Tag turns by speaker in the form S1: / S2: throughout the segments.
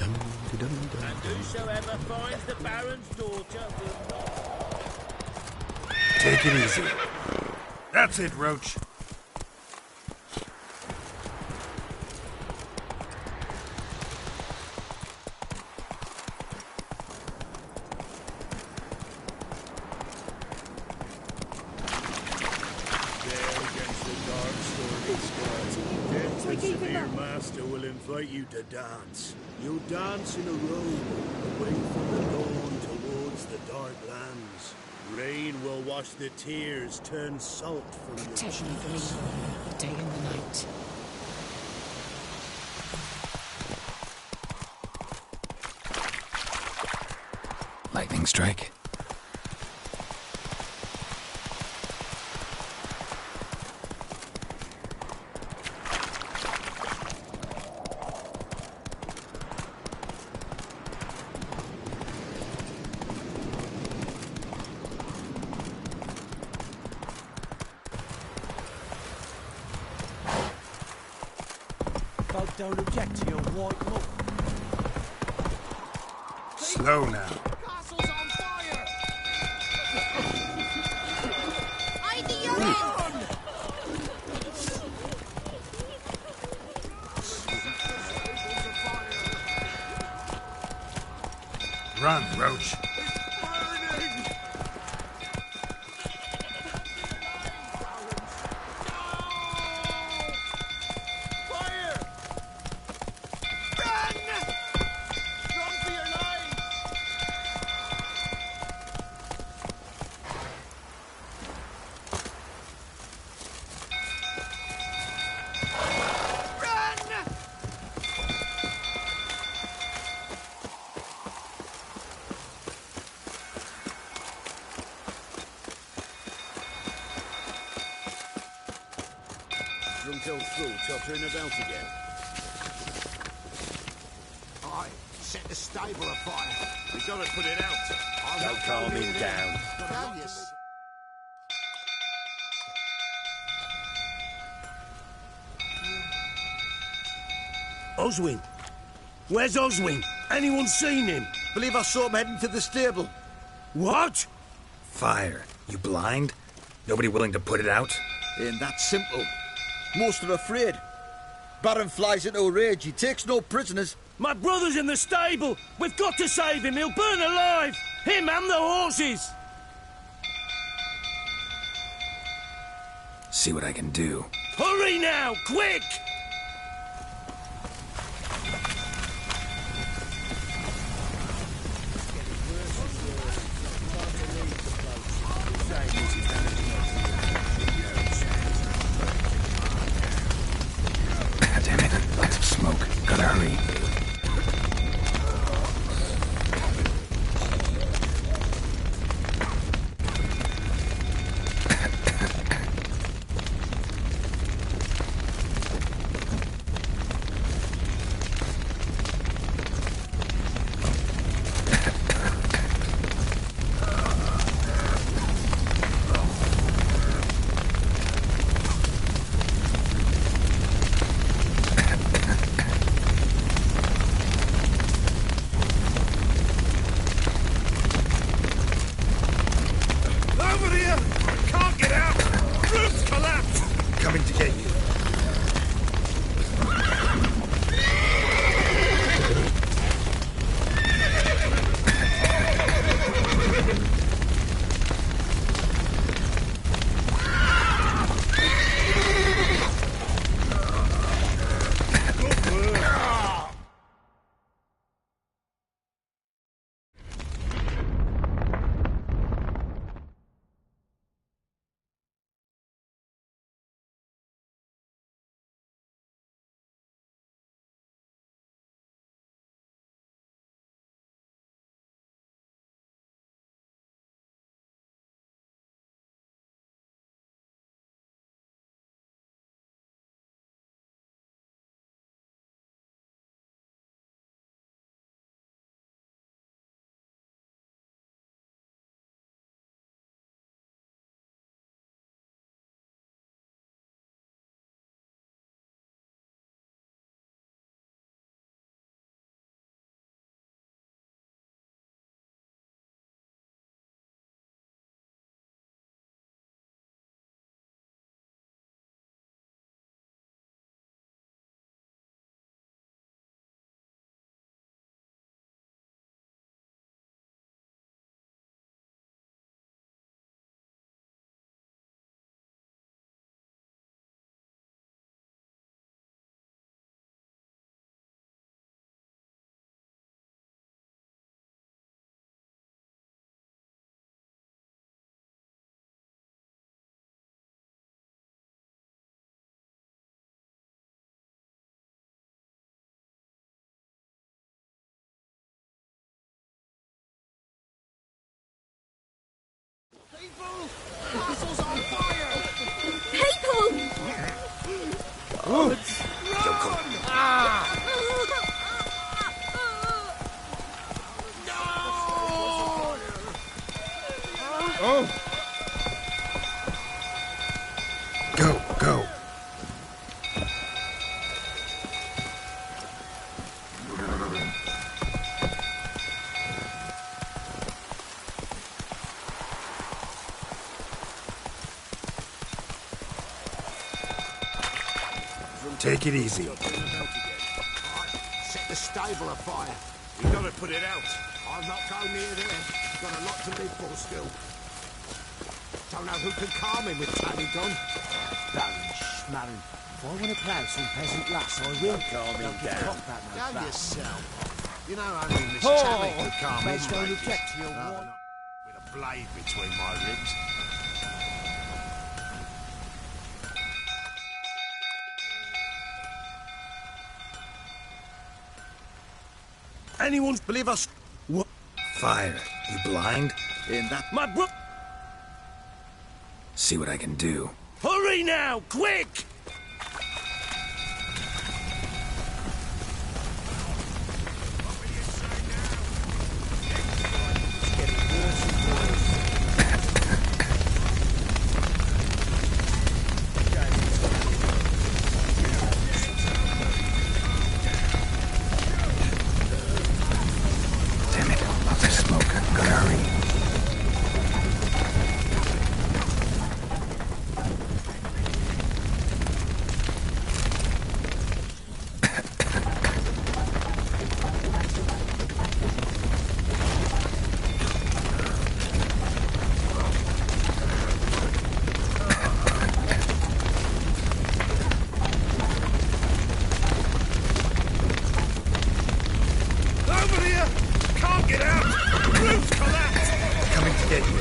S1: And whosoever finds the Baron's daughter will not...
S2: Take it easy. That's it, Roach.
S1: Invite you to dance. You'll dance in a row, away from the dawn towards the dark lands. Rain will wash the tears, turn salt from your cheeks.
S3: Protect me from evil, the day and the night.
S4: Lightning strike.
S5: Don't object to your white look.
S2: Slow now.
S5: Castle's on fire!
S6: Hide the urine!
S2: Run, Roach.
S1: Until through, tottering about again.
S5: Aye, set the stable afire.
S1: We gotta put it out.
S2: Don't calm him down.
S5: Yes.
S1: Oswin! Where's Oswin? Anyone seen him?
S5: Believe I saw him heading to the stable.
S1: What?
S4: Fire. You blind? Nobody willing to put it out?
S5: Ain't that simple. Most are afraid. Baron flies into a rage. He takes no prisoners.
S1: My brother's in the stable! We've got to save him! He'll burn alive! Him and the horses!
S4: See what I can do.
S1: Hurry now! Quick!
S4: Damn it. Lots of smoke. Gotta hurry.
S1: Castle's on fire!
S6: People!
S2: Go, go. Take it easy.
S1: Set the stable afire. You gotta put it out. I'll not go near there. Got a lot to live for still. Don't know who can calm him with Tanny gone.
S7: Baron Schmarren. If I want to plough some peasant lass, I will.
S1: Calm him
S7: Don't get
S1: down.
S7: cocked that much
S1: Down
S7: back.
S1: yourself. You know only Miss
S7: Oh,
S1: Tammy could calm
S7: please
S1: his
S7: don't
S1: rages.
S7: object to your
S1: Rather
S7: wife.
S1: not with a blade between my ribs.
S2: Anyone believe us? What? Fire. You blind?
S5: In that
S2: My bro...
S4: See what I can do.
S2: Hurry now, quick!
S4: Damn it. Lots of smoke. Gotta hurry.
S2: Over here! Can't get out! Roof's collapsed! Coming to get you.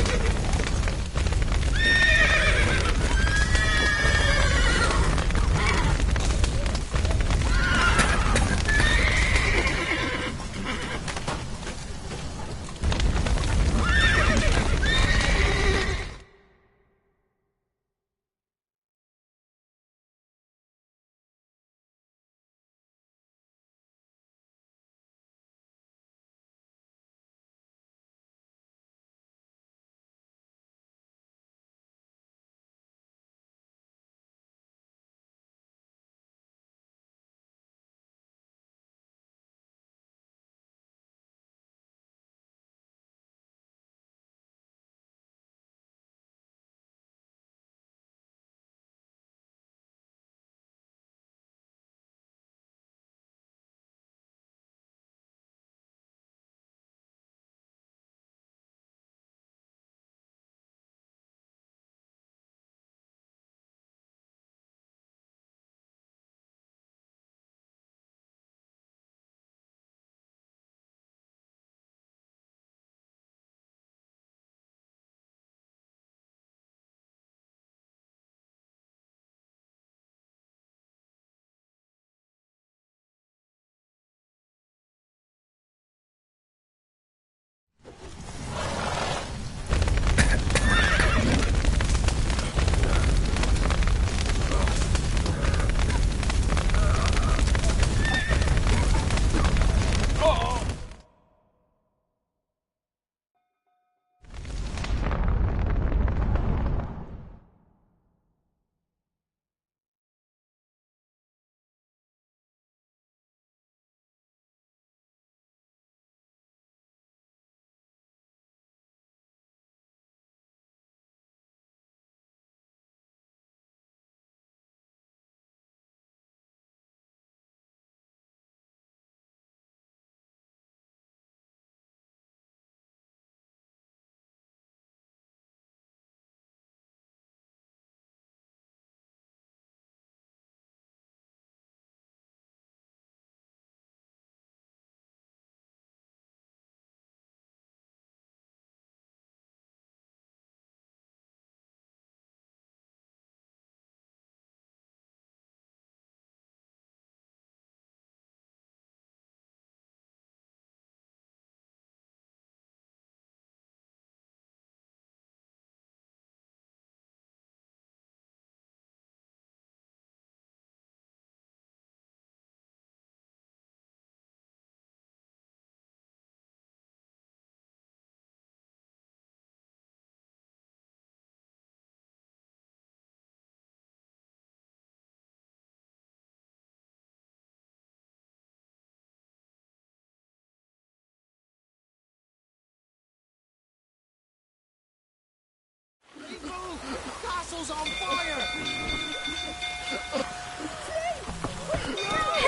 S7: Castle's on fire!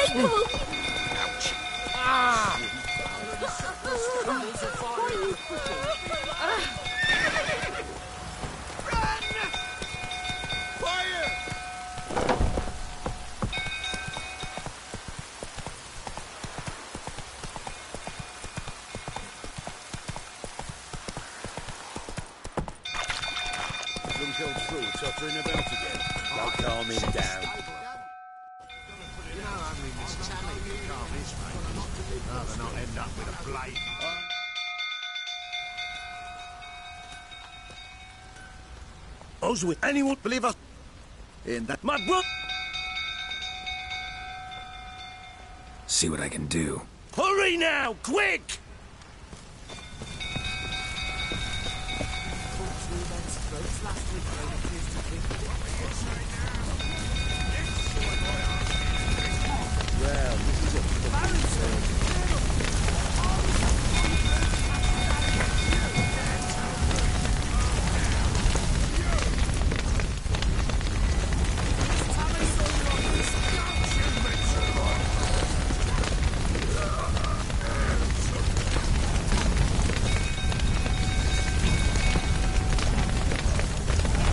S6: People!
S7: Ouch! Ah!
S1: Tottering about again. Don't calm him down.
S7: You know, only Miss Tammy can calm his face. He'd rather not end up with a blade.
S1: I was with anyone, believe us.
S5: In that...
S1: My bro...
S4: See what I can do.
S1: Hurry now, quick! Well, this is a fucking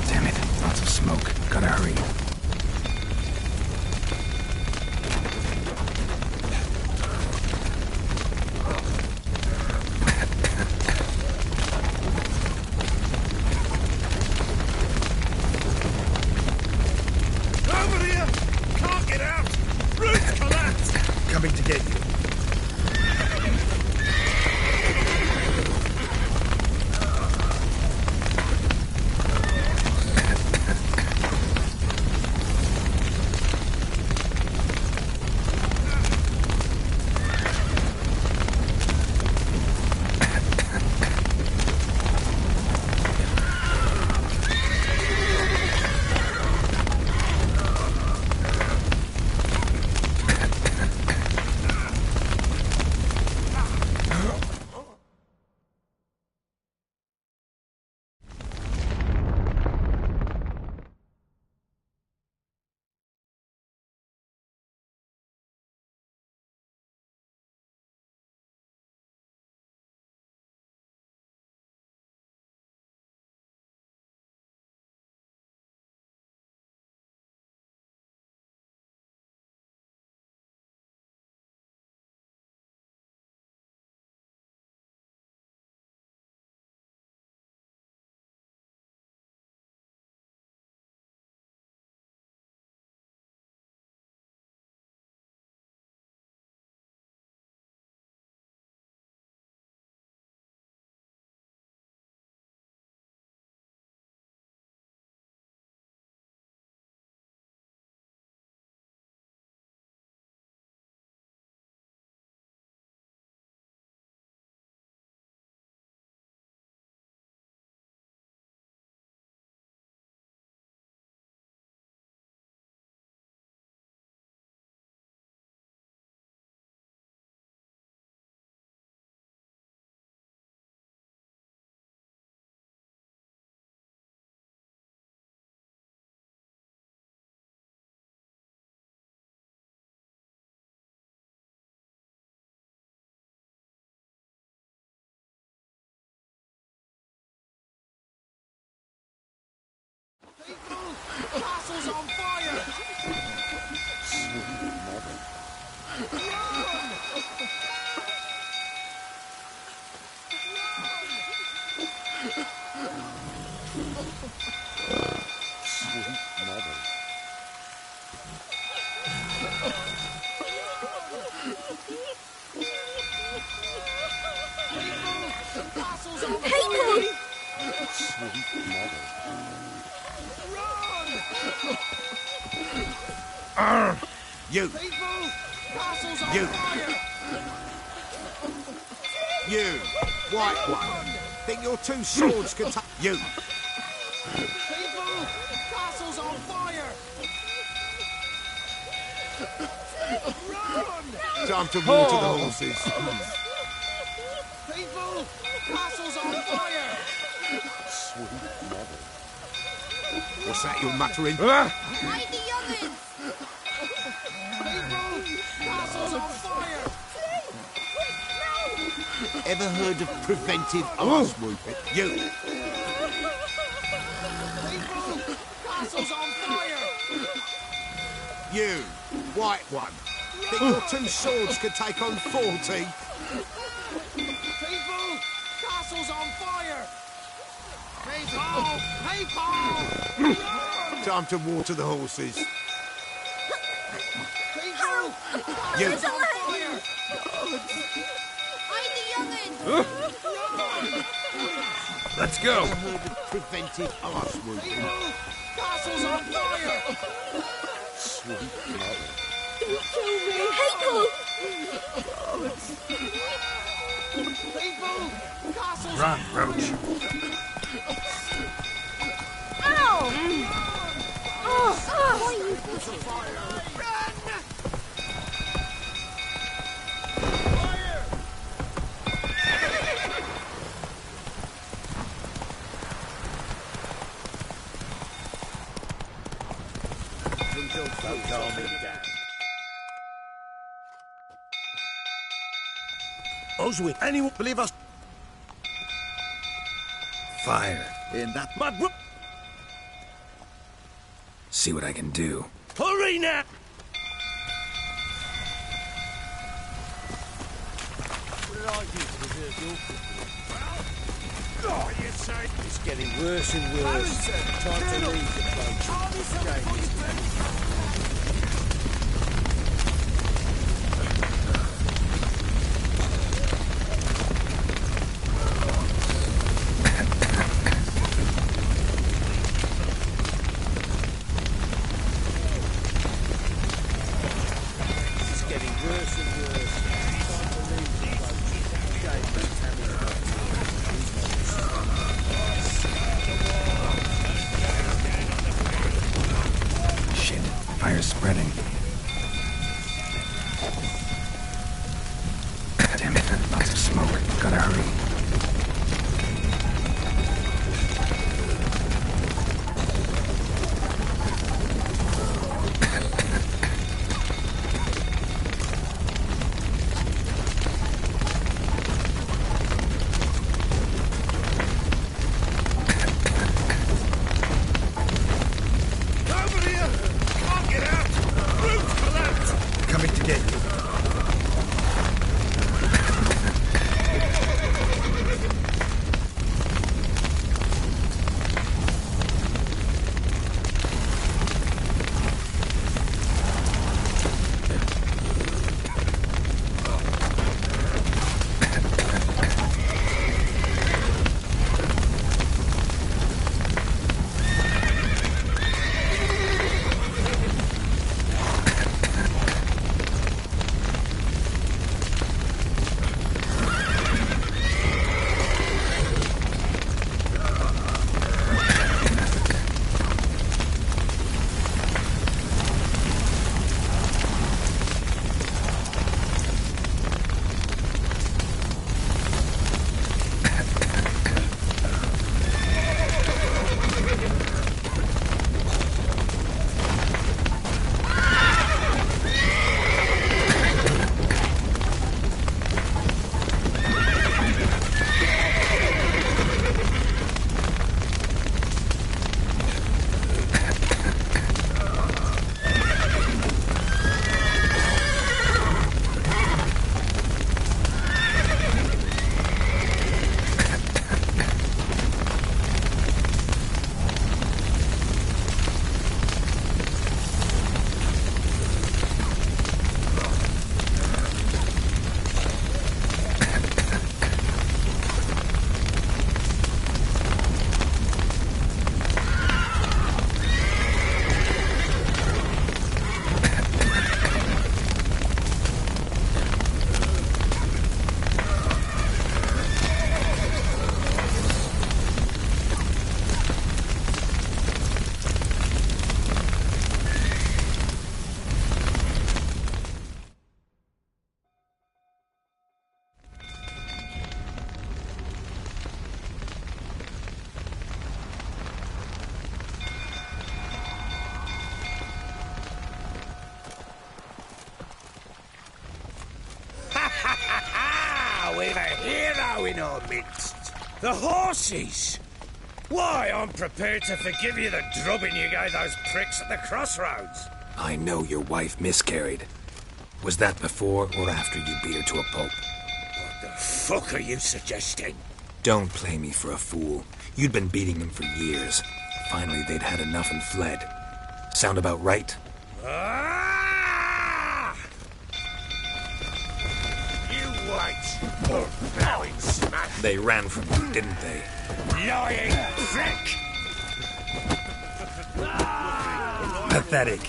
S4: Damn it, lots of smoke. Gotta hurry.
S2: Over here! Can't get out! Roof collapsed!
S4: Coming to get you.
S7: Castle's on fire! Castle's on fire!
S2: You!
S7: People! Castle's on
S2: You.
S7: fire!
S2: You! White one! Think your two swords can touch... You!
S7: People! Castle's on fire! Run!
S2: Time to water the horses.
S7: People! Castle's on fire! What's that you're muttering?
S6: Hide the young'uns!
S2: Castle's on fire!
S7: Ever heard of preventive arse whooping? You!
S2: Castle's on fire!
S7: You! White one! Think your two swords could take on 40?
S2: People! Castle's on fire! People!
S7: Time to water the horses.
S2: People!
S7: You!
S2: Castle's on fire!
S6: Hide the young'uns!
S4: Let's go.
S7: Ever heard of preventive arse whooping?
S2: Castle's on fire!
S7: Sweet blood.
S2: People! Castle's
S4: Run, Roach.
S1: Oswin, anyone believe us?
S4: Fire.
S5: In that
S1: My bro...
S4: See what I can do.
S1: Hurry now! It's getting worse and worse. Time to leave the place. It's getting worse and worse. Time to leave the
S4: Shit. Fire's spreading. Damn it. Lots of smoke. Gotta hurry.
S2: over here! Can't get out! Roof collapsed!
S4: Coming to get you.
S7: now in our midst.
S2: The horses! Why, I'm prepared to forgive you the drubbing you gave those pricks at the crossroads.
S4: I know your wife miscarried. Was that before or after you beat her to a pulp?
S2: What the fuck are you suggesting?
S4: Don't play me for a fool. You'd been beating them for years. Finally, they'd had enough and fled. Sound about right?
S2: Ah!
S7: You wait. Or bowing smash.
S4: They ran from you, didn't they?
S2: Lying prick!
S4: Pathetic.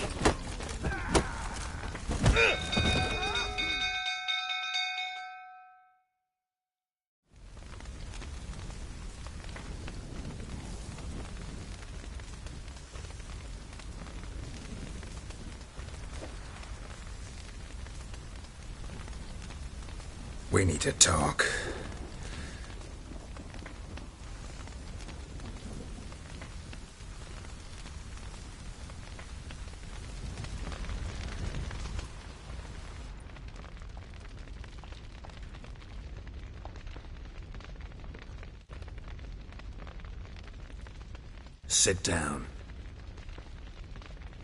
S4: We need to talk. Sit down.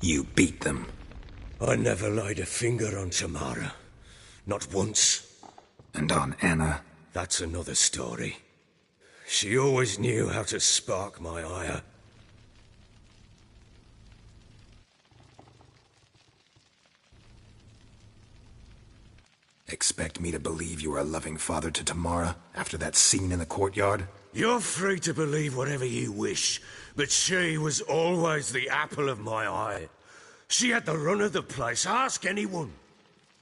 S4: You beat them.
S2: I never laid a finger on Tamara. Not once.
S4: And on Anna?
S2: That's another story. She always knew how to spark my ire.
S4: Expect me to believe you are a loving father to Tamara after that scene in the courtyard?
S2: You're free to believe whatever you wish, but she was always the apple of my eye. She had the run of the place, ask anyone.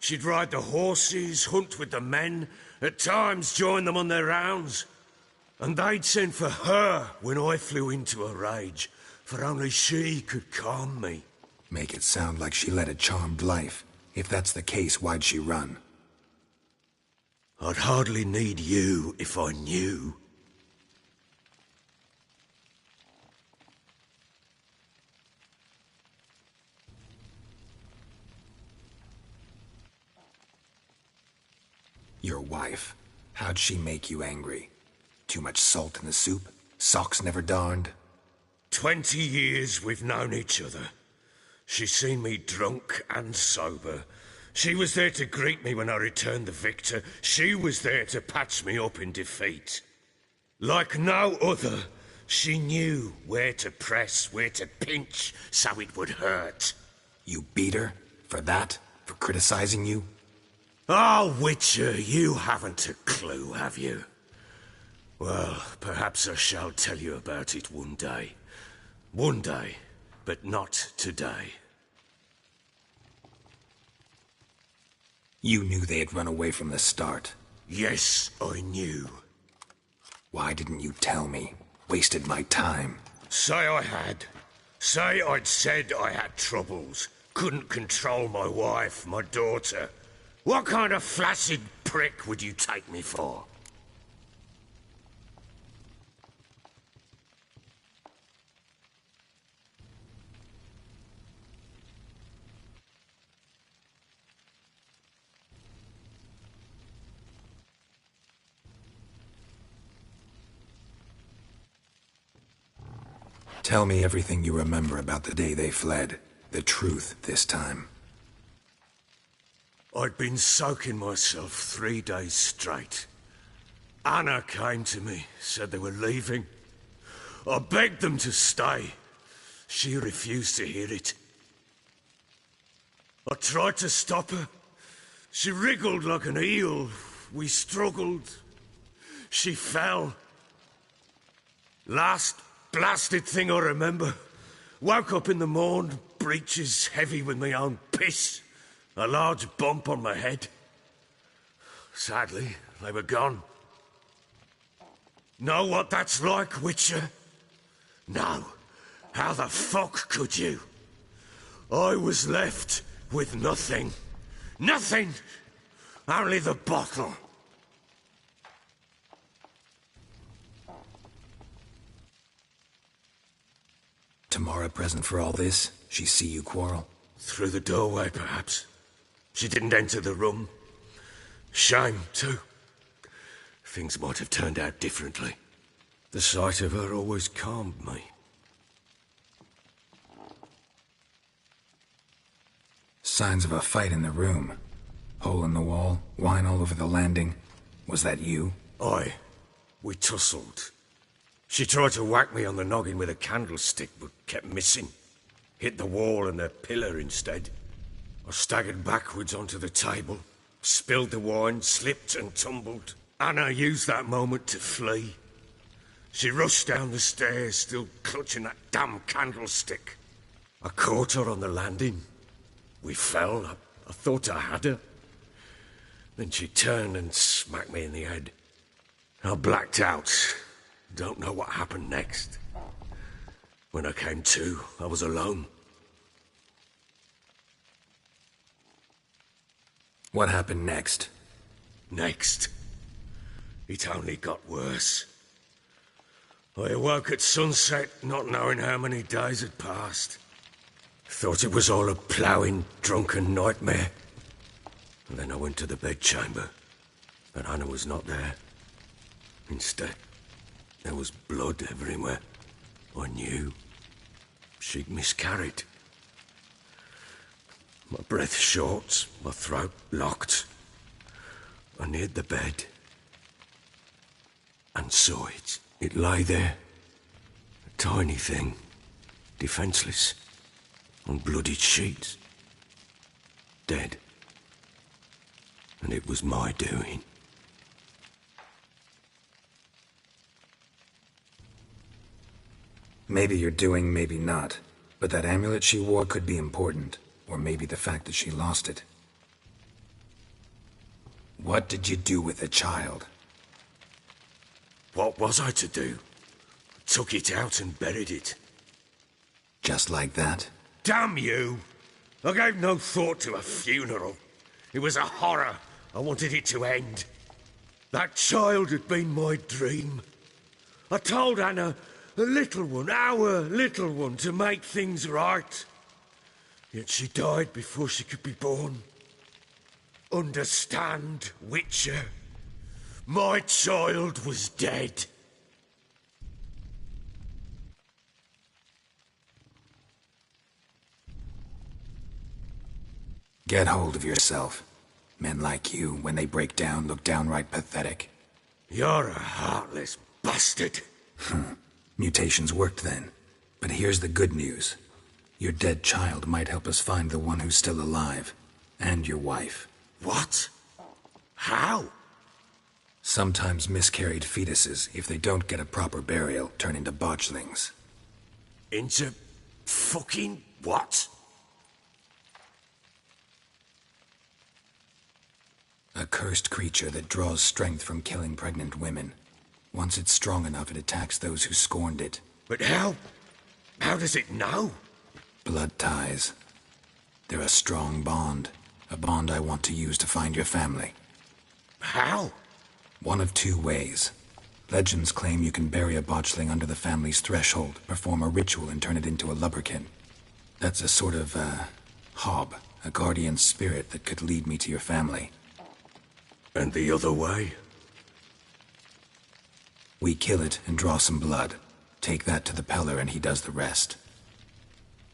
S2: She'd ride the horses, hunt with the men, at times join them on their rounds. And they'd send for her when I flew into a rage, for only she could calm me.
S4: Make it sound like she led a charmed life. If that's the case, why'd she run?
S2: I'd hardly need you if I knew.
S4: Your wife. How'd she make you angry? Too much salt in the soup? Socks never darned?
S2: 20 years we've known each other. She's seen me drunk and sober. She was there to greet me when I returned the victor. She was there to patch me up in defeat. Like no other, she knew where to press, where to pinch, so it would hurt.
S4: You beat her? For that? For criticizing you?
S2: Oh, Witcher, you haven't a clue, have you? Well, perhaps I shall tell you about it one day. One day, but not today.
S4: You knew they had run away from the start.
S2: Yes, I knew.
S4: Why didn't you tell me? Wasted my time.
S2: Say I had. Say I'd said I had troubles. Couldn't control my wife, my daughter. What kind of flaccid prick would you take me for?
S4: Tell me everything you remember about the day they fled. The truth this time.
S2: I'd been soaking myself 3 days straight. Anna came to me, said they were leaving. I begged them to stay. She refused to hear it. I tried to stop her. She wriggled like an eel. We struggled. She fell. Last blasted thing I remember. Woke up in the morn, breeches heavy with my own piss. A large bump on my head. Sadly, they were gone. Know what that's like, Witcher? No. How the fuck could you? I was left with nothing. Nothing! Only the bottle.
S4: Tamara present for all this? She see you quarrel?
S2: Through the doorway, perhaps. She didn't enter the room. Shame, too. things might have turned out differently. The sight of her always calmed me.
S4: Signs of a fight in the room. Hole in the wall, wine all over the landing. Was that you?
S2: Aye. We tussled. She tried to whack me on the noggin with a candlestick, but kept missing. Hit the wall and a pillar instead. I staggered backwards onto the table, spilled the wine, slipped and tumbled. Anna used that moment to flee. She rushed down the stairs, still clutching that damn candlestick. I caught her on the landing. We fell. I thought I had her. Then she turned and smacked me in the head. I blacked out. Don't know what happened next. When I came to, I was alone.
S4: What happened next?
S2: Next? It only got worse. I awoke at sunset, not knowing how many days had passed. Thought it was all a ploughing, drunken nightmare. And then I went to the bedchamber, and Anna was not there. Instead, there was blood everywhere. I knew. She'd miscarried. My breath short, my throat locked. I neared the bed and saw it. It lay there, a tiny thing, defenseless, on bloodied sheets, dead. And it was my doing.
S4: Maybe you're doing, maybe not. But that amulet she wore could be important. Or maybe the fact that she lost it. What did you do with the child?
S2: What was I to do? Took it out and buried it.
S4: Just like that?
S2: Damn you! I gave no thought to a funeral. It was a horror. I wanted it to end. That child had been my dream. I told Anna, the little one, our little one, to make things right. Yet she died before she could be born. Understand, Witcher? My child was dead.
S4: Get hold of yourself. Men like you, when they break down, look downright pathetic.
S2: You're a heartless bastard.
S4: Mutations worked then. But here's the good news. Your dead child might help us find the one who's still alive. And your wife.
S2: What? How?
S4: Sometimes miscarried fetuses, if they don't get a proper burial, turn into botchlings.
S2: Into fucking what?
S4: A cursed creature that draws strength from killing pregnant women. Once it's strong enough, it attacks those who scorned it.
S2: But how? How does it know?
S4: Blood ties. They're a strong bond. A bond I want to use to find your family.
S2: How?
S4: One of two ways. Legends claim you can bury a botchling under the family's threshold, perform a ritual and turn it into a lubberkin. That's a sort of, hob, a guardian spirit that could lead me to your family.
S2: And the other way?
S4: We kill it and draw some blood. Take that to the Peller and he does the rest.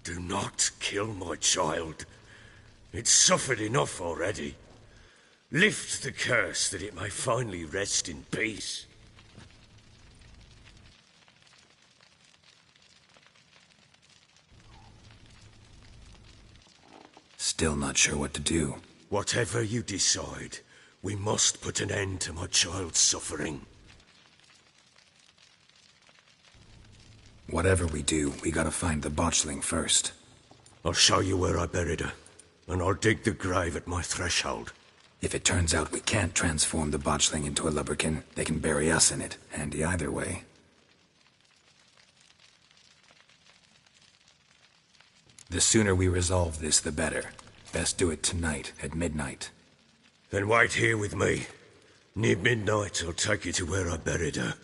S2: Do not kill my child. It's suffered enough already. Lift the curse that it may finally rest in peace.
S4: Still not sure what to do.
S2: Whatever you decide, we must put an end to my child's suffering.
S4: Whatever we do, we gotta find the botchling first.
S2: I'll show you where I buried her, and I'll dig the grave at my threshold.
S4: If it turns out we can't transform the botchling into a lubberkin, they can bury us in it. Handy either way. The sooner we resolve this, the better. Best do it tonight, at midnight.
S2: Then wait here with me. Near midnight, I'll take you to where I buried her.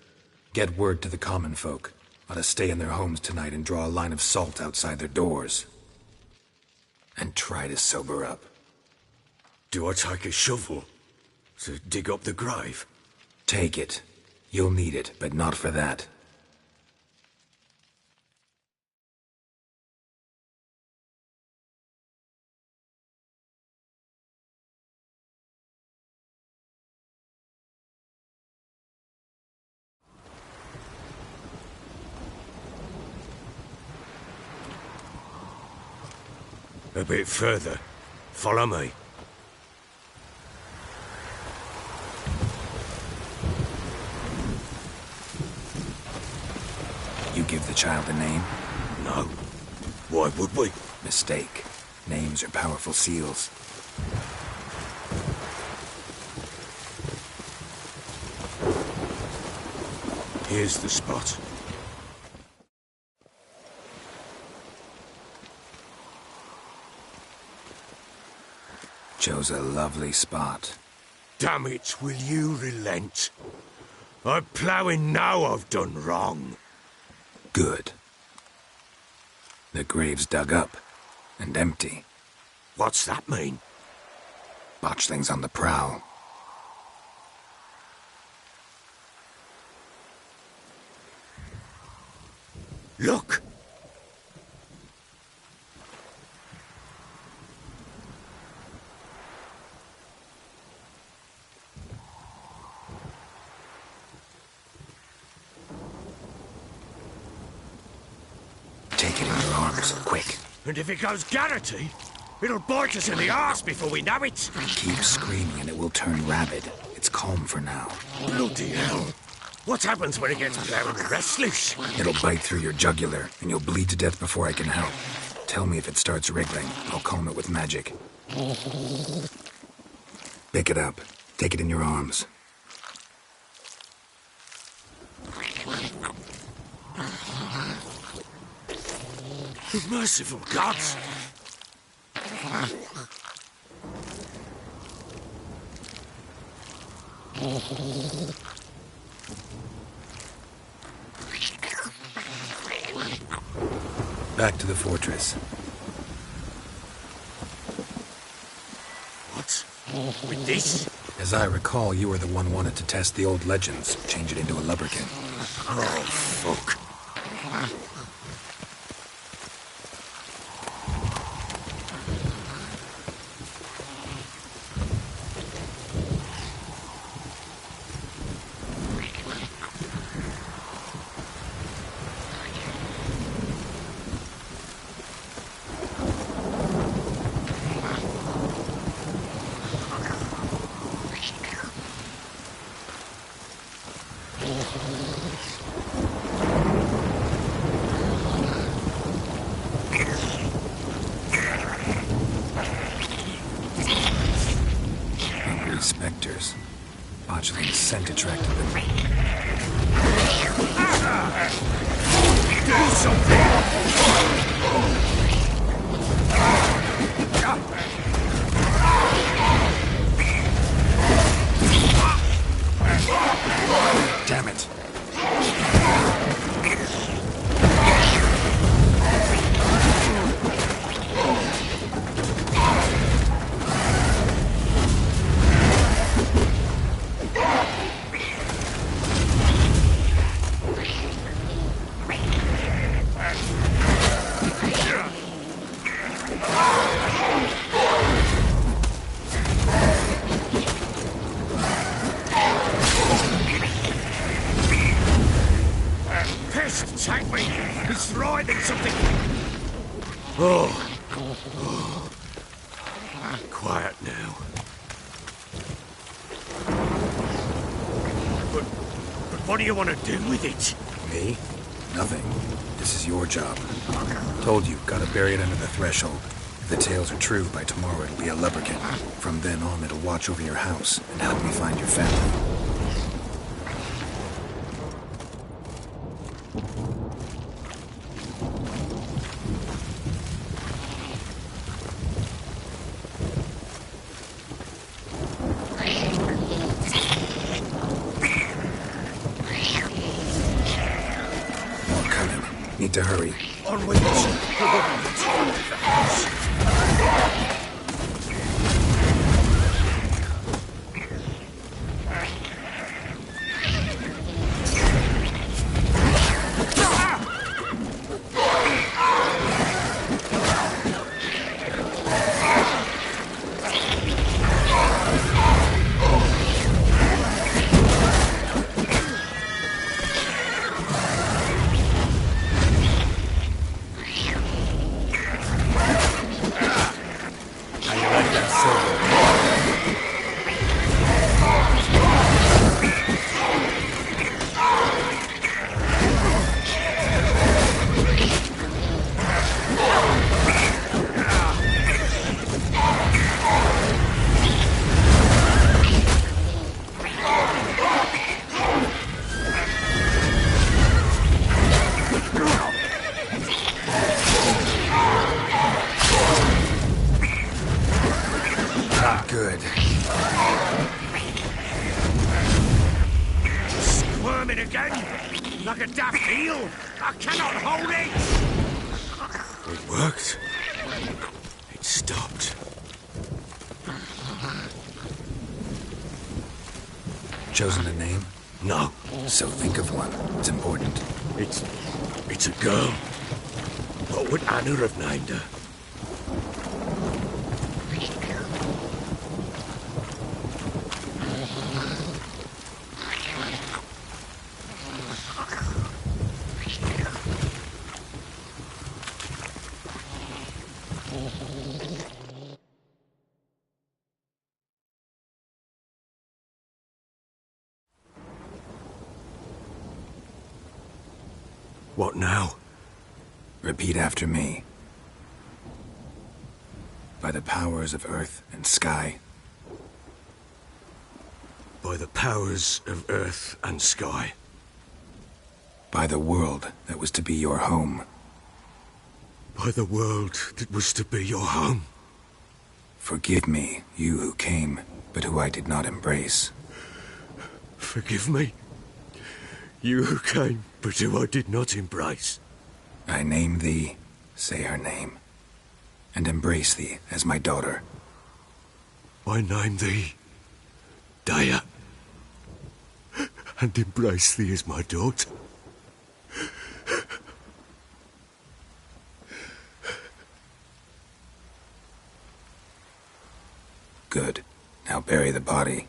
S4: Get word to the common folk. Ought to stay in their homes tonight and draw a line of salt outside their doors. And try to sober up.
S2: Do I take a shovel to dig up the grave?
S4: Take it. You'll need it, but not for that.
S2: A bit further. Follow me.
S4: You give the child a name?
S2: No. Why would we?
S4: Mistake. Names are powerful seals.
S2: Here's the spot.
S4: Chose a lovely spot.
S2: Damn it, will you relent? I'm ploughing now I've done wrong.
S4: Good. The grave's dug up and empty.
S2: What's that mean?
S4: Botchling's on the prowl.
S2: Look!
S4: Take it in your arms, quick.
S2: And if it goes Garrity, it'll bite us in the arse before we know it.
S4: Keep screaming and it will turn rabid. It's calm for now.
S2: Bloody hell. What happens when it gets plowing restless?
S4: It'll bite through your jugular, and you'll bleed to death before I can help. Tell me if it starts wriggling. I'll calm it with magic. Pick it up. Take it in your arms.
S2: Merciful gods!
S4: Back to the fortress.
S2: What? With this?
S4: As I recall, you were the one wanted to test the old legends, change it into a lubberkin.
S2: Oh, fuck.
S4: Spectres. Botchling's scent attracted them.
S2: Do something!
S4: Damn it.
S2: Take me! He's writhing something! Oh. Quiet now. But what do you want to do with it?
S4: Me? Nothing. This is your job. Told you, gotta bury it under the threshold. If the tales are true, by tomorrow it'll be a lubberkin. From then on, it'll watch over your house and help me find your family. Need to hurry.
S2: On with coming again, like a daft eel. I cannot hold it! It worked. It stopped.
S4: Chosen a name?
S2: No,
S4: So think of one. It's important.
S2: it's a girl. What would Anna have named her? What now?
S4: Repeat after me. By the powers of earth and sky.
S2: By the powers of earth and sky.
S4: By the world that was to be your home.
S2: By the world that was to be your home.
S4: Forgive me, you who came, but who I did not embrace.
S2: Forgive me. You who came, but who I did not embrace.
S4: I name thee, say her name, and embrace thee as my daughter.
S2: I name thee, Daya, and embrace thee as my daughter.
S4: Good. Now bury the body.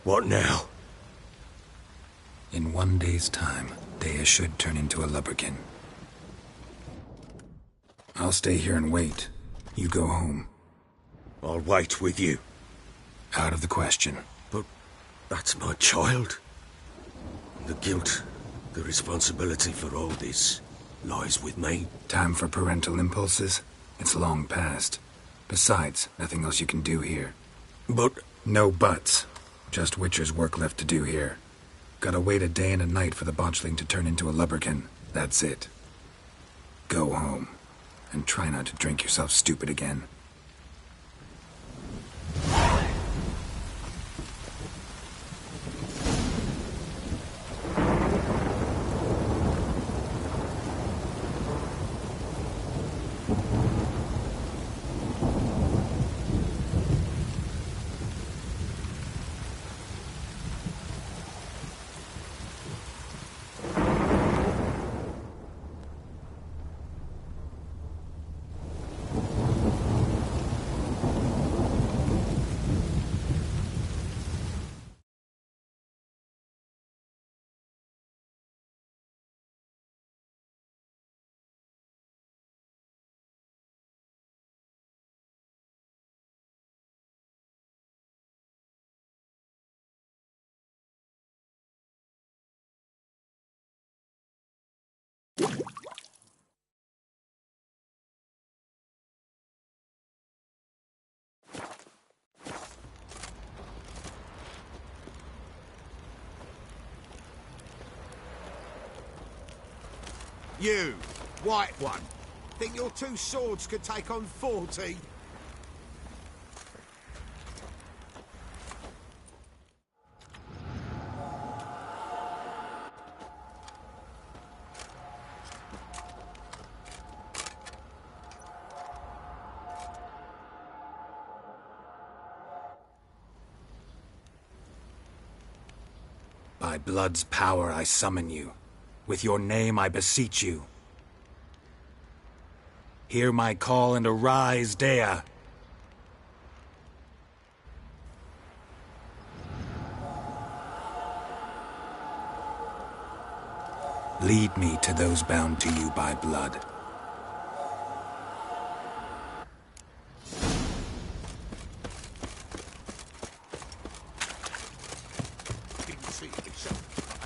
S2: What now?
S4: In 1 day's time, Dea should turn into a lubberkin. I'll stay here and wait. You go home.
S2: I'll wait with you.
S4: Out of the question.
S2: But that's my child. The guilt, the responsibility for all this lies with me.
S4: Time for parental impulses? It's long past. Besides, nothing else you can do here.
S2: But
S4: No buts. Just Witcher's work left to do here. Gotta wait a day and a night for the botchling to turn into a lubberkin. That's it. Go home. And try not to drink yourself stupid again.
S7: You, white one, think your two swords could take on 40?
S4: By blood's power I summon you. With your name I beseech you. Hear my call and arise, Dea. Lead me to those bound to you by blood.
S7: Didn't see it yourself.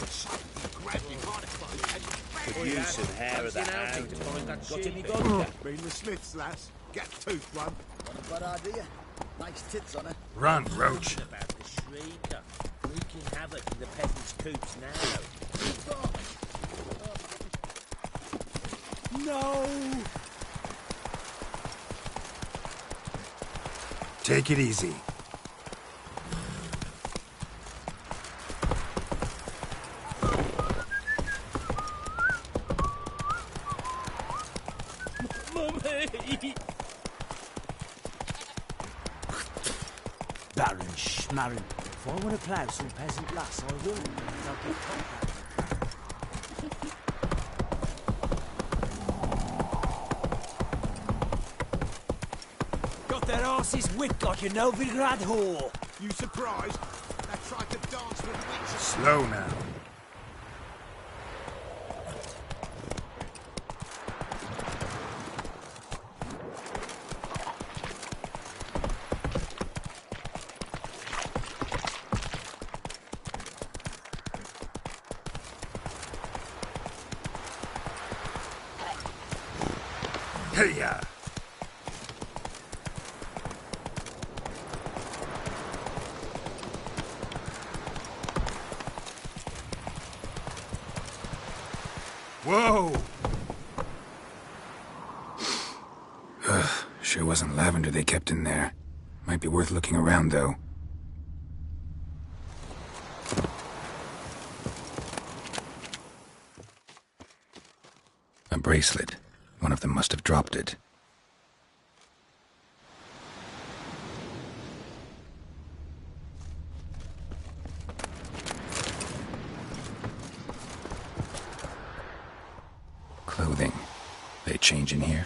S1: Could use some hair of the hound.
S5: Got any vodka?
S7: Been the Smiths, lass. Get tooth one.
S5: Not a bad idea. Nice tits on her.
S4: Run, Roach.
S1: About the shrieker. Wreaking havoc in the peasants' coops now.
S5: No!
S4: Take it easy.
S8: Baron Schmarren. If I want to plough some peasant lass, I will. I'll get top. Got their asses whipped like a Novigrad whore.
S7: You surprised? They tried to dance with witches.
S4: Slow now. Hey-ya! Whoa! Sure wasn't lavender they kept in there. Might be worth looking around, though. A bracelet. One of them must have dropped it. Clothing. They change in here?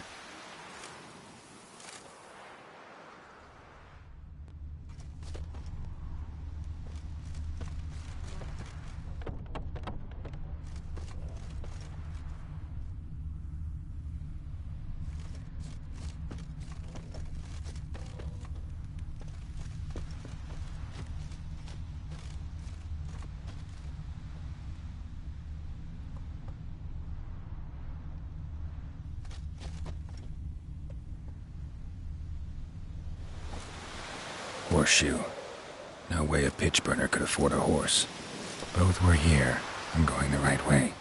S4: Horseshoe. No way a pitch burner could afford a horse. Both were here. I'm going the right way.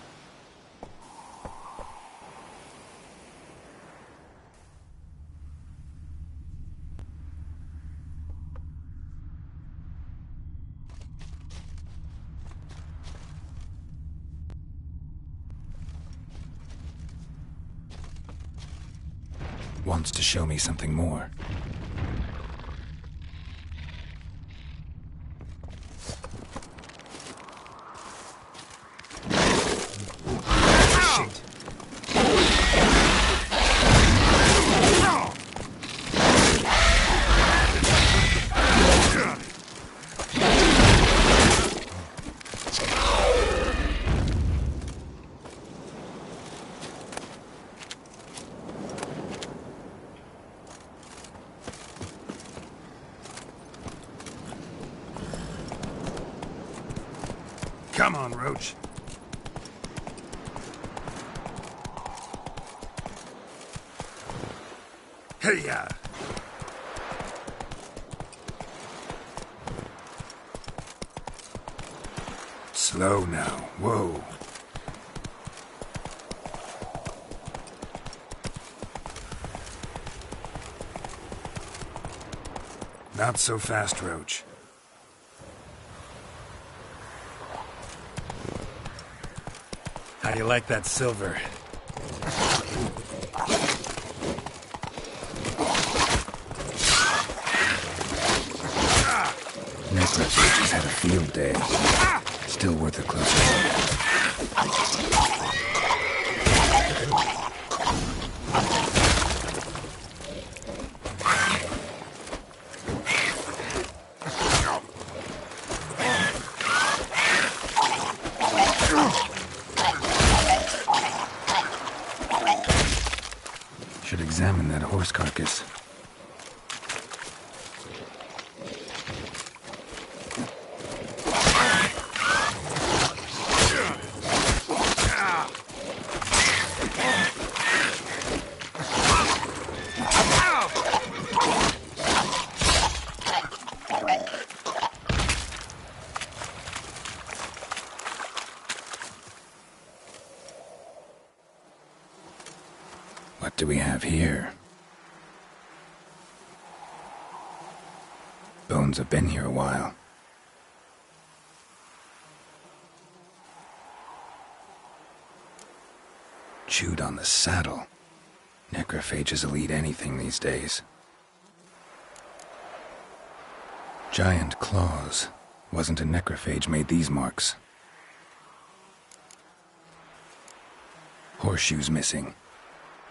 S4: Wants to show me something more. Come on, Roach. Hey-ya! Slow now. Whoa. Not so fast, Roach. How do you like that silver? Necklace just had a field day. Still worth a closer look. Should examine that horse carcass. What do we have here? Bones have been here a while. Chewed on the saddle. Necrophages will eat anything these days. Giant claws. Wasn't a necrophage made these marks. Horseshoes missing.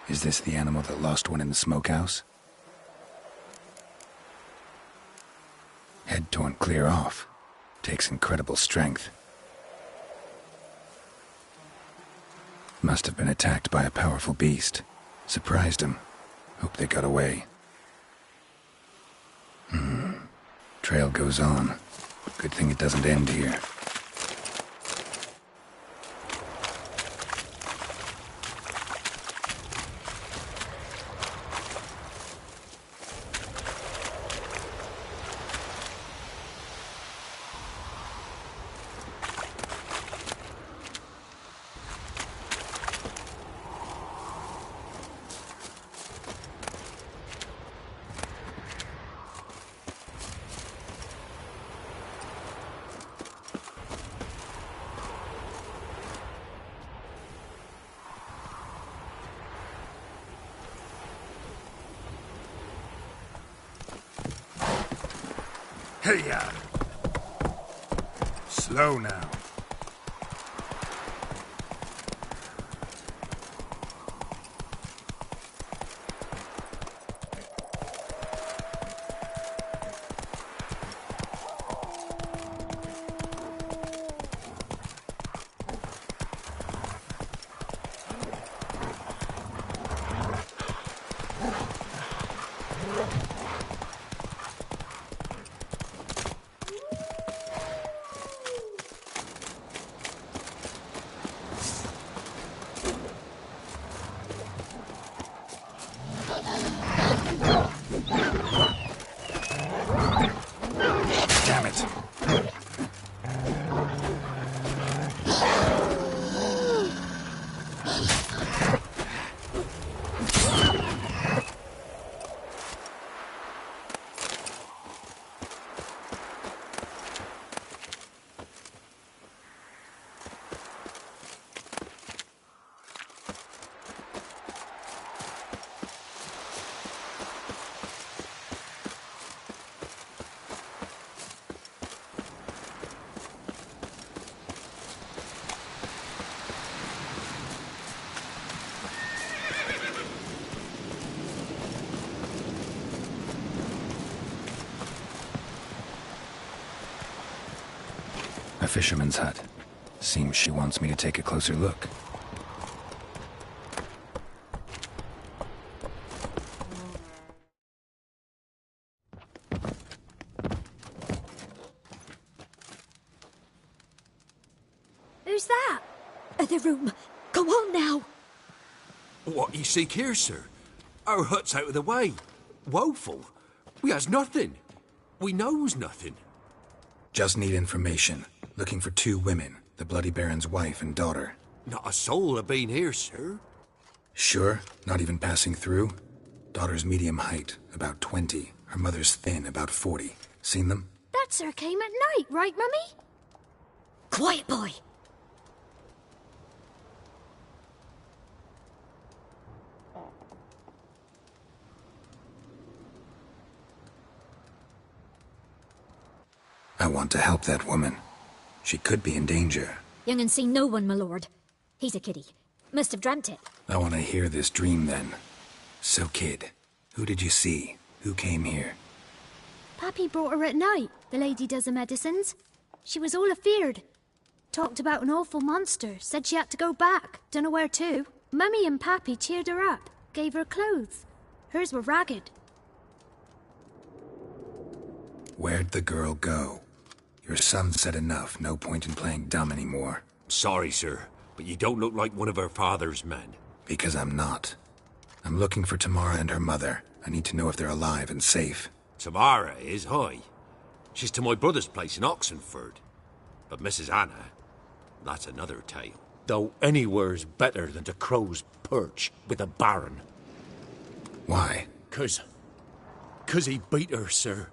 S4: Is this the animal that lost one in the smokehouse? Head torn clear off. Takes incredible strength. Must have been attacked by a powerful beast. Surprised him. Hope they got away. Trail goes on. Good thing it doesn't end here.
S2: Hey-ya! Slow now. Damn it. A fisherman's hut. Seems she wants me to take a closer look.
S6: Who's that? The room. Go on now.
S9: What you seek here, sir? Our hut's out of the way. Woeful. We has nothing. We knows nothing.
S4: Just need information. Looking for 2 women, the Bloody Baron's wife and daughter.
S9: Not a soul have been here, sir.
S4: Sure? Not even passing through? Daughter's medium height, about 20. Her mother's thin, about 40. Seen them?
S6: That sir came at night, right, Mummy? Quiet, boy.
S4: I want to help that woman. She could be in danger.
S6: Young and seen no one, my lord. He's a kiddie. Must have dreamt it.
S4: I want to hear this dream then. So, kid, who did you see? Who came here?
S6: Pappy brought her at night. The lady does the medicines. She was all afeared. Talked about an awful monster. Said she had to go back. Dunno where to. Mummy and Pappy cheered her up. Gave her clothes. Hers were ragged.
S4: Where'd the girl go? Your son said enough. No point in playing dumb anymore.
S9: Sorry, sir, but you don't look like one of our father's men.
S4: Because I'm not. I'm looking for Tamara and her mother. I need to know if they're alive and safe.
S9: Tamara is, hi. She's to my brother's place in Oxenford. But Mrs. Anna, that's another tale. Though anywhere's better than to Crow's Perch with a baron.
S4: Why?
S9: 'Cause he beat her, sir.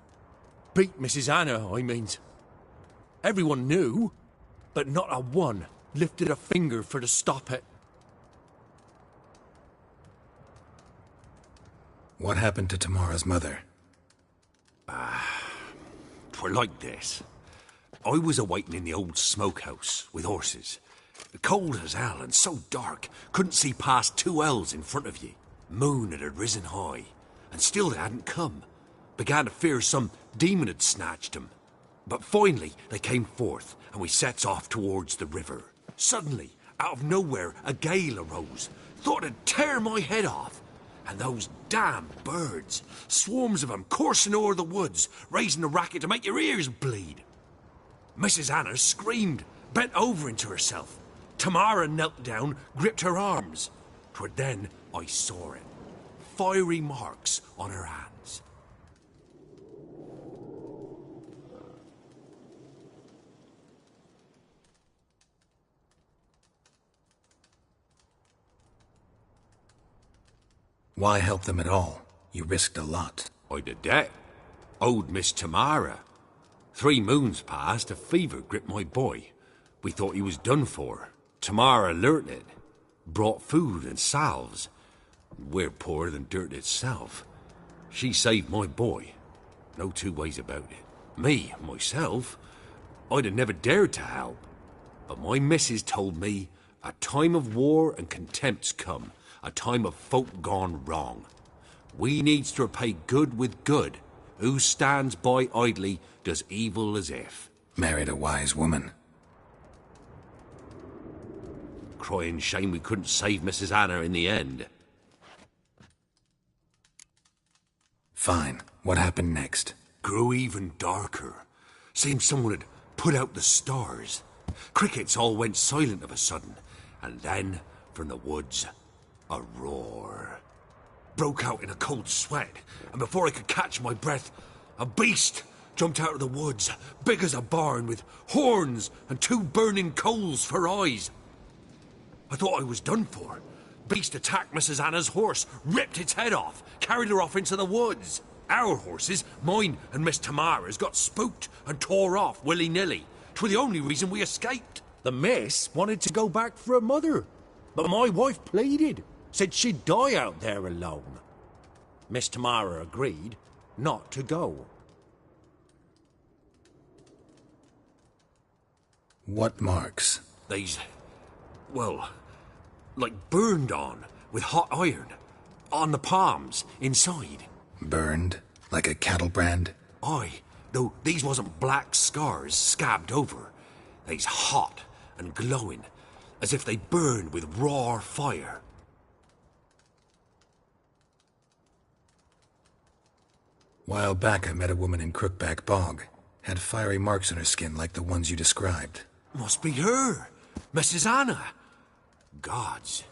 S9: Beat Mrs. Anna, I means. Everyone knew, but not a one lifted a finger for to stop it.
S4: What happened to Tamara's mother?
S9: 'Twere like this. I was awaiting in the old smokehouse with horses. Cold as hell and so dark, couldn't see past 2 ells in front of ye. Moon had risen high, and still they hadn't come. Began to fear some demon had snatched them. But finally they came forth, and we sets off towards the river. Suddenly, out of nowhere, a gale arose. Thought it'd tear my head off. And those damn birds, swarms of them coursing o'er the woods, raising a racket to make your ears bleed. Mrs. Anna screamed, bent over into herself. Tamara knelt down, gripped her arms. 'Twere then I saw it. Fiery marks on her hands.
S4: Why help them at all? You risked a lot.
S9: I did that. Owed Miss Tamara. 3 moons passed, a fever gripped my boy. We thought he was done for. Tamara learnt it. Brought food and salves. We're poorer than dirt itself. She saved my boy. No 2 ways about it. Me, myself, I'd have never dared to help. But my missus told me a time of war and contempt's come. A time of folk gone wrong. We needs to repay good with good. Who stands by idly does evil as if.
S4: Married a wise woman.
S9: Crying shame we couldn't save Mrs. Anna in the end.
S4: Fine. What happened next?
S9: Grew even darker. Seemed someone had put out the stars. Crickets all went silent of a sudden. And then, from the woods, a roar. Broke out in a cold sweat, and before I could catch my breath, a beast jumped out of the woods, big as a barn, with horns and 2 burning coals for eyes. I thought I was done for. Beast attacked Mrs. Anna's horse, ripped its head off, carried her off into the woods. Our horses, mine and Miss Tamara's, got spooked and tore off willy-nilly. 'Twere the only reason we escaped. The miss wanted to go back for her mother, but my wife pleaded. Said she'd die out there alone. Miss Tamara agreed not to go.
S4: What marks?
S9: They's, well, like burned on with hot iron. On the palms, inside.
S4: Burned? Like a cattle brand?
S9: Aye, though these wasn't black scars scabbed over. They's hot and glowing, as if they burned with raw fire.
S4: While back I met a woman in Crookback Bog. Had fiery marks on her skin like the ones you described.
S9: Must be her, Mrs. Anna. Gods,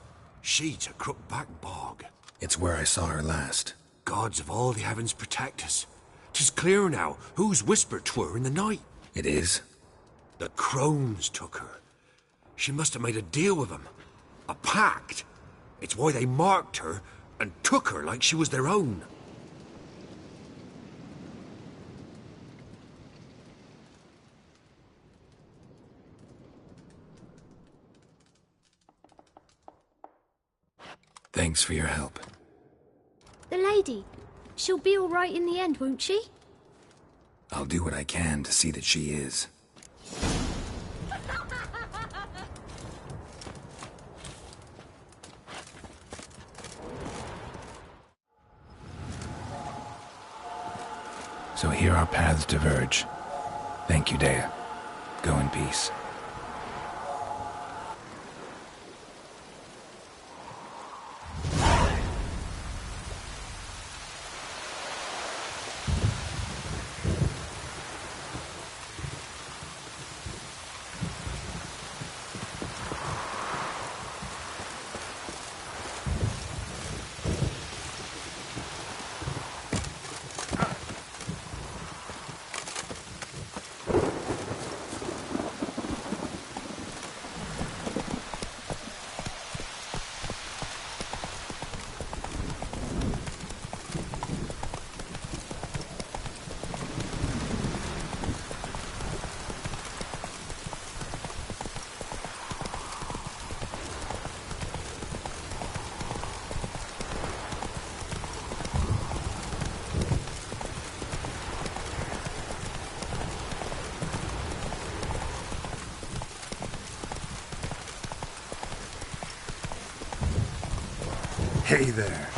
S9: she's a Crookback Bog.
S4: It's where I saw her last.
S9: Gods of all the heavens protect us. 'Tis clear now whose whisper 'twere in the night.
S4: It is?
S9: The crones took her. She must have made a deal with them. A pact. It's why they marked her and took her like she was their own.
S4: Thanks for your help.
S6: The lady. She'll be all right in the end, won't she?
S4: I'll do what I can to see that she is. So here our paths diverge. Thank you, Dea. Go in peace.
S10: Hey there.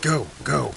S10: Go, go.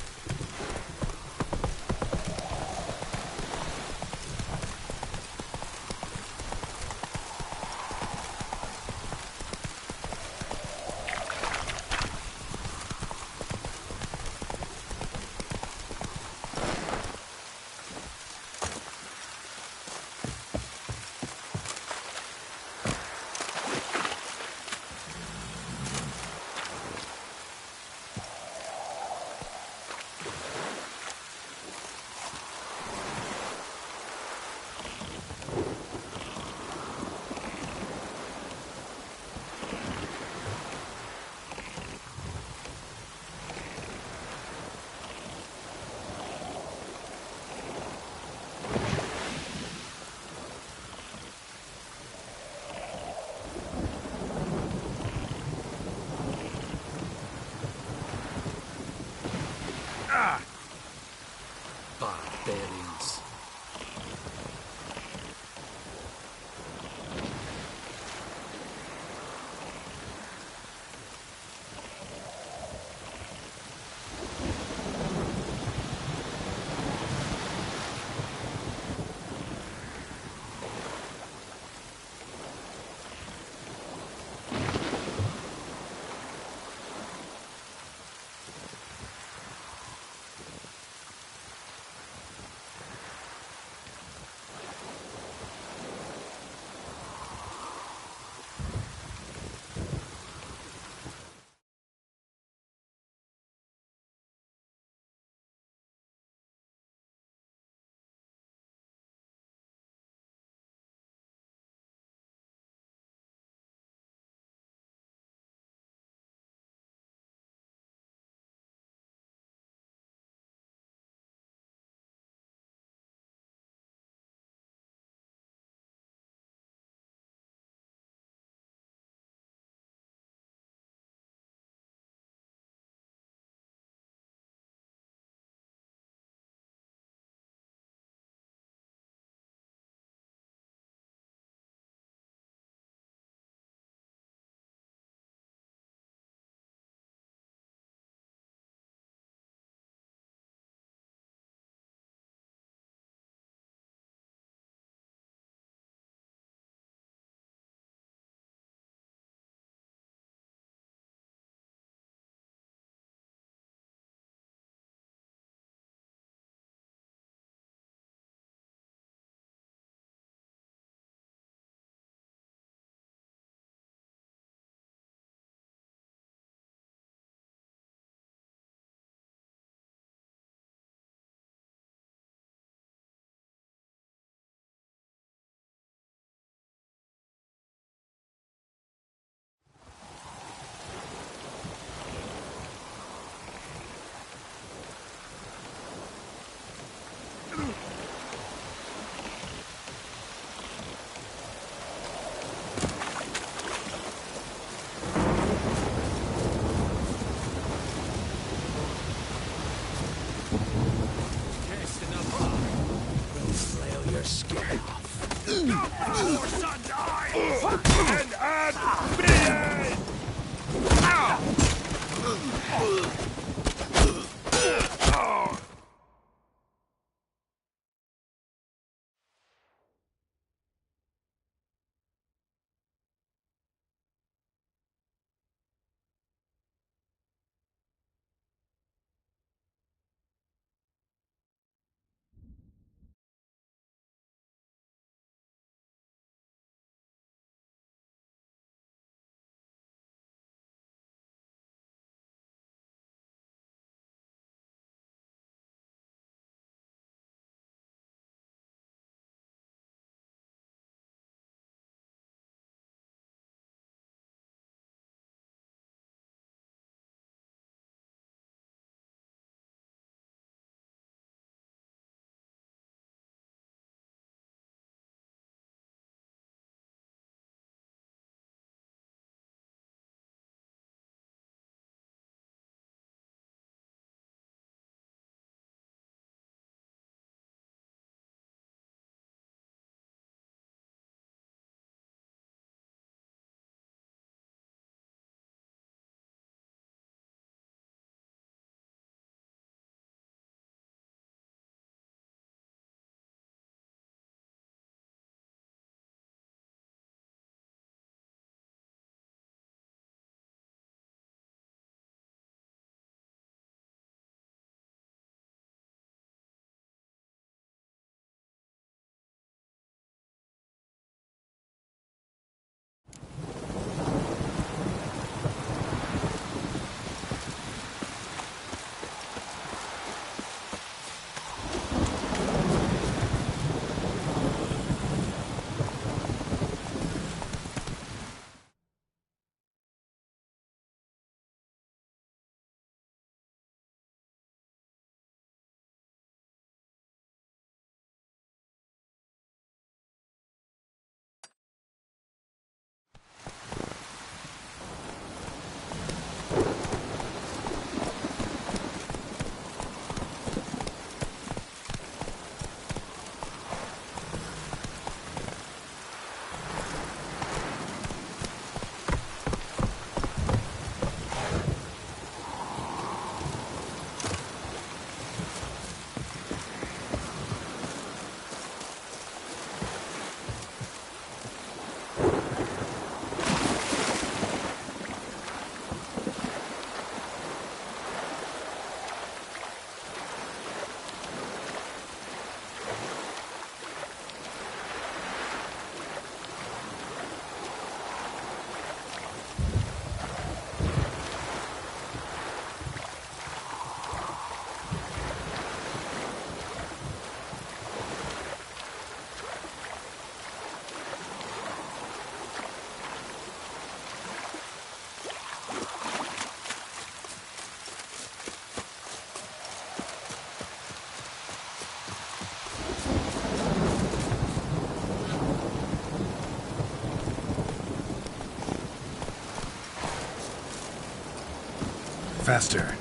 S10: Faster.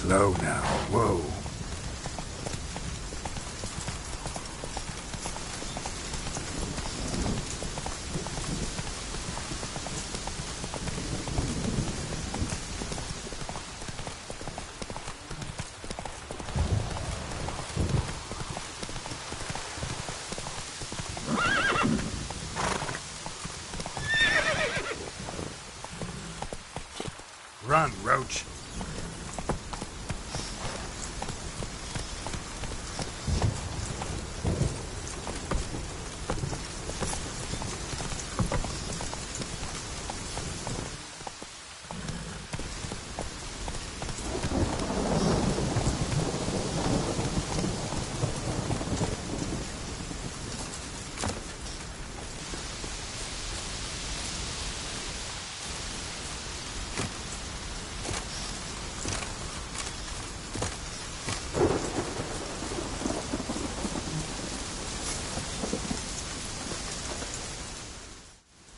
S10: Slow now. Whoa. Run, Roach.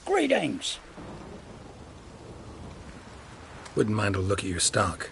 S11: Greetings.
S4: Wouldn't mind a look at your stock.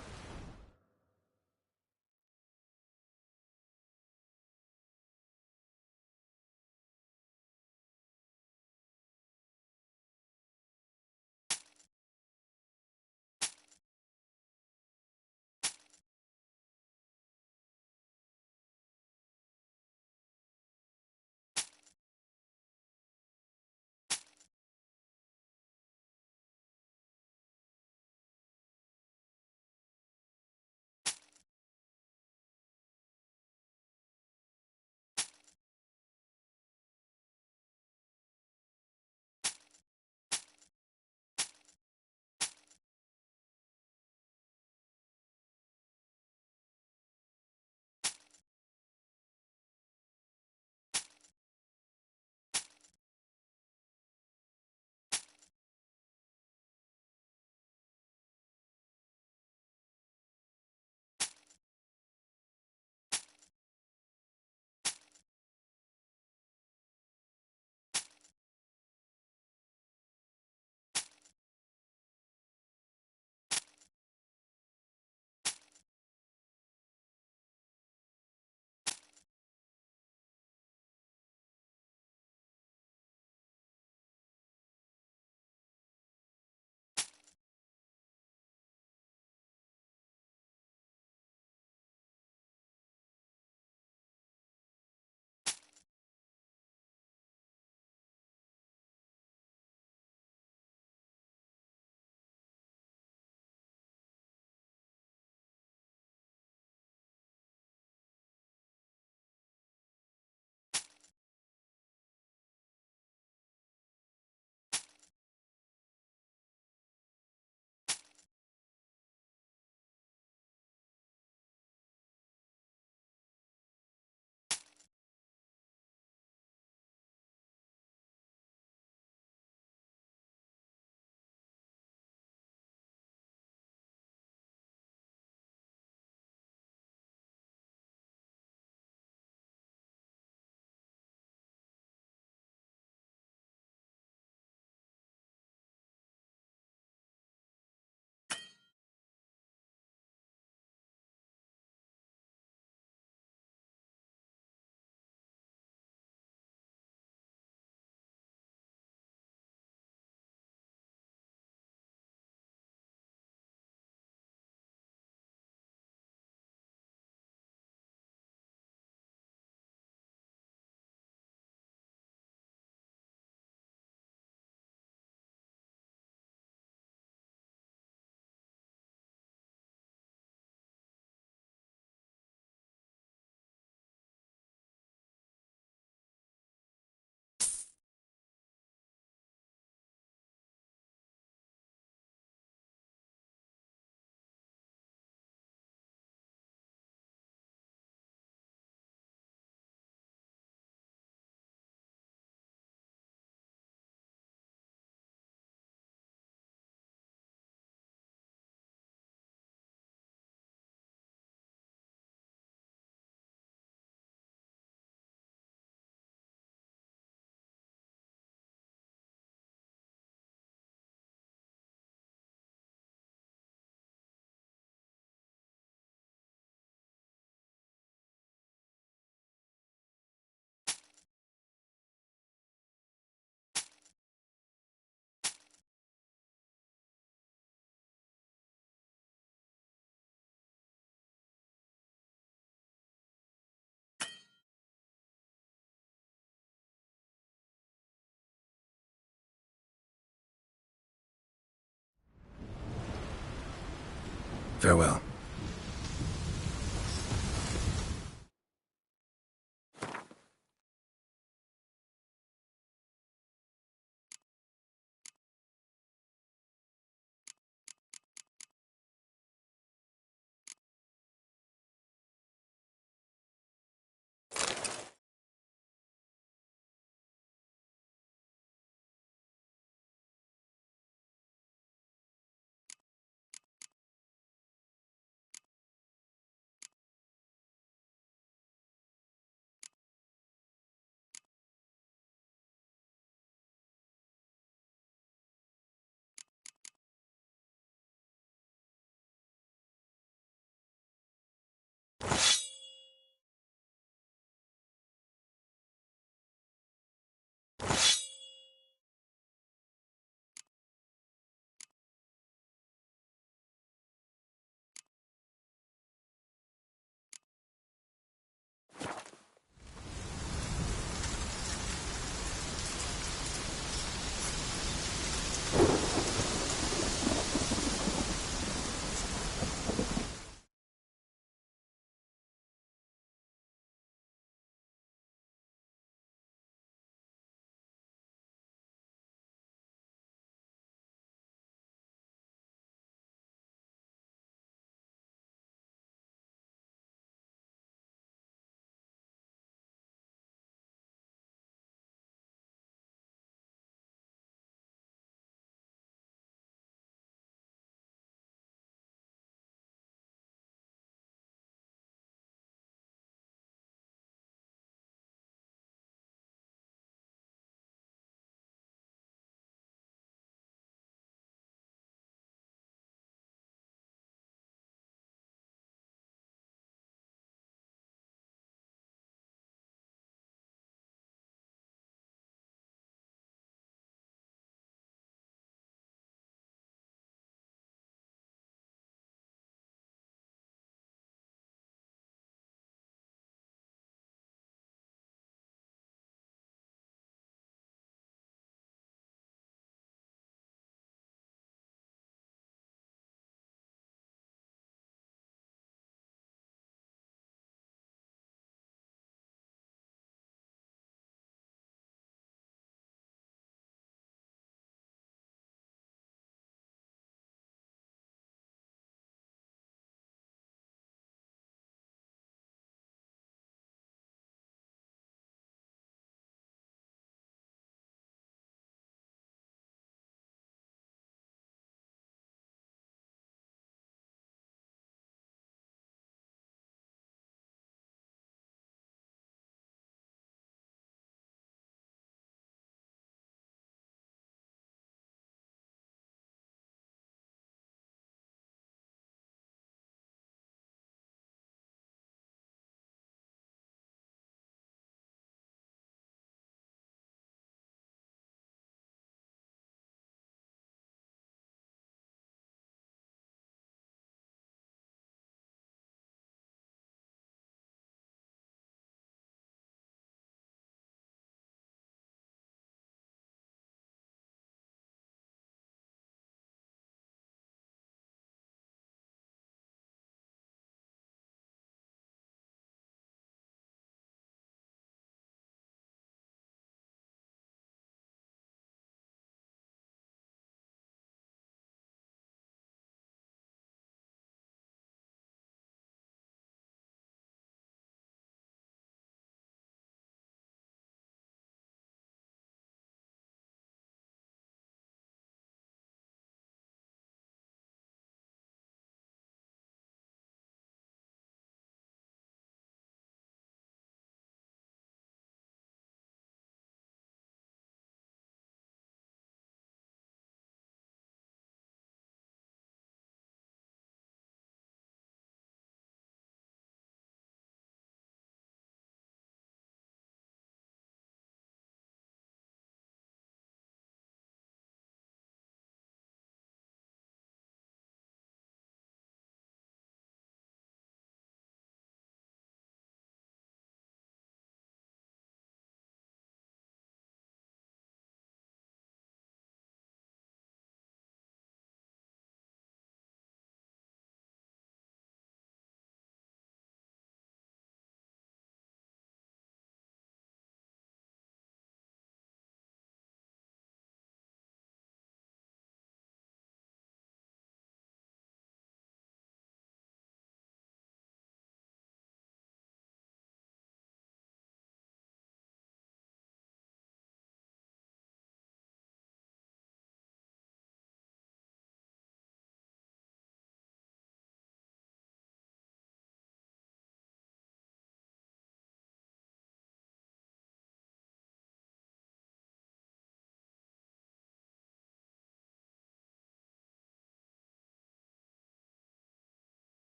S10: Farewell.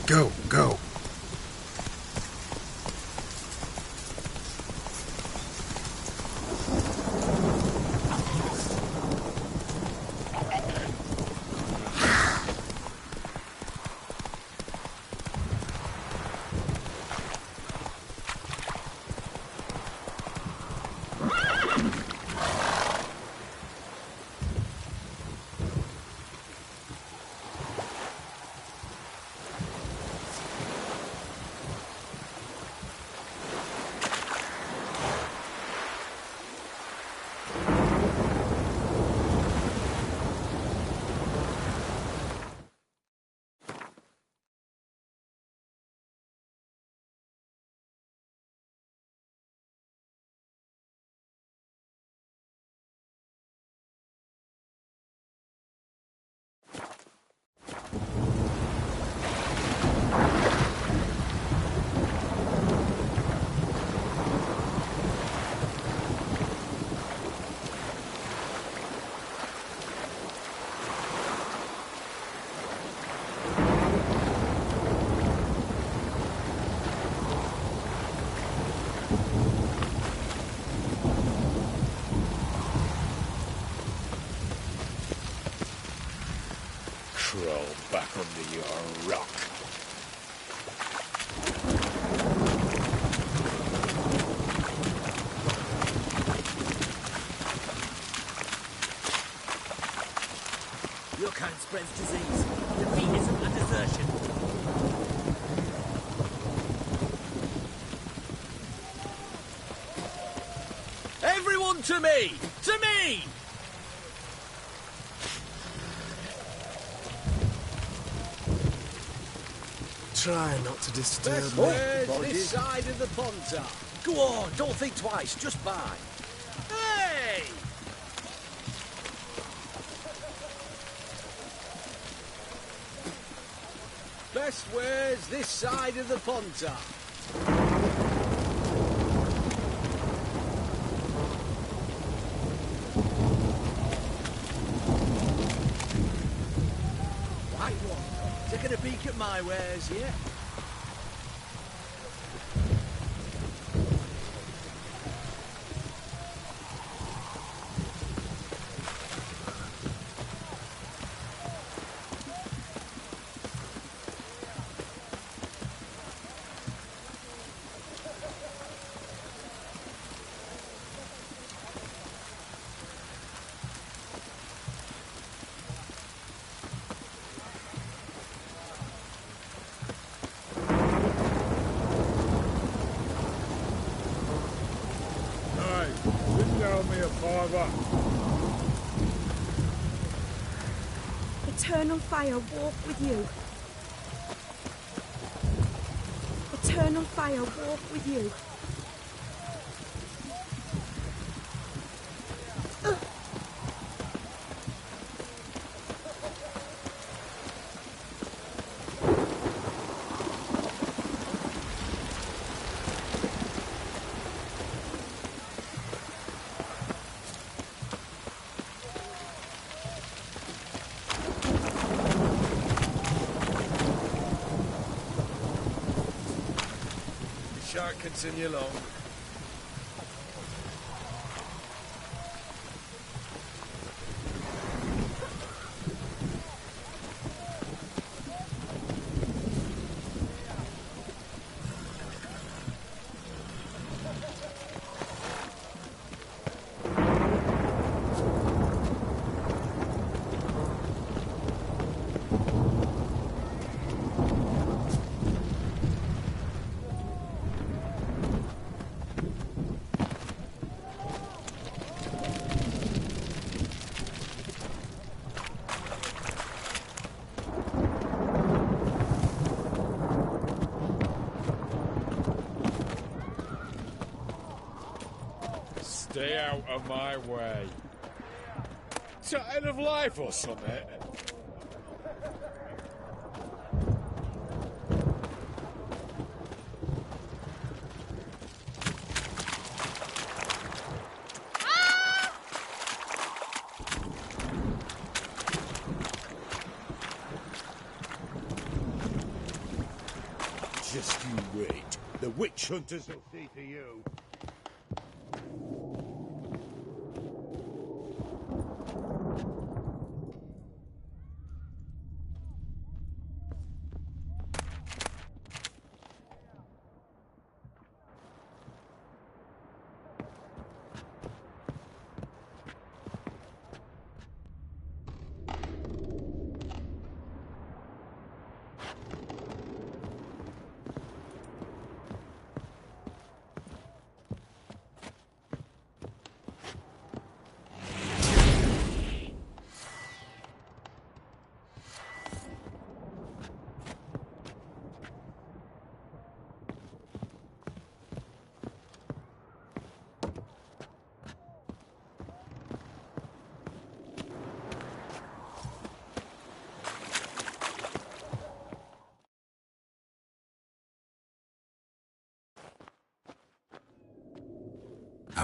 S10: Go, go.
S7: Crawl back under your rock.
S8: Your kind spreads disease. Defeat isn't a desertion. Everyone to me! To me!
S7: Try not to disturb
S8: Best
S7: me.
S8: where's this side of the ponta? Go on, don't think twice, just buy. Hey! Best where's this side of the ponta? Right one. Taking a peek at my wares, yeah?
S11: Eternal fire walk with you. Eternal fire walk with you.
S7: Shan't continue long.
S12: Stay out of my way. Tired of life or something? Just you wait. The witch hunters will see to you.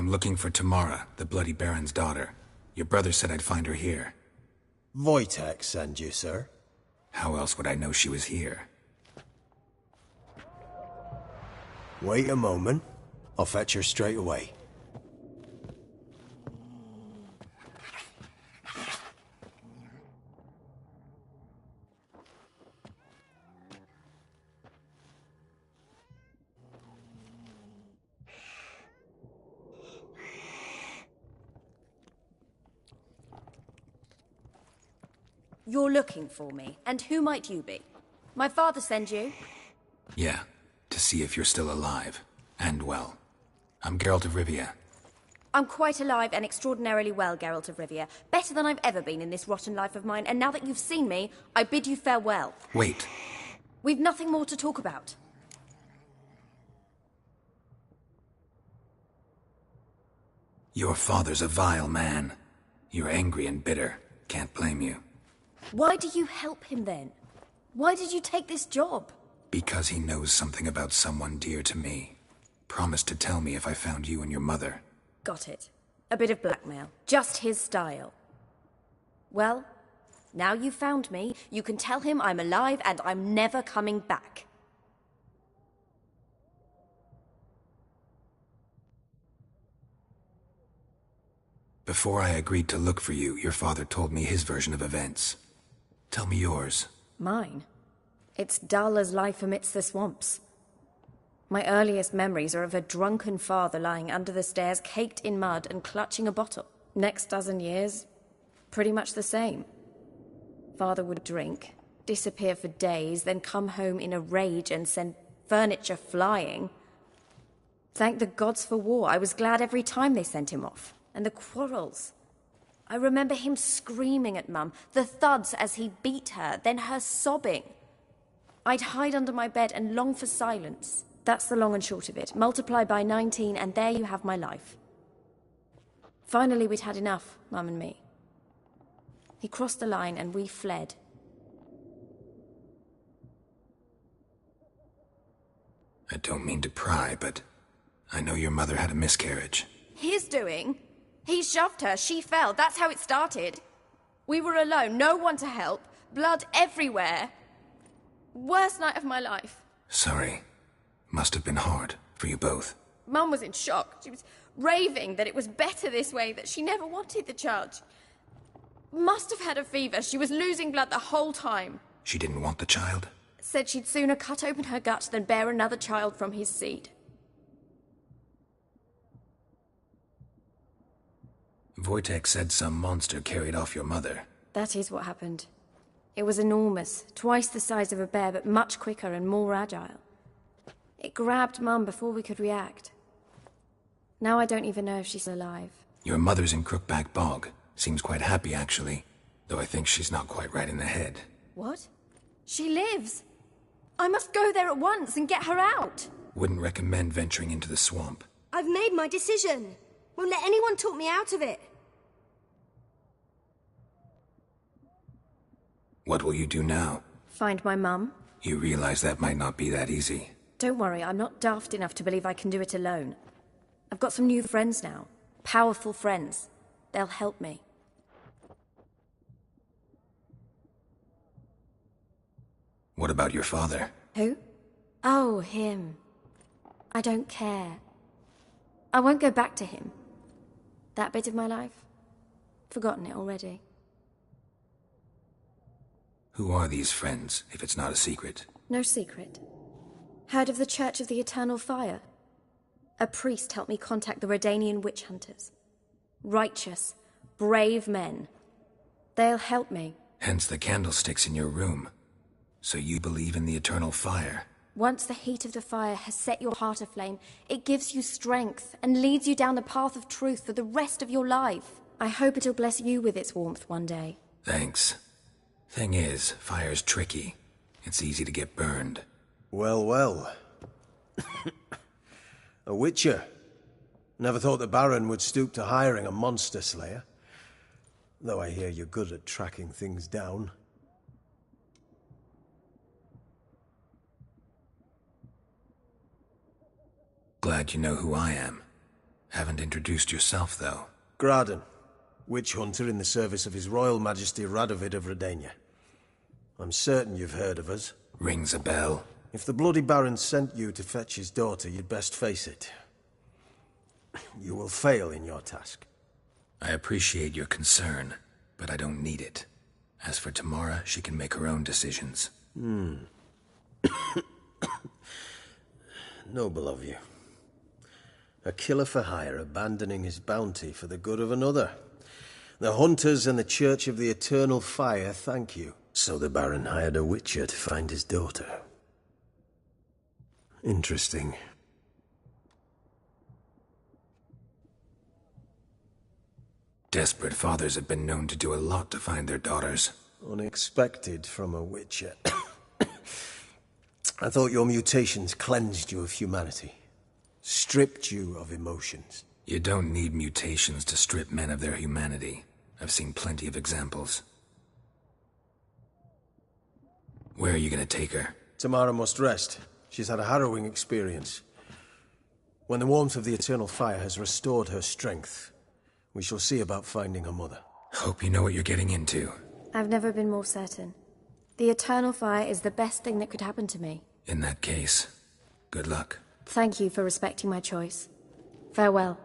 S4: I'm looking for Tamara, the Bloody Baron's daughter. Your brother said I'd find her here.
S13: Wojtek send you, sir.
S4: How else would I know she was here?
S13: Wait a moment. I'll fetch her straight away.
S14: You're looking for me, and who might you be? My father send you?
S4: Yeah, to see if you're still alive. And well. I'm Geralt of Rivia.
S14: I'm quite alive and extraordinarily well, Geralt of Rivia. Better than I've ever been in this rotten life of mine, and now that you've seen me, I bid you farewell.
S4: Wait.
S14: We've nothing more to talk about.
S4: Your father's a vile man. You're angry and bitter. Can't blame you.
S14: Why do you help him then? Why did you take this job?
S4: Because he knows something about someone dear to me. Promised to tell me if I found you and your mother.
S14: Got it. A bit of blackmail. Just his style. Well, now you've found me, you can tell him I'm alive and I'm never coming back.
S4: Before I agreed to look for you, your father told me his version of events. Tell me yours.
S14: Mine? It's dull as life amidst the swamps. My earliest memories are of a drunken father lying under the stairs, caked in mud and clutching a bottle. Next dozen years, pretty much the same. Father would drink, disappear for days, then come home in a rage and send furniture flying. Thank the gods for war. I was glad every time they sent him off. And the quarrels. I remember him screaming at Mum, the thuds as he beat her, then her sobbing. I'd hide under my bed and long for silence. That's the long and short of it. Multiply by 19 and there you have my life. Finally we'd had enough, Mum and me. He crossed the line and we fled.
S4: I don't mean to pry, but I know your mother had a miscarriage.
S14: His doing? He shoved her, she fell, that's how it started. We were alone, no one to help, blood everywhere. Worst night of my life.
S4: Sorry. Must have been hard for you both.
S14: Mum was in shock. She was raving that it was better this way, that she never wanted the child. Must have had a fever. She was losing blood the whole time.
S4: She didn't want the child?
S14: Said she'd sooner cut open her gut than bear another child from his seed.
S4: Wojtek said some monster carried off your mother.
S14: That is what happened. It was enormous, twice the size of a bear, but much quicker and more agile. It grabbed Mum before we could react. Now I don't even know if she's alive.
S4: Your mother's in Crookback Bog. Seems quite happy, actually. Though I think she's not quite right in the head.
S14: What? She lives! I must go there at once and get her out!
S4: Wouldn't recommend venturing into the swamp.
S11: I've made my decision. Won't let anyone talk me out of it.
S4: What will you do now?
S14: Find my mum.
S4: You realize that might not be that easy.
S14: Don't worry, I'm not daft enough to believe I can do it alone. I've got some new friends now. Powerful friends. They'll help me.
S4: What about your father?
S14: Who? Oh, him. I don't care. I won't go back to him. That bit of my life? Forgotten it already.
S4: Who are these friends, if it's not a secret?
S14: No secret. Heard of the Church of the Eternal Fire? A priest helped me contact the Redanian witch hunters. Righteous, brave men. They'll help me.
S4: Hence the candlesticks in your room. So you believe in the eternal fire?
S14: Once the heat of the fire has set your heart aflame, it gives you strength and leads you down the path of truth for the rest of your life. I hope it'll bless you with its warmth one day.
S4: Thanks. Thing is, fire's tricky. It's easy to get burned.
S13: Well, well. A witcher. Never thought the Baron would stoop to hiring a monster slayer. Though I hear you're good at tracking things down.
S4: Glad you know who I am. Haven't introduced yourself, though.
S13: Graden, witch hunter in the service of His Royal Majesty Radovid of Redania. I'm certain you've heard of us.
S4: Rings a bell.
S13: If the Bloody Baron sent you to fetch his daughter, you'd best face it. You will fail in your task.
S4: I appreciate your concern, but I don't need it. As for Tamara, she can make her own decisions.
S13: Noble of you. A killer for hire abandoning his bounty for the good of another. The hunters and the Church of the Eternal Fire thank you. So the Baron hired a witcher to find his daughter. Interesting.
S4: Desperate fathers have been known to do a lot to find their daughters.
S13: Unexpected from a witcher. I thought your mutations cleansed you of humanity. Stripped you of emotions.
S4: You don't need mutations to strip men of their humanity. I've seen plenty of examples. Where are you gonna take her?
S13: Tamara must rest. She's had a harrowing experience. When the warmth of the Eternal Fire has restored her strength, we shall see about finding her mother.
S4: Hope you know what you're getting into.
S14: I've never been more certain. The Eternal Fire is the best thing that could happen to me.
S4: In that case, good luck.
S14: Thank you for respecting my choice. Farewell.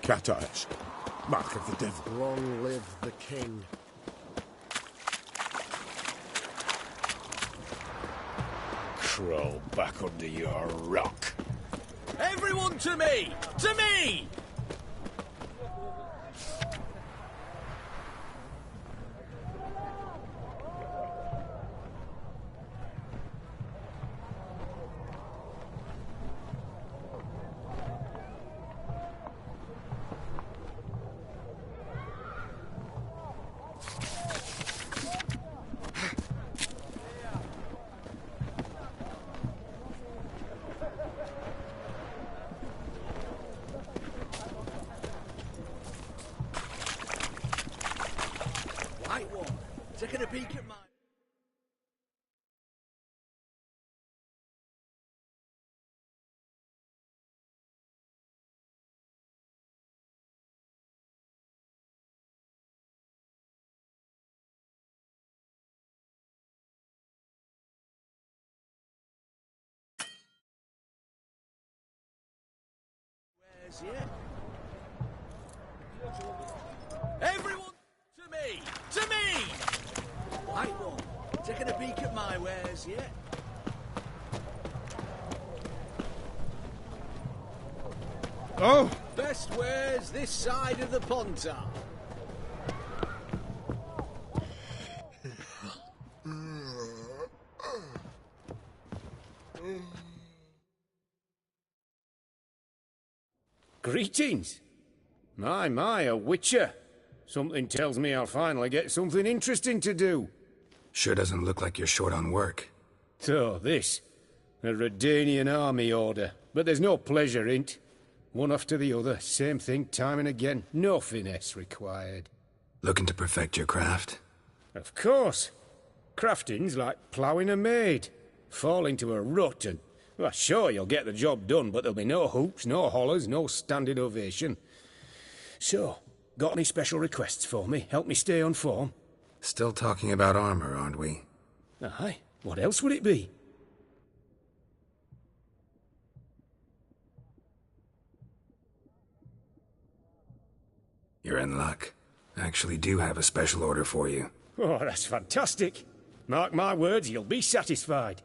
S12: Cat eyes. Mark of the devil.
S7: Long live the king.
S12: Crawl back under your rock.
S5: Everyone to me! To me! Right one. Taking a peek at my... Where's yet? Everyone to me! To me! Right one. Taking a peek at my wares yet?
S12: Oh!
S5: Best wares this side of the Pontar.
S15: Greetings. My, a witcher. Something tells me I'll finally get something interesting to do.
S4: Sure doesn't look like you're short on work.
S15: So, this. A Redanian army order. But there's no pleasure in't. One after the other, same thing time and again. No finesse required.
S4: Looking to perfect your craft?
S15: Of course. Crafting's like ploughing a maid. Fall into a rut and... Well, sure, you'll get the job done, but there'll be no hoops, no hollers, no standing ovation. So, got any special requests for me? Help me stay on form?
S4: Still talking about armor, aren't we?
S15: Aye. What else would it be?
S4: You're in luck. I actually do have a special order for you.
S15: Oh, that's fantastic. Mark my words, you'll be satisfied.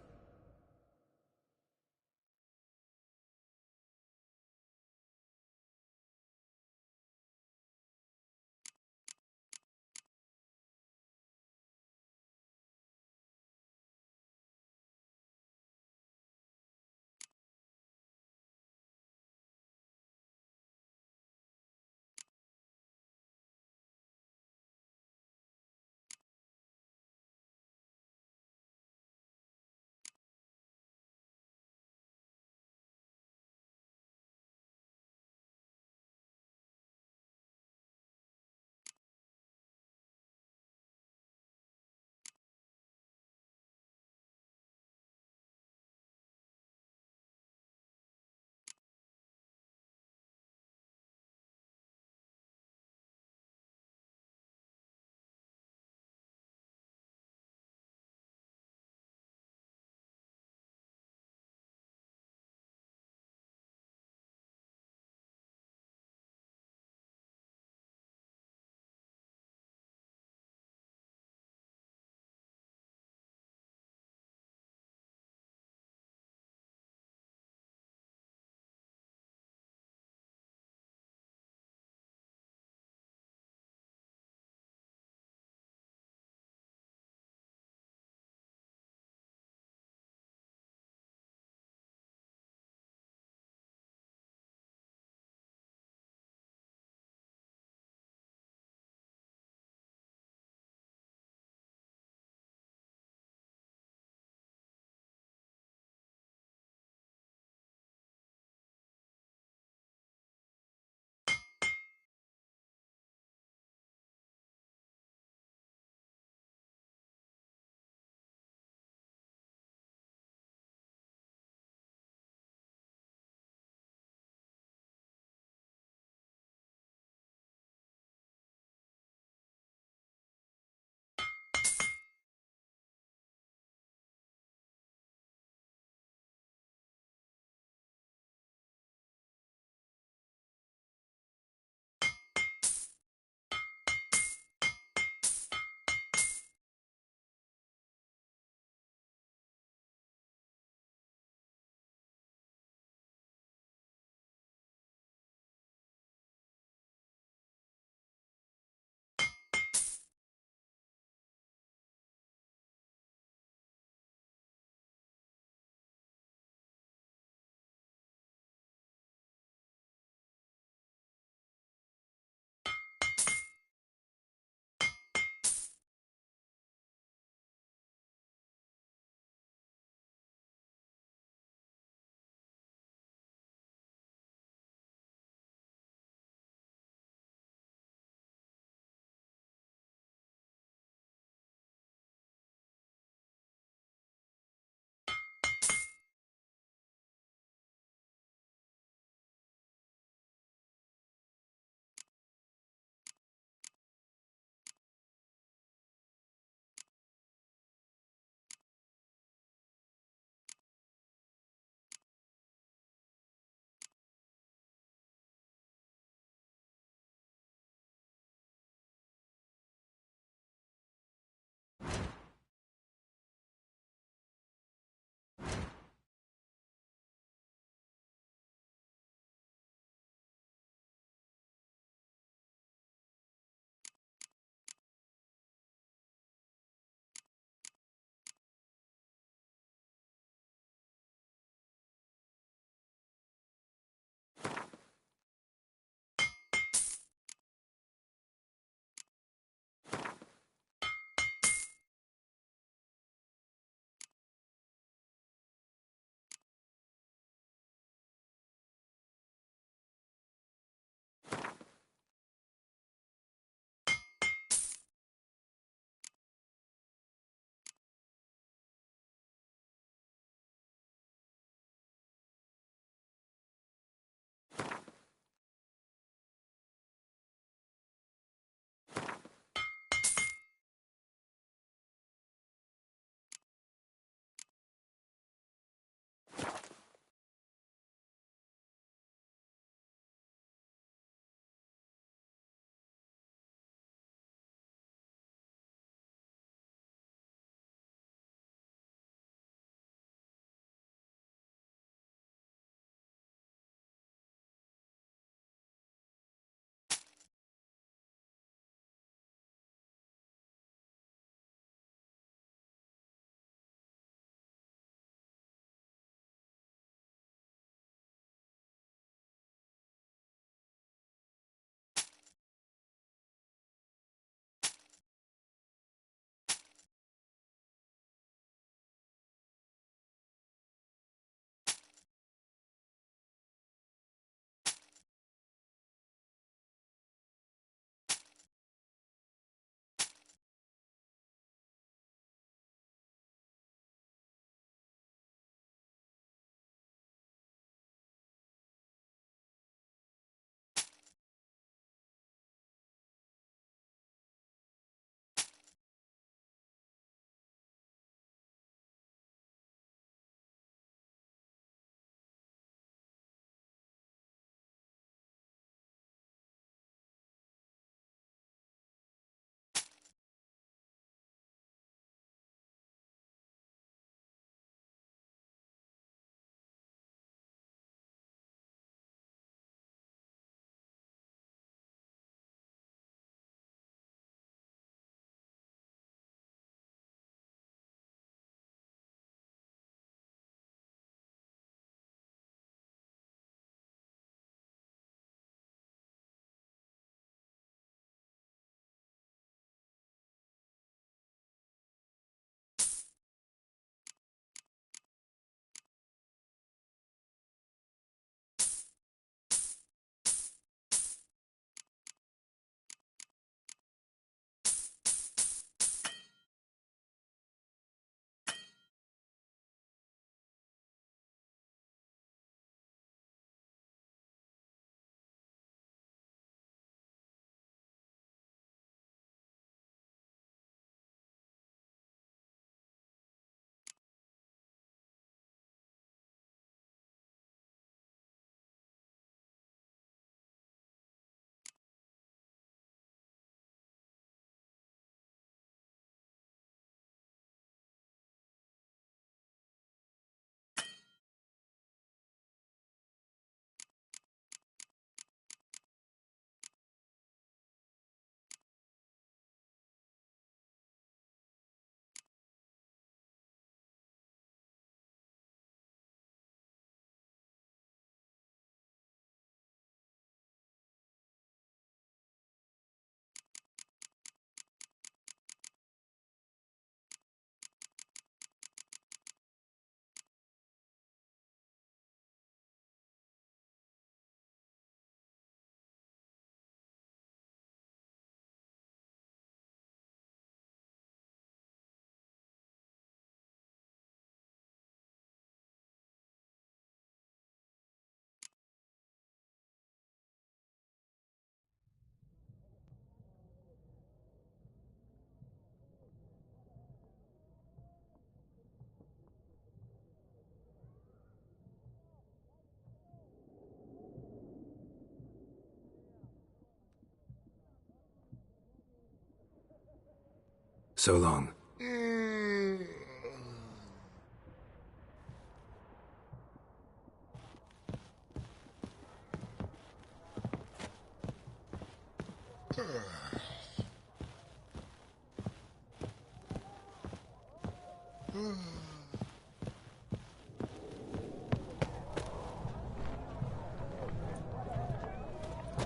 S4: So long.
S8: A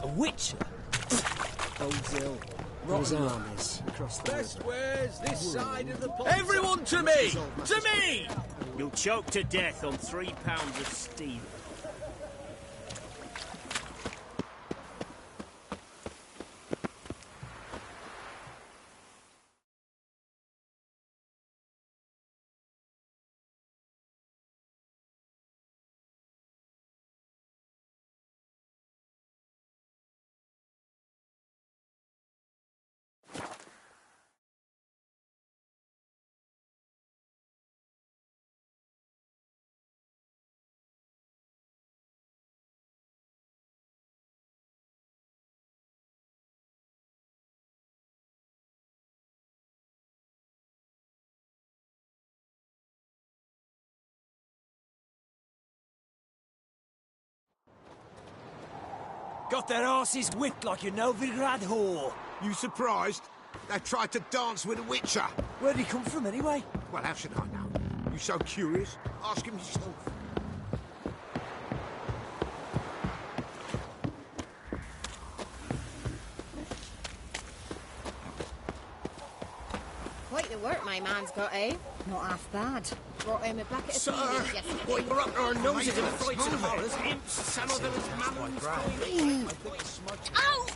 S8: witcher? Old Zill. Rotten armies across the
S5: Best
S8: river.
S5: wares this side of the pond. Everyone to me! To me!
S8: You'll choke to death on 3 pounds of steel. Got their asses whipped like a Novigrad whore.
S7: You surprised? They tried to dance with a witcher.
S8: Where'd he come from, anyway?
S7: Well, how should I know? You so curious? Ask him yourself.
S14: Quite the work my man's got, eh? Not half bad. Brought him a bucket of
S7: Sir,
S14: peas yesterday.
S7: what you're up to our noses in frights and
S8: Move it.
S7: horrors, imps, some of them as mammals.
S14: Ow!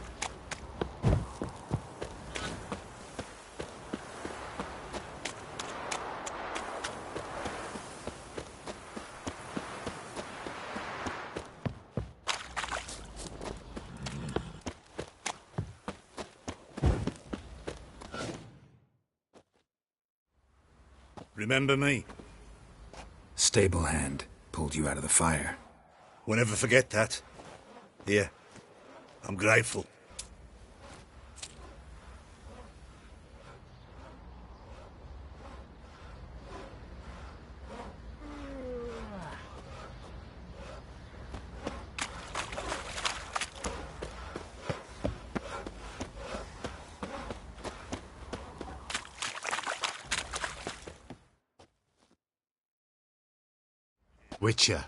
S10: Remember me?
S4: Stable hand pulled you out of the fire.
S10: Won't ever forget that. Here, I'm grateful.
S1: Witcher,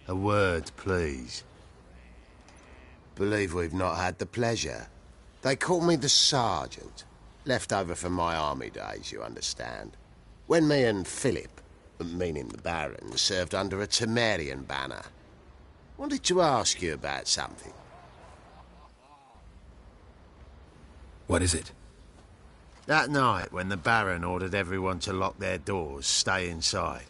S1: a word, please. Believe we've not had the pleasure. They call me the Sergeant. Left over from my army days, you understand. When me and Philip, meaning the Baron, served under a Temerian banner. Wanted to ask you about something.
S4: What is it?
S1: That night when the Baron ordered everyone to lock their doors, stay inside.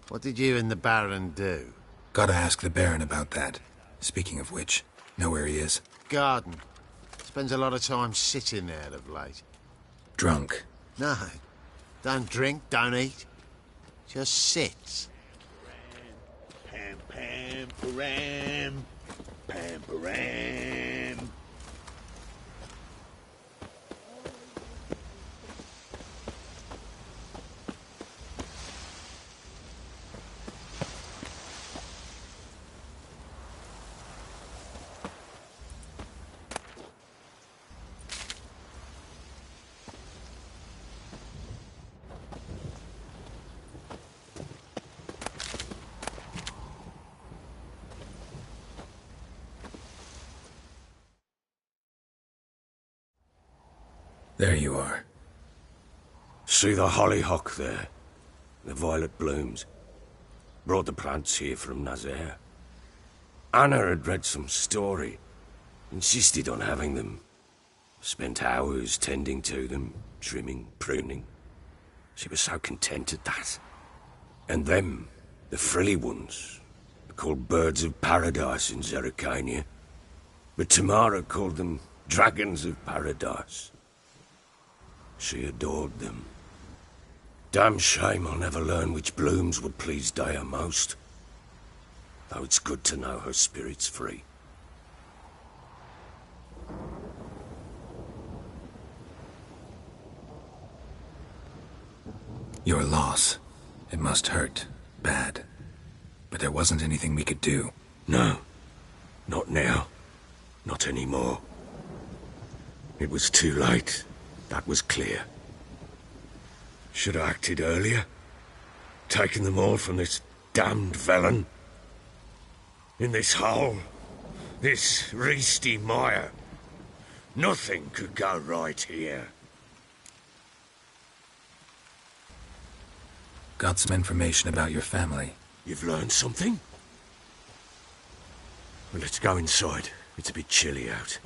S1: What did you and the Baron do?
S4: Gotta ask the Baron about that. Speaking of which, know where he is?
S1: Garden. Spends a lot of time sitting there of late.
S4: Drunk.
S1: No. Don't drink, don't eat. Just sits.
S7: Pam, pam, param. Pam, param.
S4: There you are.
S2: See the hollyhock there? The violet blooms. Brought the plants here from Nazaire. Anna had read some story. Insisted on having them. Spent hours tending to them, trimming, pruning. She was so content at that. And them, the frilly ones, are called birds of paradise in Zerrikania. But Tamara called them dragons of paradise. She adored them. Damn shame I'll never learn which blooms would please Dea most. Though it's good to know her spirit's free.
S4: Your loss. It must hurt. Bad. But there wasn't anything we could do.
S2: No. Not now. Not anymore. It was too late. That was clear. Should have acted earlier. Taken them all from this damned Velen. In this hole. This reesty mire. Nothing could go right here.
S4: Got some information about your family.
S2: You've learned something? Well, let's go inside. It's a bit chilly out.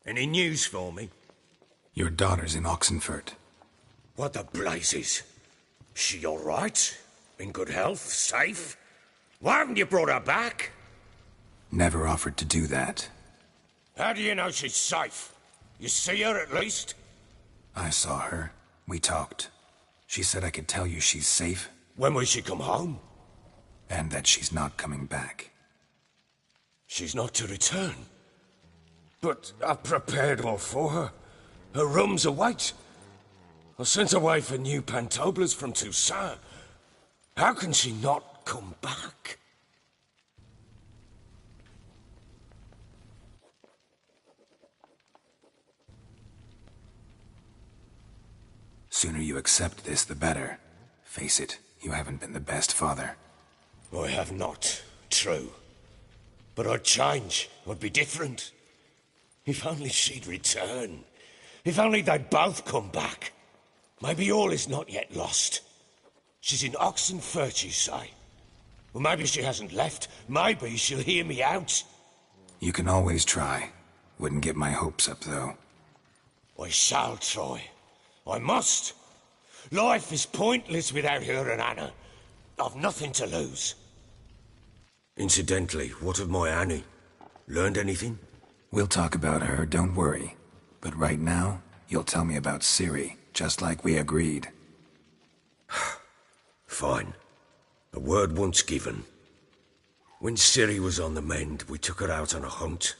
S2: Any news for me?
S4: Your daughter's in Oxenfurt.
S2: What the blazes? She all right? In good health? Safe? Why haven't you brought her back?
S4: Never offered to do that.
S2: How do you know she's safe? You see her at least?
S4: I saw her. We talked. She said I could tell you she's safe.
S2: When will she come home?
S4: And that she's not coming back.
S2: She's not to return. But I've prepared all for her. Her rooms await. I sent away for new pantoblas from Toussaint. How can she not come back?
S4: Sooner you accept this, the better. Face it, you haven't been the best father.
S2: I have not, true. But I'd change, I'd be different. If only she'd return. If only they'd both come back. Maybe all is not yet lost. She's in Oxenfurt, you say? Well, maybe she hasn't left. Maybe she'll hear me out.
S4: You can always try. Wouldn't get my hopes up, though.
S2: I shall try. I must. Life is pointless without her and Anna. I've nothing to lose. Incidentally, what of my Annie? Learned anything?
S4: We'll talk about her, don't worry. But right now, you'll tell me about Ciri, just like we agreed.
S2: Fine. A word once given. When Ciri was on the mend, we took her out on a hunt.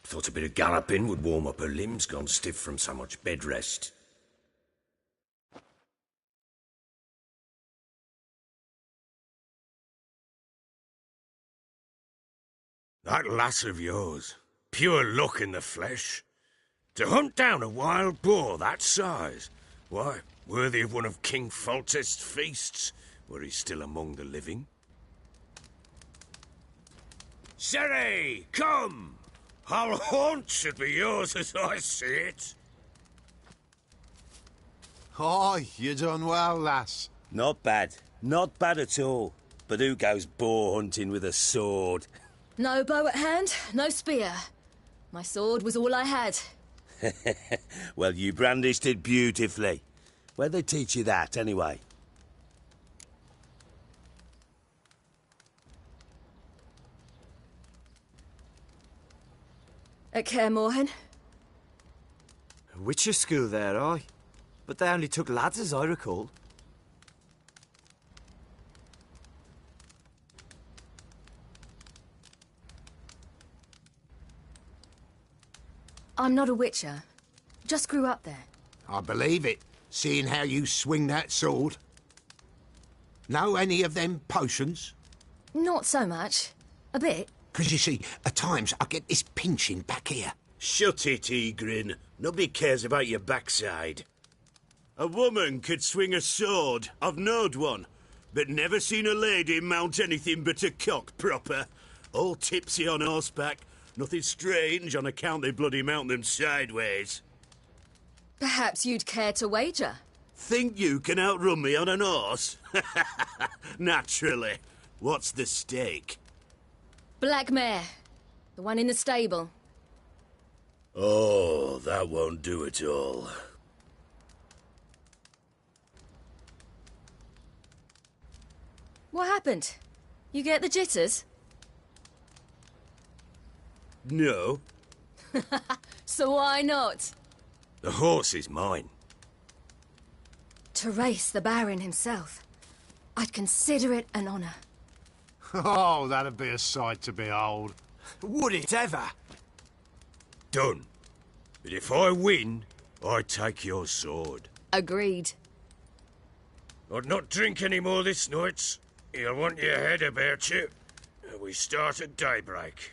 S2: Thought a bit of galloping would warm up her limbs, gone stiff from so much bed rest. That lass of yours, pure luck in the flesh. To hunt down a wild boar that size, why, worthy of one of King Foltest's feasts, were he still among the living. Ciri, come! Our haunt should be yours as I see it.
S7: Aye, you done well, lass.
S16: Not bad. Not bad at all. But who goes boar hunting with a sword?
S17: No bow at hand, no spear. My sword was all I had.
S16: Well, you brandished it beautifully. Where'd they teach you that, anyway?
S17: At Kaer Morhen.
S18: Witcher school there, aye. But they only took lads, as I recall.
S17: I'm not a witcher. Just grew up there.
S7: I believe it, seeing how you swing that sword. Know any of them potions?
S17: Not so much. A bit.
S7: 'Cause you see, at times I get this pinching back here.
S1: Shut it, Egrin. Nobody cares about your backside. A woman could swing a sword. I've knowed one. But never seen a lady mount anything but a cock proper. All tipsy on horseback. Nothing strange on account they bloody mount them sideways.
S17: Perhaps you'd care to wager?
S1: Think you can outrun me on an horse? Naturally. What's the stake?
S17: Black mare. The one in the stable.
S1: Oh, that won't do it all.
S17: What happened? You get the jitters?
S1: No.
S17: So why not?
S2: The horse is mine.
S17: To race the Baron himself. I'd consider it an honour.
S7: Oh, that'd be a sight to behold.
S18: Would it ever?
S2: Done. But if I win, I take your sword.
S17: Agreed.
S2: I'd not drink any more this night. You'll want your head about you. We start at daybreak.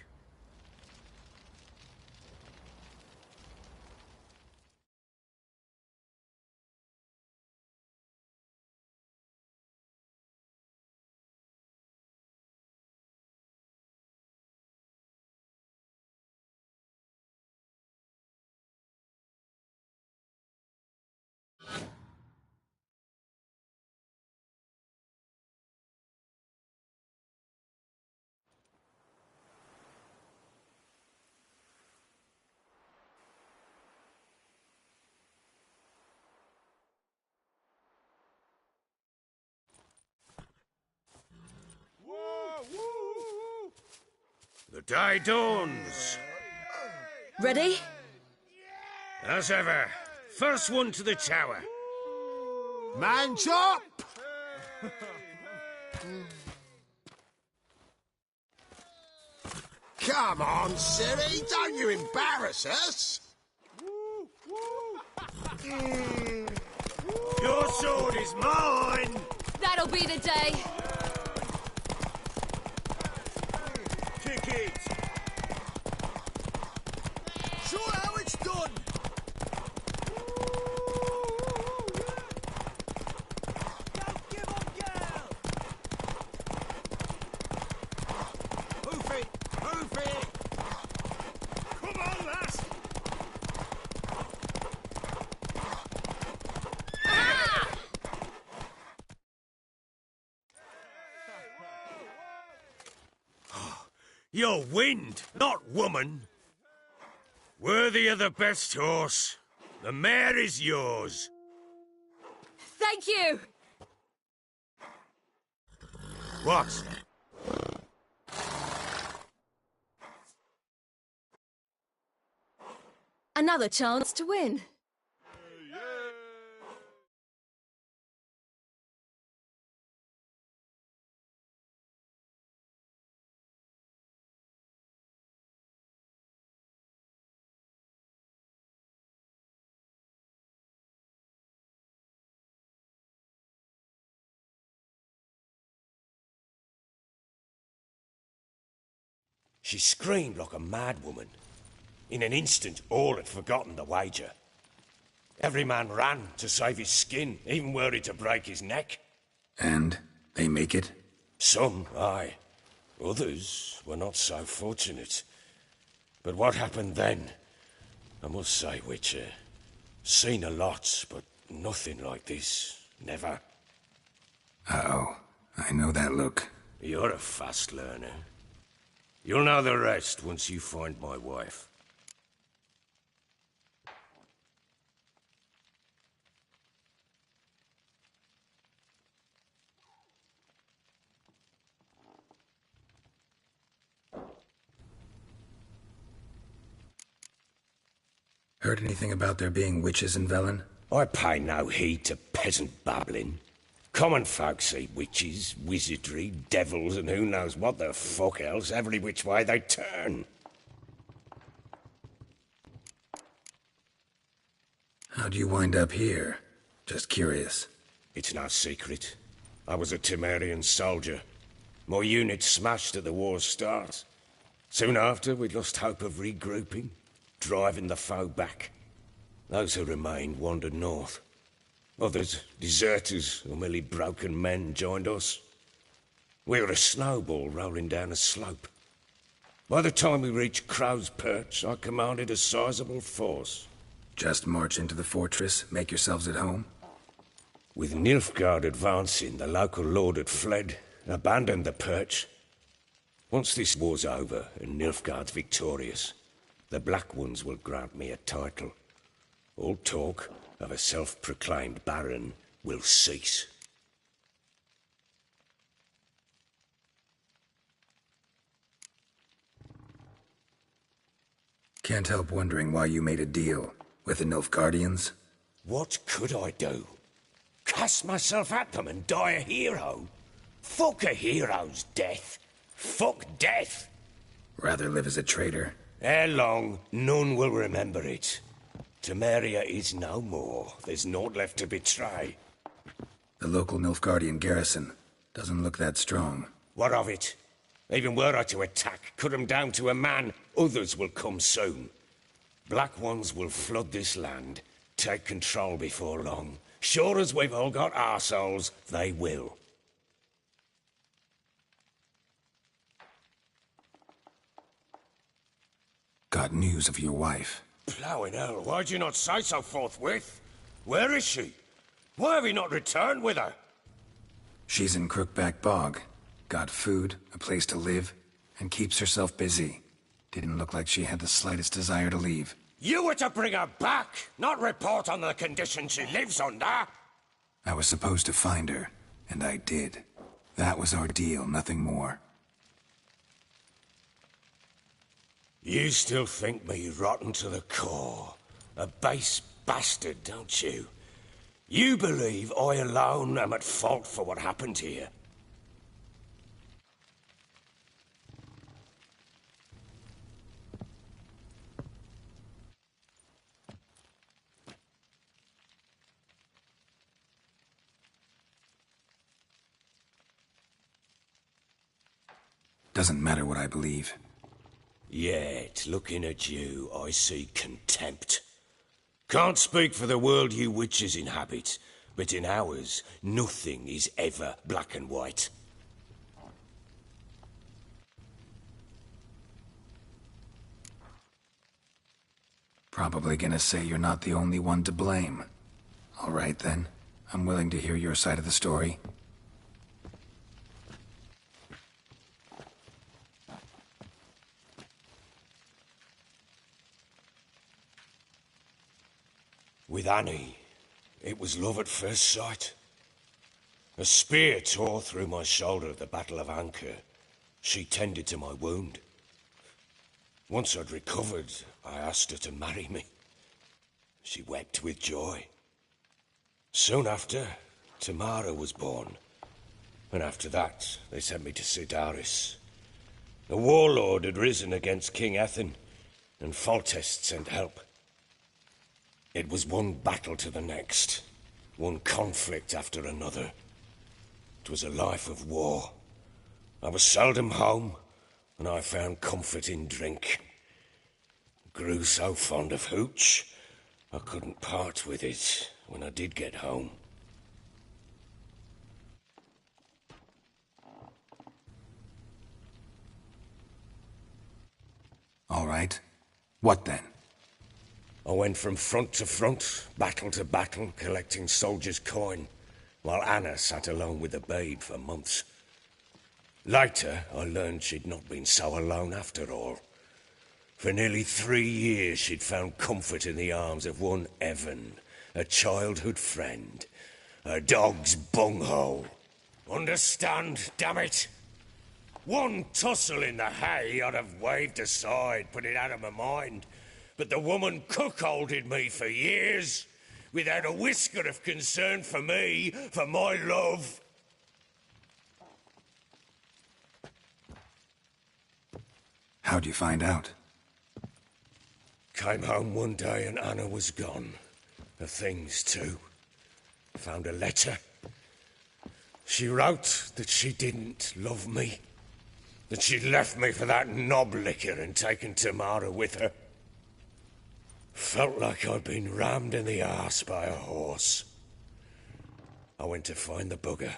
S2: The day dawns.
S17: Ready?
S2: As ever. First one to the tower.
S7: Man chop! Come on, Siri, don't you embarrass us!
S2: Your sword is mine!
S17: That'll be the day.
S2: Kick it!
S5: Show how it's done! Don't give up, girl!
S7: Hoof it! Hoof it!
S2: Come on, lass! You're wind, not woman. Worthy of the best horse. The mare is yours.
S17: Thank you!
S2: What?
S17: Another chance to win.
S2: She screamed like a mad woman. In an instant, all had forgotten the wager. Every man ran to save his skin, even were he to break his neck.
S4: And they make it?
S2: Some, aye. Others were not so fortunate. But what happened then? I must say, Witcher, seen a lot, but nothing like this. Never.
S4: Uh-oh. I know that look.
S2: You're a fast learner. You'll know the rest once you find my wife.
S4: Heard anything about there being witches in Velen?
S2: I pay no heed to peasant babbling. Common folk see witches, wizardry, devils, and who knows what the fuck else every which way they turn.
S4: How'd you wind up here? Just curious.
S2: It's no secret. I was a Temerian soldier. My unit smashed at the war's start. Soon after, we'd lost hope of regrouping, driving the foe back. Those who remained wandered north. Others, deserters or merely broken men, joined us. We were a snowball rolling down a slope. By the time we reached Crow's Perch, I commanded a sizable force.
S4: Just march into the fortress, make yourselves at home?
S2: With Nilfgaard advancing, the local lord had fled, abandoned the Perch. Once this war's over and Nilfgaard's victorious, the Black Ones will grant me a title. All talk of a self-proclaimed baron will cease.
S4: Can't help wondering why you made a deal with the Nilfgaardians.
S2: What could I do? Cast myself at them and die a hero? Fuck a hero's death. Fuck death.
S4: Rather live as a traitor.
S2: Ere long, none will remember it. Temeria is no more. There's naught left to betray.
S4: The local Nilfgaardian garrison doesn't look that strong.
S2: What of it? Even were I to attack, cut 'em down to a man, others will come soon. Black Ones will flood this land, take control before long. Sure as we've all got arseholes, they will.
S4: Got news of your wife.
S2: Plowing hell, why'd you not say so forthwith? Where is she? Why have you not returned with her?
S4: She's in Crookback Bog. Got food, a place to live, and keeps herself busy. Didn't look like she had the slightest desire to leave.
S2: You were to bring her back, not report on the conditions she lives under.
S4: I was supposed to find her, and I did. That was our deal, nothing more.
S2: You still think me rotten to the core. A base bastard, don't you? You believe I alone am at fault for what happened here.
S4: Doesn't matter what I believe.
S2: Yet, looking at you, I see contempt. Can't speak for the world you witches inhabit, but in ours, nothing is ever black and white.
S4: Probably gonna say you're not the only one to blame. All right then, I'm willing to hear your side of the story.
S2: With Annie, it was love at first sight. A spear tore through my shoulder at the Battle of Anchor. She tended to my wound. Once I'd recovered, I asked her to marry me. She wept with joy. Soon after, Tamara was born. And after that, they sent me to Sidaris. The warlord had risen against King Ethan, and Foltest sent help. It was one battle to the next, one conflict after another. It was a life of war. I was seldom home, and I found comfort in drink. Grew so fond of hooch, I couldn't part with it when I did get home.
S4: All right. What then?
S2: I went from front to front, battle to battle, collecting soldiers' coin, while Anna sat alone with the babe for months. Later, I learned she'd not been so alone after all. For nearly 3 years, she'd found comfort in the arms of one Evan, a childhood friend, a dog's bunghole. Understand, damn it? One tussle in the hay I'd have waved aside, put it out of my mind. But the woman cuckolded me for years, without a whisker of concern for me, for my love.
S4: How'd you find out?
S2: Came home one day and Anna was gone. Her things too. Found a letter. She wrote that she didn't love me. That she'd left me for that knob licker and taken Tamara with her. Felt like I'd been rammed in the arse by a horse. I went to find the bugger,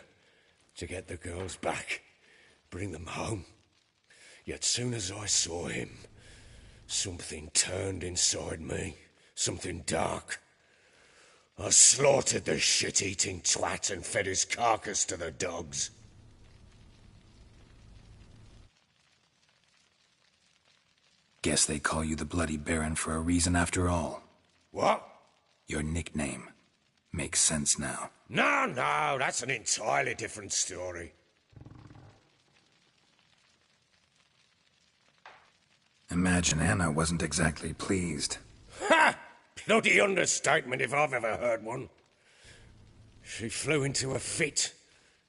S2: to get the girls back, bring them home. Yet soon as I saw him, something turned inside me, something dark. I slaughtered the shit-eating twat and fed his carcass to the dogs.
S4: Guess they call you the Bloody Baron for a reason after all.
S2: What?
S4: Your nickname. Makes sense now.
S2: No, that's an entirely different story.
S4: Imagine Anna wasn't exactly pleased.
S2: Ha! Bloody understatement if I've ever heard one. She flew into a fit,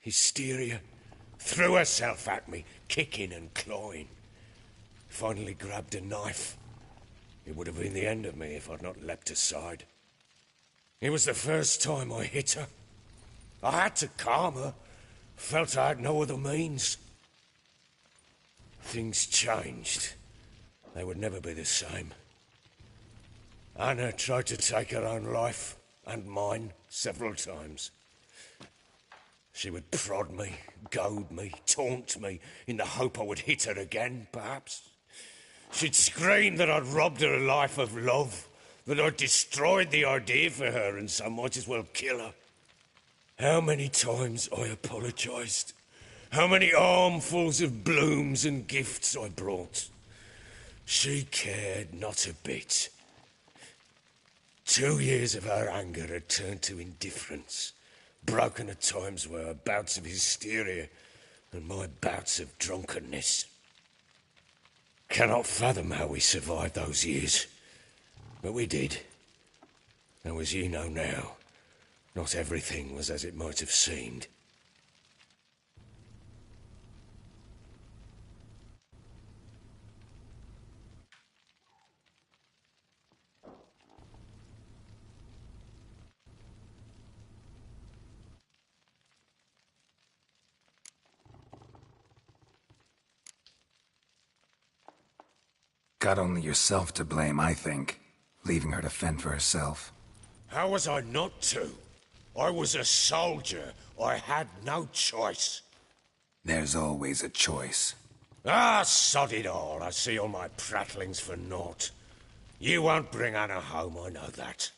S2: hysteria, threw herself at me, kicking and clawing. finally grabbed a knife. It would have been the end of me if I'd not leapt aside. It was the first time I hit her. I had to calm her. Felt I had no other means. Things changed. They would never be the same. Anna tried to take her own life, and mine, several times. She would prod me, goad me, taunt me, in the hope I would hit her again, perhaps. She'd scream that I'd robbed her a life of love, that I'd destroyed the idea for her, and so might as well kill her. How many times I apologised. How many armfuls of blooms and gifts I brought. She cared not a bit. 2 years of her anger had turned to indifference, broken at times were her bouts of hysteria and my bouts of drunkenness. Cannot fathom how we survived those years, but we did. Though as you know now, not everything was as it might have seemed.
S4: Got only yourself to blame, I think. Leaving her to fend for herself.
S2: How was I not to? I was a soldier. I had no choice.
S4: There's always a choice.
S2: Ah, sod it all. I see all my prattlings for naught. You won't bring Anna home, I know that.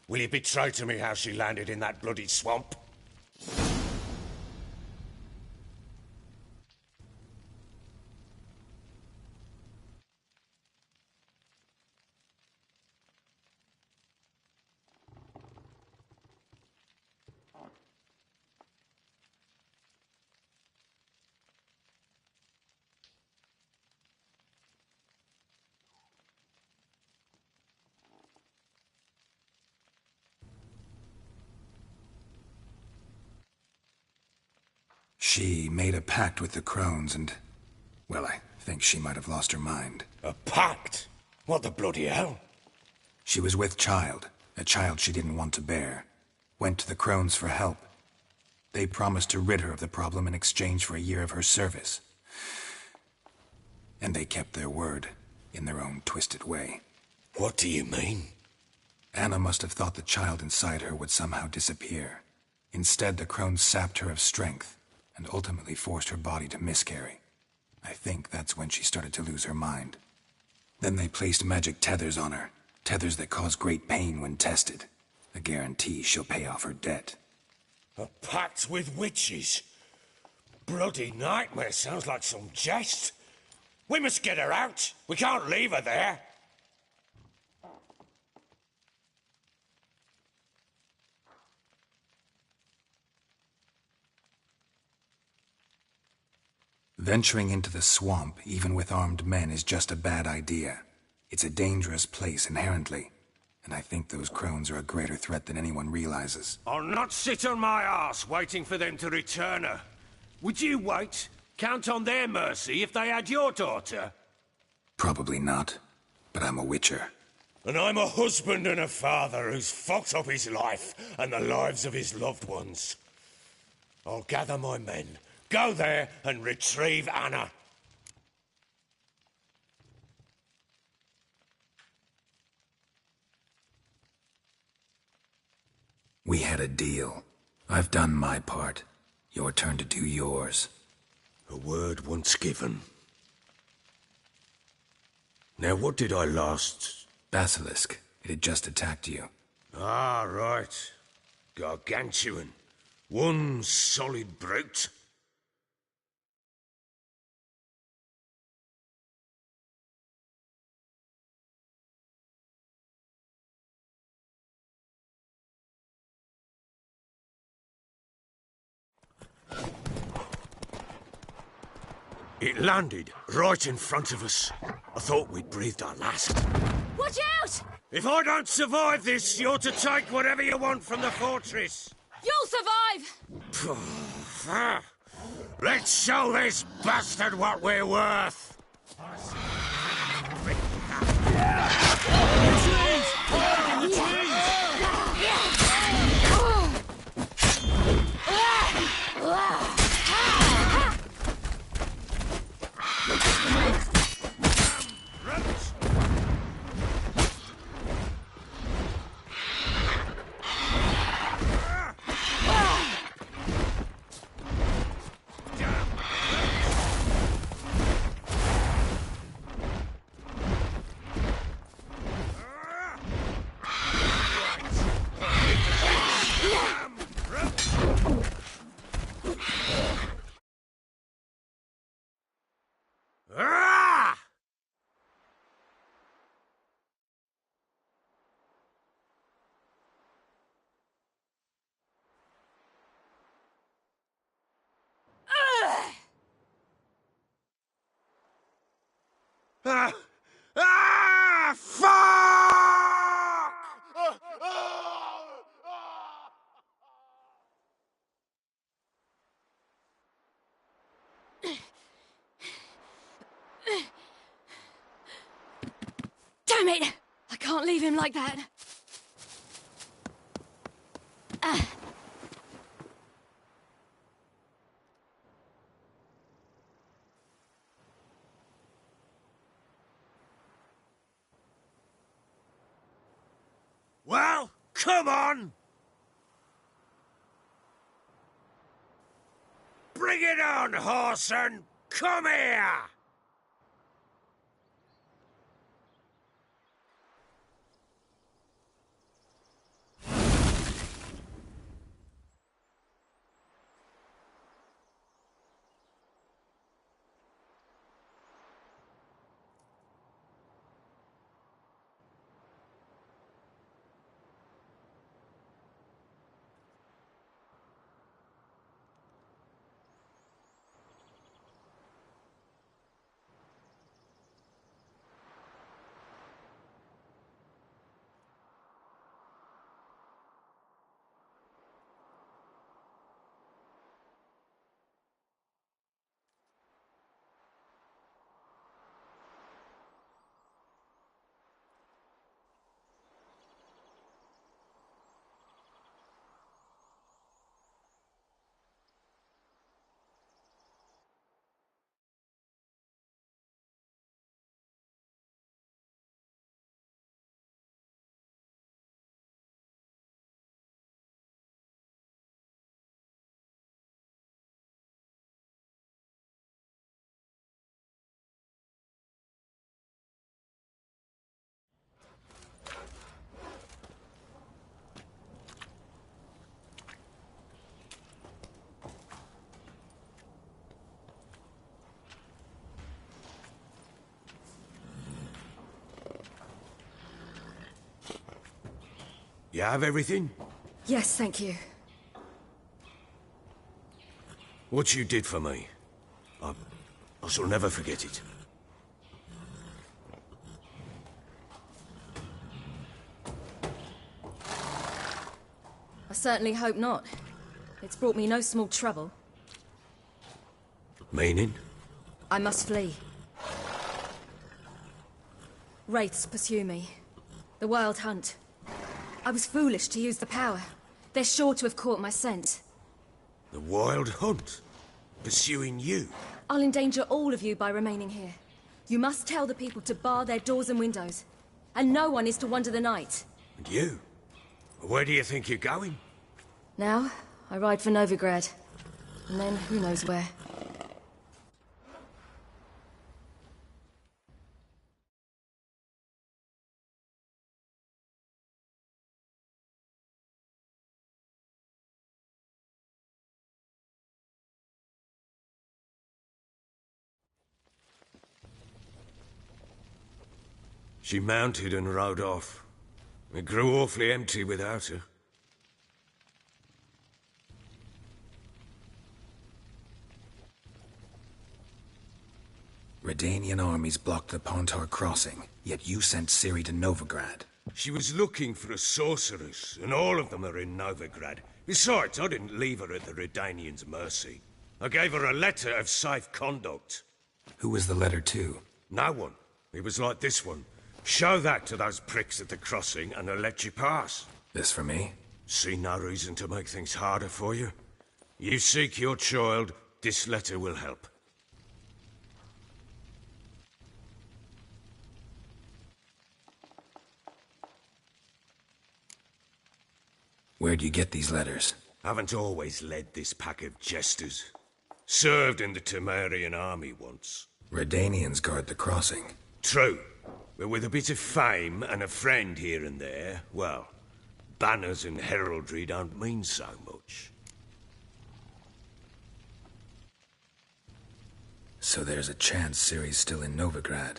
S2: Will you betray to me how she landed in that bloody swamp?
S4: She made a pact with the crones and... well, I think she might have lost her mind.
S2: A pact? What the bloody hell?
S4: She was with child, a child she didn't want to bear. Went to the crones for help. They promised to rid her of the problem in exchange for a year of her service. And they kept their word, in their own twisted way.
S2: What do you mean?
S4: Anna must have thought the child inside her would somehow disappear. Instead, the crones sapped her of strength, and ultimately forced her body to miscarry. I think that's when she started to lose her mind. Then they placed magic tethers on her, tethers that cause great pain when tested. A guarantee she'll pay off her debt.
S2: A pact with witches? Bloody nightmare, sounds like some jest. We must get her out. We can't leave her there.
S4: Venturing into the swamp, even with armed men, is just a bad idea. It's a dangerous place inherently, and I think those crones are a greater threat than anyone realizes.
S2: I'll not sit on my arse waiting for them to return her. Would you wait? Count on their mercy if they had your daughter?
S4: Probably not, but I'm a witcher.
S2: And I'm a husband and a father who's fucked up his life and the lives of his loved ones. I'll gather my men, go there and retrieve Anna.
S4: We had a deal. I've done my part. Your turn to do yours.
S2: A word once given. Now, what did I last...
S4: Basilisk. It had just attacked you.
S2: Ah, right. Gargantuan. One solid brute. It landed right in front of us. I thought we'd breathed our last.
S17: Watch out!
S2: If I don't survive this, you're to take whatever you want from the fortress.
S17: You'll survive!
S2: Let's show this bastard what we're worth. Ah! Ah! Fuck!
S17: Damn it! I can't leave him like that.
S2: Well, come on! Bring it on, Horson! Come here! You have everything?
S17: Yes, thank you.
S2: What you did for me, I shall never forget it.
S17: I certainly hope not. It's brought me no small trouble.
S2: Meaning?
S17: I must flee. Wraiths pursue me. The Wild Hunt. I was foolish to use the power. They're sure to have caught my scent.
S2: The Wild Hunt? Pursuing you?
S17: I'll endanger all of you by remaining here. You must tell the people to bar their doors and windows. And no one is to wander the night.
S2: And you? Where do you think you're going?
S17: Now, I ride for Novigrad. And then, who knows where.
S2: She mounted and rode off. It grew awfully empty without her.
S4: Redanian armies blocked the Pontar crossing, yet you sent Ciri to Novigrad.
S2: She was looking for a sorceress, and all of them are in Novigrad. Besides, I didn't leave her at the Redanians' mercy. I gave her a letter of safe conduct.
S4: Who was the letter to?
S2: No one. It was like this one. Show that to those pricks at the crossing and they'll let you pass.
S4: This for me?
S2: See no reason to make things harder for you. You seek your child, this letter will help.
S4: Where'd you get these letters?
S2: Haven't always led this pack of jesters. Served in the Temerian army once.
S4: Redanians guard the crossing.
S2: True. But with a bit of fame and a friend here and there, well, banners and heraldry don't mean so much.
S4: So there's a chance Ciri's still in Novigrad.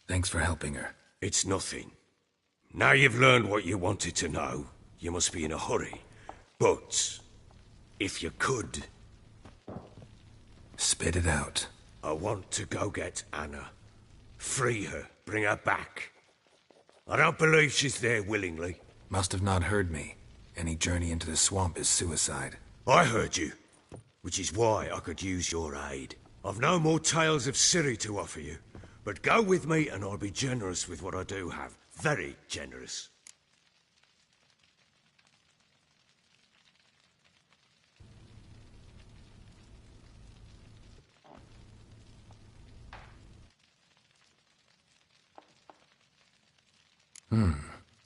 S4: Thanks for helping her.
S2: It's nothing. Now you've learned what you wanted to know, you must be in a hurry. But, if you could...
S4: Spit it out.
S2: I want to go get Anna. Free her, bring her back. I don't believe she's there willingly.
S4: Must have not heard me. Any journey into the swamp is suicide.
S2: I heard you, which is why I could use your aid. I've no more tales of Ciri to offer you, but go with me and I'll be generous with what I do have. Very generous.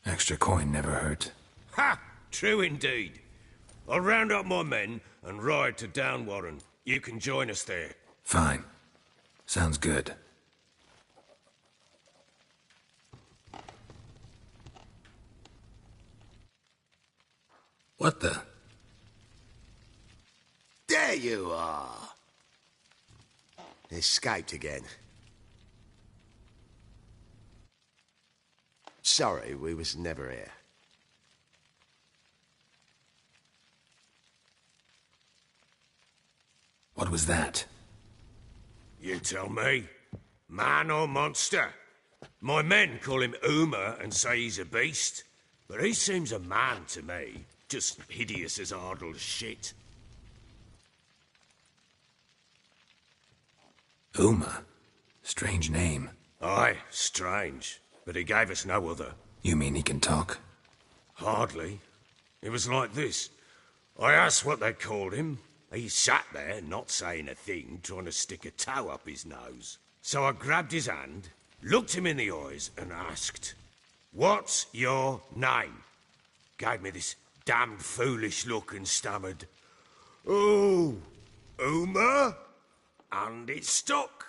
S4: Extra coin never hurt.
S2: Ha! True indeed. I'll round up my men and ride to Downwarren. You can join us there.
S4: Fine. Sounds good. What the?
S7: There you are. Escaped again. Sorry, we was never here.
S4: What was that?
S2: You tell me. Man or monster? My men call him Uma and say he's a beast, but he seems a man to me. Just hideous as Ardle's shit.
S4: Uma? Strange name.
S2: Aye, strange. But he gave us no other.
S4: You mean he can talk?
S2: Hardly. It was like this. I asked what they called him. He sat there, not saying a thing, trying to stick a toe up his nose. So I grabbed his hand, looked him in the eyes, and asked, "What's your name?" Gave me this damned foolish look and stammered, "Oh, Uma?" And it stuck.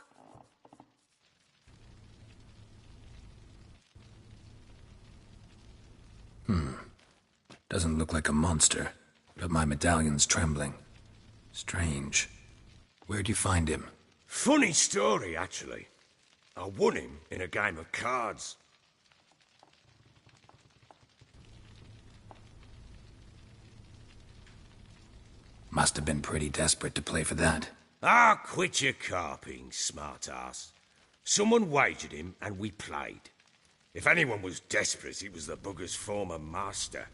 S4: Doesn't look like a monster, but my medallion's trembling. Strange. Where'd you find him?
S2: Funny story, actually. I won him in a game of cards.
S4: Must have been pretty desperate to play for that.
S2: Ah, quit your carping, smart-ass. Someone wagered him, and we played. If anyone was desperate, it was the bugger's former master.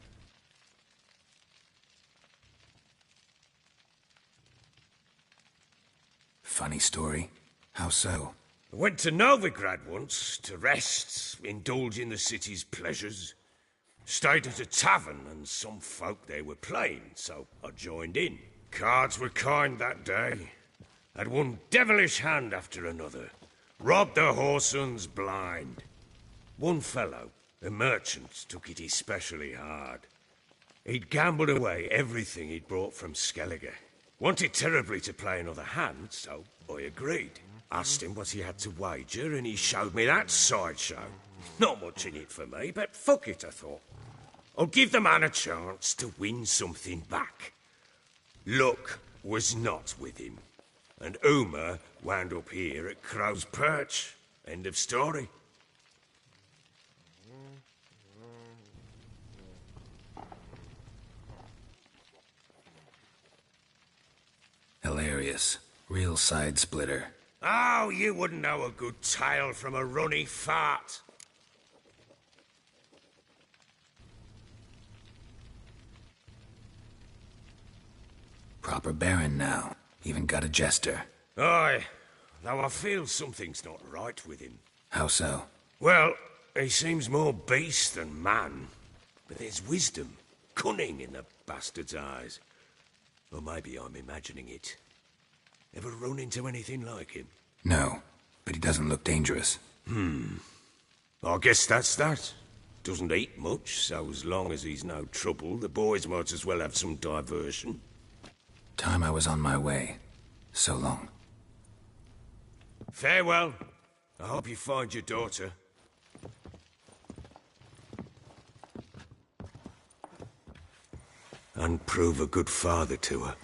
S4: Funny story. How so?
S2: I went to Novigrad once, to rest, indulge in the city's pleasures. Stayed at a tavern, and some folk there were playing, so I joined in. Cards were kind that day. Had one devilish hand after another. Robbed the whoresons blind. One fellow, a merchant, took it especially hard. He'd gambled away everything he'd brought from Skellige. Wanted terribly to play another hand, so I agreed. Asked him what he had to wager, and he showed me that sideshow. Not much in it for me, but fuck it, I thought. I'll give the man a chance to win something back. Luck was not with him, and Uma wound up here at Crow's Perch. End of story.
S4: Hilarious. Real side splitter.
S2: Oh, you wouldn't know a good tale from a runny fart.
S4: Proper baron now. Even got a jester.
S2: Aye. though I feel something's not right with him.
S4: How so?
S2: Well, he seems more beast than man. But there's wisdom, cunning in the bastard's eyes. Or maybe I'm imagining it. Ever run into anything like him?
S4: No, but he doesn't look dangerous.
S2: I guess that's that. Doesn't eat much, so as long as he's no trouble, the boys might as well have some diversion.
S4: Time I was on my way. So long.
S2: Farewell. I hope you find your daughter. And prove a good father to her.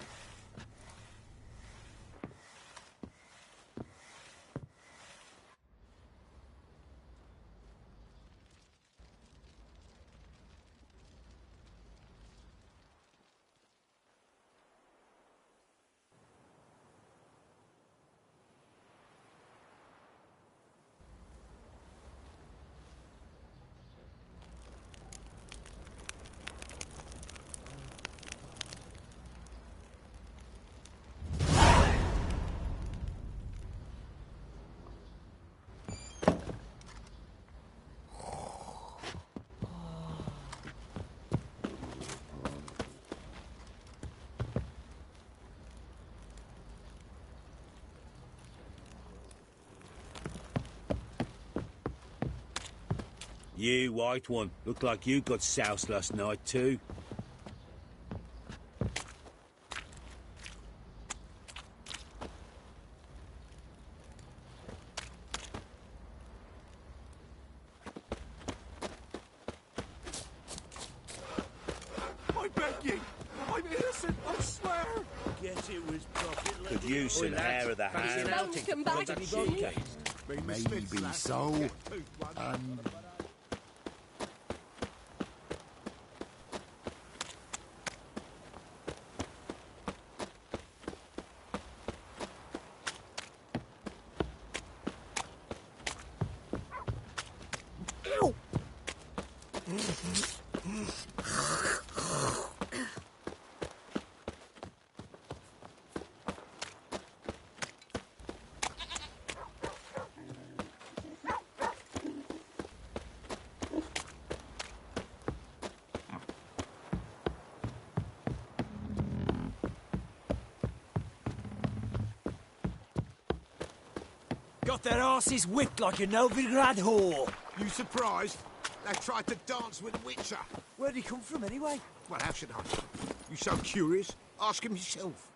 S16: You, white one, look like you got soused last night too.
S7: I beg you! I'm innocent, I swear!
S16: Guess it was profit. Could use some hair of the hand.
S11: Come back,
S7: Maybe so.
S8: Got their asses whipped like a Novigrad whore.
S7: You surprised? They tried to dance with Witcher.
S8: Where'd he come from, anyway?
S7: Well, how should I? You so curious? Ask him yourself.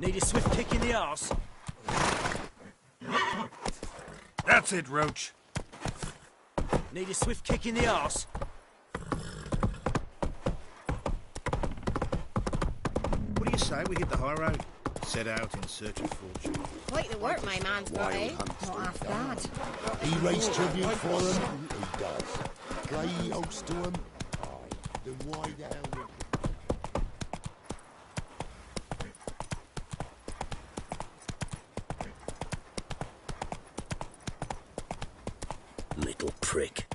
S8: Need a swift kick in the arse.
S7: That's it, Roach.
S8: Need a swift kick in the arse.
S10: What do you say we hit the high road? Set out in search of fortune.
S19: Quite the work my man's got, eh? Not half bad.
S7: He raised tribute for him. He does. Play host to him. Aye. Then why down?
S16: Little prick.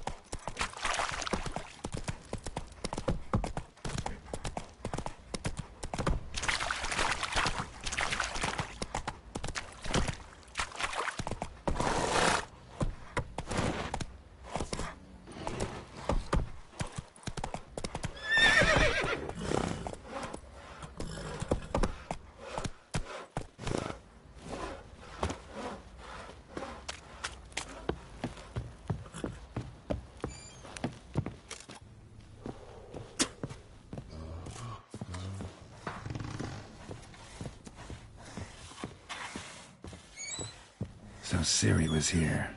S4: So Ciri was here.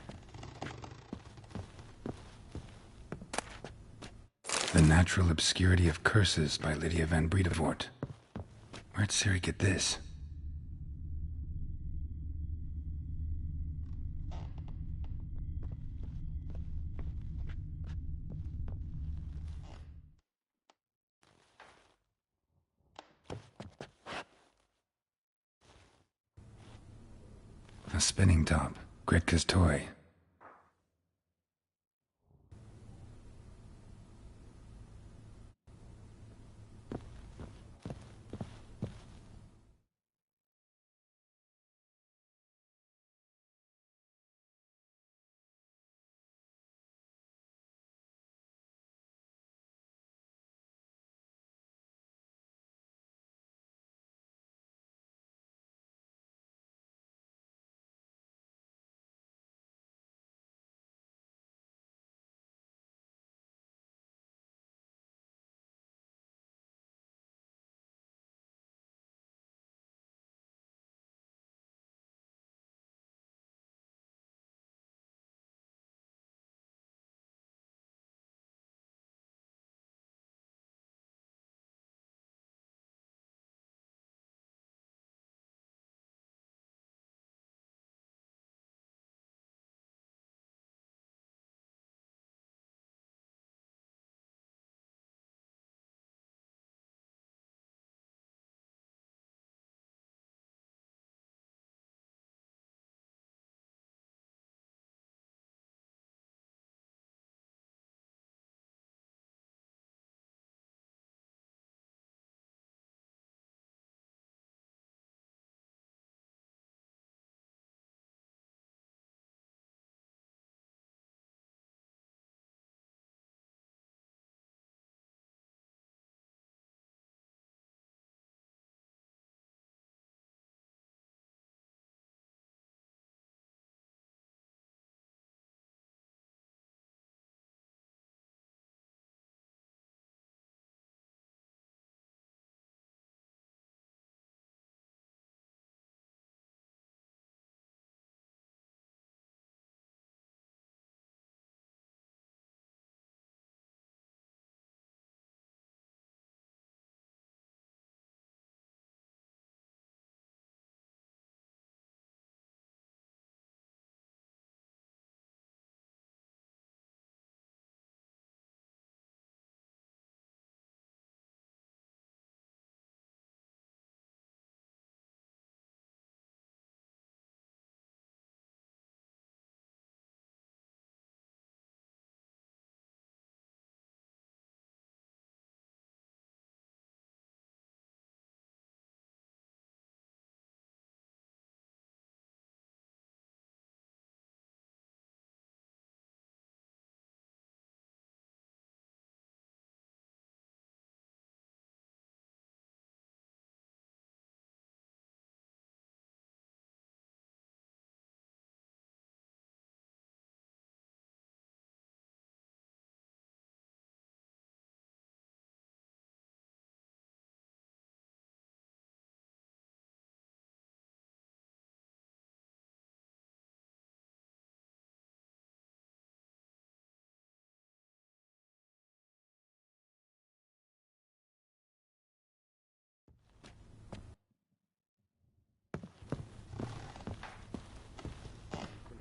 S4: The Natural Obscurity of Curses by Lydia van Bredevoort. Where'd Ciri get this? A spinning top. Gretka's toy.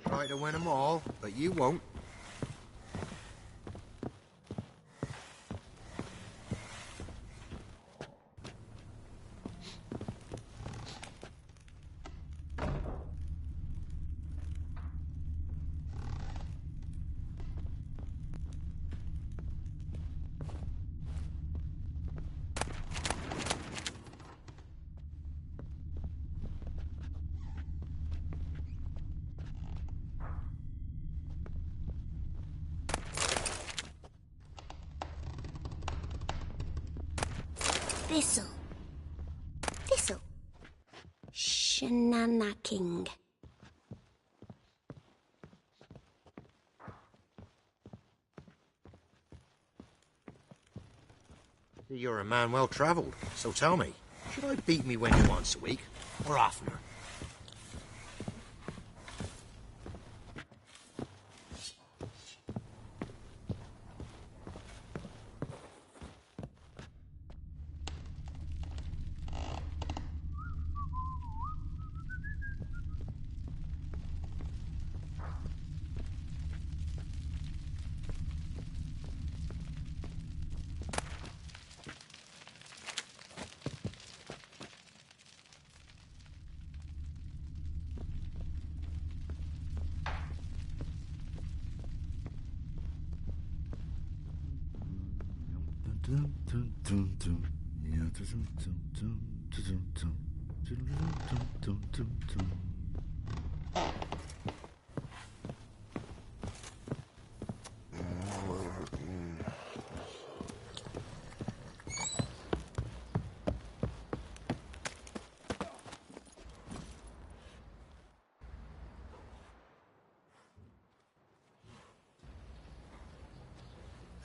S7: Try to win them all, but you won't.
S19: Thistle. Thistle. Shanana King.
S7: You're a man well travelled, so tell me, should I beat me wench once a week, or oftener?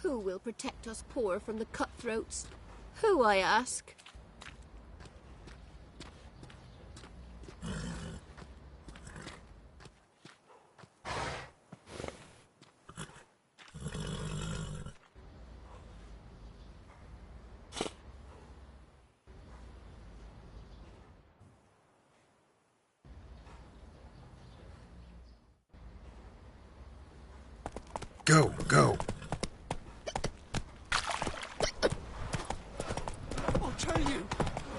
S19: Who will protect us poor from the cutthroats? Who, I ask?
S4: Go, go.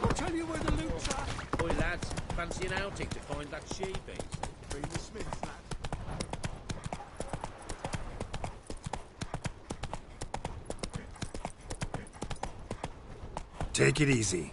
S5: I'll tell you where the loot's at.
S16: Boy, lads, fancy an outing to find that she-beast?
S5: Bring the smiths, lad.
S4: Take it easy.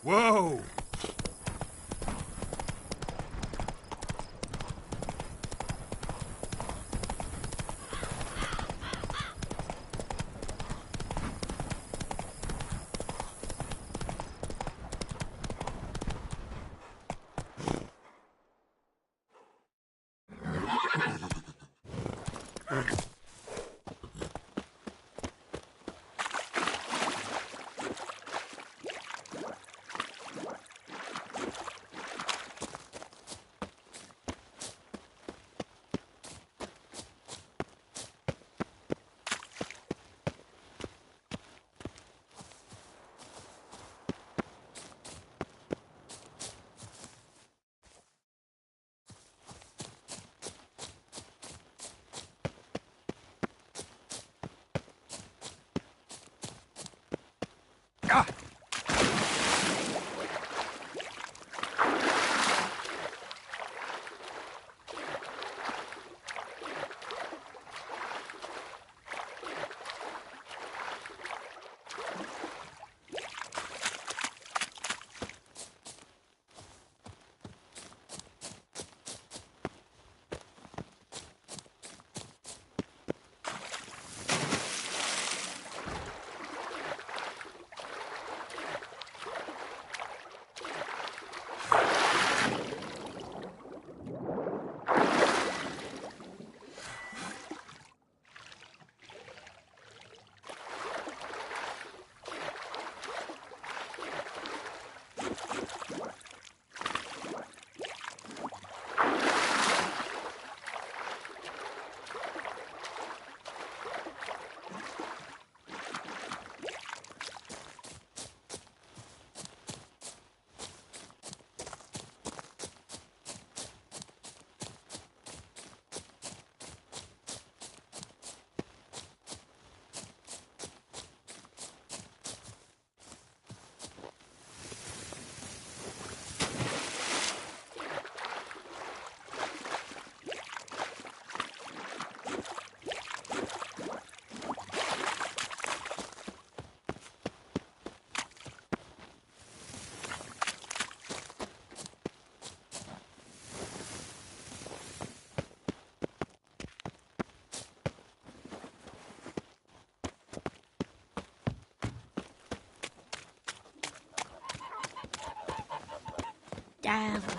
S4: Whoa!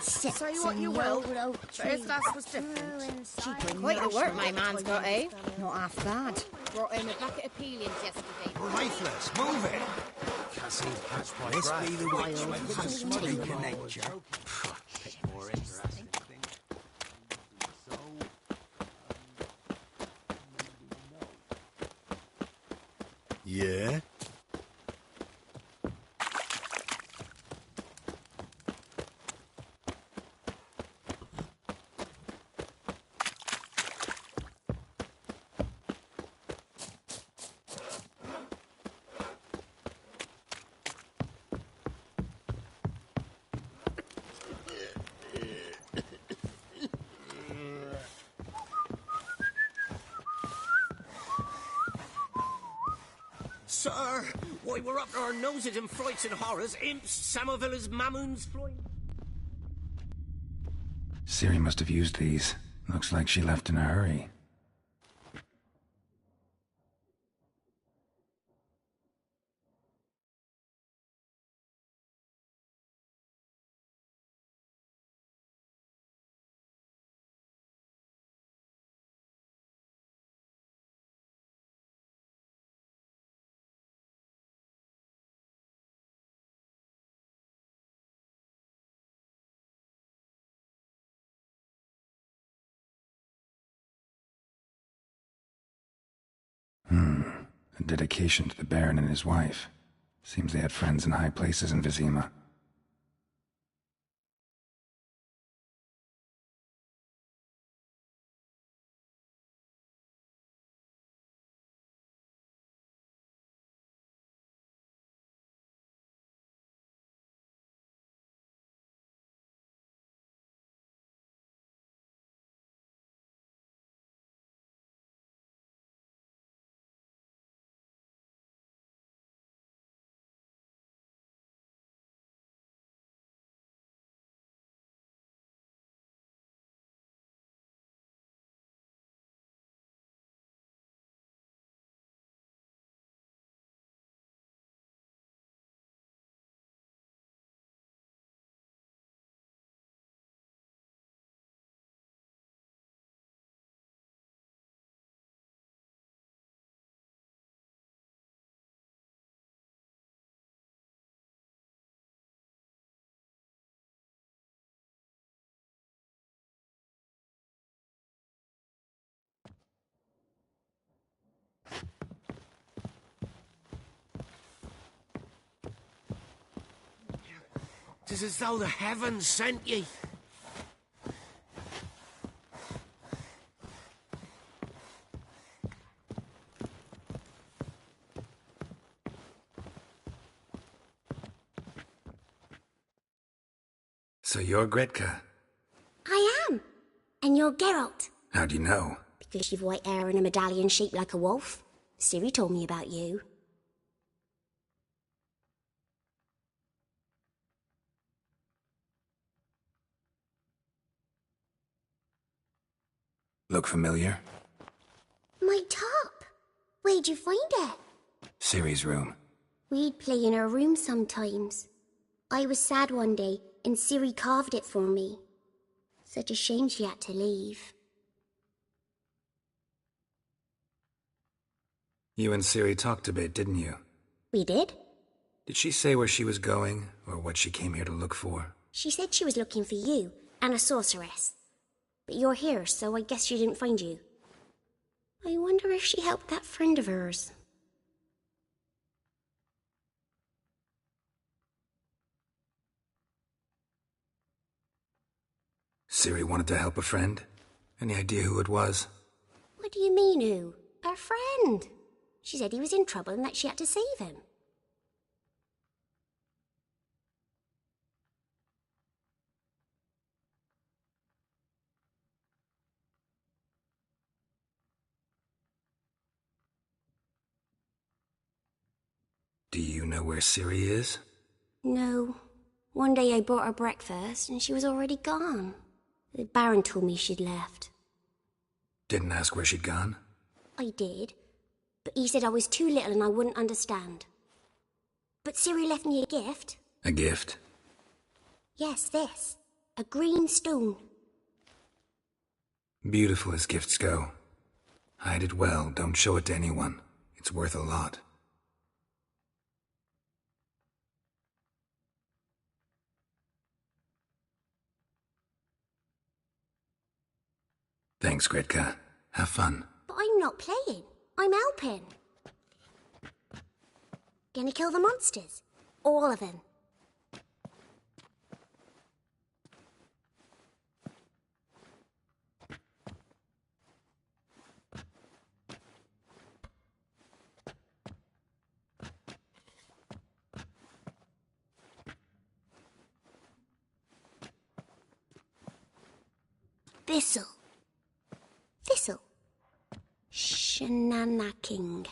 S11: Say what you will, first lass was different.
S20: Quite the work my man's got, eh? Not half bad.
S19: Brought home a bucket of peelings yesterday.
S7: Riflers, move it!
S8: Can't seem to catch my
S7: This
S8: breath.
S7: be the witch when has taken nature.
S8: More interesting thing.
S10: Yeah?
S2: Sir, why, we're up to our noses in frights and horrors, imps, Samovillas, mamoons, flying...
S4: Ciri must have used these. Looks like she left in a hurry. A dedication to the Baron and his wife. Seems they had friends in high places in Vizima.
S2: Tis as though the heavens sent ye.
S4: So you're Gretka.
S21: I am. And you're Geralt.
S4: How do you know?
S21: Because you've white hair and a medallion shaped like a wolf. Ciri told me about you.
S4: Look familiar?
S21: My top. Where'd you find it?
S4: Ciri's room.
S21: We'd play in her room sometimes. I was sad one day, and Ciri carved it for me. Such a shame she had to leave.
S4: You and Ciri talked a bit, didn't you?
S21: We did?
S4: Did she say where she was going, or what she came here to look for?
S21: She said she was looking for you, and a sorceress. But you're here, so I guess she didn't find you. I wonder if she helped that friend of hers.
S4: Ciri wanted to help a friend? Any idea who it was?
S21: What do you mean, who? Her friend. She said he was in trouble and that she had to save him.
S4: Do you know where Ciri is?
S21: No. One day I brought her breakfast and she was already gone. The Baron told me she'd left.
S4: Didn't ask where she'd gone?
S21: I did, but he said I was too little and I wouldn't understand. But Ciri left me a gift.
S4: A gift?
S21: Yes, this. A green stone.
S4: Beautiful as gifts go. Hide it well, don't show it to anyone. It's worth a lot. Thanks, Gretka. Have fun.
S21: But I'm not playing. I'm helping. Gonna kill the monsters. All of them. Thistle. Thistle. Shanana King.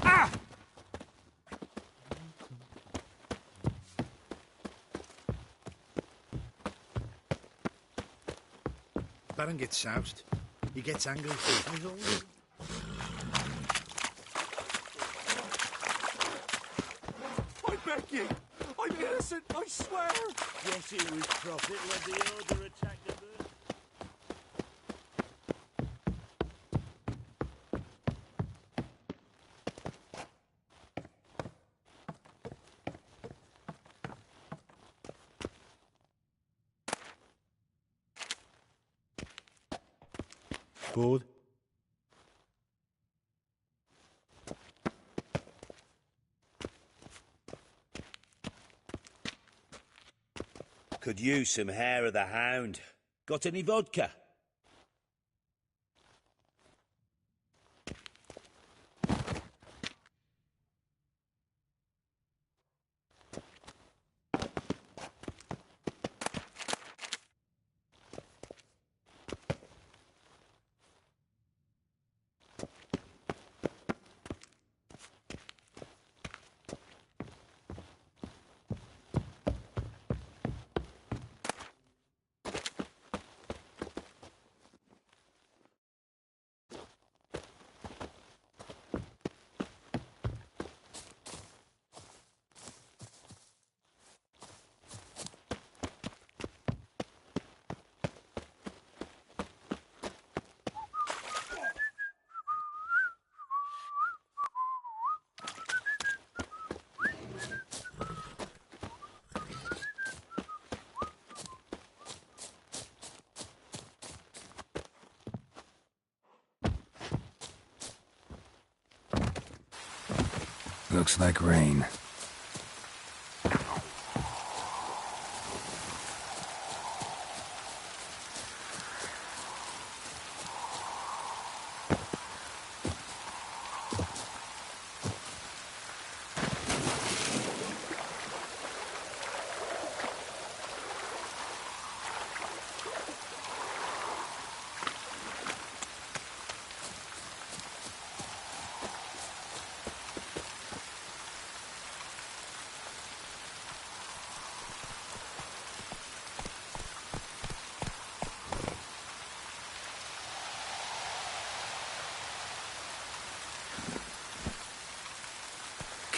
S10: Ah! Baron gets soused. He gets angry. He's always...
S5: I beg you! I'm innocent, I swear!
S1: Yes, it was Prophet when the Order attacked the bird.
S10: Bored?
S16: Could use some hair of the hound. Got any vodka?
S4: Looks like rain.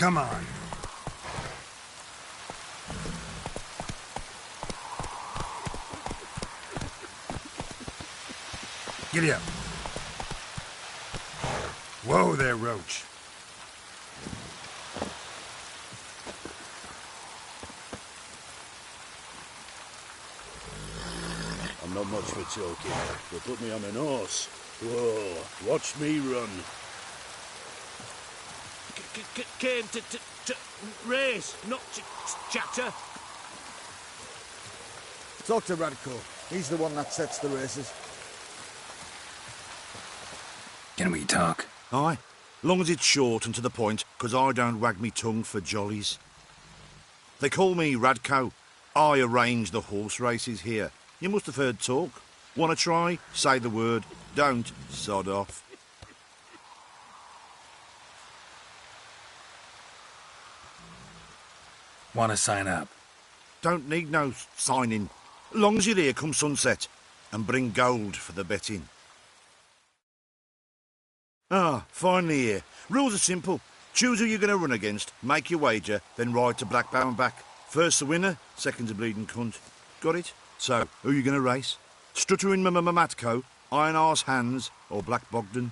S10: Come on. Giddy up.
S4: Whoa there, Roach.
S1: I'm not much for talking, but put me on an horse. Whoa, watch me run.
S5: Came to race, not chatter.
S7: Talk to Radko. He's the one that sets the races.
S4: Can we talk?
S10: Aye. Long as it's short and to the point, 'cause I don't wag me tongue for jollies. They call me Radko. I arrange the horse races here. You must have heard talk. Wanna try? Say the word. Don't, sod off.
S4: Wanna sign up?
S10: Don't need no signing. Long as you're here come sunset. And bring gold for the betting. Ah, finally here. Rules are simple. Choose who you're going to run against, make your wager, then ride to Blackbow and back. First the winner, second's a bleeding cunt. Got it? So, who you going to race? Stuttering Matko, Iron Arse Hands, or Black Bogdan?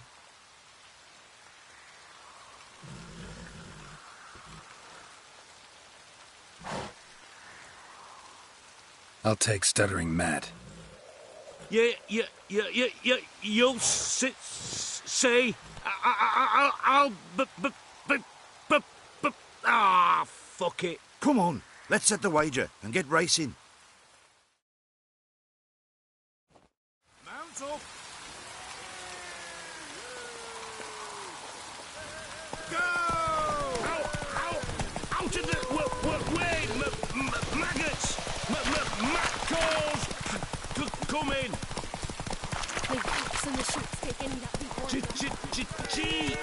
S4: I'll take Stuttering Matt.
S5: You'll say, I'll, fuck it.
S10: Come on, let's set the wager and get racing.
S5: Mount up. Out of the way, maggots! Macros! Come in!
S19: The rats and the sheep's taking that before.
S5: Gee!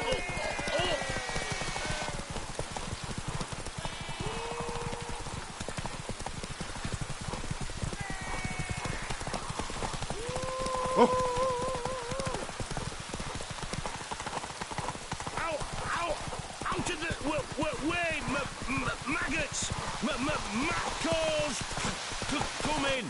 S10: Oh!
S5: Out of the way, maggots! Macros! Come in!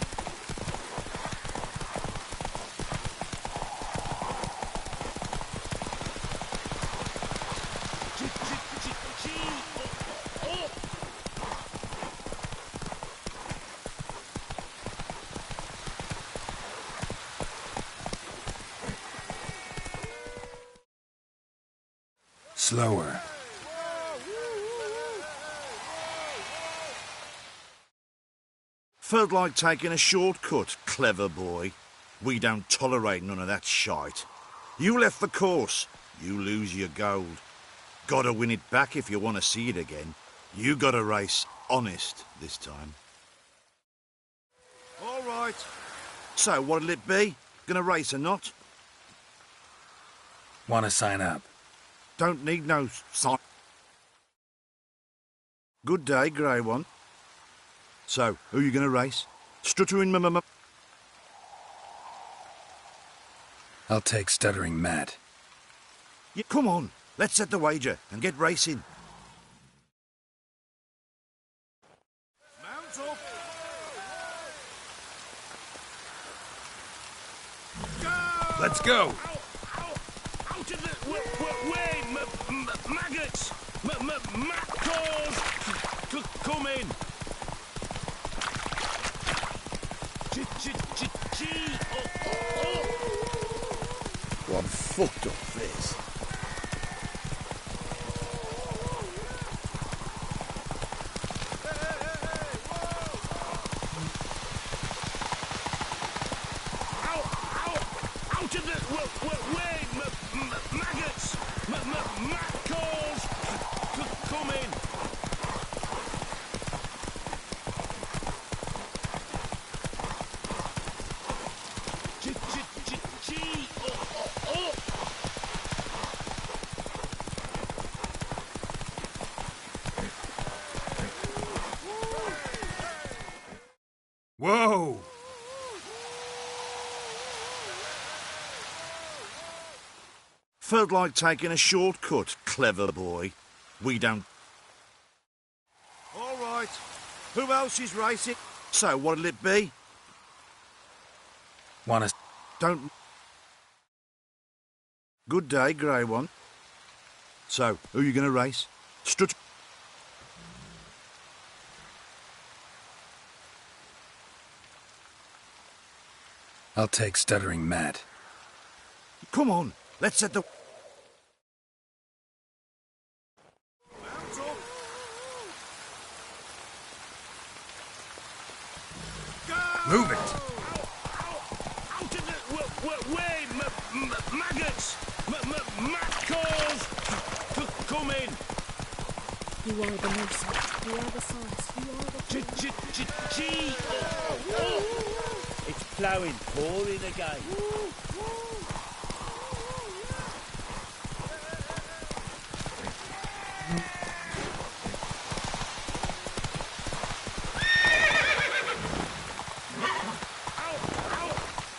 S4: Slower.
S10: Felt like taking a shortcut, clever boy. We don't tolerate none of that shite. You left the course, you lose your gold. Gotta win it back if you want to see it again. You gotta race honest this time. All right. So what'll it be? Gonna race or not?
S4: Wanna sign up?
S10: Don't need no sign. Good day, grey one. So, who you gonna race? Stuttering
S4: I'll take Stuttering Matt.
S10: Yeah, come on, let's set the wager and get racing.
S5: Mount up!
S4: Let's go!
S5: Out of the way, maggots! Macros! Come in!
S1: What fucked up face.
S5: Out of the way, maggots! Macros! Come in!
S4: Whoa!
S10: Felt like taking a shortcut, clever boy. We don't... All right. Who else is racing? So what'll it be?
S4: Wanna...
S10: Don't... Good day, grey one. So, who you gonna race? Strut.
S4: I'll take Stuttering Matt.
S10: Come on, let's set the...
S4: Move it!
S2: Out of the way, maggots! Maccals! Come in!
S11: You are the mercy. You are the source. You are the...
S16: It's ploughing, pouring again.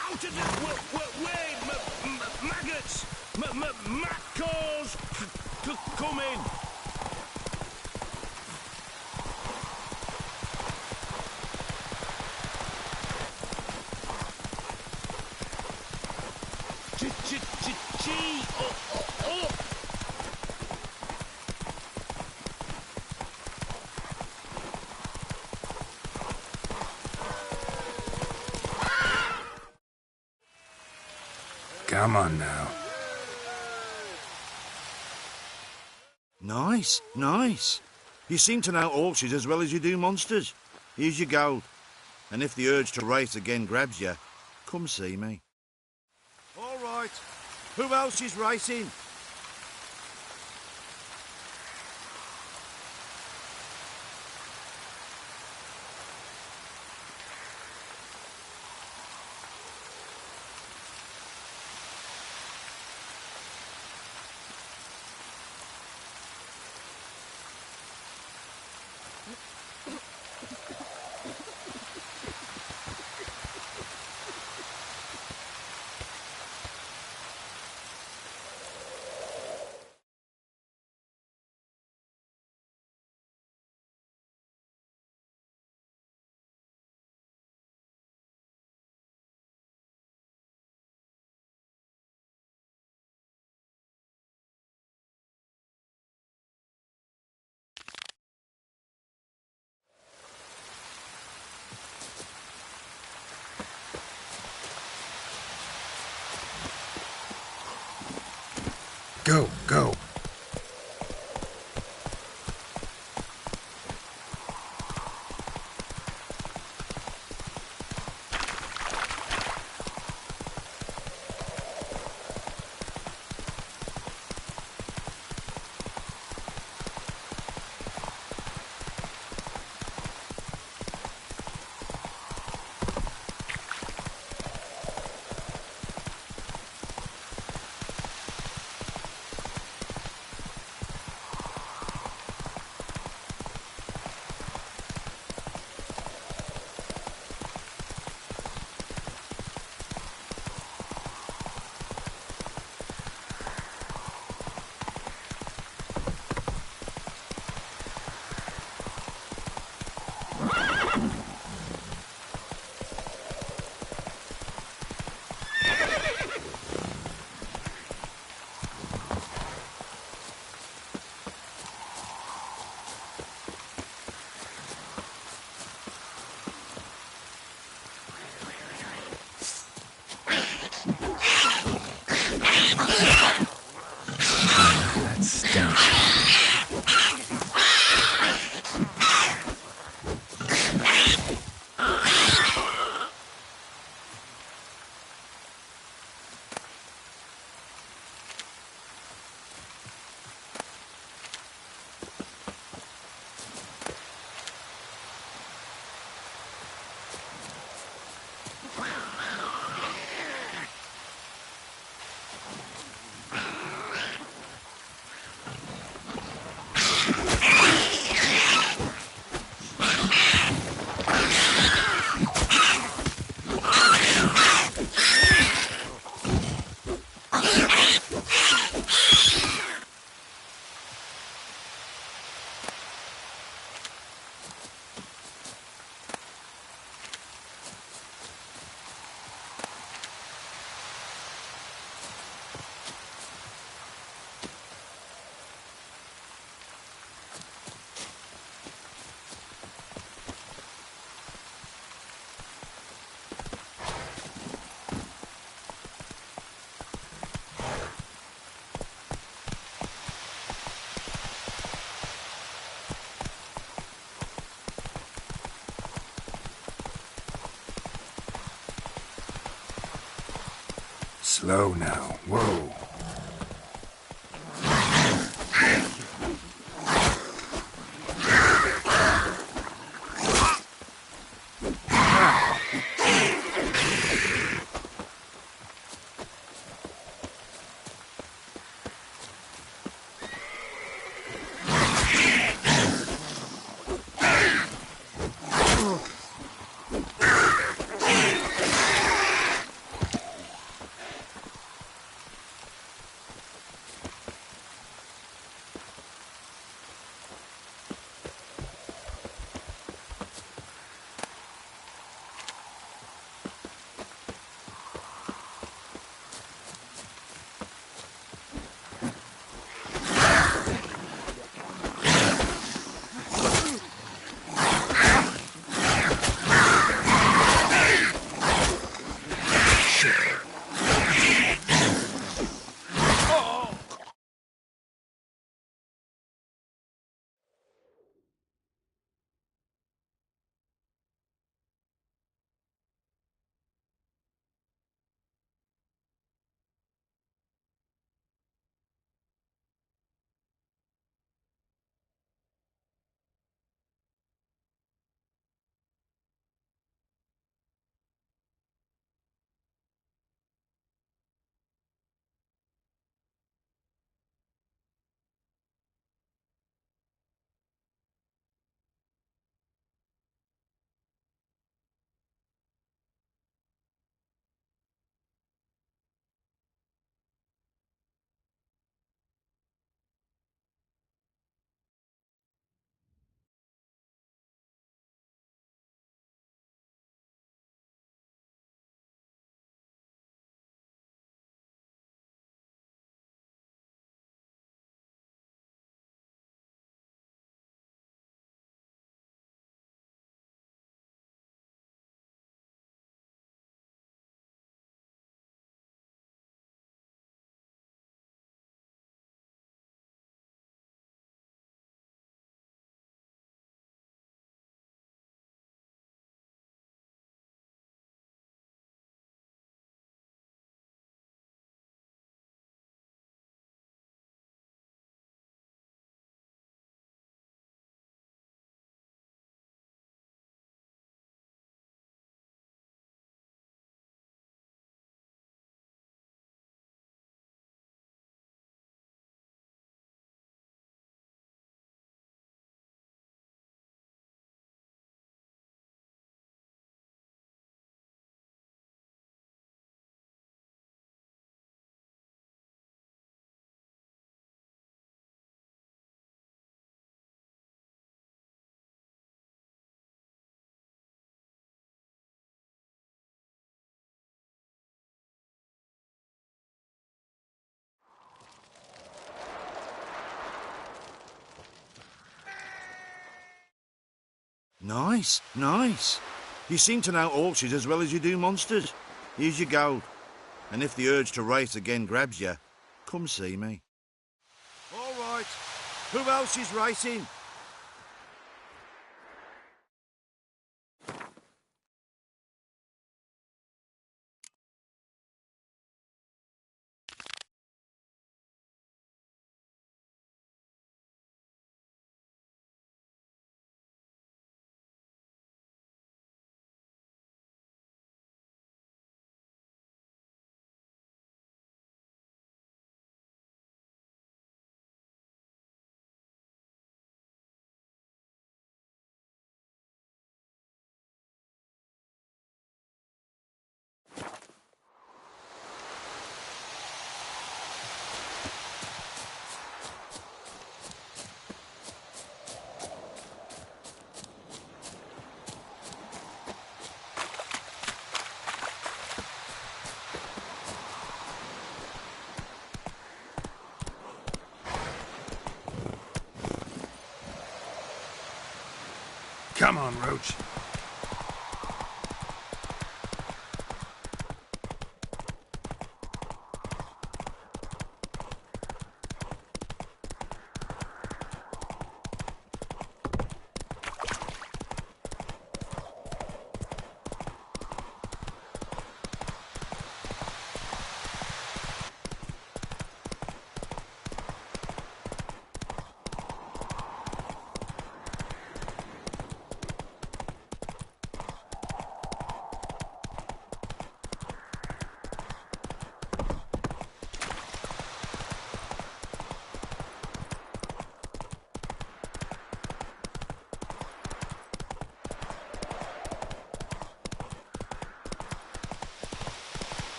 S2: Out of the way, maggots! Maccals! Come in!
S4: Come on now.
S10: Nice, nice. You seem to know horses as well as you do monsters. Here's your gold. And if the urge to race again grabs you, come see me. All right. Who else is racing?
S4: Go, go. Slow now. Whoa.
S10: Nice, nice. You seem to know orchids as well as you do monsters. Here's your gold. And if the urge to race again grabs you, come see me. All right. Who else is racing?
S4: Come on, Roach.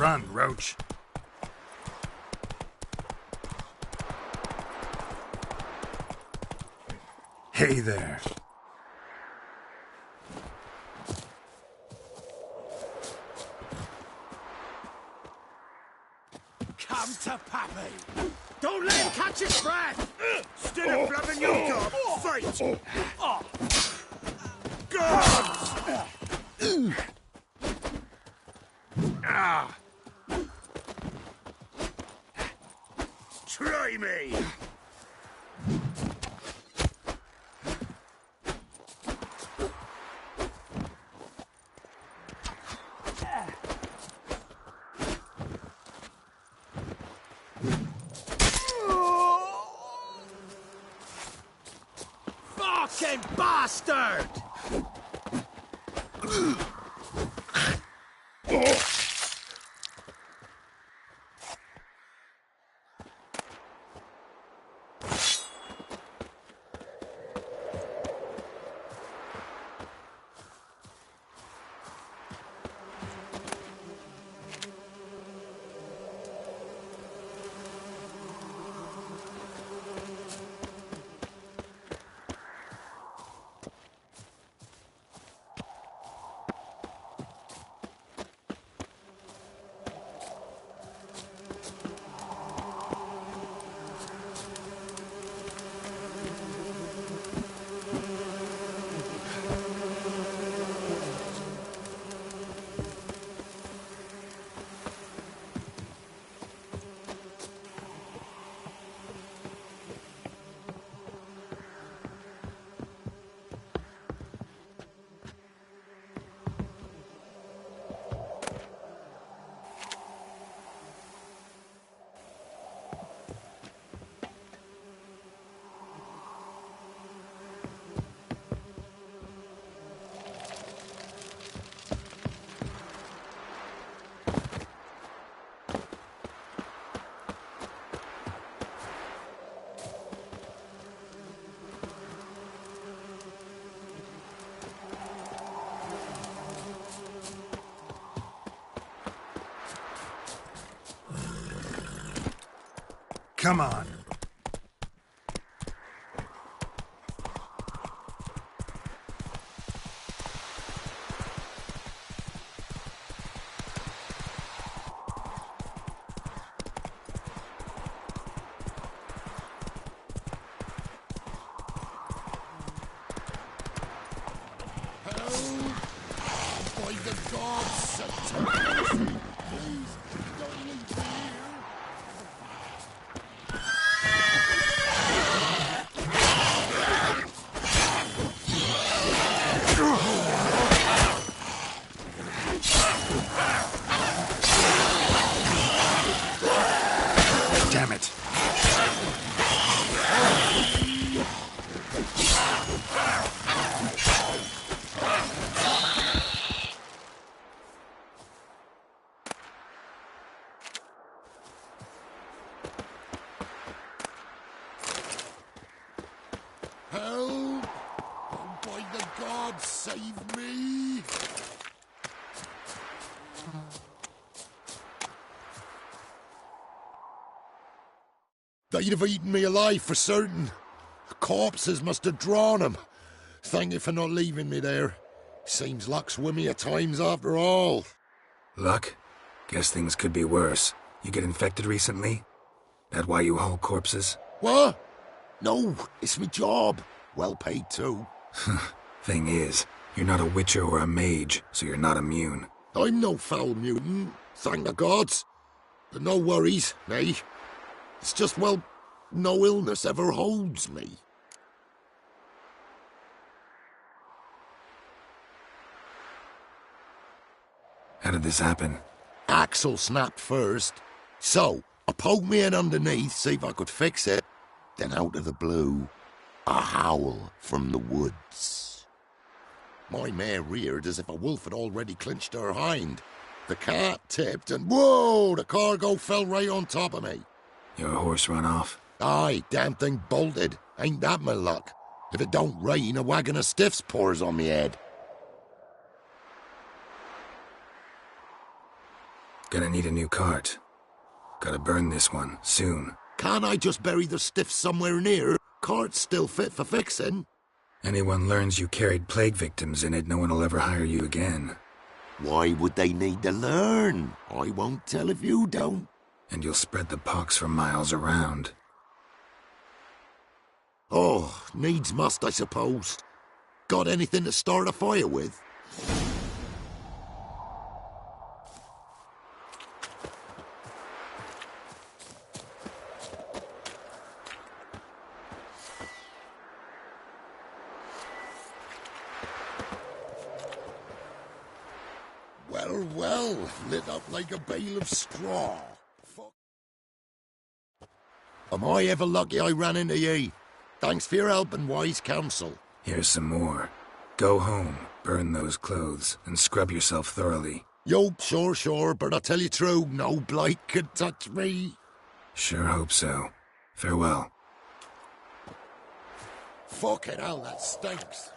S4: Run, Roach. Hey there.
S5: Come to Pappy! Don't let him catch his breath! Instead of blubbing your gob, fight! Gods! Try me! Fucking bastard!
S4: Come on.
S7: By the gods!
S4: Damn it.
S7: Help! Oh, by the gods, save me! They'd have eaten me alive for certain. Corpses must have drawn them. Thank you for not leaving me there. Seems luck's with me at times after all.
S4: Luck? Guess things could be worse. You get infected recently? That why you haul corpses?
S7: What? No, it's me job. Well paid too.
S4: Thing is, you're not a witcher or a mage, so you're not immune.
S7: I'm no foul mutant, thank the gods. But no worries, me. It's just, well, no illness ever holds me.
S4: How did this happen?
S7: Axle snapped first. So, I poked me in underneath, see if I could fix it. Then out of the blue, a howl from the woods. My mare reared as if a wolf had already clinched her hind. The cart tipped and whoa, the cargo fell right on top of me.
S4: Your horse run off?
S7: Aye, damn thing bolted. Ain't that my luck? If it don't rain, a wagon of stiffs pours on me head.
S4: Gonna need a new cart. Gotta burn this one, soon.
S7: Can't I just bury the stiff somewhere near? Cart's still fit for fixing.
S4: Anyone learns you carried plague victims in it, no one will ever hire you again.
S7: Why would they need to learn? I won't tell if you don't.
S4: And you'll spread the pox for miles around.
S7: Oh, needs must, I suppose. Got anything to start a fire with? Well, lit up like a bale of straw. Fuck. Am I ever lucky I ran into ye? Thanks for your help and wise counsel.
S4: Here's some more. Go home, burn those clothes, and scrub yourself thoroughly.
S7: Yo, sure, but I'll tell you true, no blight could touch me.
S4: Sure hope so. Farewell.
S7: Fucking hell, that stinks.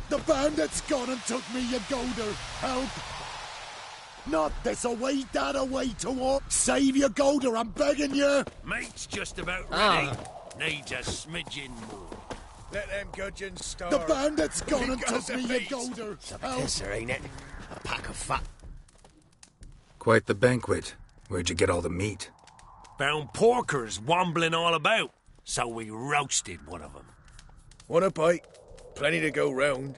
S7: The bandits gone and took me, you goater. Help! Not this away, that away toward. Save your goater, I'm begging you.
S9: Mate's just about ready. Needs a smidgen more.
S5: Let them gudgeons start.
S7: The bandits gone and took me, you goater. Help!
S5: Pisser, ain't it? A pack of fat.
S4: Quite the banquet. Where'd you get all the meat?
S9: Found porkers wambling all about, so we roasted one of them.
S5: Want a bite? Plenty to go round.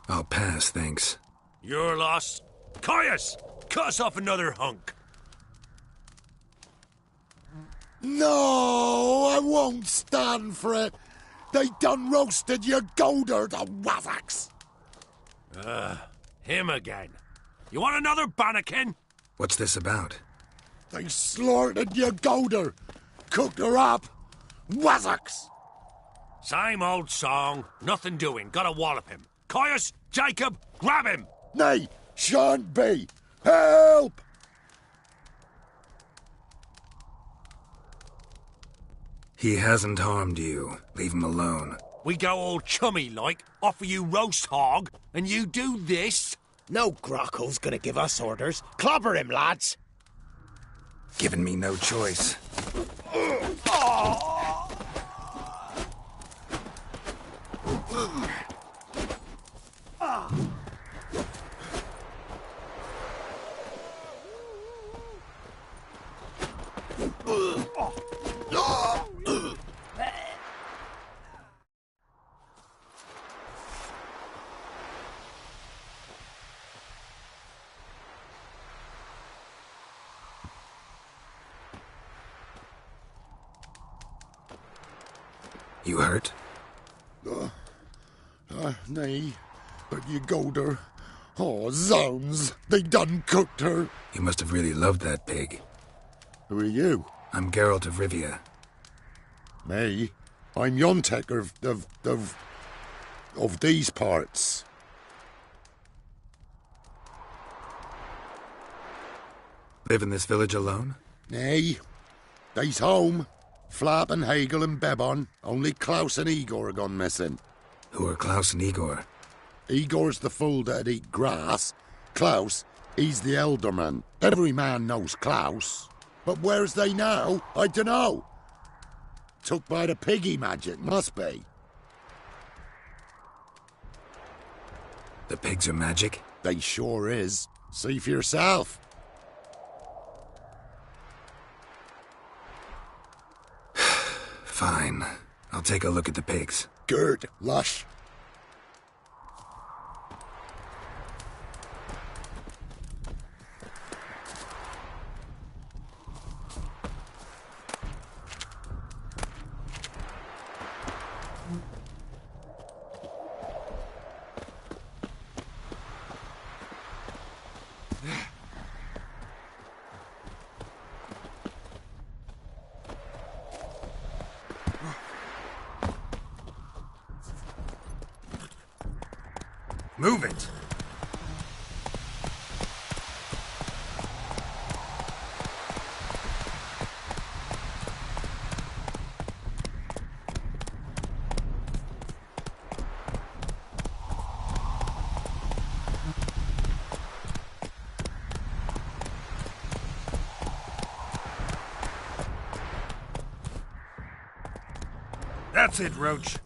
S4: I'll pass, thanks.
S9: Your loss. Caius! Cut us off another hunk.
S7: No, I won't stand for it. They done roasted your goater, the wazzocks.
S9: Him again. You want another bannikin?
S4: What's this about?
S7: They slaughtered your goater. Cooked her up. Wazzocks.
S9: Same old song. Nothing doing. Gotta wallop him. Caius, Jacob, grab him.
S7: Nay, shan't be. Help!
S4: He hasn't harmed you. Leave him alone.
S9: We go all chummy like, offer you roast hog, and you do this?
S8: No grockle's gonna give us orders. Clobber him, lads.
S4: Given me no choice. You hurt?
S7: Nay, but you goater. Oh, zounds, they done cooked her.
S4: You must have really loved that pig.
S7: Who are you?
S4: I'm Geralt of Rivia.
S7: Me? I'm Yontek of these parts.
S4: Live in this village alone?
S7: Nay, they's home. Flap and Hagel and Bebon. Only Klaus and Igor are gone missing.
S4: Who are Klaus and Igor?
S7: Igor's the fool that'd eat grass. Klaus, he's the elderman. Every man knows Klaus. But where's they now? I dunno. Took by the piggy magic, must be.
S4: The pigs are magic?
S7: They sure is. See for yourself.
S4: Fine. I'll take a look at the pigs.
S7: Good, lush.
S3: Move it. That's it, Roach.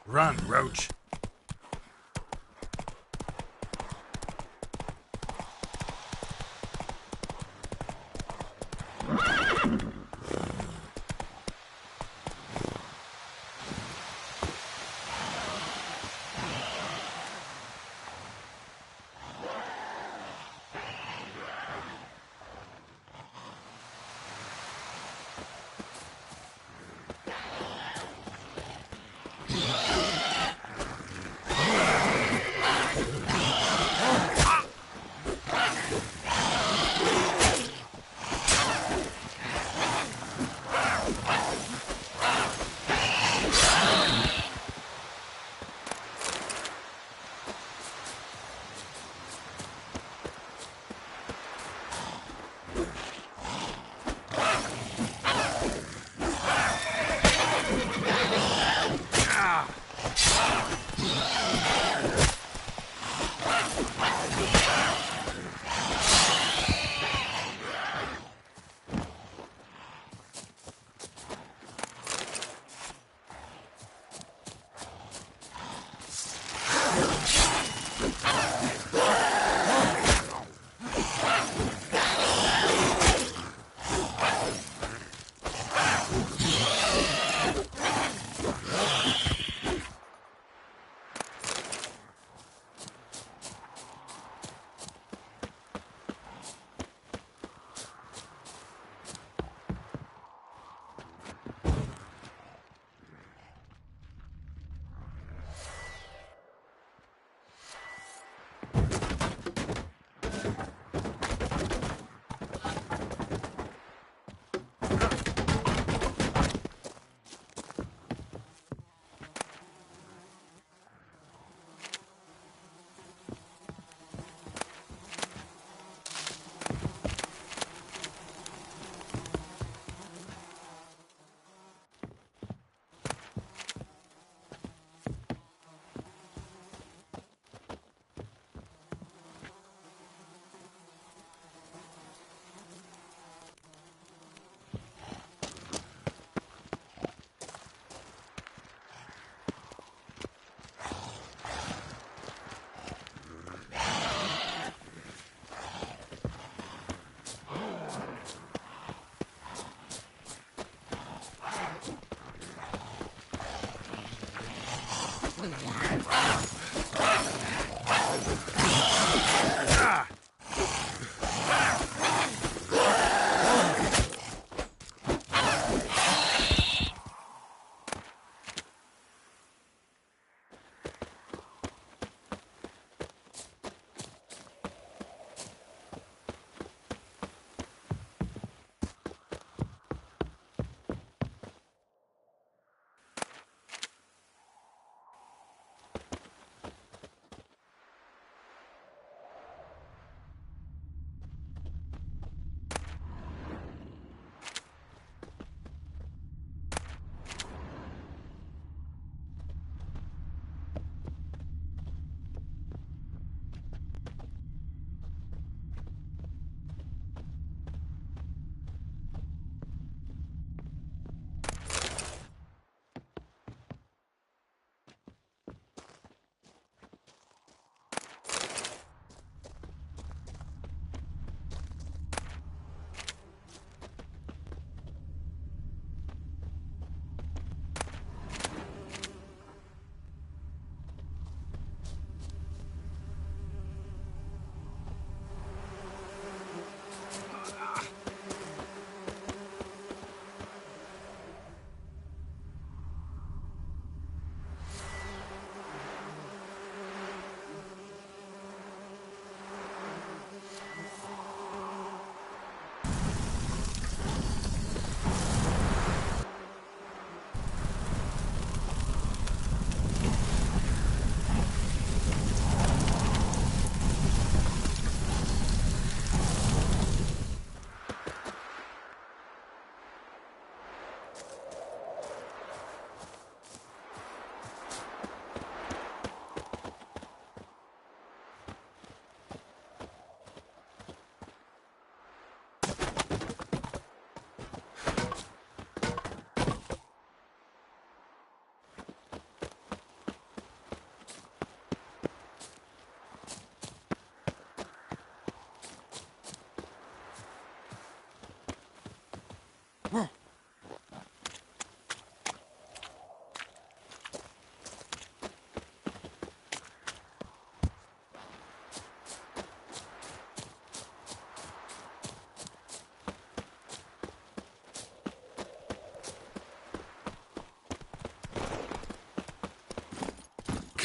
S3: Run, Roach.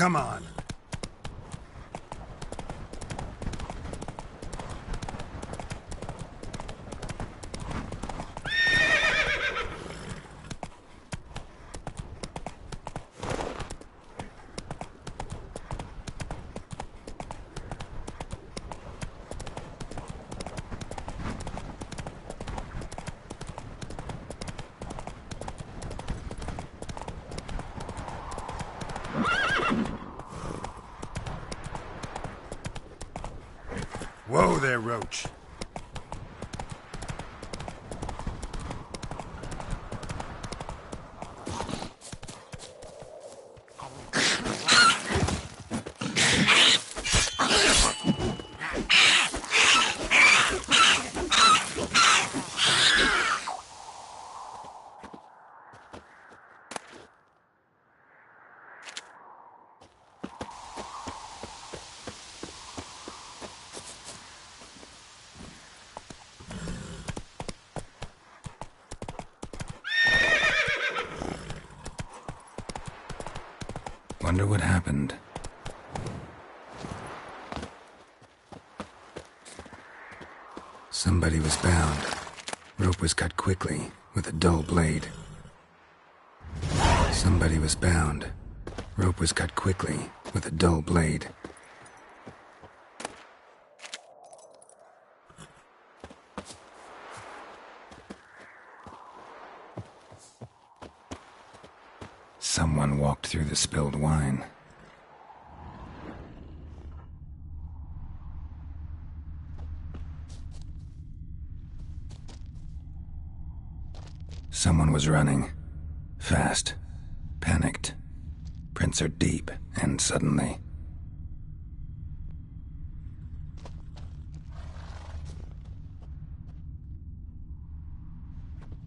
S3: Come on. Whoa there, Roach.
S4: Wonder what happened. Somebody was bound. Rope was cut quickly with a dull blade. Somebody was bound. Rope was cut quickly with a dull blade. Someone walked through the spilled wine. Someone was running. Fast. Panicked. Prints are deep, and suddenly...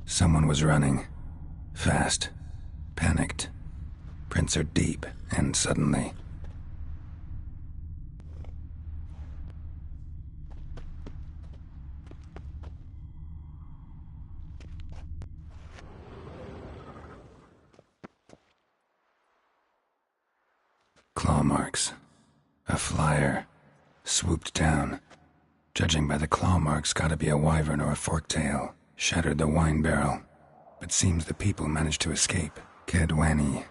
S4: Someone was running. Fast. Panicked. Prints are deep, and suddenly... Claw marks. A flyer. Swooped down. Judging by the claw marks, gotta be a wyvern or a forktail. Shattered the wine barrel. But seems the people managed to escape. Kedwani.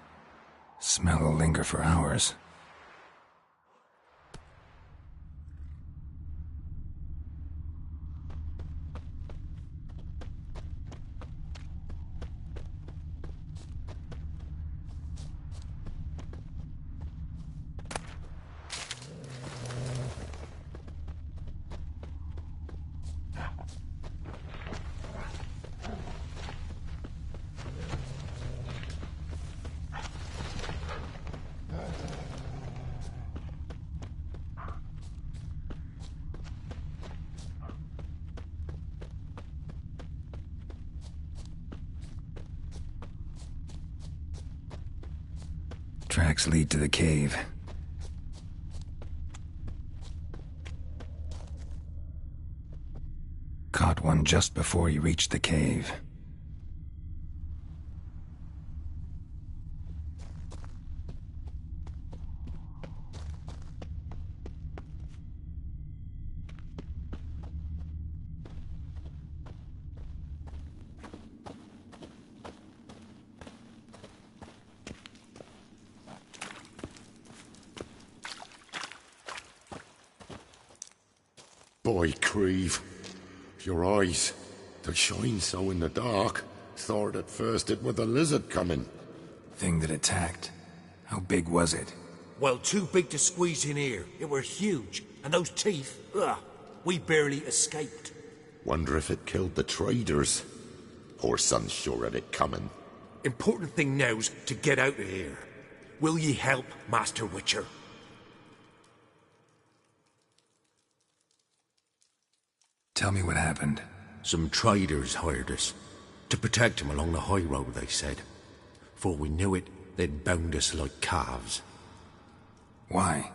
S4: Smell will linger for hours. Tracks lead to the cave. Caught one just before he reached the cave.
S7: Boy, Creve, your eyes, they shine so in the dark. Thought at first it were the lizard coming.
S4: Thing that attacked. How big was it?
S9: Well, too big to squeeze in here. It were huge. And those teeth, ugh, we barely escaped.
S7: Wonder if it killed the traders. Poor son's sure at it coming.
S9: Important thing now's to get out of here. Will ye help, Master Witcher?
S4: Tell me what happened.
S9: Some traders hired us. To protect him along the high road, they said. Before we knew it, they'd bound us like calves.
S4: Why?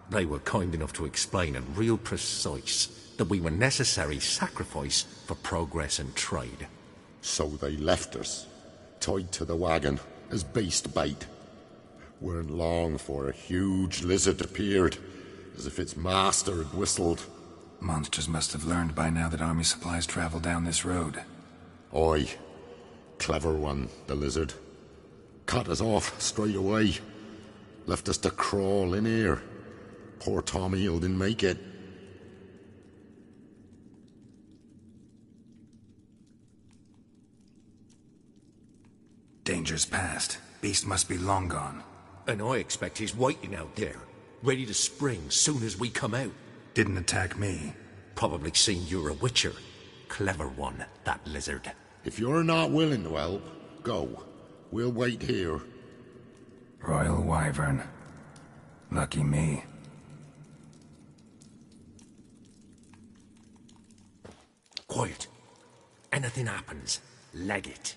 S9: They were kind enough to explain and real precise that we were necessary sacrifice for progress and trade.
S7: So they left us, tied to the wagon, as beast bait. Weren't long for a huge lizard appeared, as if its master had whistled.
S4: Monsters must have learned by now that army supplies travel down this road.
S7: Oi. Clever one, the lizard. Cut us off straight away. Left us to crawl in here. Poor Tommy didn't make it.
S4: Danger's past. Beast must be long gone.
S9: And I expect he's waiting out there, ready to spring soon as we come out.
S4: Didn't attack me.
S9: Probably seen you're a witcher. Clever one, that lizard.
S7: If you're not willing to help, go. We'll wait here.
S4: Royal Wyvern. Lucky me.
S9: Quiet. Anything happens, leg it.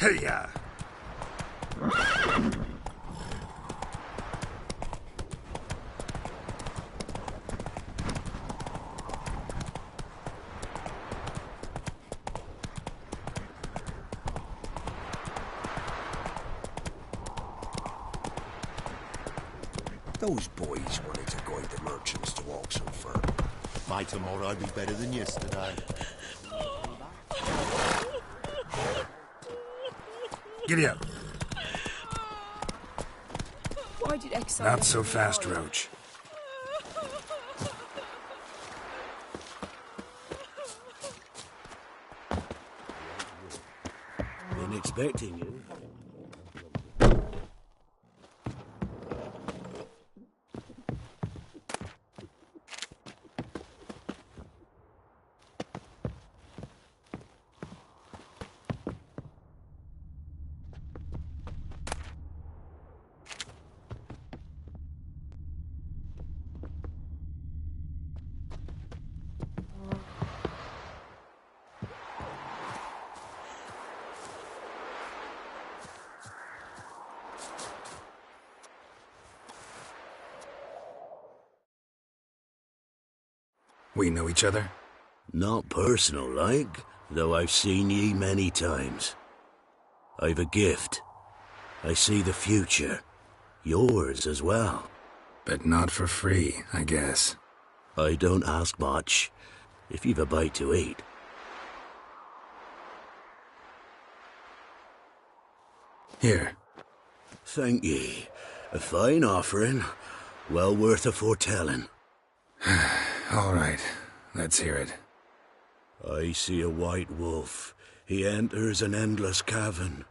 S3: Hey-ya!
S1: Those boys wanted to guide the merchants to Oxenford. By tomorrow I'll be better than yesterday.
S3: Giddy up.
S11: Why did Exile...
S4: Not so fast, Roach.
S1: Been expecting you.
S4: We know each other?
S1: Not personal like, though I've seen ye many times. I've a gift. I see the future. Yours as well.
S4: But not for free, I guess.
S1: I don't ask much, if you've a bite to eat.
S4: Here.
S1: Thank ye. A fine offering, well worth a foretelling.
S4: All right, let's hear it.
S1: I see a white wolf. He enters an endless cavern.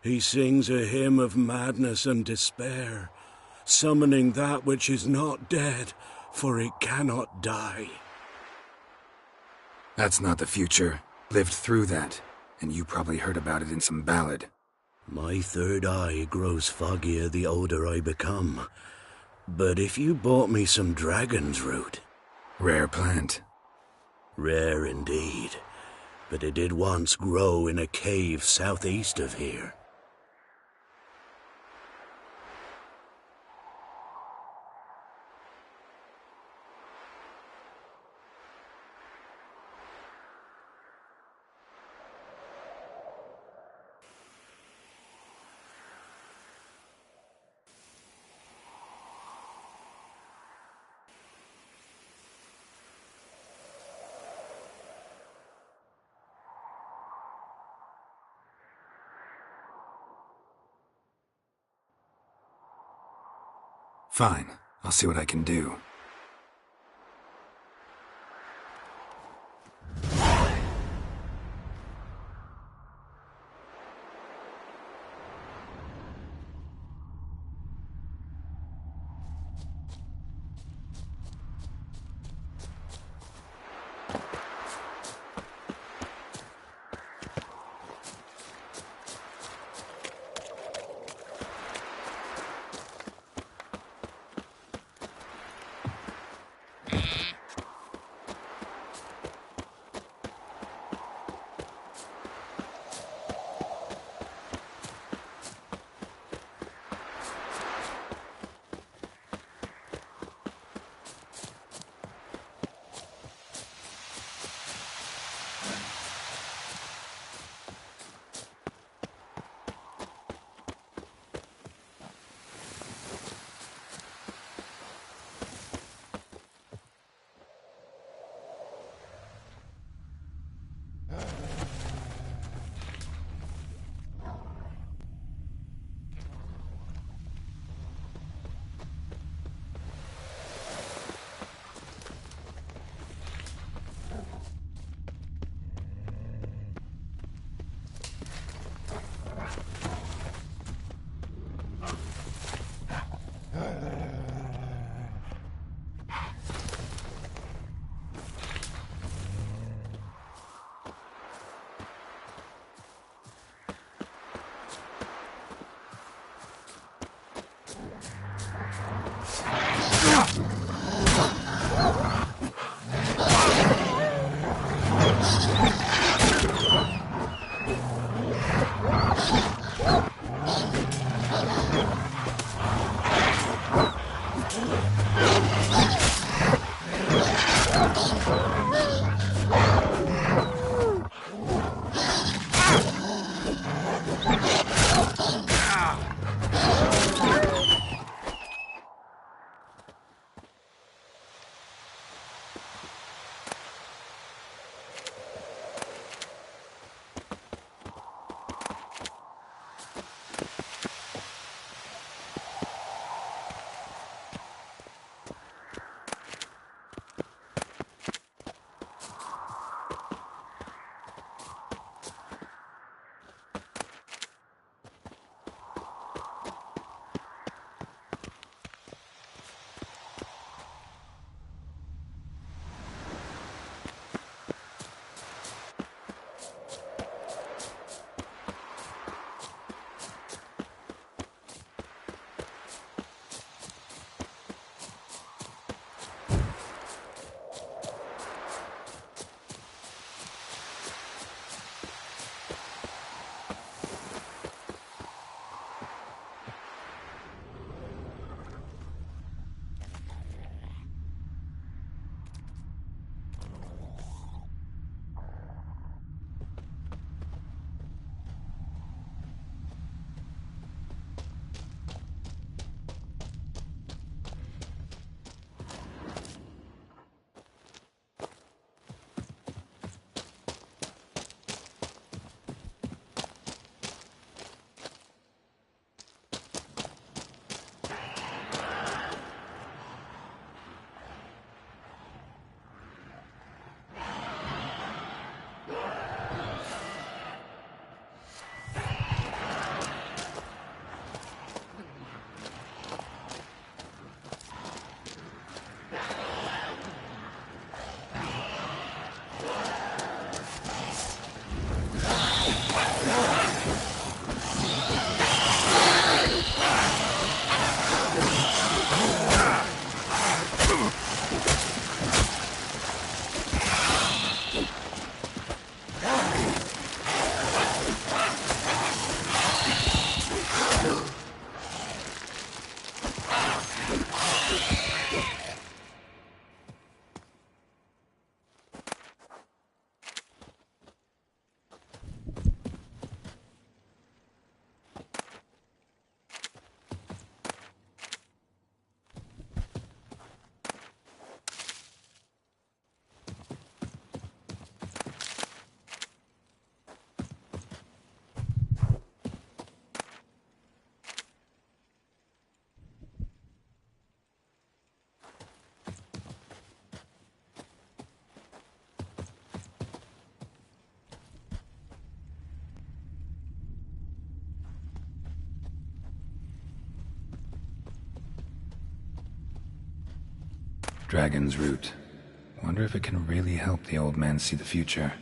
S1: He sings a hymn of madness and despair, summoning that which is not dead, for it cannot die.
S4: That's not the future. Lived through that, and you probably heard about it in some ballad.
S1: My third eye grows foggier the older I become. But if you bought me some dragon's root...
S4: Rare plant.
S1: Rare indeed. But it did once grow in a cave southeast of here.
S4: Fine. I'll see what I can do. Dragon's root. Wonder if it can really help the old man see the future.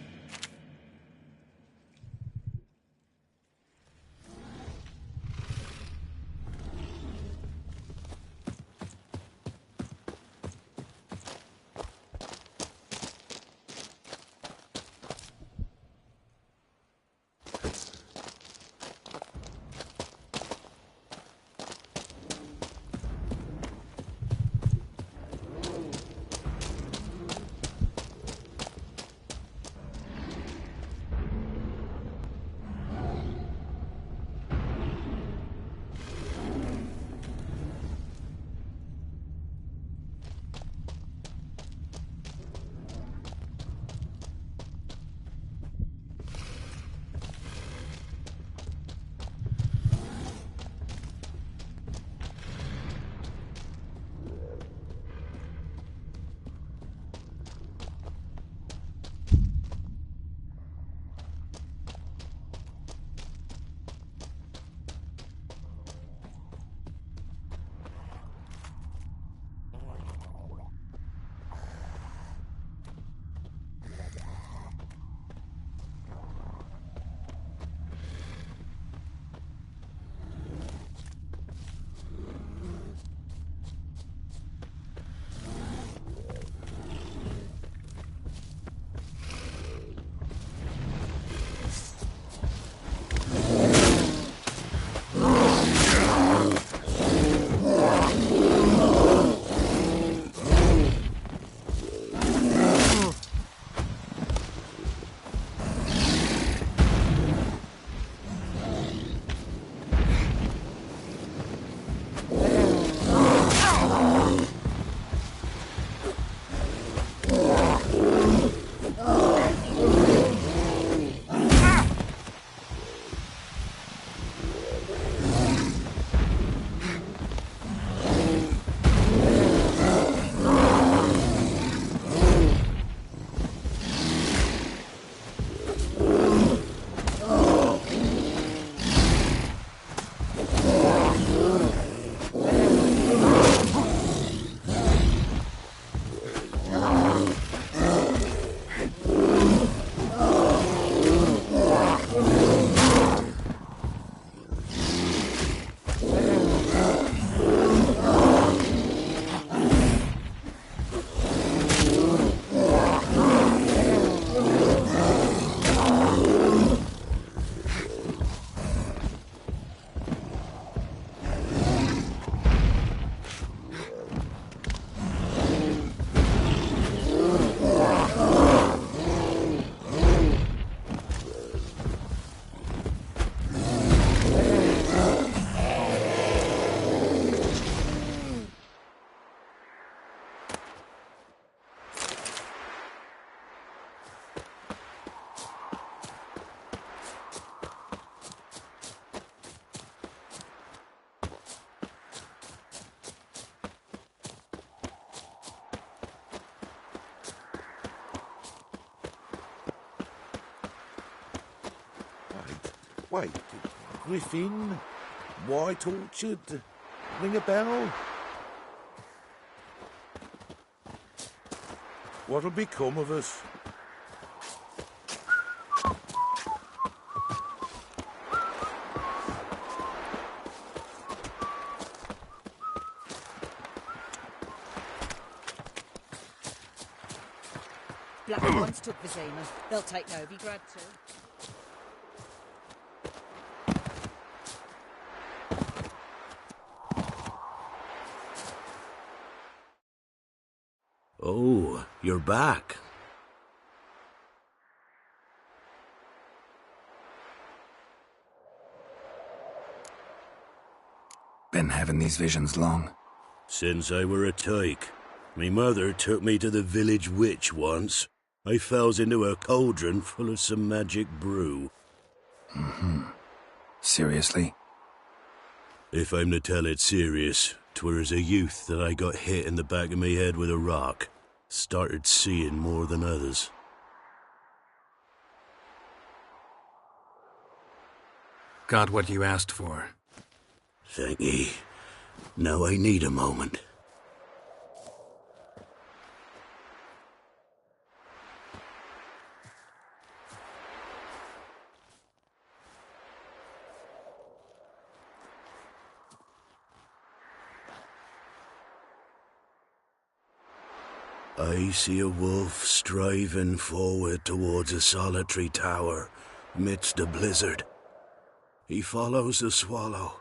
S10: Wait, Griffin? White Orchard? Ring a bell? What'll become of us?
S20: Black once took Vizima. They'll take Novigrad too.
S1: Oh, you're back.
S4: Been having these visions long?
S1: Since I were a tyke. Me mother took me to the village witch once. I fells into a cauldron full of some magic brew.
S4: Mm-hmm. Seriously?
S1: If I'm to tell it serious, 'twere as a youth that I got hit in the back of me head with a rock. Started seeing more than others.
S4: Got what you asked for.
S1: Thank ye. Now I need a moment. I see a wolf striving forward towards a solitary tower midst a blizzard. He follows the swallow,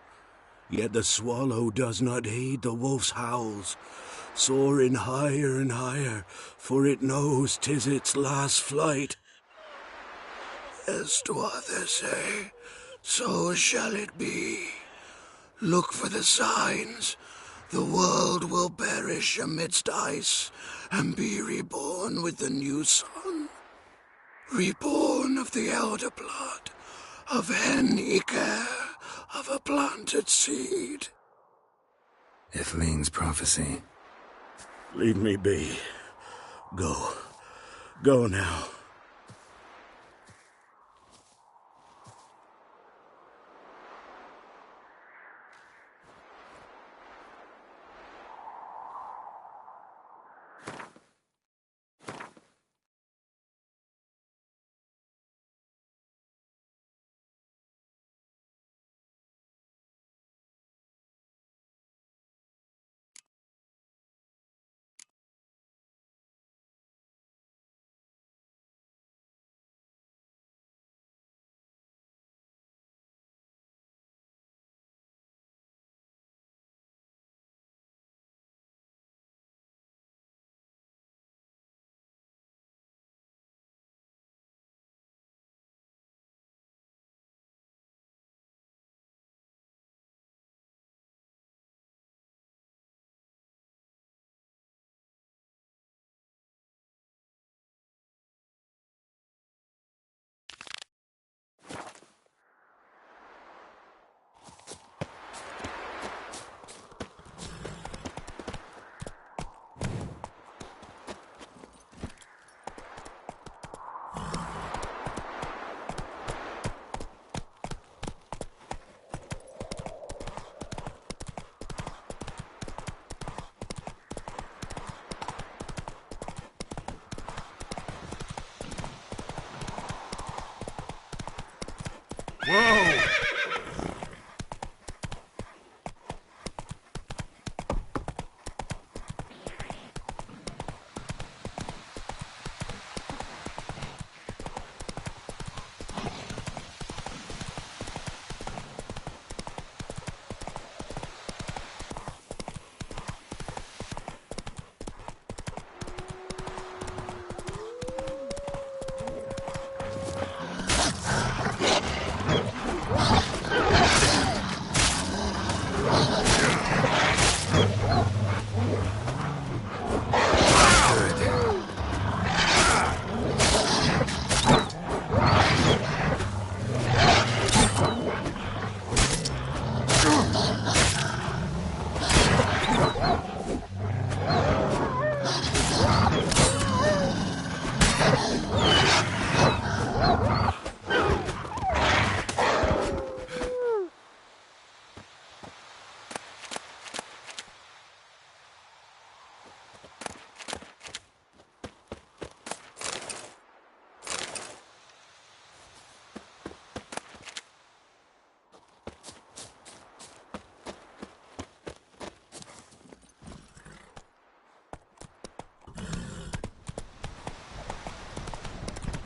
S1: yet the swallow does not heed the wolf's howls, soaring higher and higher, for it knows 'tis its last flight. As what they say, so shall it be. Look for the signs. The world will perish amidst ice and be reborn with the new sun. Reborn of the elder blood, of Hen-Iker, of a planted seed.
S4: Ithleen's prophecy.
S1: Leave me be. Go. Go now.
S10: Whoa!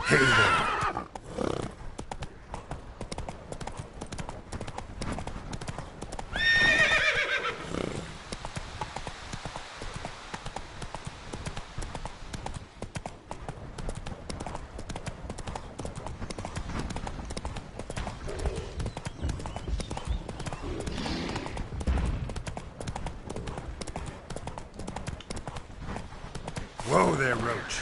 S10: Hey there. Whoa there, Roach.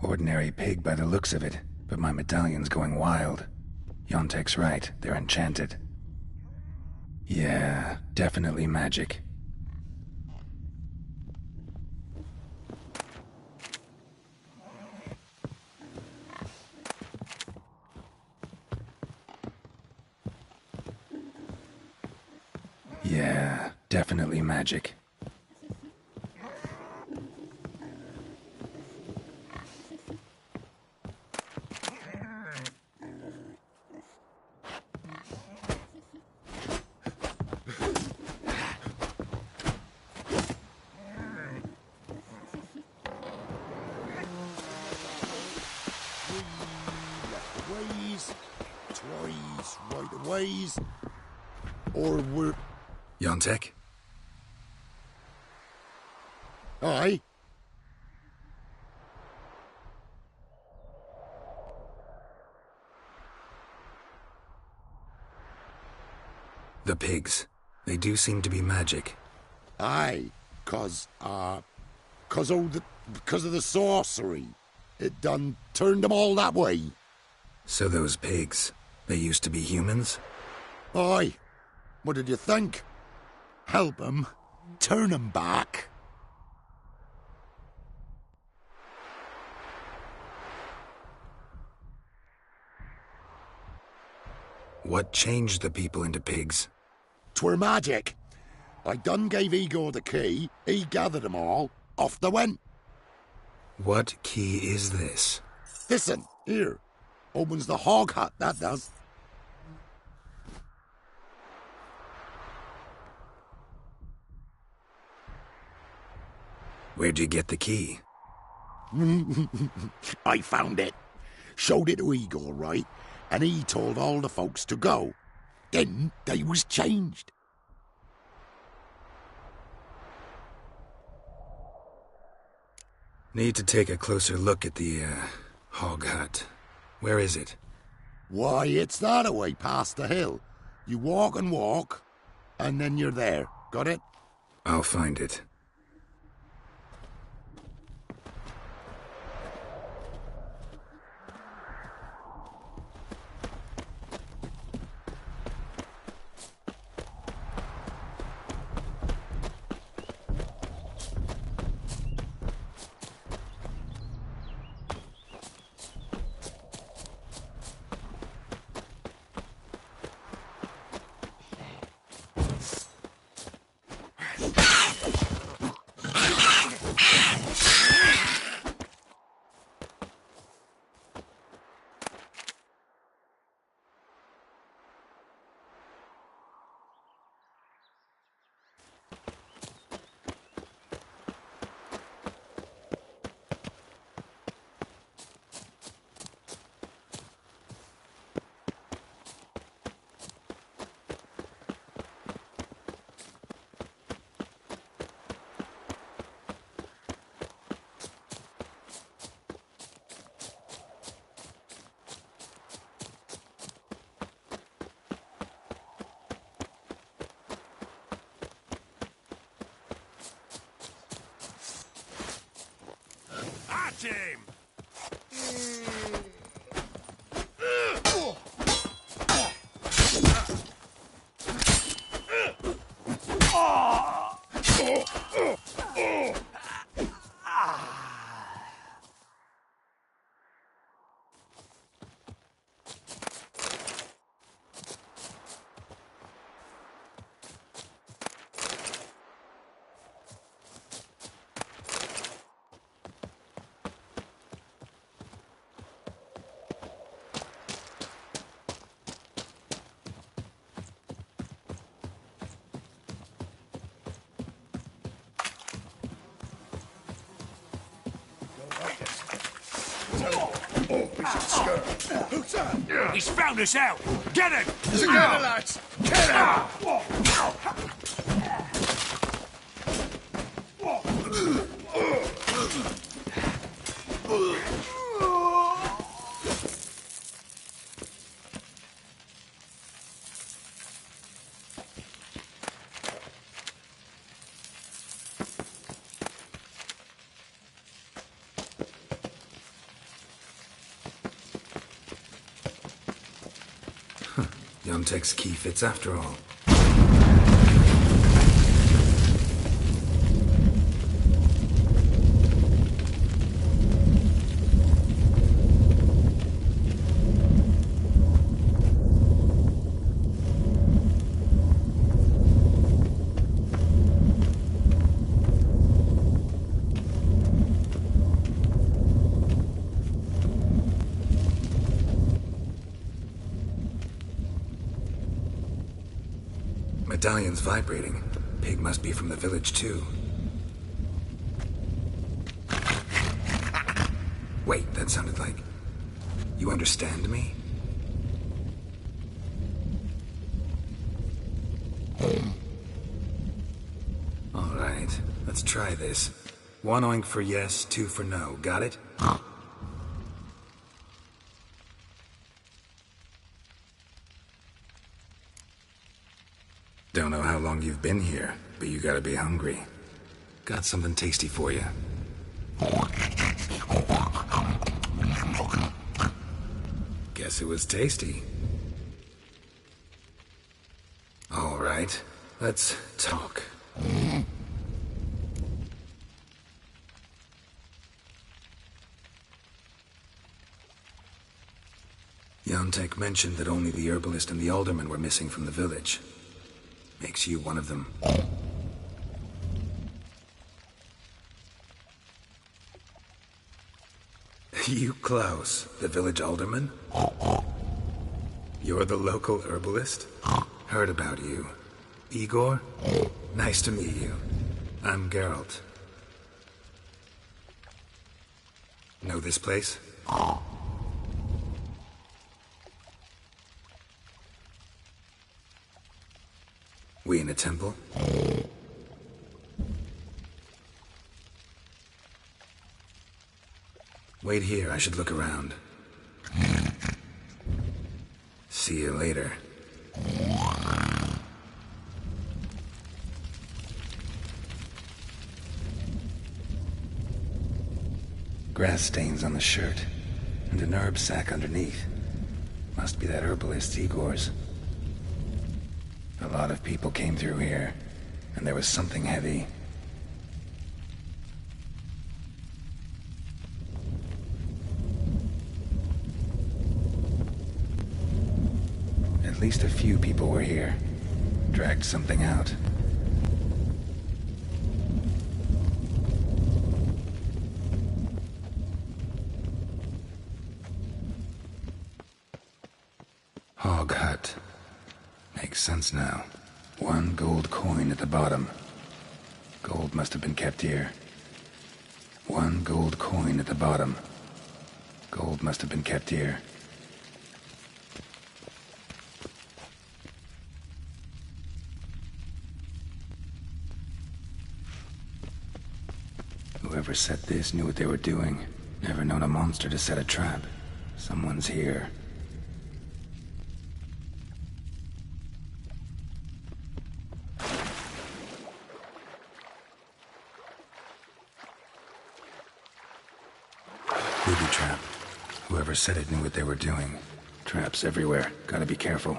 S4: Ordinary pig by the looks of it, but my medallion's going wild. Yontek's right, they're enchanted. Yeah, definitely magic. Yeah, definitely magic.
S7: Ways, twice, right ways, or we're...
S4: Yontek?
S7: Aye.
S4: The pigs. They do seem to be magic.
S7: Aye, cause of the sorcery. It done turned them all that way.
S4: So those pigs, they used to be humans?
S7: Aye. What did you think? Help 'em, turn 'em back.
S4: What changed the people into pigs?
S7: 'Twere magic. I done gave Igor the key, he gathered 'em all, off they went.
S4: What key is this?
S7: Listen, here. Opens the hog hut, that does.
S4: Where'd you get the key?
S7: I found it. Showed it to Igor, right? And he told all the folks to go. Then they was changed.
S4: Need to take a closer look at the, hog hut. Where is it?
S7: Why, it's that away past the hill. You walk and walk, and then you're there. Got it?
S4: I'll find it.
S3: him!
S9: Who's that? He's found us out! Get him!
S3: Together, lads! Get him!
S4: Yontek's key fits after all. Medallion's vibrating. Pig must be from the village, too. Wait, that sounded like... You understand me? All right, let's try this. 1 oink for yes, 2 for no. Got it? Don't know how long you've been here, but you gotta be hungry. Got something tasty for you. Guess it was tasty. All right, let's talk. Yontek mentioned that only the herbalist and the alderman were missing from the village. Makes you one of them. You, Klaus, the village alderman? You're the local herbalist? Heard about you. Igor? Nice to meet you. I'm Geralt. Know this place? We in a temple? Wait here, I should look around. See you later. Grass stains on the shirt, and an herb sack underneath. Must be that herbalist Igor's. A lot of people came through here, and there was something heavy. At least a few people were here. Dragged something out. Hog hut. Makes sense now. 1 gold coin at the bottom. Gold must have been kept here. 1 gold coin at the bottom. Gold must have been kept here. Whoever set this knew what they were doing. Never known a monster to set a trap. Someone's here. booby trap. Whoever set it knew what they were doing. Traps everywhere. Gotta be careful.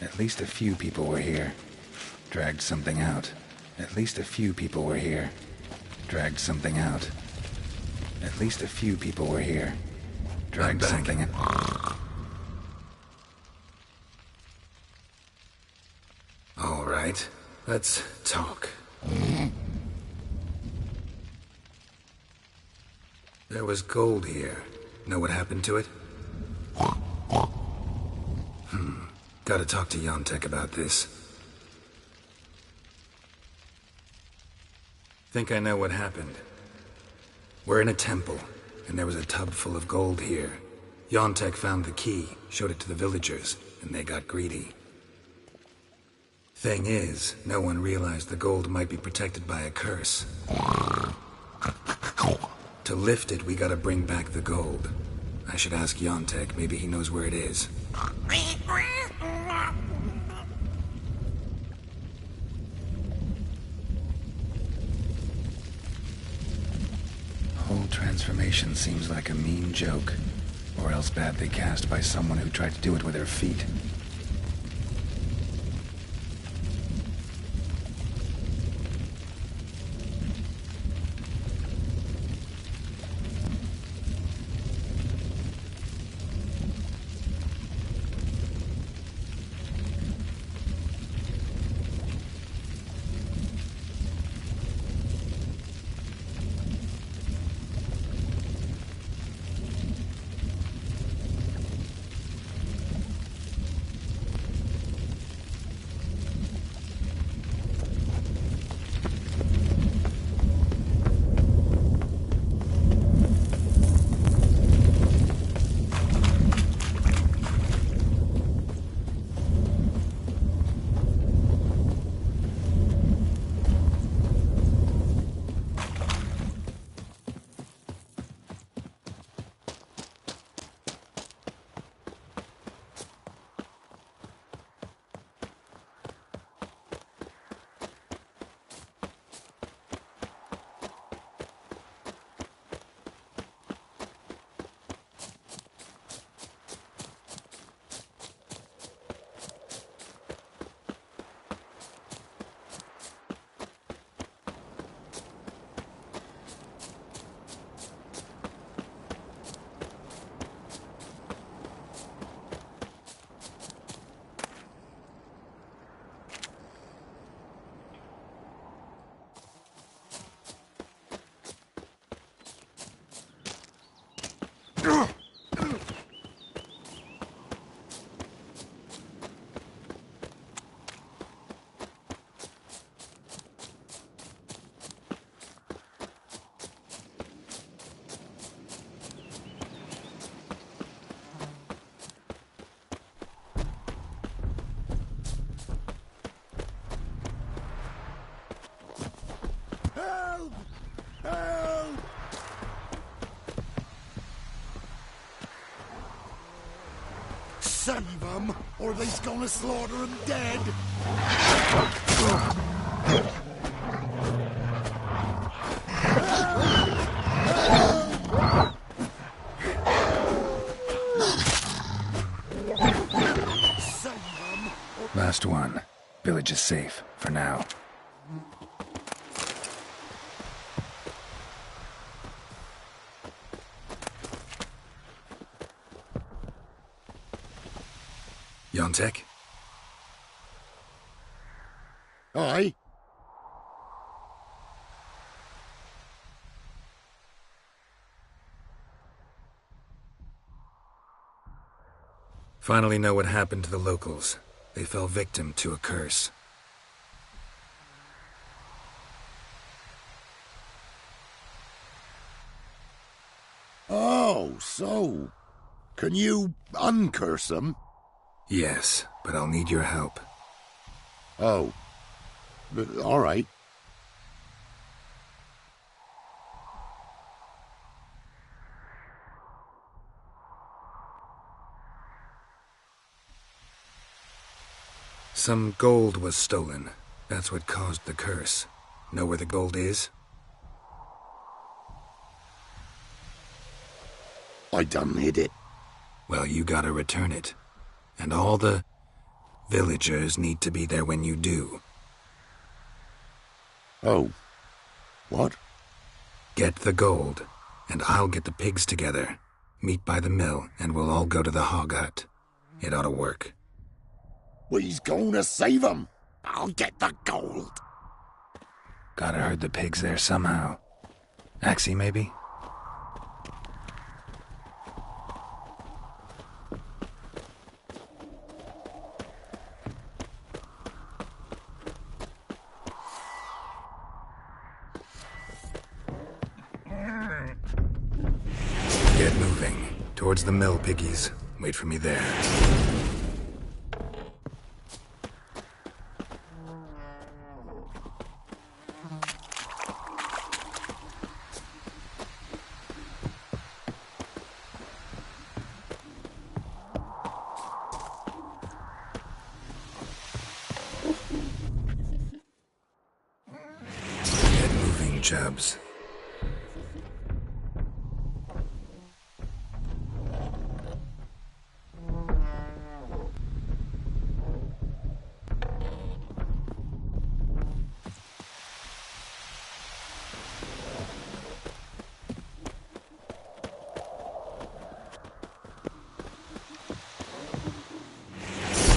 S4: At least a few people were here. Dragged something out. At least a few people were here. Dragged something out. At least a few people were here. Dragged something out. All right, let's talk. There was gold here. Know what happened to it? Gotta talk to Yontek about this. Think I know what happened. We're in a temple, and there was a tub full of gold here. Yontek found the key, showed it to the villagers, and they got greedy. Thing is, no one realized the gold might be protected by a curse. To lift it, we gotta bring back the gold. I should ask Yontek, maybe he knows where it is. Whole transformation seems like a mean joke, or else badly cast by someone who tried to do it with their feet.
S1: Help! Help! Save them, or they's gonna slaughter them dead!
S4: Last one. Village is safe, for now. Yontek?
S7: Aye.
S4: Finally know what happened to the locals. They fell victim to a curse.
S7: Oh, so... Can you uncurse them?
S4: Yes, but I'll need your help.
S7: Oh. All right.
S4: Some gold was stolen. That's what caused the curse. Know where the gold is?
S7: I done hid it.
S4: Well, you gotta return it. And all the villagers need to be there when you do.
S7: Oh. What?
S4: Get the gold, and I'll get the pigs together. Meet by the mill, and we'll all go to the hog hut. It ought to work.
S7: We's gonna save them. I'll get the gold.
S4: Gotta herd the pigs there somehow. Axie, maybe? Get moving. Towards the mill, piggies. Wait for me there. Get moving, Chubs.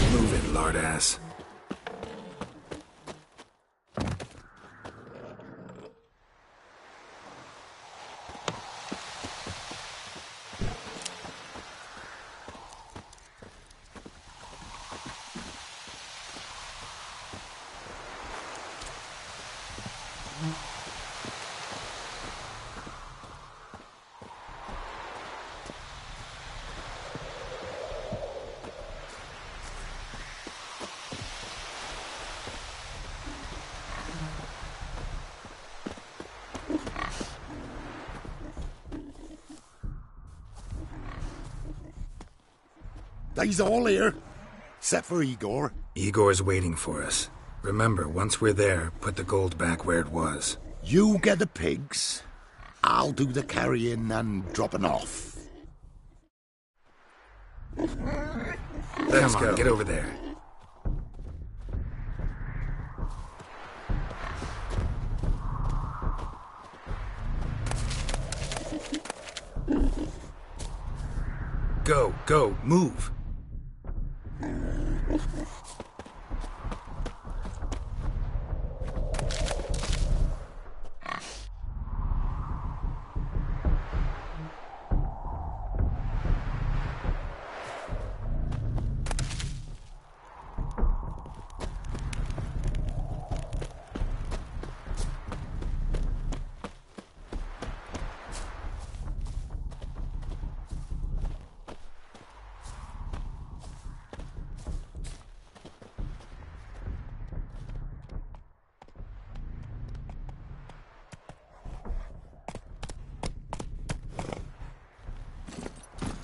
S4: Move it, lardass.
S7: They's all here. Except for Igor.
S4: Igor's waiting for us. Remember, once we're there, put the gold back where it was.
S7: You get the pigs. I'll do the carrying and dropping off.
S4: Come on, get over there. Go, move.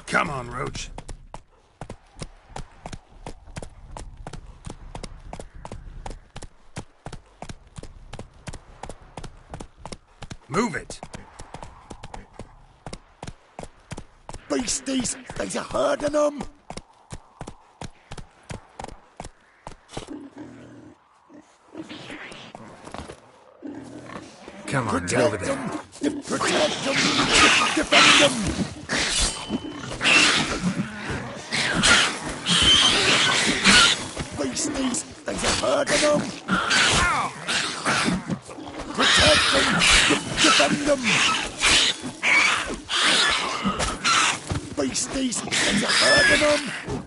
S4: Come on, Roach. Move it.
S7: Beasties, there's a herd of them.
S4: Come on, get over there.
S7: Protect them! Defend them! hurting them! Protect them! Defend them! Beasties! You're hurting them!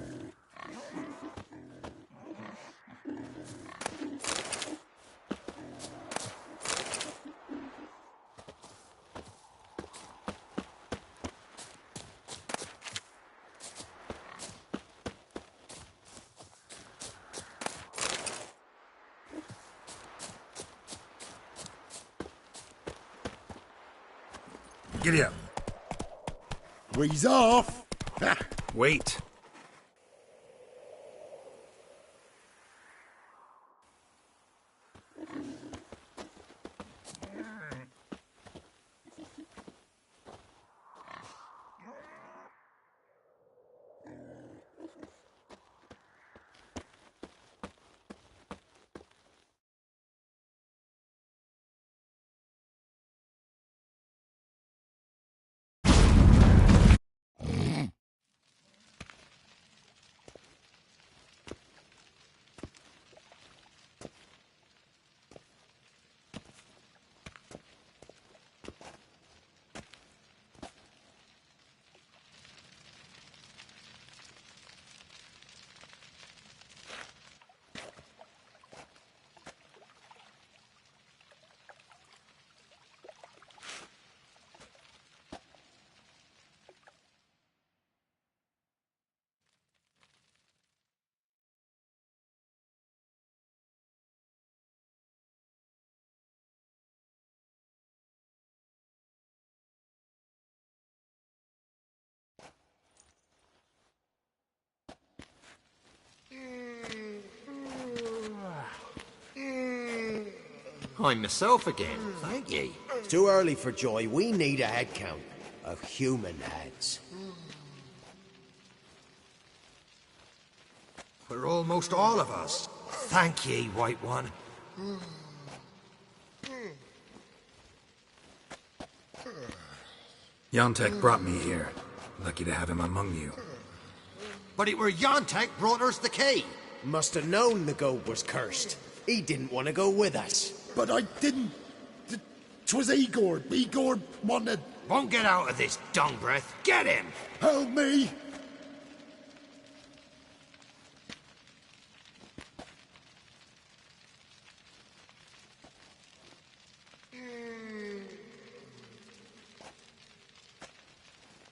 S10: Giddy up.
S7: Breeze off!
S4: Wait.
S16: I'm myself again, thank ye.
S13: It's too early for joy. We need a head count of human heads.
S16: For almost all of us. Thank ye, White One.
S4: Yontek brought me here. Lucky to have him among you.
S16: But it were Yontek brought us the key.
S13: Must have known the goat was cursed. He didn't want to go with us.
S7: But I didn't... 'Twas Igor. Igor wanted...
S16: Won't get out of this dung breath. Get him!
S7: Help me!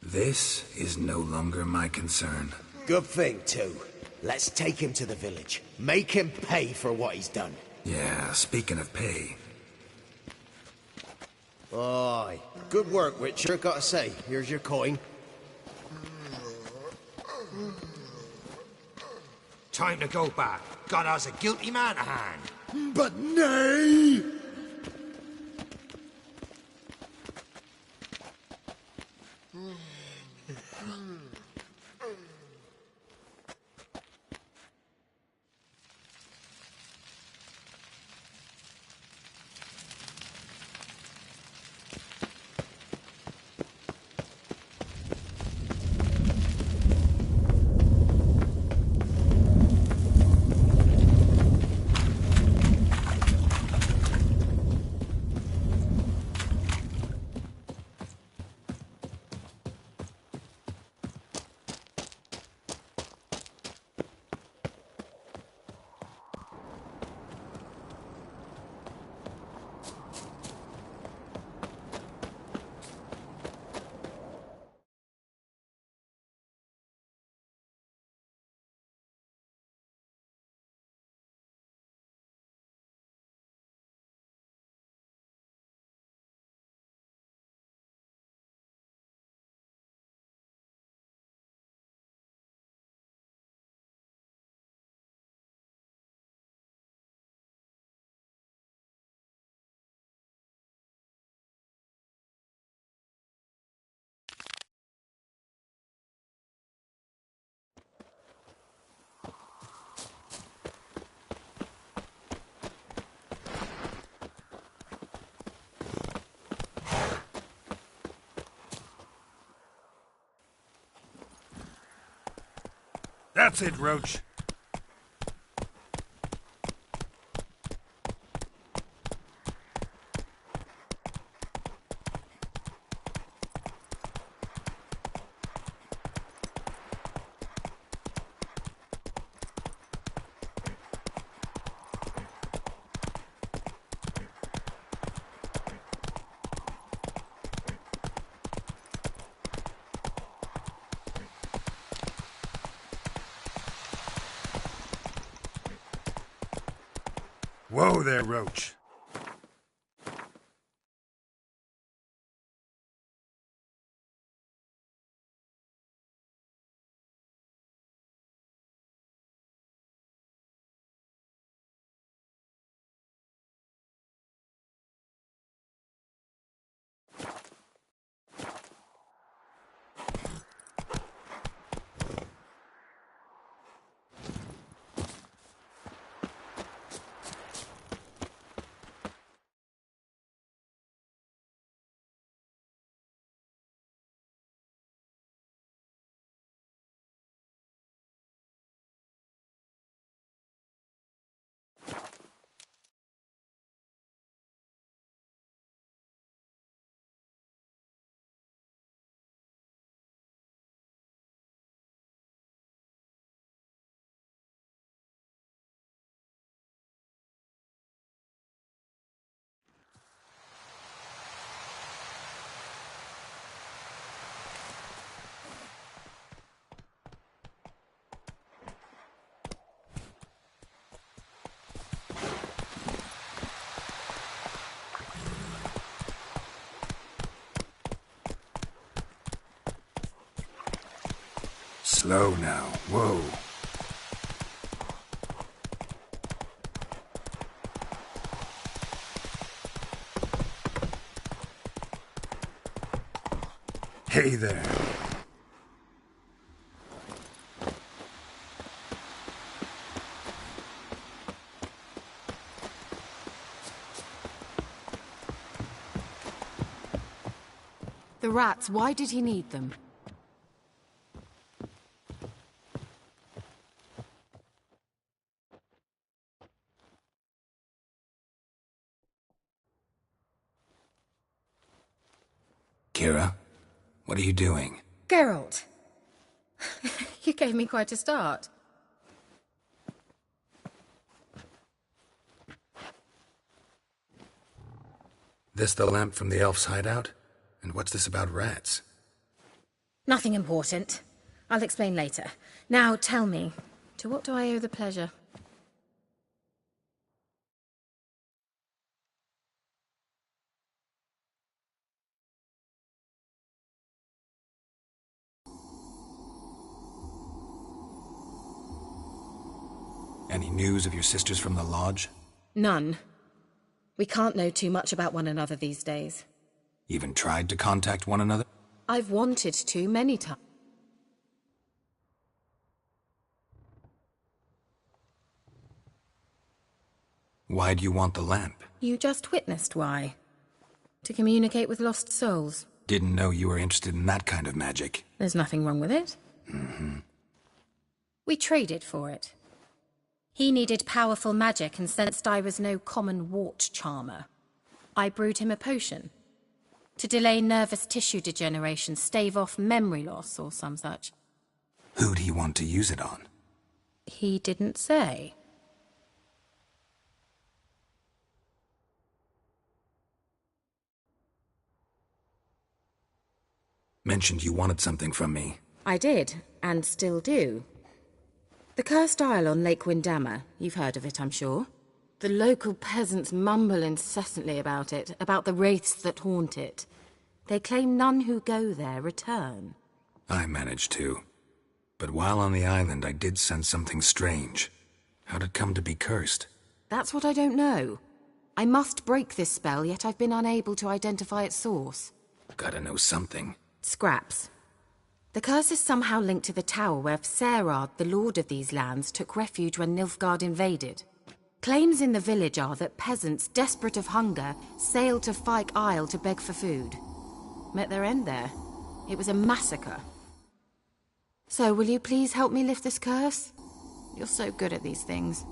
S4: This is no longer my concern.
S13: Good thing, too. Let's take him to the village. Make him pay for what he's done.
S4: Yeah, speaking of pay.
S13: Aye. Good work, Witcher, gotta say. Here's your coin.
S16: Time to go back. Got us a guilty man to hand.
S7: But nay!
S10: That's it, Roach. Whoa there, Roach.
S4: Slow now. Whoa. Hey there.
S6: The rats, why did he need them?
S4: Kira, what are you doing?
S6: Geralt! You gave me quite a start.
S4: This the lamp from the elf's hideout? And what's this about rats?
S6: Nothing important. I'll explain later. Now, tell me, to what do I owe the pleasure?
S4: Any news of your sisters from the lodge?
S6: None. We can't know too much about one another these days.
S4: Even tried to contact one another?
S6: I've wanted to many times.
S4: Why do you want the lamp?
S6: You just witnessed why. To communicate with lost souls.
S4: Didn't know you were interested in that kind of magic.
S6: There's nothing wrong with it.
S4: Mm-hmm.
S6: We traded for it. He needed powerful magic and sensed I was no common wart charmer. I brewed him a potion. To delay nervous tissue degeneration, stave off memory loss or some such.
S4: Who'd he want to use it on?
S6: He didn't say.
S4: Mentioned you wanted something from me.
S6: I did, and still do. The cursed isle on Lake Windammer, you've heard of it, I'm sure. The local peasants mumble incessantly about it, about the wraiths that haunt it. They claim none who go there return.
S4: I managed to. But while on the island, I did sense something strange. How'd it come to be cursed?
S6: That's what I don't know. I must break this spell, yet I've been unable to identify its source.
S4: Gotta know something.
S6: Scraps. The curse is somehow linked to the tower where Serard, the lord of these lands, took refuge when Nilfgaard invaded. Claims in the village are that peasants, desperate of hunger, sailed to Fyke Isle to beg for food. Met their end there. It was a massacre. So, will you please help me lift this curse? You're so good at these things.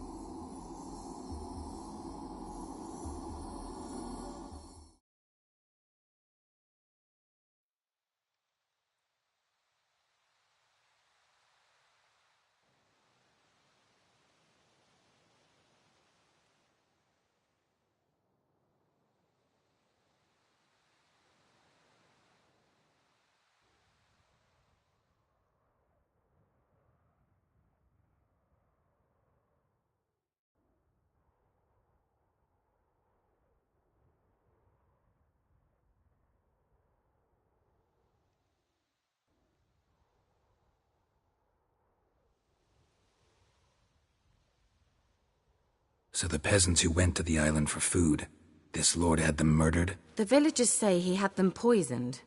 S4: So the peasants who went to the island for food, this lord had them murdered?
S6: The villagers say he had them poisoned.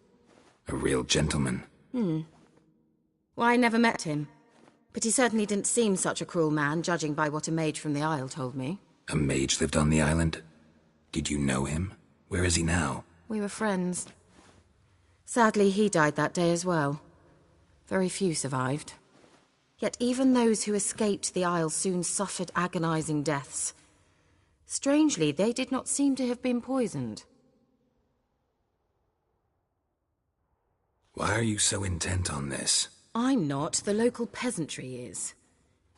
S4: A real gentleman.
S6: Well, I never met him. But he certainly didn't seem such a cruel man, judging by what a mage from the Isle told me.
S4: A mage lived on the island? Did you know him? Where is he now?
S6: We were friends. Sadly, he died that day as well. Very few survived. Yet even those who escaped the Isle soon suffered agonizing deaths. Strangely, they did not seem to have been poisoned.
S4: Why are you so intent on this?
S6: I'm not. The local peasantry is.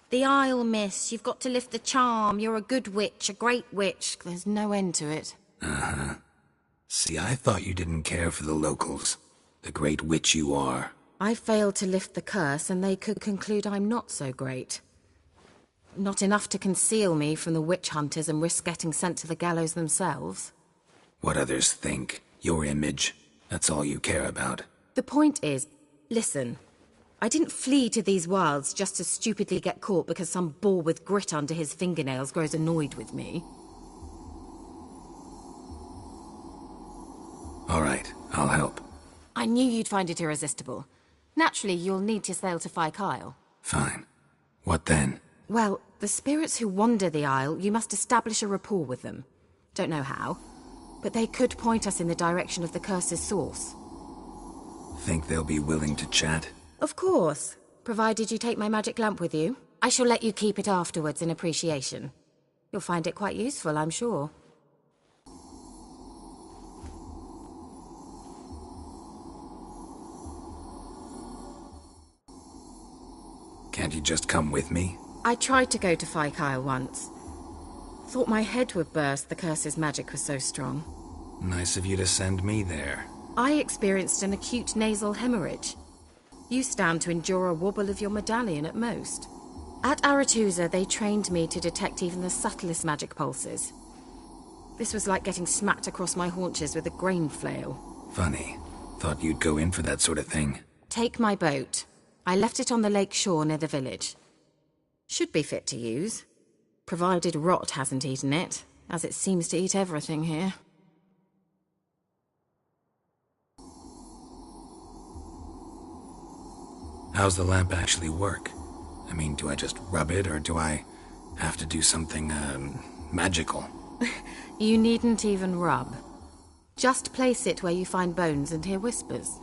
S6: The Isle, miss. You've got to lift the charm. You're a good witch, a great witch. There's no end to it.
S4: Uh-huh. See, I thought you didn't care for the locals. The great witch you are.
S6: I failed to lift the curse, and they could conclude I'm not so great. Not enough to conceal me from the witch hunters and risk getting sent to the gallows themselves.
S4: What others think. Your image. That's all you care about.
S6: The point is, listen. I didn't flee to these wilds just to stupidly get caught because some boar with grit under his fingernails grows annoyed with me.
S4: All right, I'll help.
S6: I knew you'd find it irresistible. Naturally, you'll need to sail to Phi Kyle.
S4: Fine. What then?
S6: Well, the spirits who wander the Isle, you must establish a rapport with them. Don't know how, but they could point us in the direction of the curse's source.
S4: Think they'll be willing to chat?
S6: Of course, provided you take my magic lamp with you. I shall let you keep it afterwards in appreciation. You'll find it quite useful, I'm sure.
S4: Can't you just come with me?
S6: I tried to go to Phi Kyle once. Thought my head would burst, the curse's magic was so strong.
S4: Nice of you to send me there.
S6: I experienced an acute nasal hemorrhage. You stand to endure a wobble of your medallion at most. At Aretusa, they trained me to detect even the subtlest magic pulses. This was like getting smacked across my haunches with a grain flail.
S4: Funny. Thought you'd go in for that sort of thing.
S6: Take my boat. I left it on the lake shore near the village. Should be fit to use. Provided rot hasn't eaten it, as it seems to eat everything here.
S4: How's the lamp actually work? I mean, do I just rub it, or do I have to do something, magical?
S6: You needn't even rub. Just place it where you find bones and hear whispers.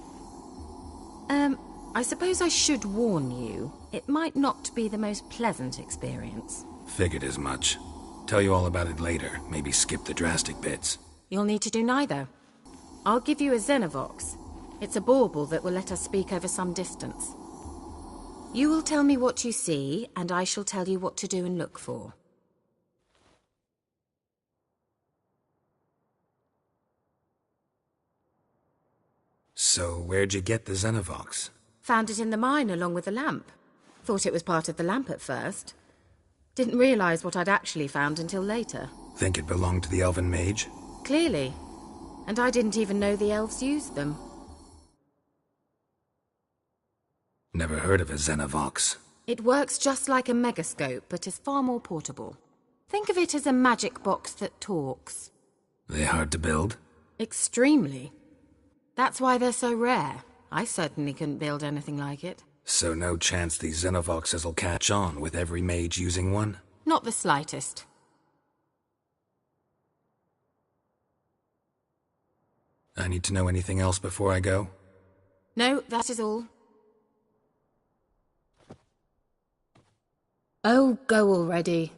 S6: I suppose I should warn you. It might not be the most pleasant experience.
S4: Figured as much. Tell you all about it later. Maybe skip the drastic bits.
S6: You'll need to do neither. I'll give you a Xenovox. It's a bauble that will let us speak over some distance. You will tell me what you see, and I shall tell you what to do and look for.
S4: So, where'd you get the Xenovox?
S6: Found it in the mine along with the lamp. Thought it was part of the lamp at first. Didn't realize what I'd actually found until later.
S4: Think it belonged to the elven mage?
S6: Clearly. And I didn't even know the elves used them.
S4: Never heard of a Xenovox.
S6: It works just like a megascope, but is far more portable. Think of it as a magic box that talks.
S4: They hard to build?
S6: Extremely. That's why they're so rare. I certainly couldn't build anything like it.
S4: So no chance these Xenovoxes will catch on with every mage using one?
S6: Not the slightest.
S4: I need to know anything else before I go?
S6: No, that is all. Oh, go already.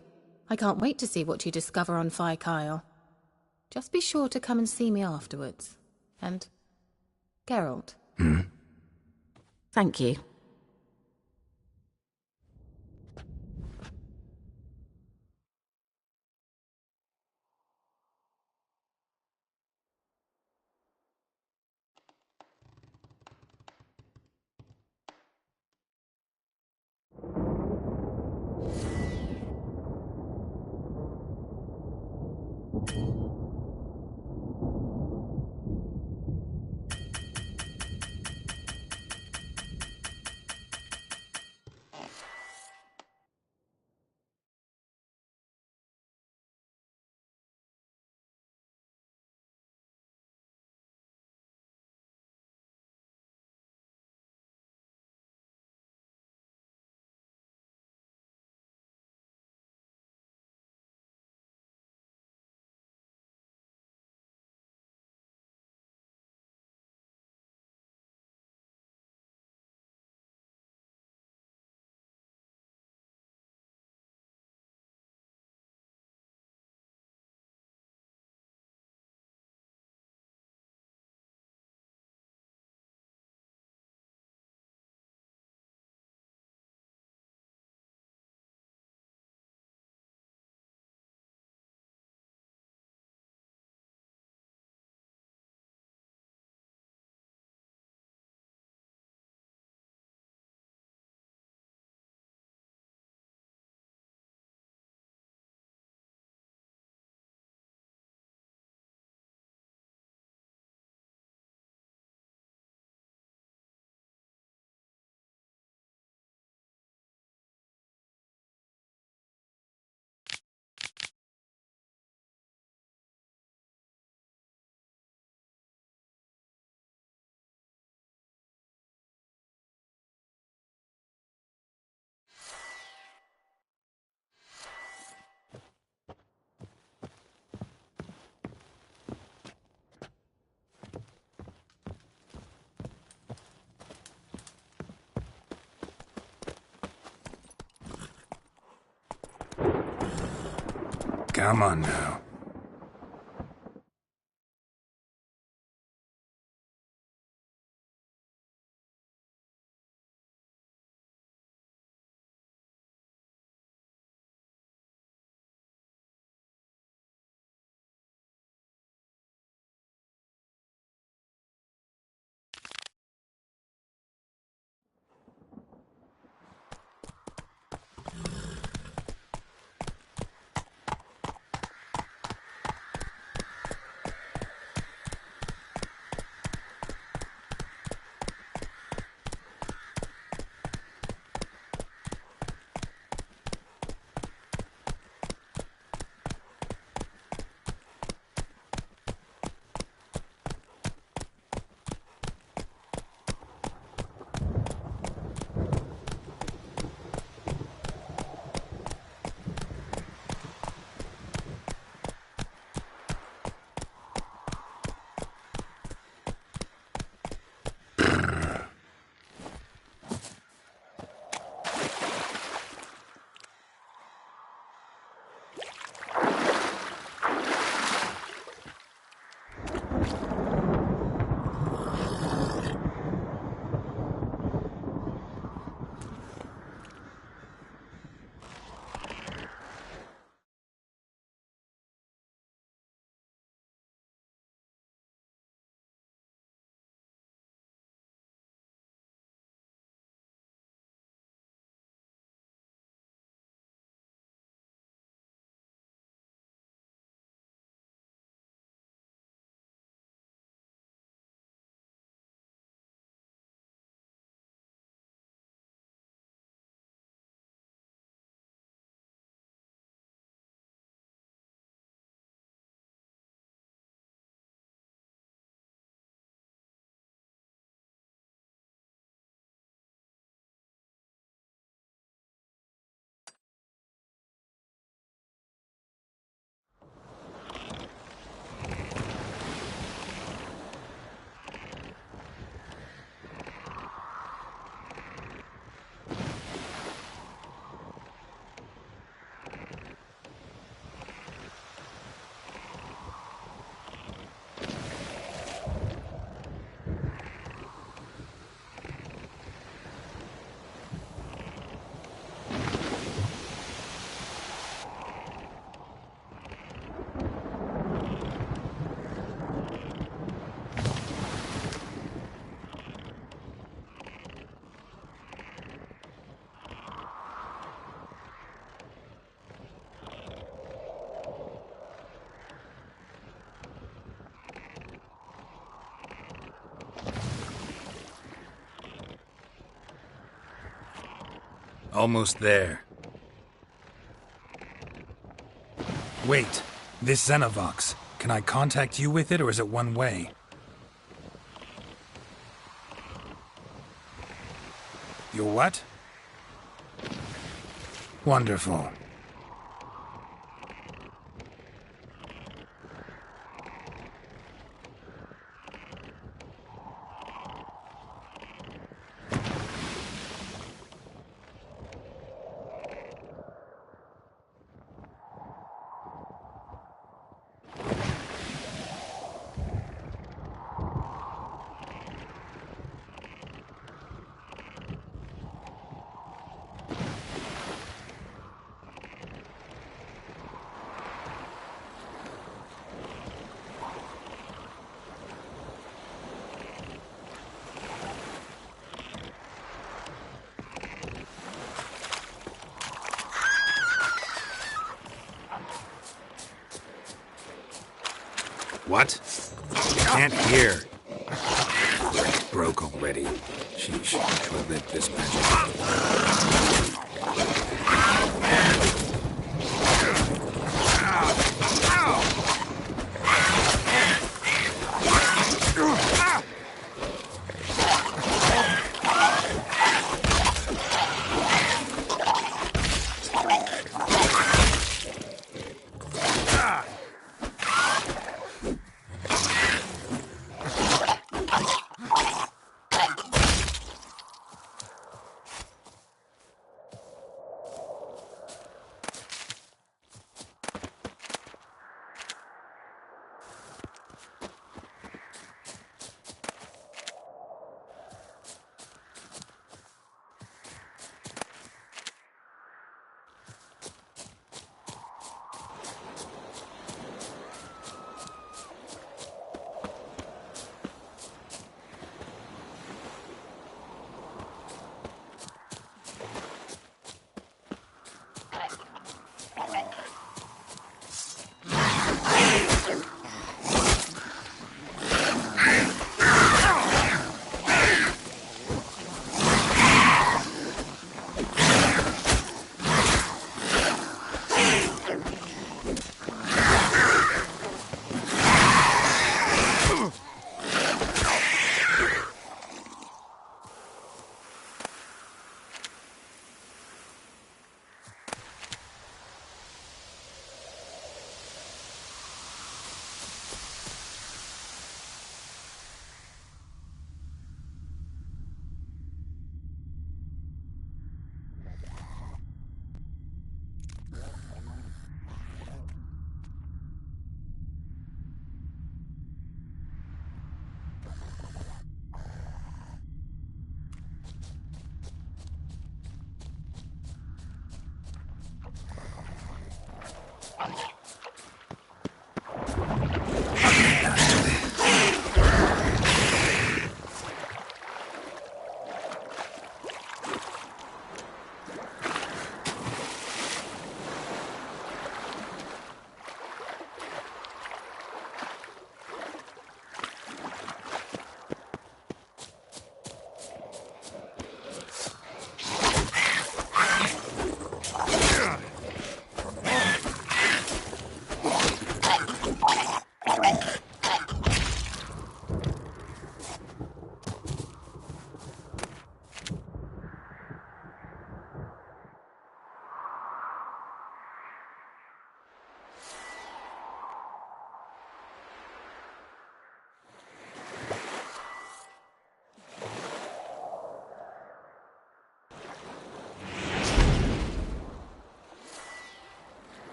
S6: I can't wait to see what you discover on Phi Kyle. Just be sure to come and see me afterwards. And Geralt. Thank you.
S4: Come on now. Almost there. Wait, this Xenovox. Can I contact you with it, or is it one way? Your what? Wonderful. What? Can't hear. Broke already. Sheesh. Shall live this magic.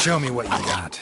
S4: Show me what you got.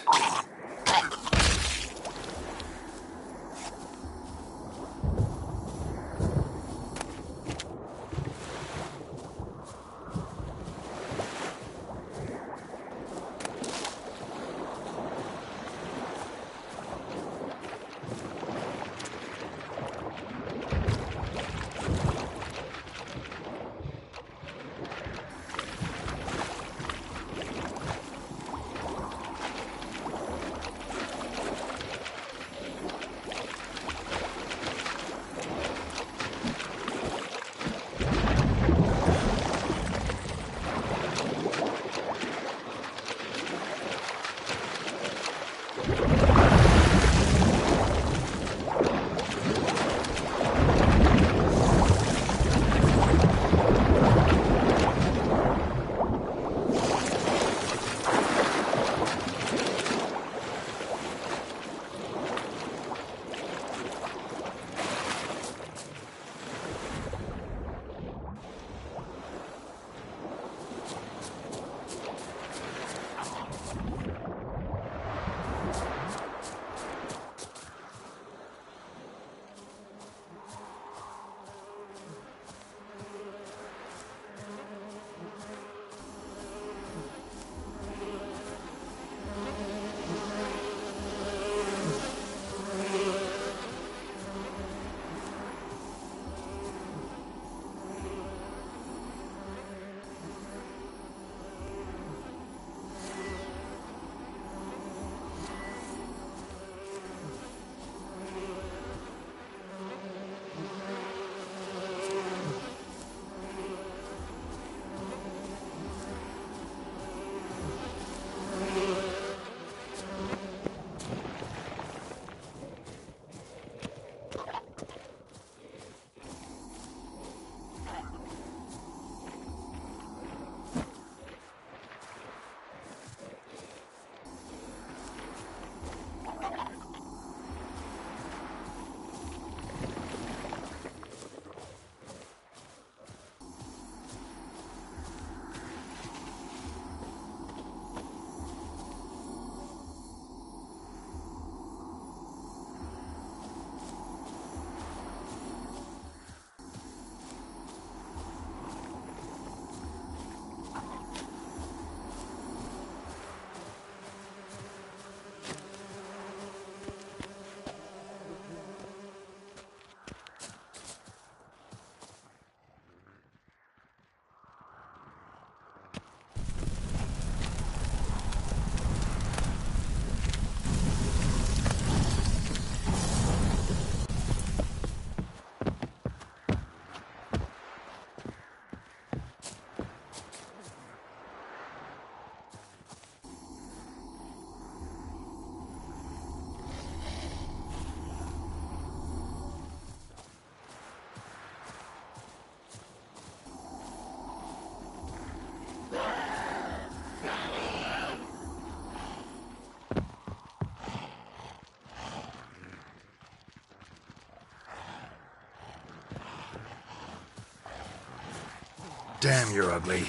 S4: Damn, you're ugly.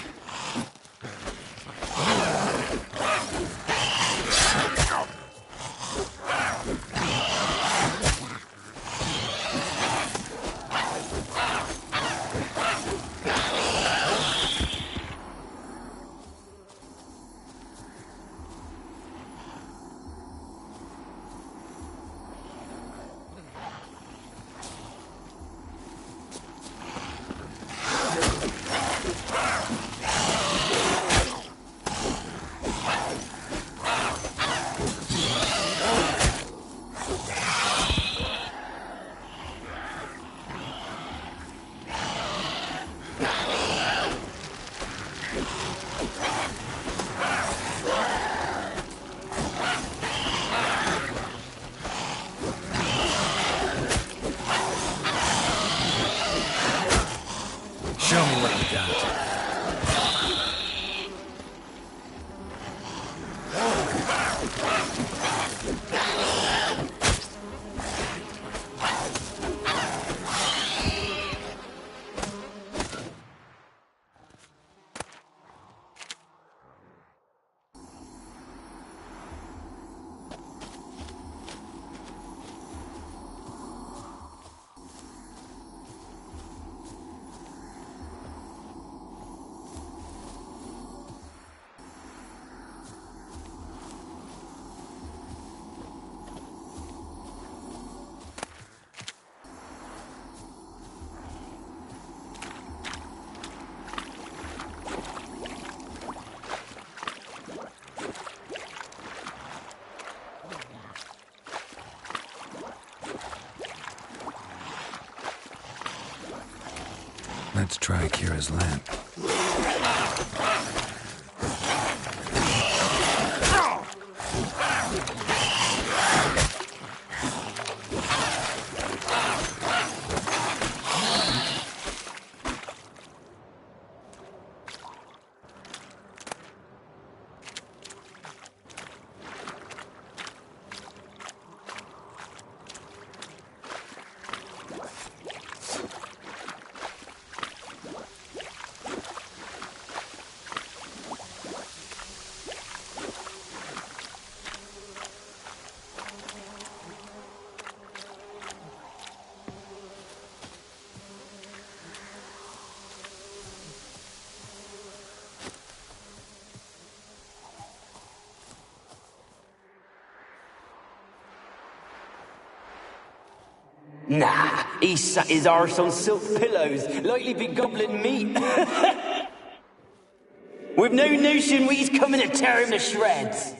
S4: Show me what you got. Let's try Kira's lamp.
S12: Nah, he sat his arse on silk pillows, likely be gobbling meat. With no notion we's coming to tear him to shreds.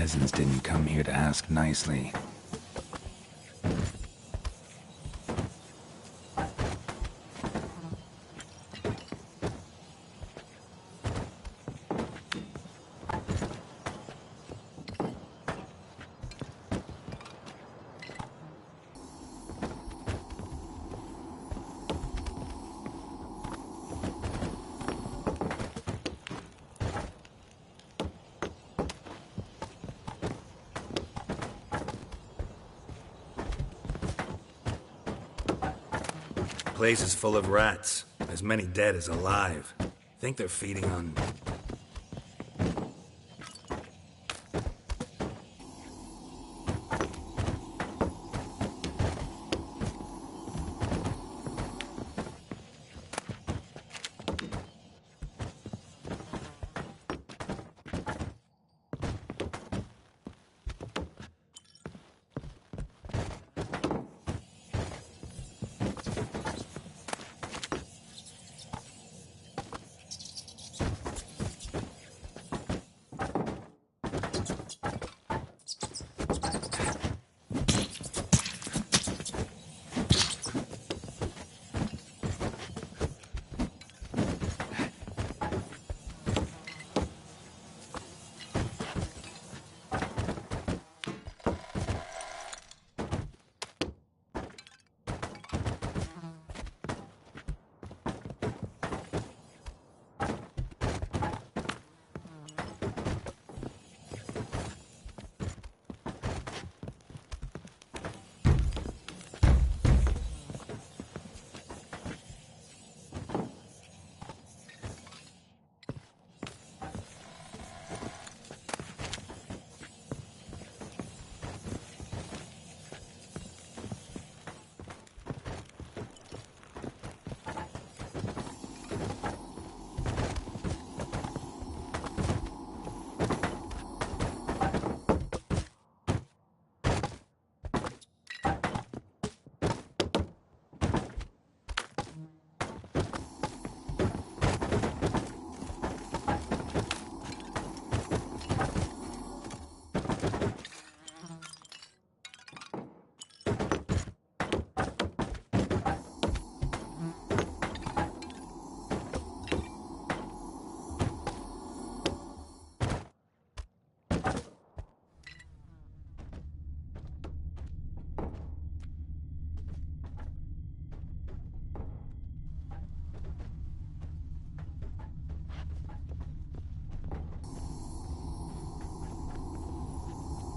S4: peasants didn't come here to ask nicely. Place is full of rats. As many dead as alive. Think they're feeding on...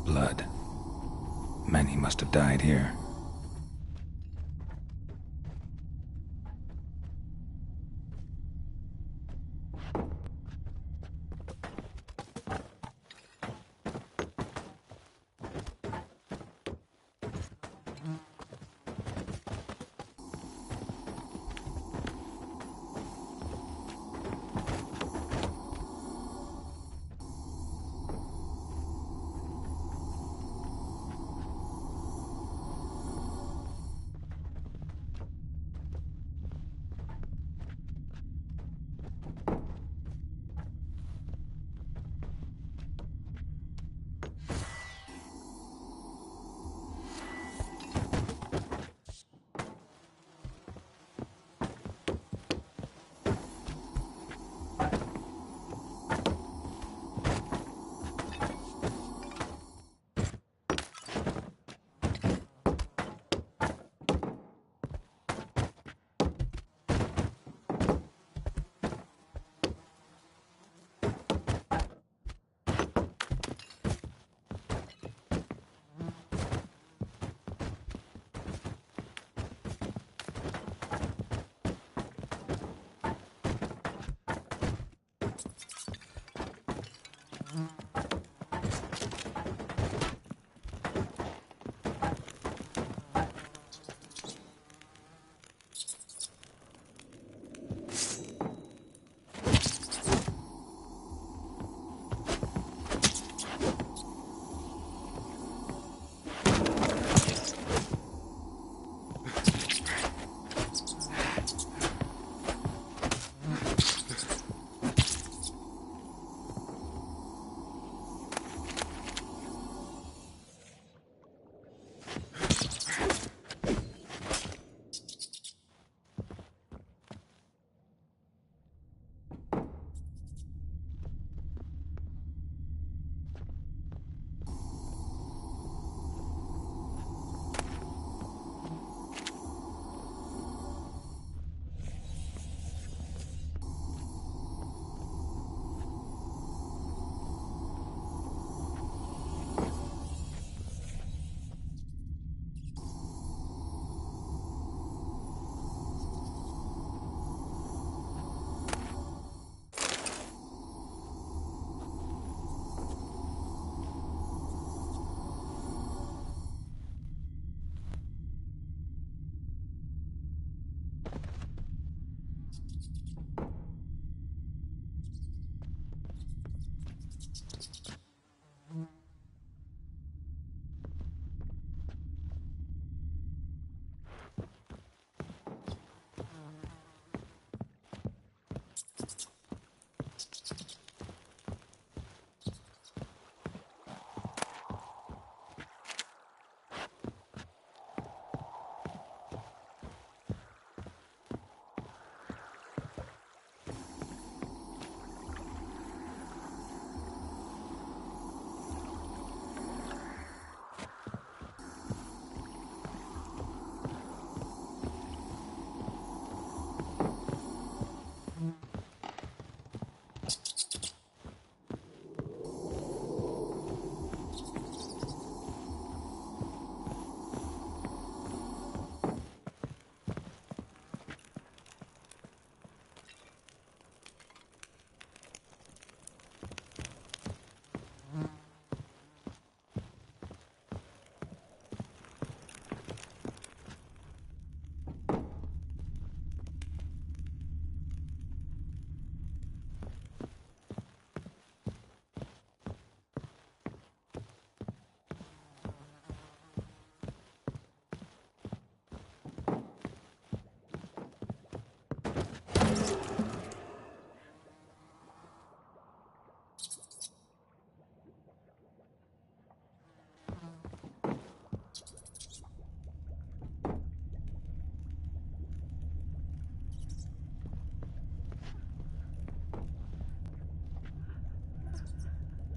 S4: blood. Many must have died here.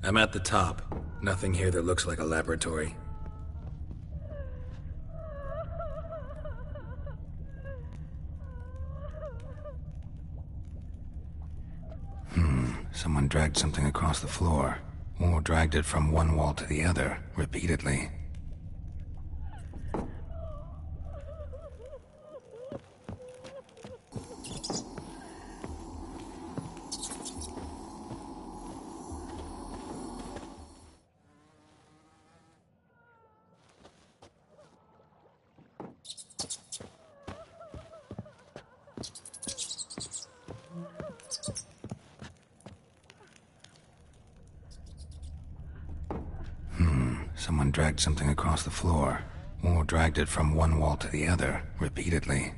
S4: I'm at the top. Nothing here that looks like a laboratory. Someone dragged something across the floor, or dragged it from one wall to the other, repeatedly. Someone dragged something across the floor, or dragged it from one wall to the other, repeatedly.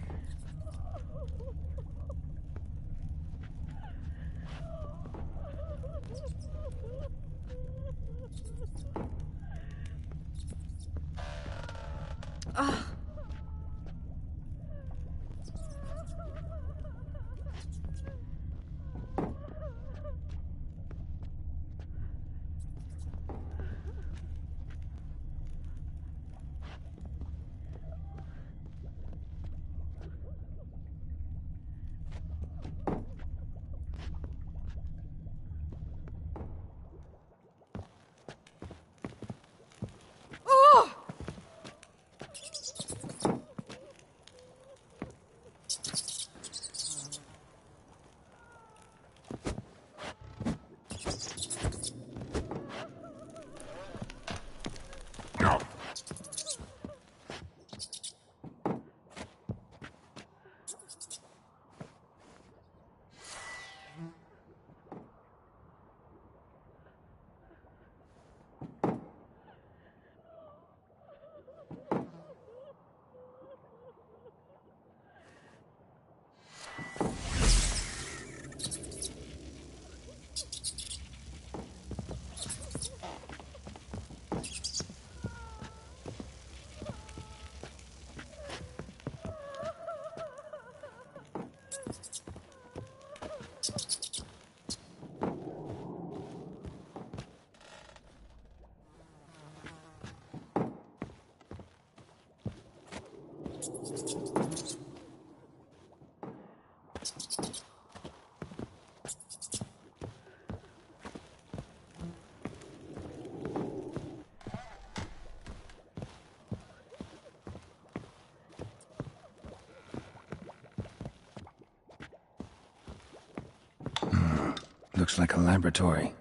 S4: Looks like a laboratory.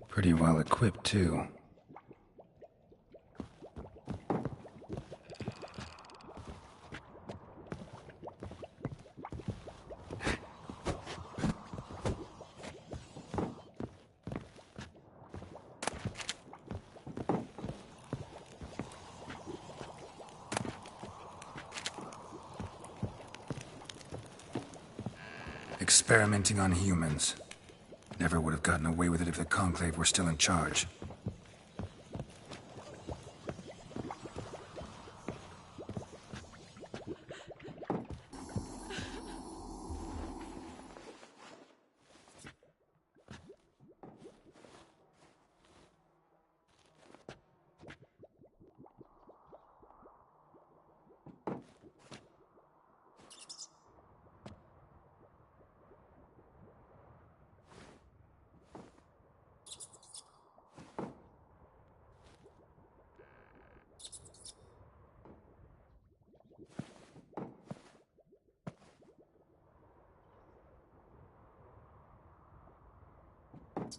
S4: Pretty well equipped, too. Experimenting on humans. Never would have gotten away with it if the Conclave were still in charge.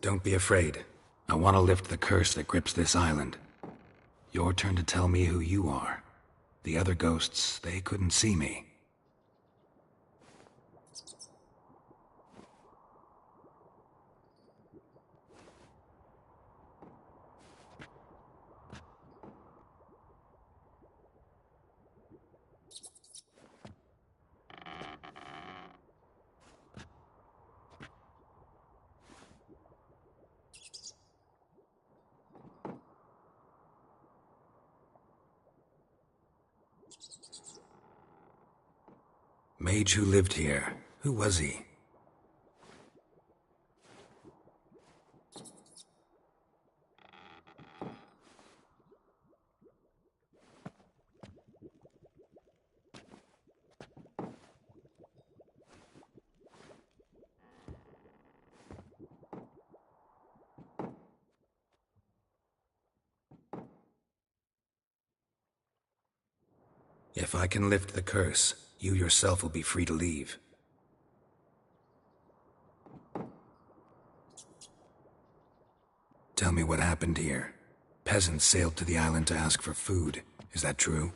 S4: Don't be afraid. I want to lift the curse that grips this island. Your turn to tell me who you are. The other ghosts, they couldn't see me. Mage who lived here. Who was he? If I can lift the curse, you yourself will be free to leave. Tell me what happened here. Peasants sailed to the island to ask for food. Is that true?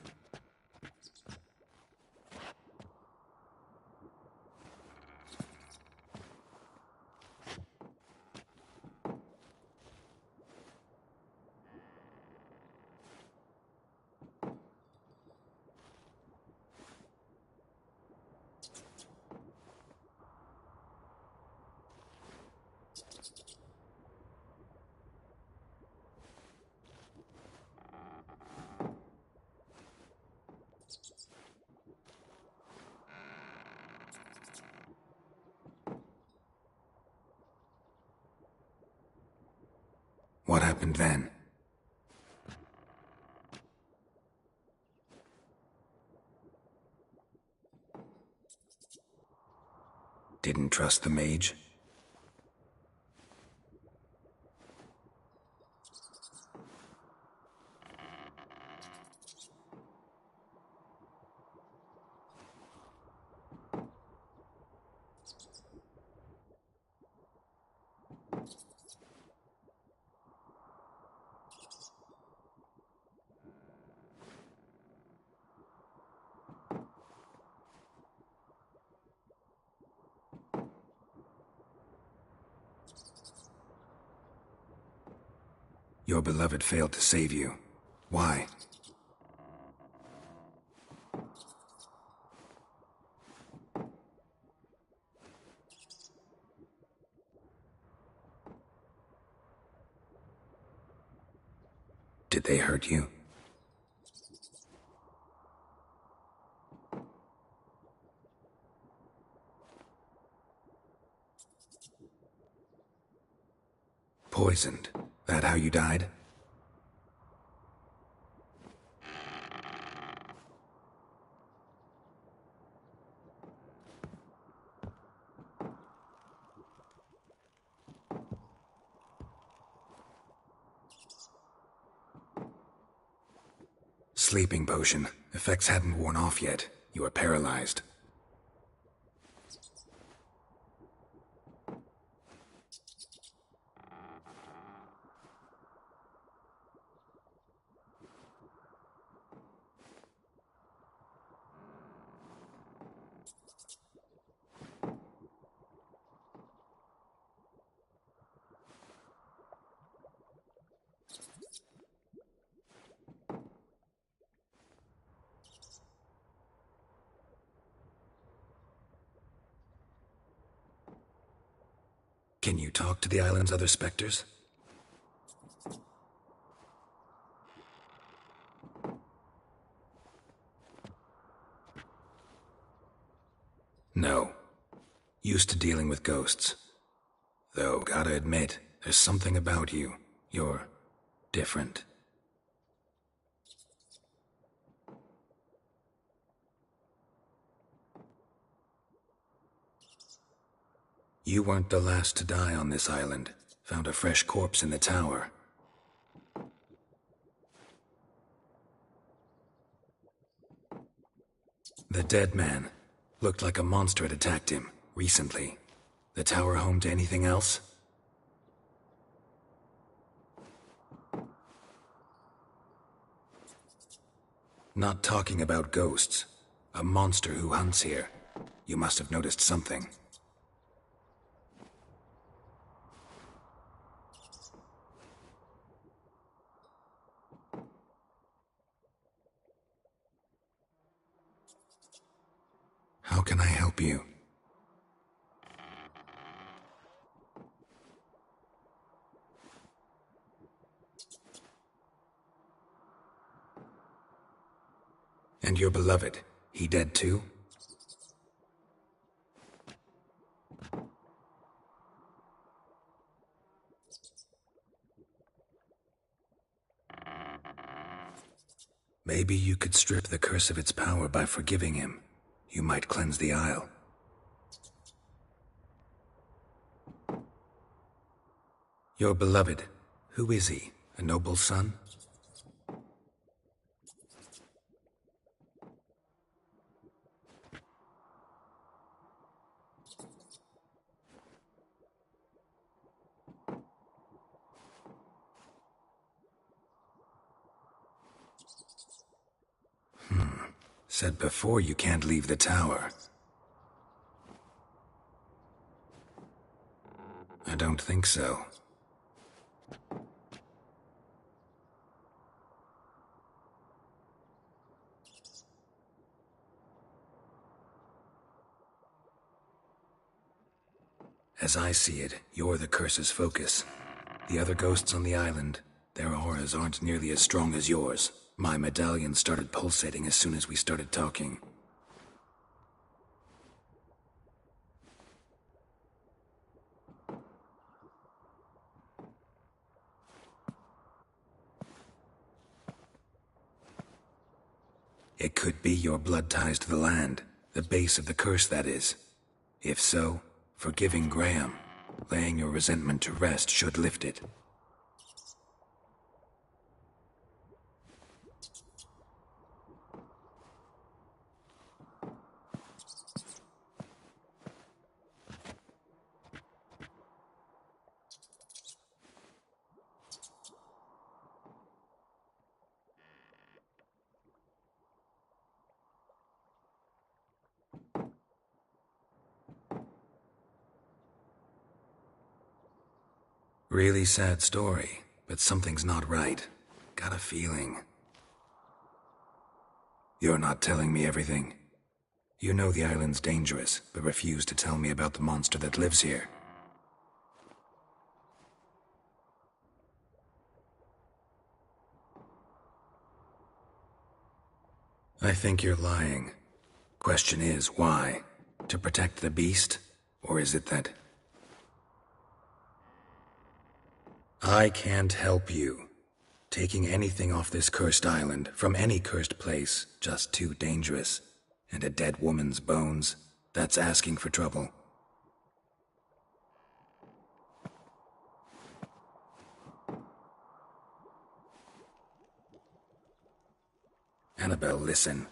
S4: What happened then? Didn't trust the mage? Your beloved failed to save you. Why? Did they hurt you? Poisoned. That how you died? Sleeping potion. Effects hadn't worn off yet. You are paralyzed. Can you talk to the island's other specters? No. Used to dealing with ghosts. Though, gotta admit, there's something about you. You're different. You weren't the last to die on this island. Found a fresh corpse in the tower. The dead man. Looked like a monster had attacked him, recently. The tower home to anything else? Not talking about ghosts. A monster who hunts here. You must have noticed something. How can I help you? And your beloved, he dead too? Maybe you could strip the curse of its power by forgiving him. You might cleanse the isle. Your beloved, who is he? A noble son? Said before you can't leave the tower. I don't think so. As I see it, you're the curse's focus. The other ghosts on the island, their auras aren't nearly as strong as yours. My medallion started pulsating as soon as we started talking. It could be your blood ties to the land, the base of the curse, that is. If so, forgiving Graham, laying your resentment to rest should lift it. Really sad story, but something's not right. Got a feeling. You're not telling me everything. You know the island's dangerous, but refuse to tell me about the monster that lives here. I think you're lying. Question is, why? To protect the beast? Or is it that... I can't help you. Taking anything off this cursed island, from any cursed place, just too dangerous. And a dead woman's bones, that's asking for trouble. Annabelle, listen.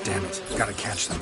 S4: Damn it, gotta catch them.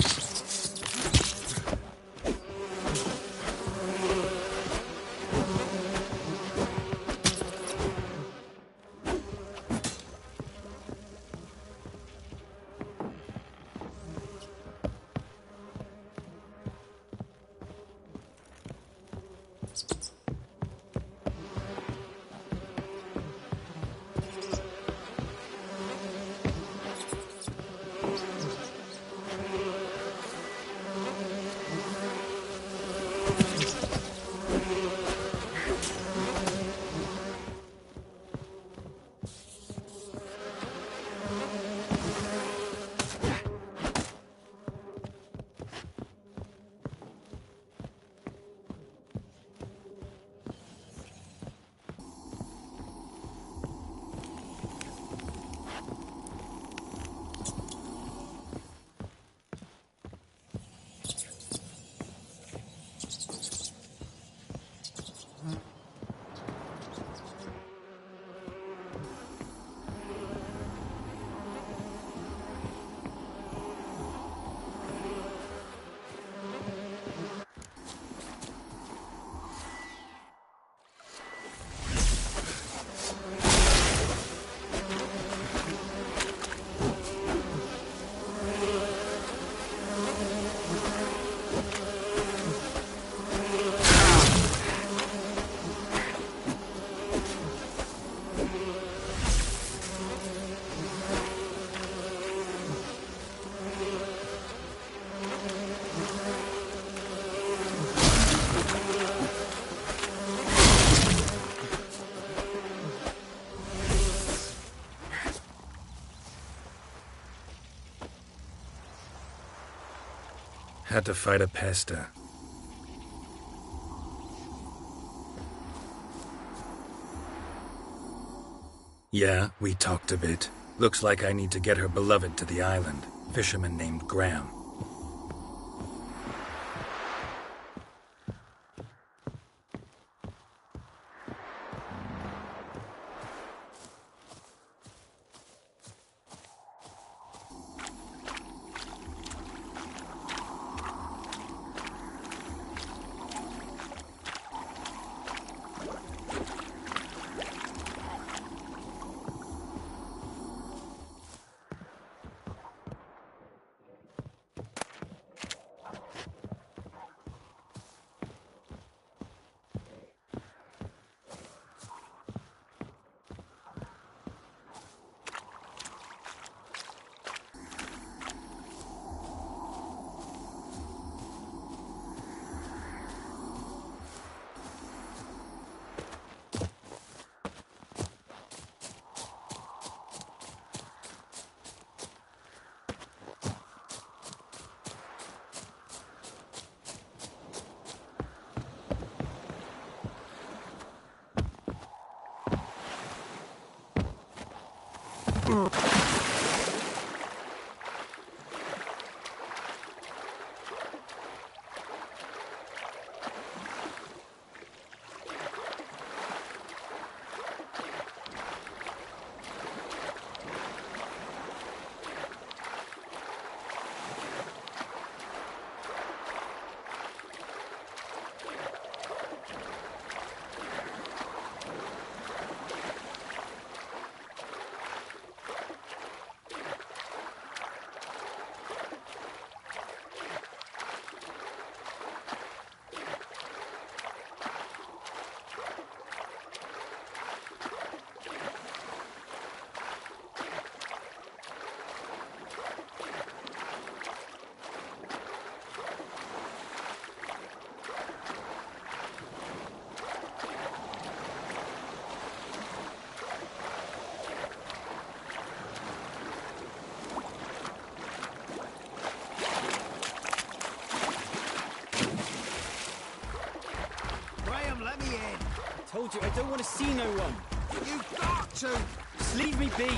S4: Had to fight a pesta. Yeah, we talked a bit. Looks like I need to get her beloved to the island. Fisherman named Graham.
S15: Told you, I don't want to see no one.
S3: You've got to!
S15: Just leave me be.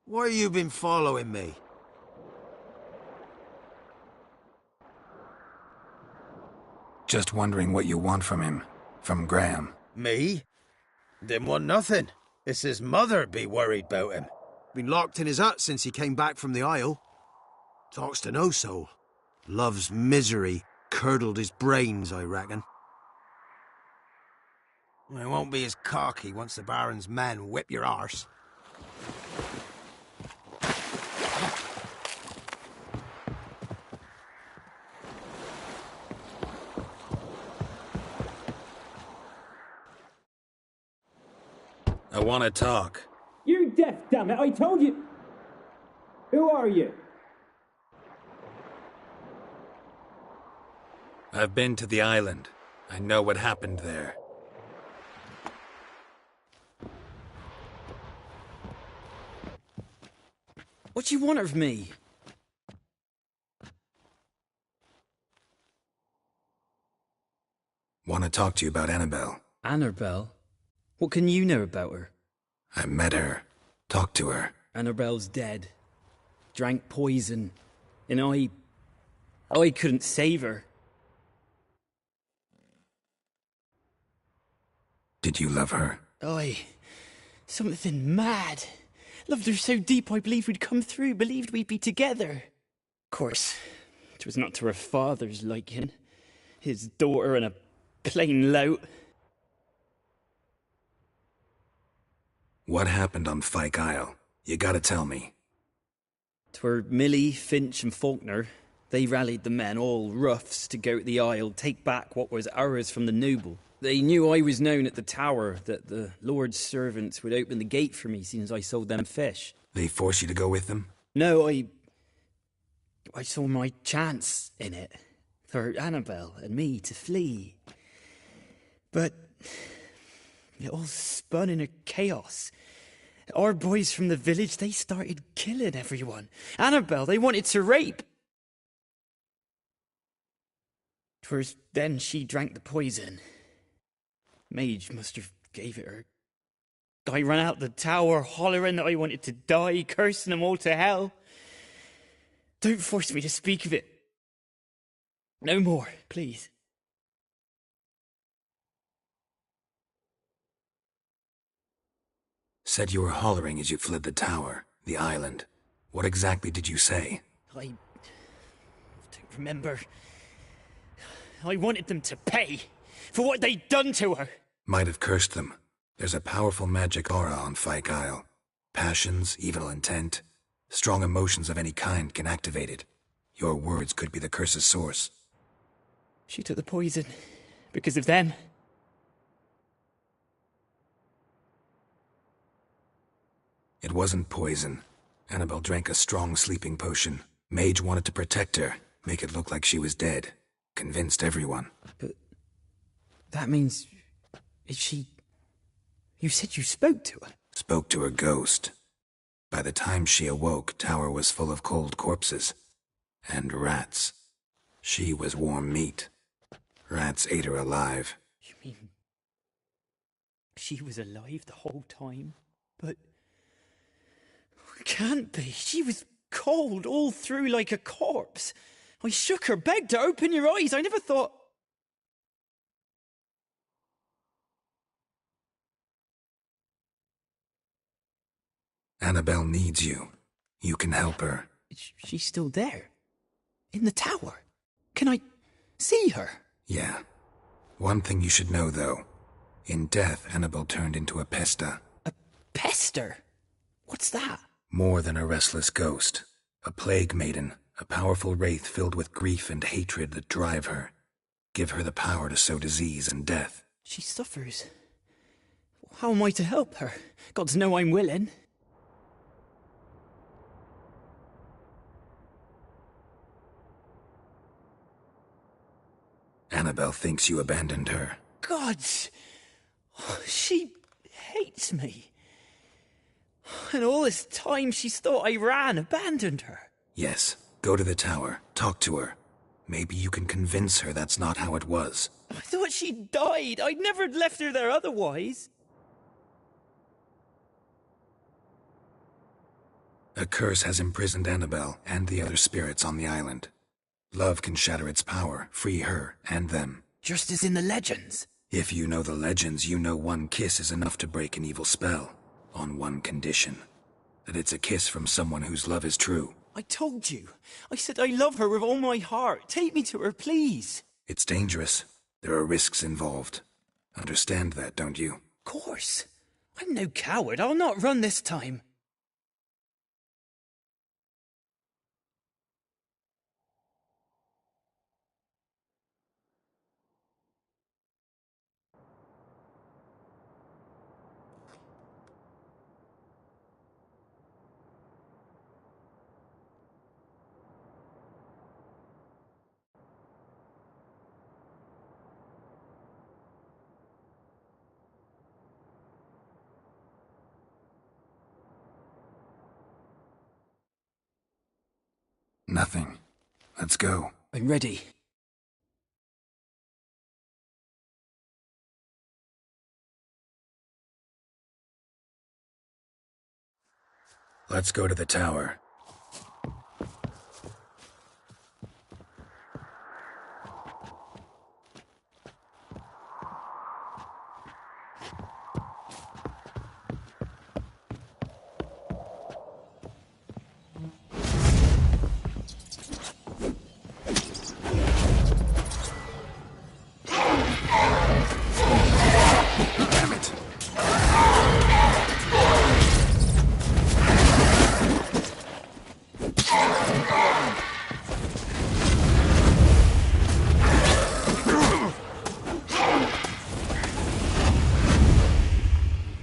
S16: Why you been following me?
S4: Just wondering what you want from him. From Graham.
S16: Me? Didn't want nothing. It's his mother be worried about him.
S5: Been locked in his hut since he came back from the Isle. Talks to no soul. Love's misery curdled his brains, I reckon. It won't be as cocky once the Baron's men whip your arse.
S16: I want to talk.
S15: You're deaf, damn it! I told you. Who are you?
S4: I've been to the island. I know what happened there.
S15: What do you want of me?
S4: Want to talk to you about Annabelle.
S15: Annabelle? What can you know about her?
S4: I met her. Talked to her.
S15: Annabelle's dead. Drank poison. And I couldn't save her.
S4: Did you love her?
S15: Something mad. Loved her so deep I believed we'd come through, believed we'd be together. Of course, it was not to her father's liking. His daughter and a plain lout.
S4: What happened on Fyke Isle? You gotta tell me.
S15: 'Twere Millie, Finch and Faulkner. They rallied the men, all roughs, to go to the Isle, take back what was ours from the noble. They knew I was known at the tower, that the Lord's servants would open the gate for me, seeing as I sold them fish.
S4: They forced you to go with them?
S15: No, I saw my chance in it, for Annabelle and me to flee. But it all spun in a chaos. Our boys from the village, they started killing everyone. Annabelle, they wanted to rape. 'Twas then she drank the poison. Mage must have gave it her. I ran out the tower hollering that I wanted to die, cursing them all to hell. Don't force me to speak of it. No more, please.
S4: Said you were hollering as you fled the tower, the island. What exactly did you say?
S15: I don't remember. I wanted them to pay for what they'd done to her.
S4: Might have cursed them. There's a powerful magic aura on Fyke Isle. Passions, evil intent, strong emotions of any kind can activate it. Your words could be the curse's source.
S15: She took the poison because of them.
S4: It wasn't poison. Annabelle drank a strong sleeping potion. Mage wanted to protect her, make it look like she was dead. Convinced everyone.
S15: But that means... is she... You said you spoke to her?
S4: Spoke to her ghost. By the time she awoke, tower was full of cold corpses. And rats. She was warm meat. Rats ate her alive.
S15: You mean... she was alive the whole time. But it can't be. She was cold all through like a corpse. I shook her, begged her, open your eyes. I never thought...
S4: Annabelle needs you. You can help her.
S15: She's still there. In the tower. Can I see her?
S4: Yeah. One thing you should know, though. In death, Annabelle turned into a pesta.
S15: A pester? What's that?
S4: More than a restless ghost. A plague maiden. A powerful wraith filled with grief and hatred that drive her. Give her the power to sow disease and death.
S15: She suffers. How am I to help her? Gods know I'm willing.
S4: Annabelle thinks you abandoned her.
S15: Gods! She hates me. And all this time she's thought I abandoned her.
S4: Yes. Go to the tower. Talk to her. Maybe you can convince her that's not how it was.
S15: I thought she died. I'd never left her there otherwise.
S4: A curse has imprisoned Annabelle and the other spirits on the island. Love can shatter its power, free her and them.
S15: Just as in the legends.
S4: If you know the legends, you know one kiss is enough to break an evil spell. On one condition. That it's a kiss from someone whose love is true.
S15: I told you. I said I love her with all my heart. Take me to her, please.
S4: It's dangerous. There are risks involved. Understand that, don't you?
S15: Of course. I'm no coward. I'll not run this time.
S4: Nothing. Let's go.
S15: I'm ready.
S4: Let's go to the tower.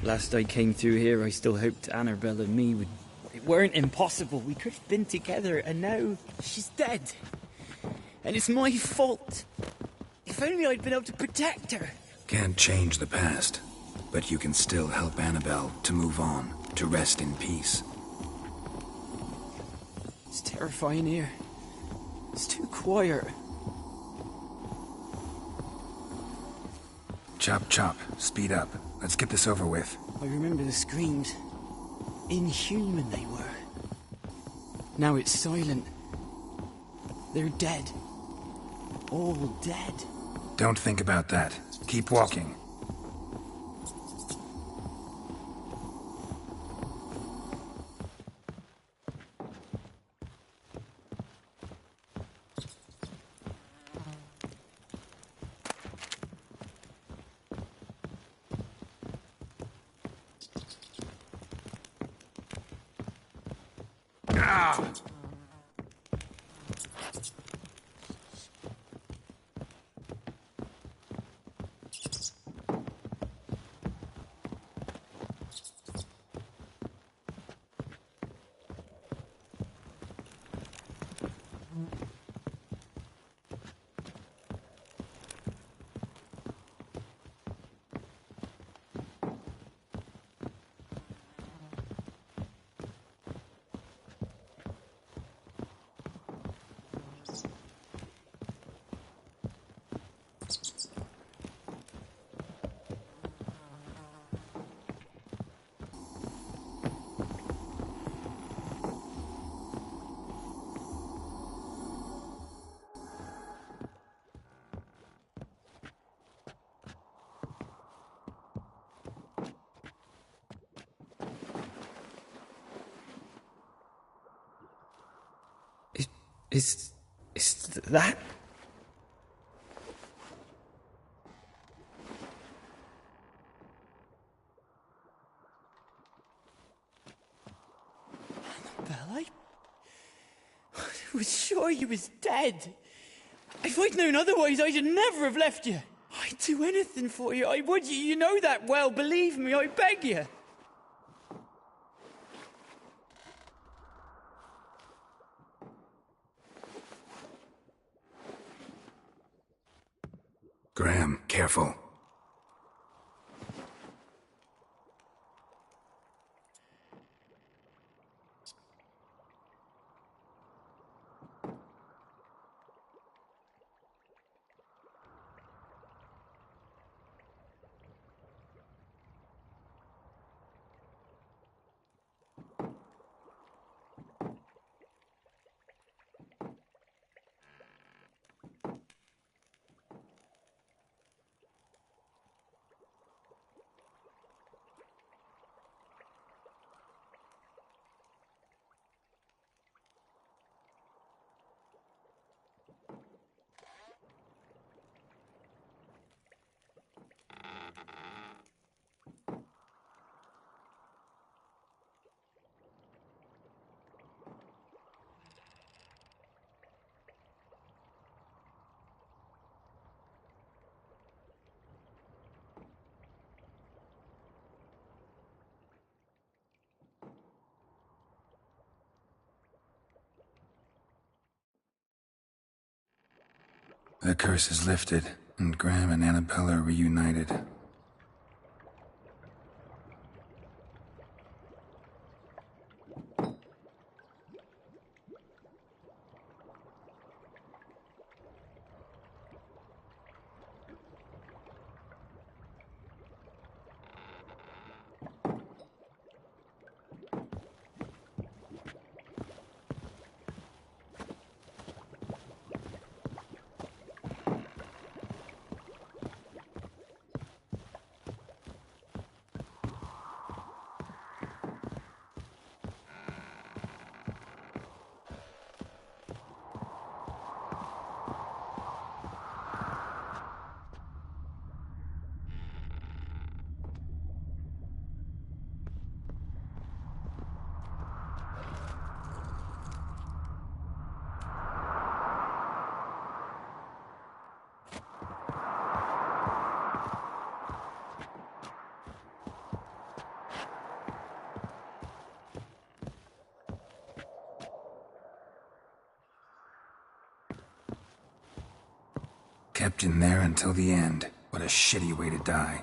S15: Last I came through here, I still hoped Annabelle and me would... It weren't impossible. We could have been together, and now she's dead. And it's my fault. If only I'd been able to protect her.
S4: Can't change the past, but you can still help Annabelle to move on, to rest in peace.
S15: It's terrifying here. It's too quiet.
S4: Chop, chop. Speed up. Let's get this over with.
S15: I remember the screams. Inhuman they were. Now it's silent. They're dead. All dead.
S4: Don't think about that. Keep walking.
S15: Is that... Annabelle, I was sure you was dead. If I'd known otherwise, I'd never have left you. I'd do anything for you. I would. You know that well. Believe me, I beg you.
S4: Graham, careful. The curse is lifted, and Graham and Annabelle are reunited. Kept in there until the end. What a shitty way to die.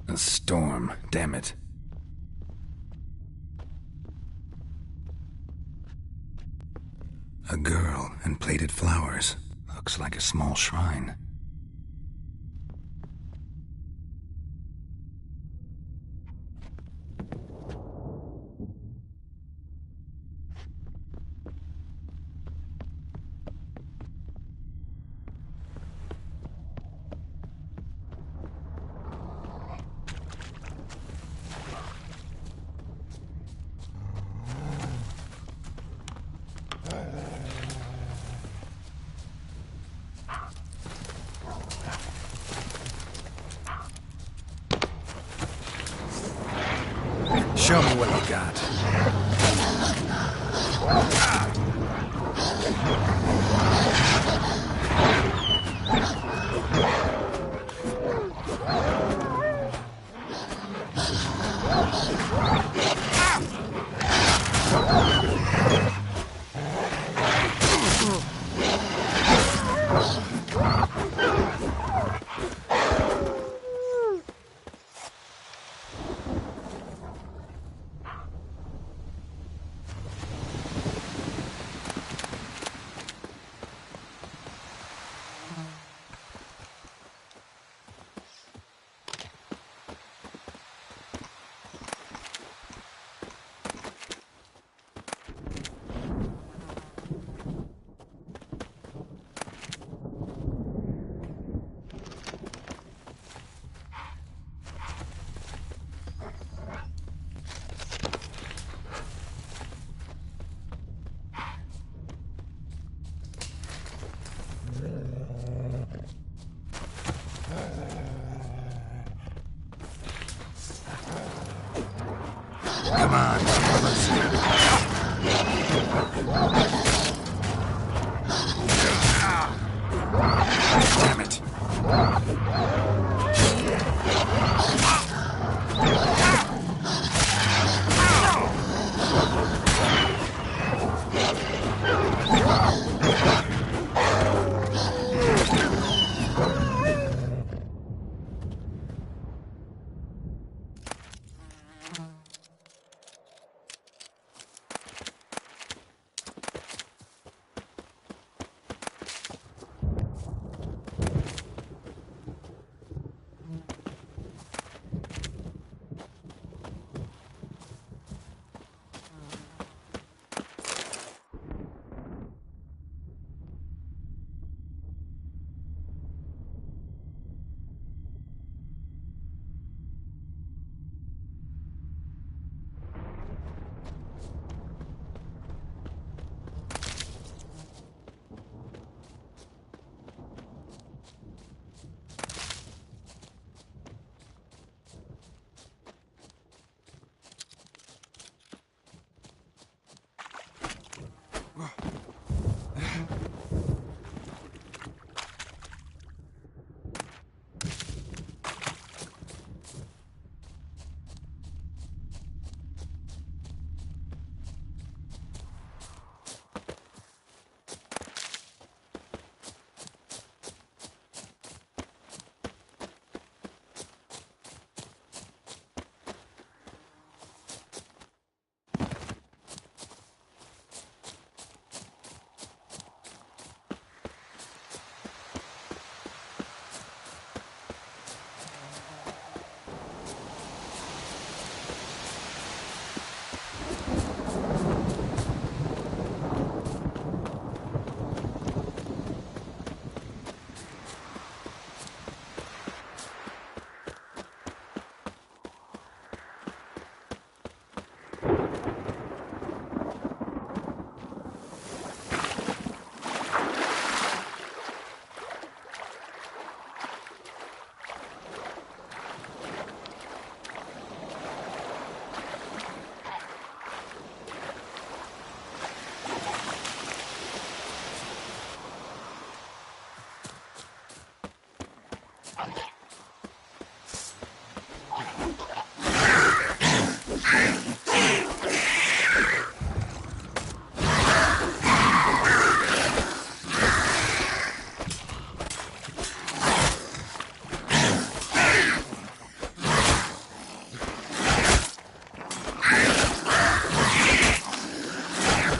S4: A storm, damn it. A girl and plated flowers. Looks like a small shrine. Show me what you got. Come on, damn it.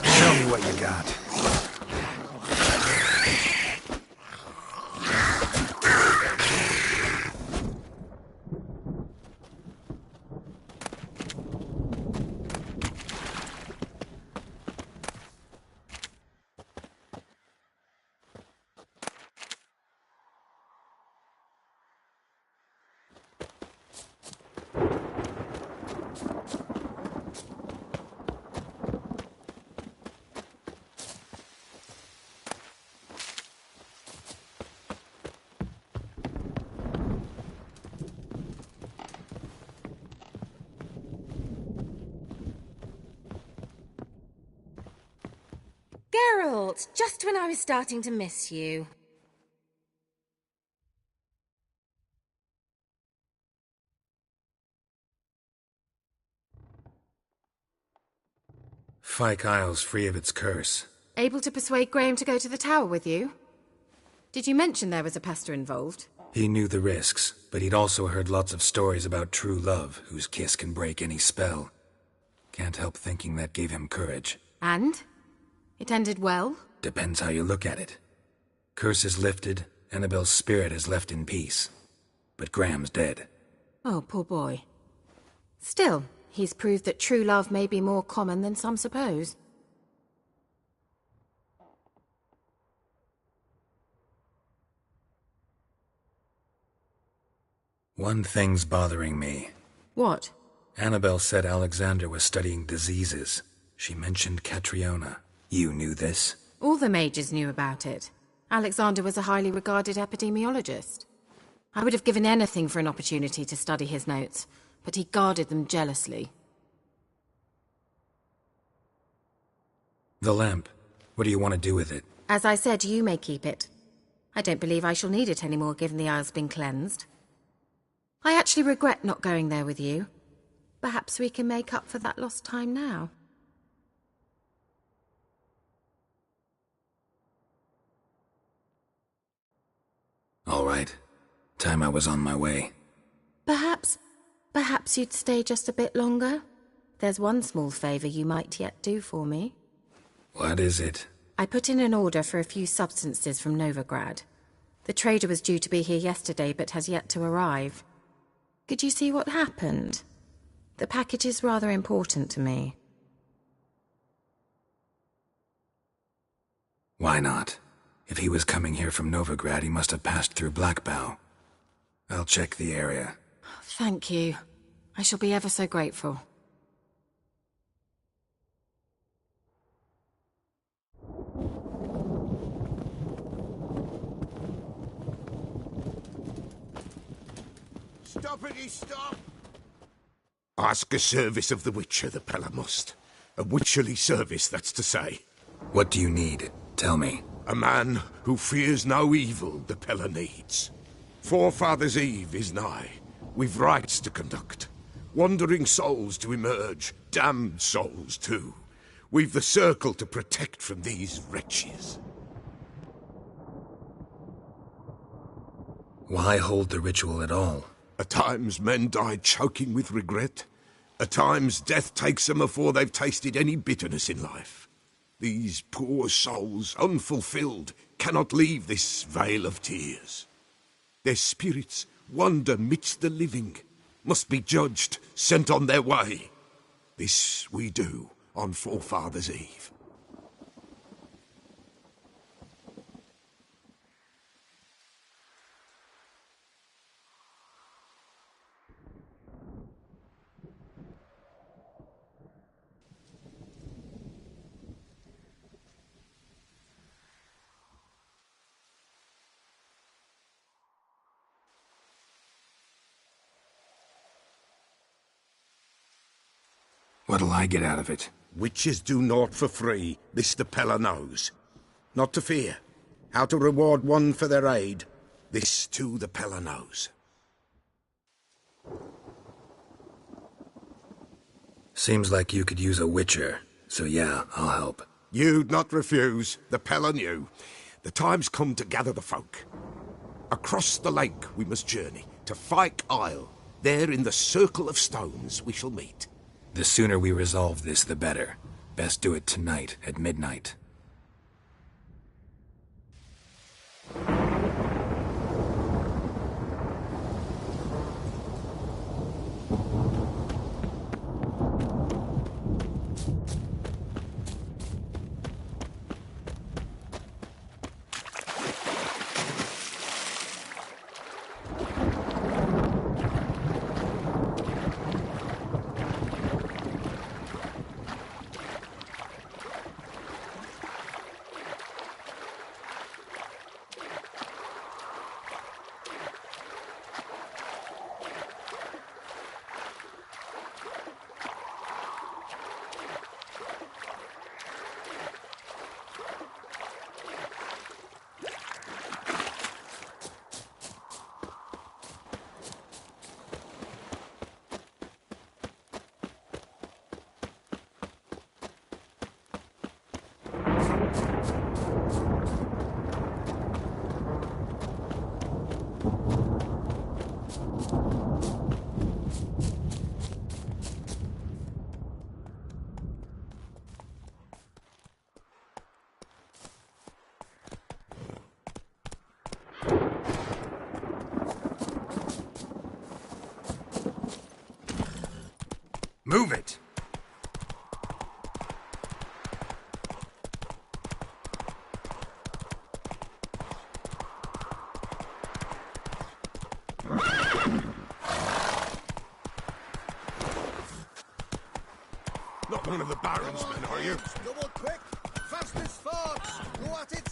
S4: Show me what you got.
S6: Geralt, just when I was starting to miss you.
S4: Fyke Isle's free of its curse.
S6: Able to persuade Graham to go to the tower with you? Did you mention there was a pester involved?
S4: He knew the risks, but he'd also heard lots of stories about true love, whose kiss can break any spell. Can't help thinking that gave him courage.
S6: And? It ended well?
S4: Depends how you look at it. Curse is lifted, Annabelle's spirit is left in peace. But Graham's dead.
S6: Oh, poor boy. Still, he's proved that true love may be more common than some suppose.
S4: One thing's bothering me.
S6: What?
S4: Annabelle said Alexander was studying diseases. She mentioned Catriona. You knew this?
S6: All the mages knew about it. Alexander was a highly regarded epidemiologist. I would have given anything for an opportunity to study his notes, but he guarded them jealously.
S4: The lamp. What do you want to do with it?
S6: As I said, you may keep it. I don't believe I shall need it anymore, given the Isle's been cleansed. I actually regret not going there with you. Perhaps we can make up for that lost time now.
S4: All right. Time I was on my way.
S6: Perhaps you'd stay just a bit longer? There's one small favour you might yet do for me.
S4: What is it?
S6: I put in an order for a few substances from Novigrad. The trader was due to be here yesterday, but has yet to arrive. Could you see what happened? The package is rather important to me.
S4: Why not? If he was coming here from Novigrad, he must have passed through Blackbow. I'll check the area.
S6: Thank you. I shall be ever so grateful.
S7: Stoppity stop!
S2: Ask a service of the Witcher, the Pella must. A witcherly service, that's to say.
S4: What do you need? Tell me.
S2: A man who fears no evil the Pella needs. Forefathers' Eve is nigh. We've rites to conduct. Wandering souls to emerge. Damned souls, too. We've the circle to protect from these wretches.
S4: Why hold the ritual at all?
S2: At times men die choking with regret. At times death takes them afore they've tasted any bitterness in life. These poor souls, unfulfilled, cannot leave this vale of tears. Their spirits wander midst the living, must be judged, sent on their way. This we do on Forefathers' Eve.
S4: What'll I get out of it?
S2: Witches do naught for free, this the Pella knows. Not to fear. How to reward one for their aid, this too the Pella knows.
S4: Seems like you could use a witcher, so yeah, I'll help.
S9: You'd not refuse. The pell on you. The time's come to gather the folk. Across the lake we must journey, to Fyke Isle. There in the circle of stones we shall meet.
S4: The sooner we resolve this, the better. Best do it tonight, at midnight.
S2: Move it!
S9: Not one of the Baron's men, are you?
S3: Double quick! Fast as forks! Go at it!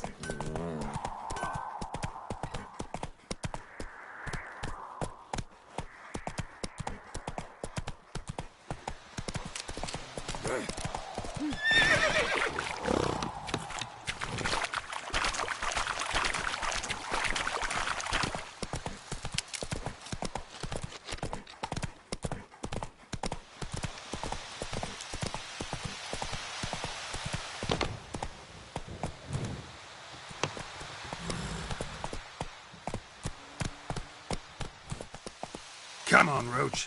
S2: Come on, Roach.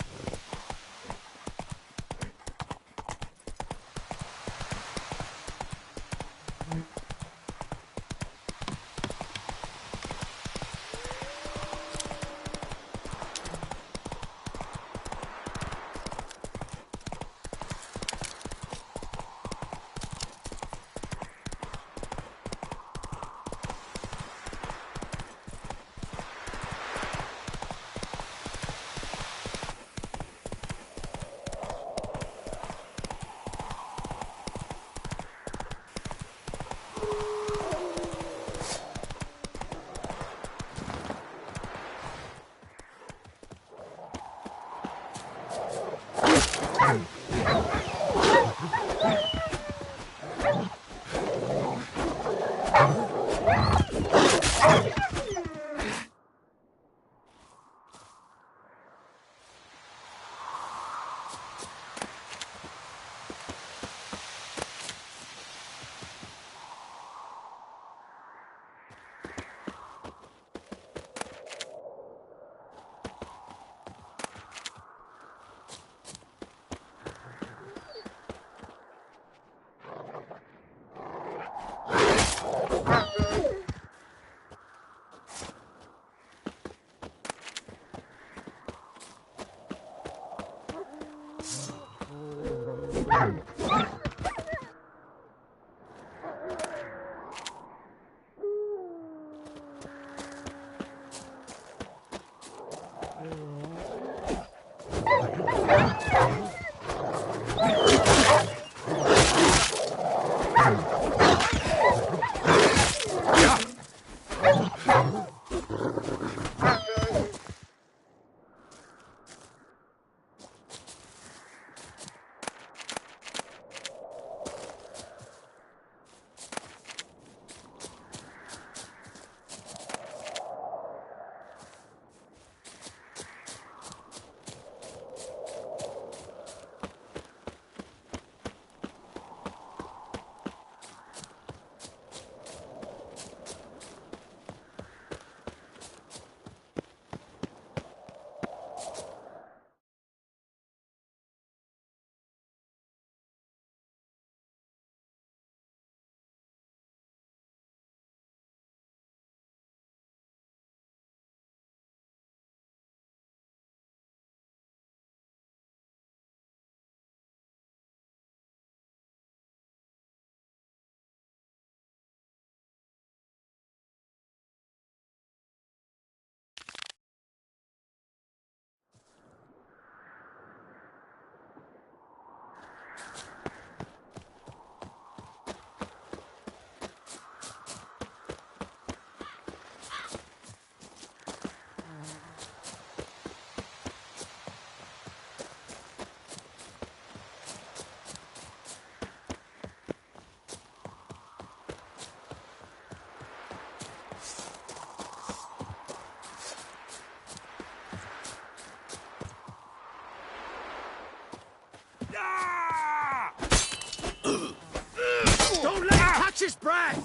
S3: Don't let him catch his breath!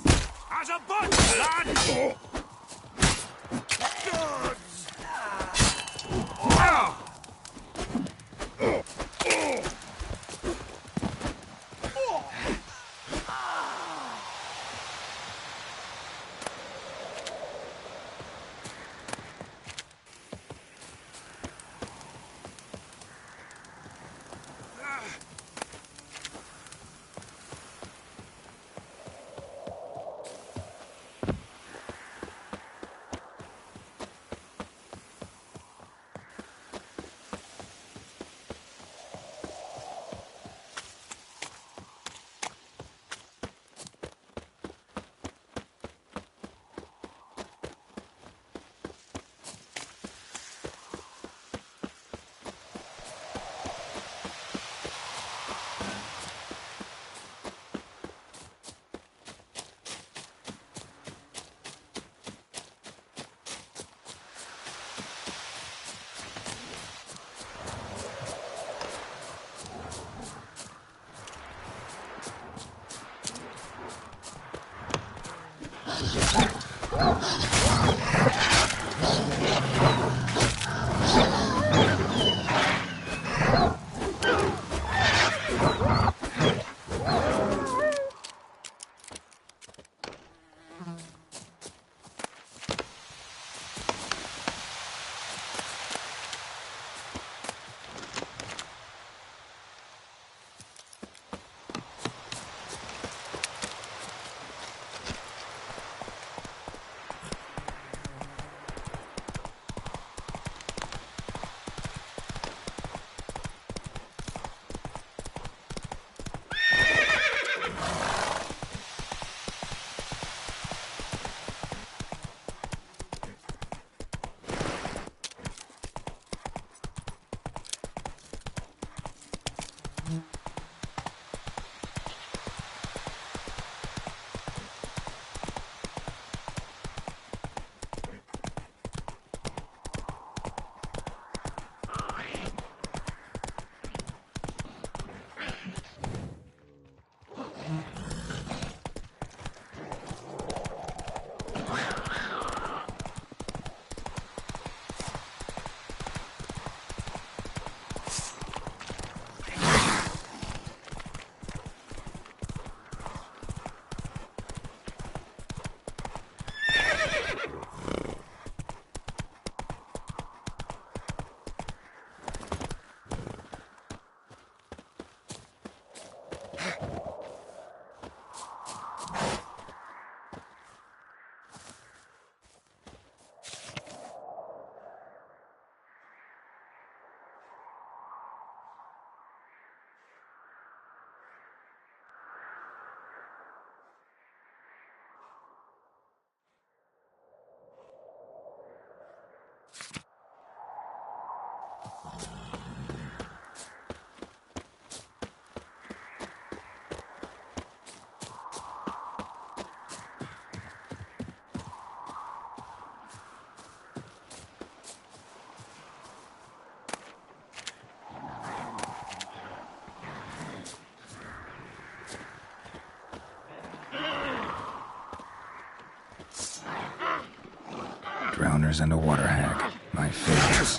S2: As a bunch, lad!
S4: Drowners and a water hag. My favorites.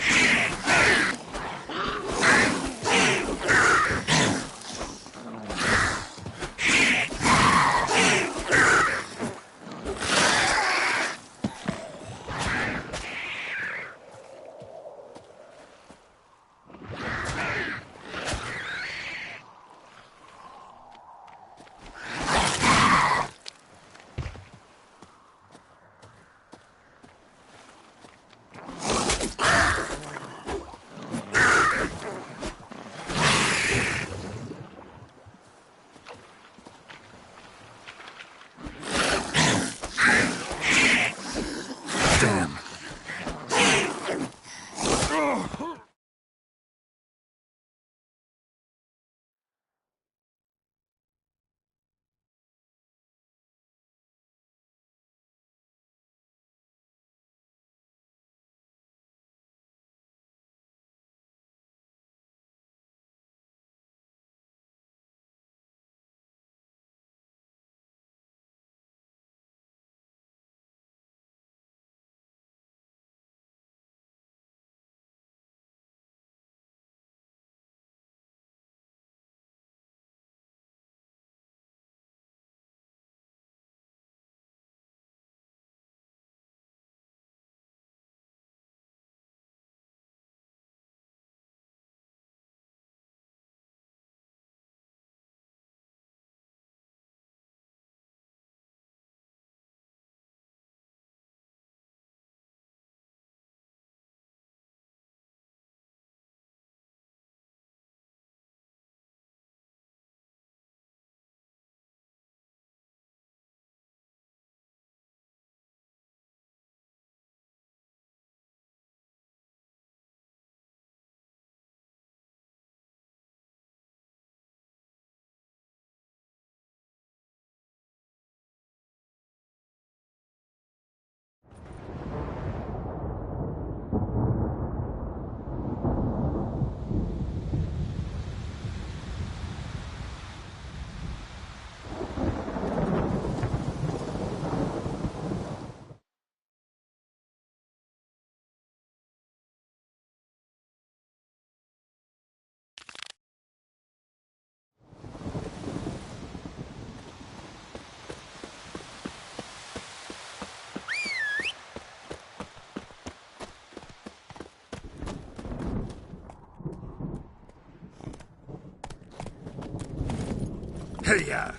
S9: Hey-ya!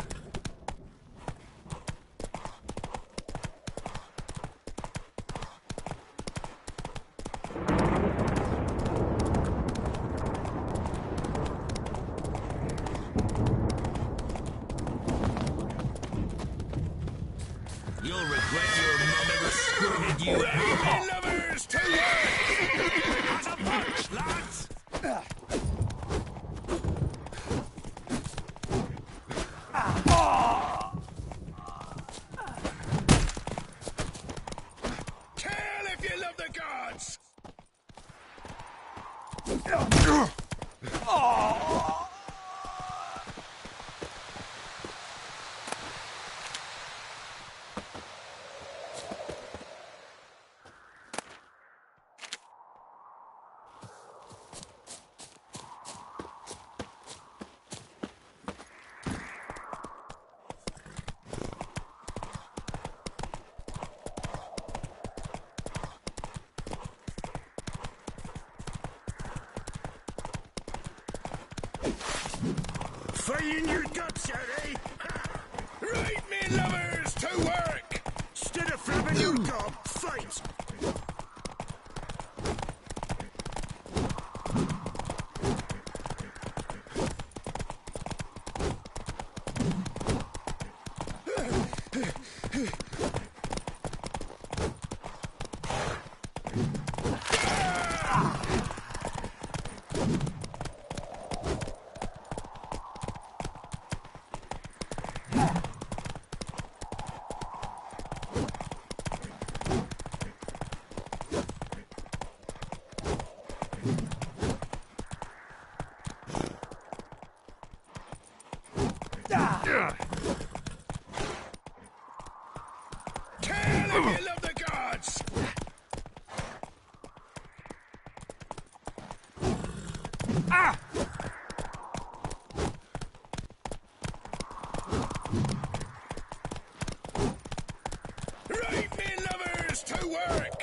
S2: You'll regret your mum ever squirted you out.
S9: Lovers to work! As a bunch, lads! Kill if you love the gods!
S2: Fighting your guts out, eh?
S9: Right, me lovers, to work!
S2: Instead of flapping your gob, fight!
S9: Kill if you love the gods! Ah! Right, me lovers, to work!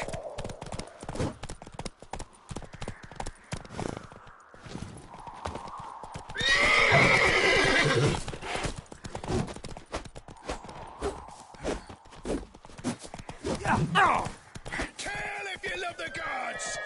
S9: Kill if you love the gods!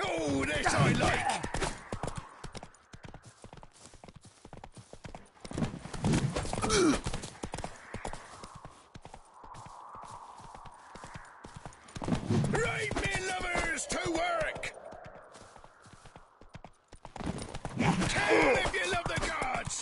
S9: Oh, this I like! Right, me lovers, to work! Kill if you love the gods!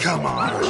S7: Come on.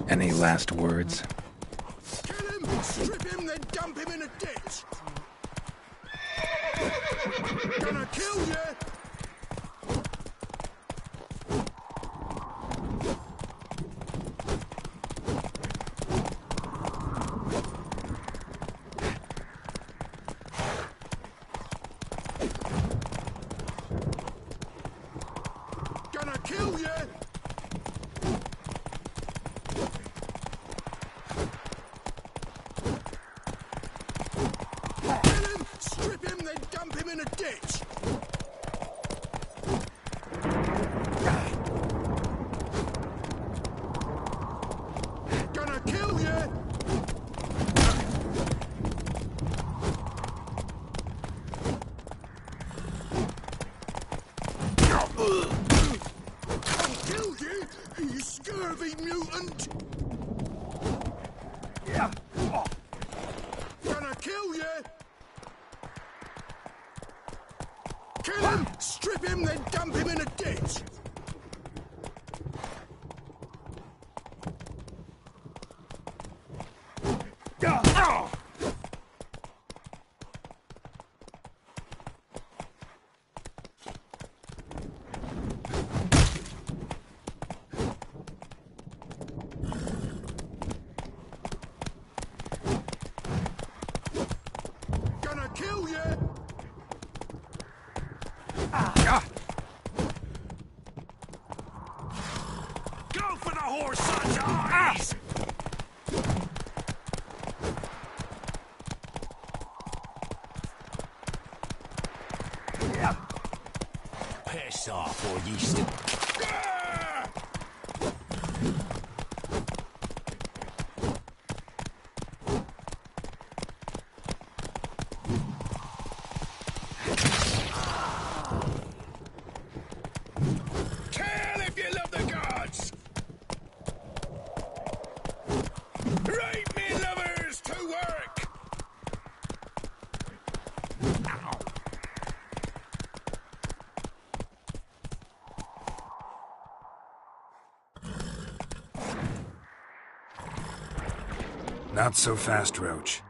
S4: Any last words?
S3: Kill him, strip him, then dump him in a ditch. Gonna kill you. Gonna kill you. Strip him, then dump him in a ditch! Gonna kill you! I killed you, you scurvy mutant! Gonna kill you! Kill him! Strip him, then dump him in a ditch! Gonna kill you! Go for the horse, sons!
S16: Piss off, or ye still...
S3: Kill if you love the gods! Right, me lovers, to work!
S4: Not so fast, Roach.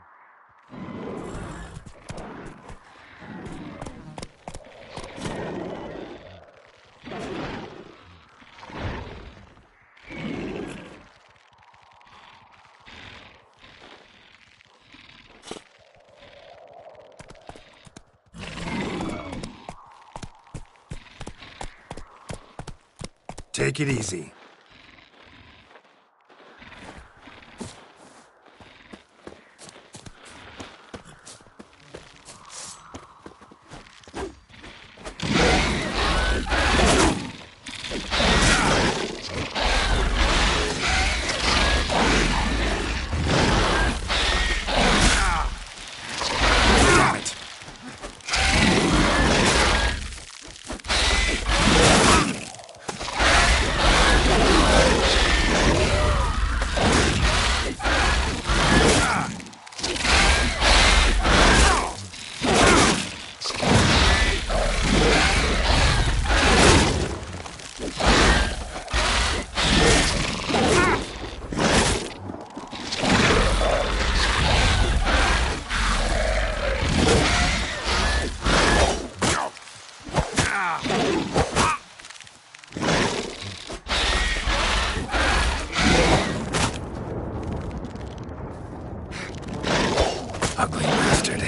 S4: Take it easy. Ugly bastard.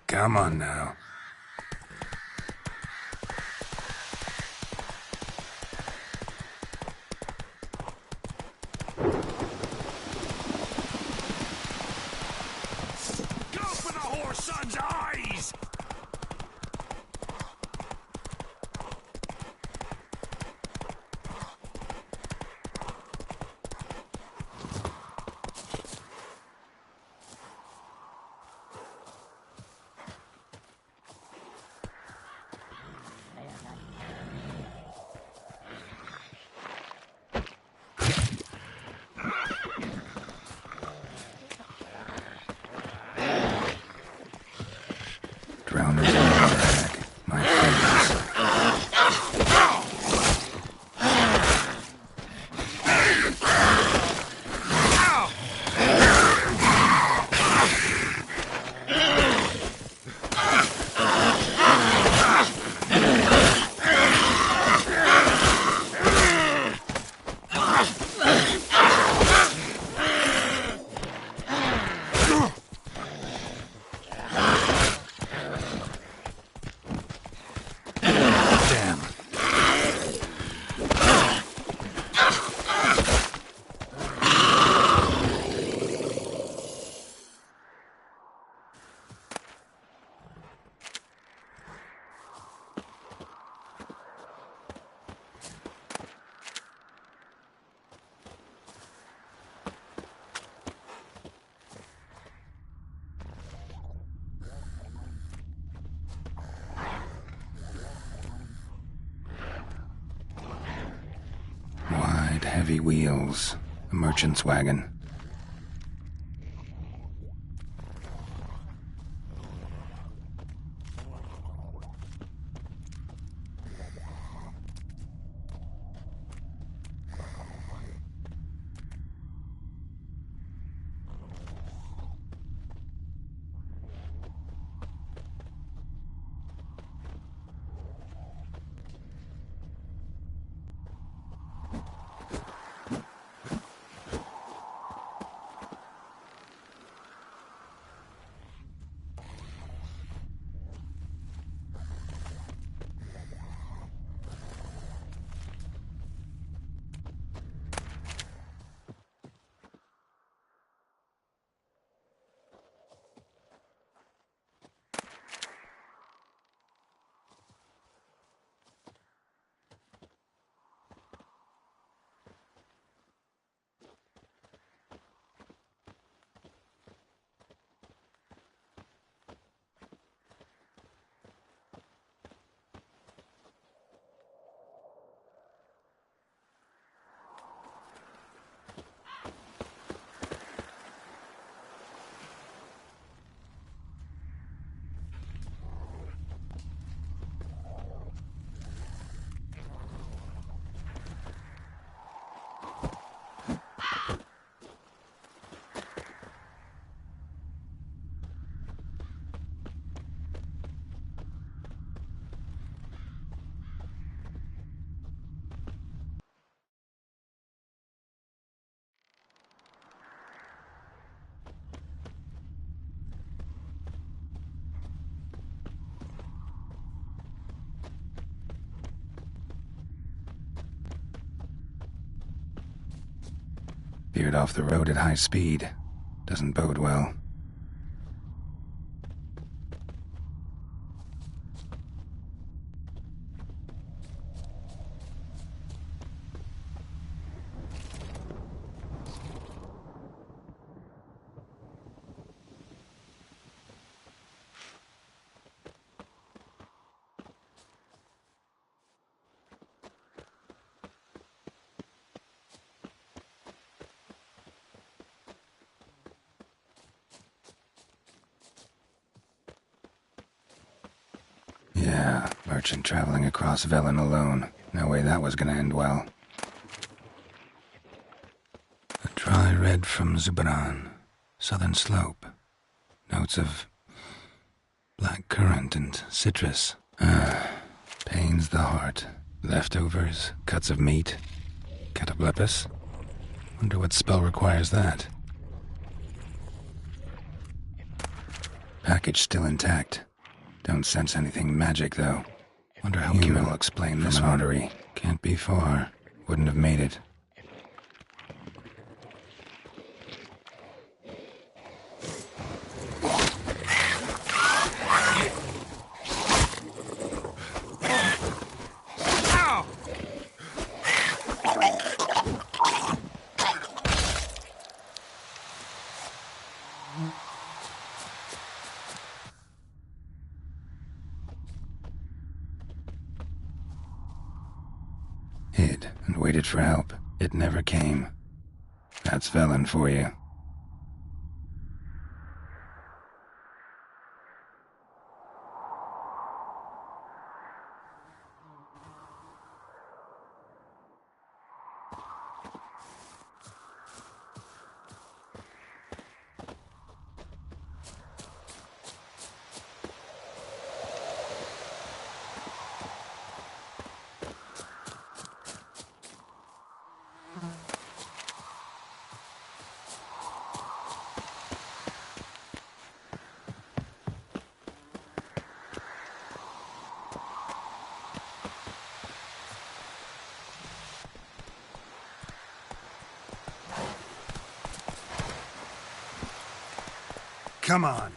S4: Come on now.
S3: Go for the whore's son's eyes!
S4: heavy wheels. A merchant's wagon. Veered off the road at high speed. Doesn't bode well. Yeah, merchant traveling across Velen alone. No way that was gonna end well. A dry red from Zubran. Southern slope. Notes of black currant and citrus. Pains the heart. Leftovers, cuts of meat. Catoblepis? Wonder what spell requires that. Package still intact. Don't sense anything magic, though. Wonder how Human will explain this artery. Can't be far. Wouldn't have made it. Hid and waited for help. It never came. That's Velen for you.
S3: Come on.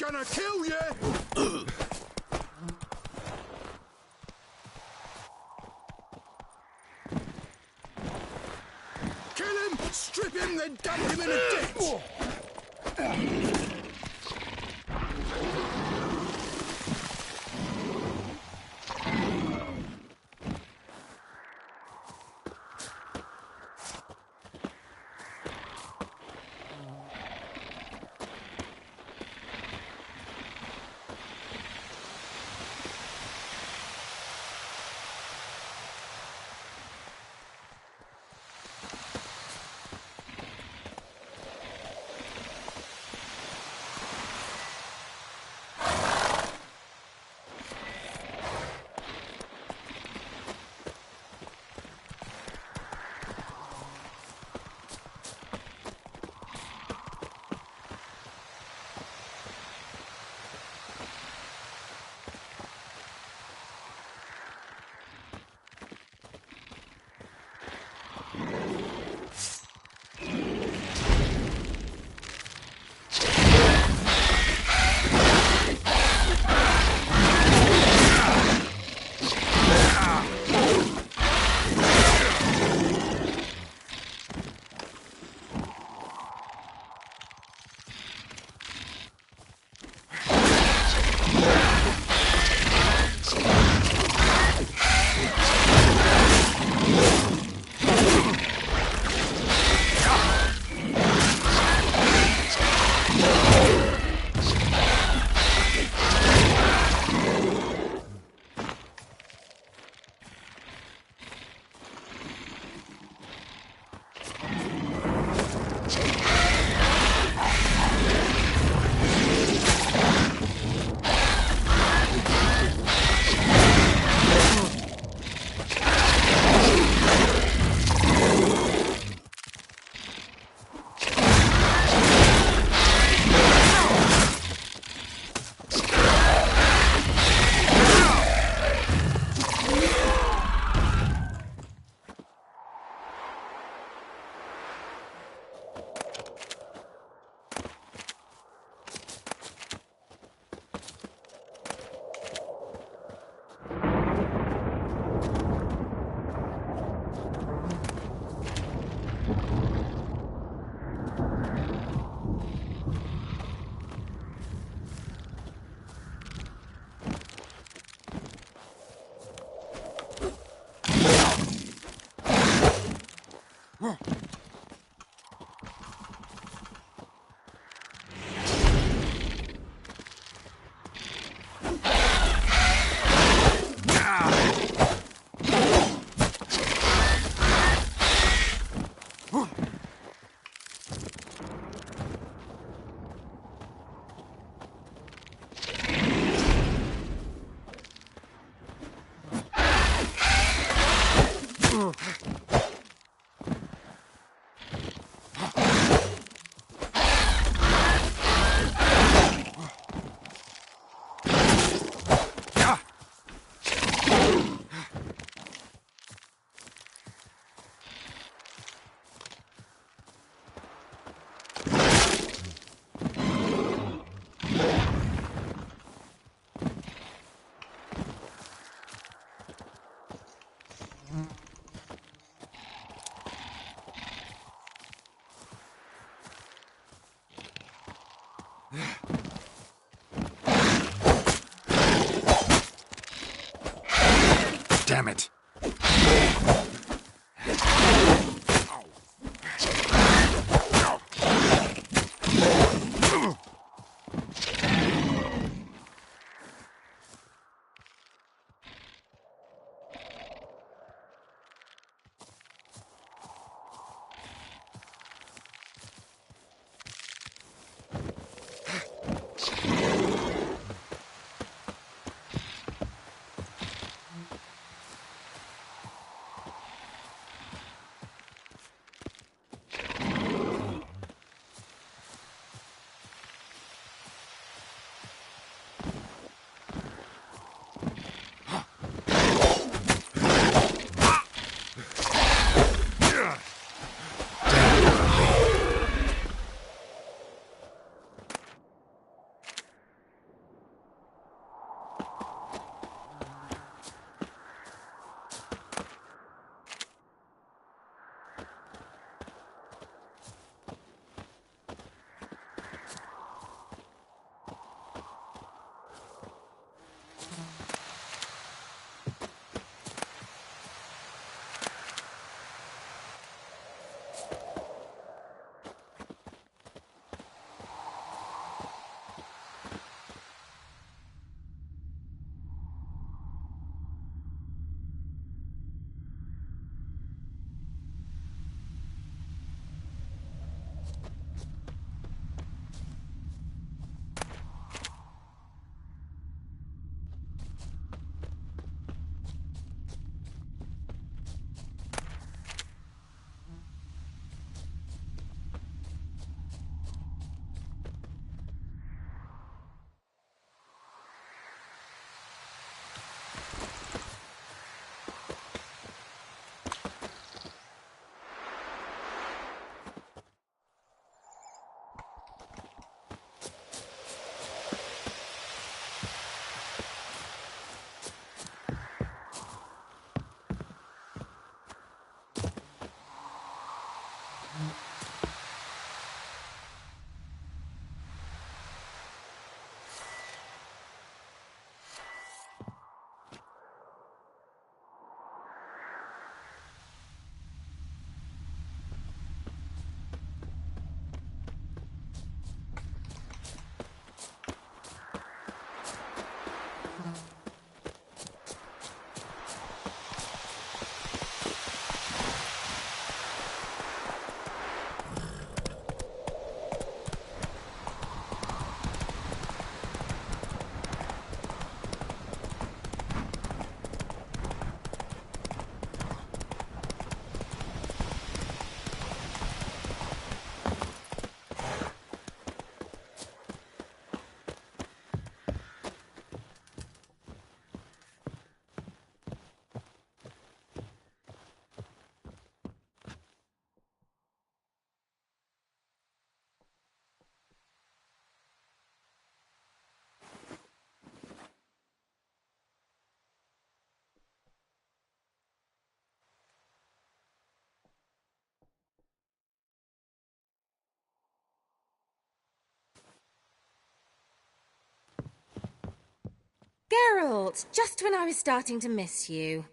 S3: gonna kill you! Kill him, strip him, then dump him in a ditch!
S4: Damn it.
S6: Geralt, just when I was starting to miss you.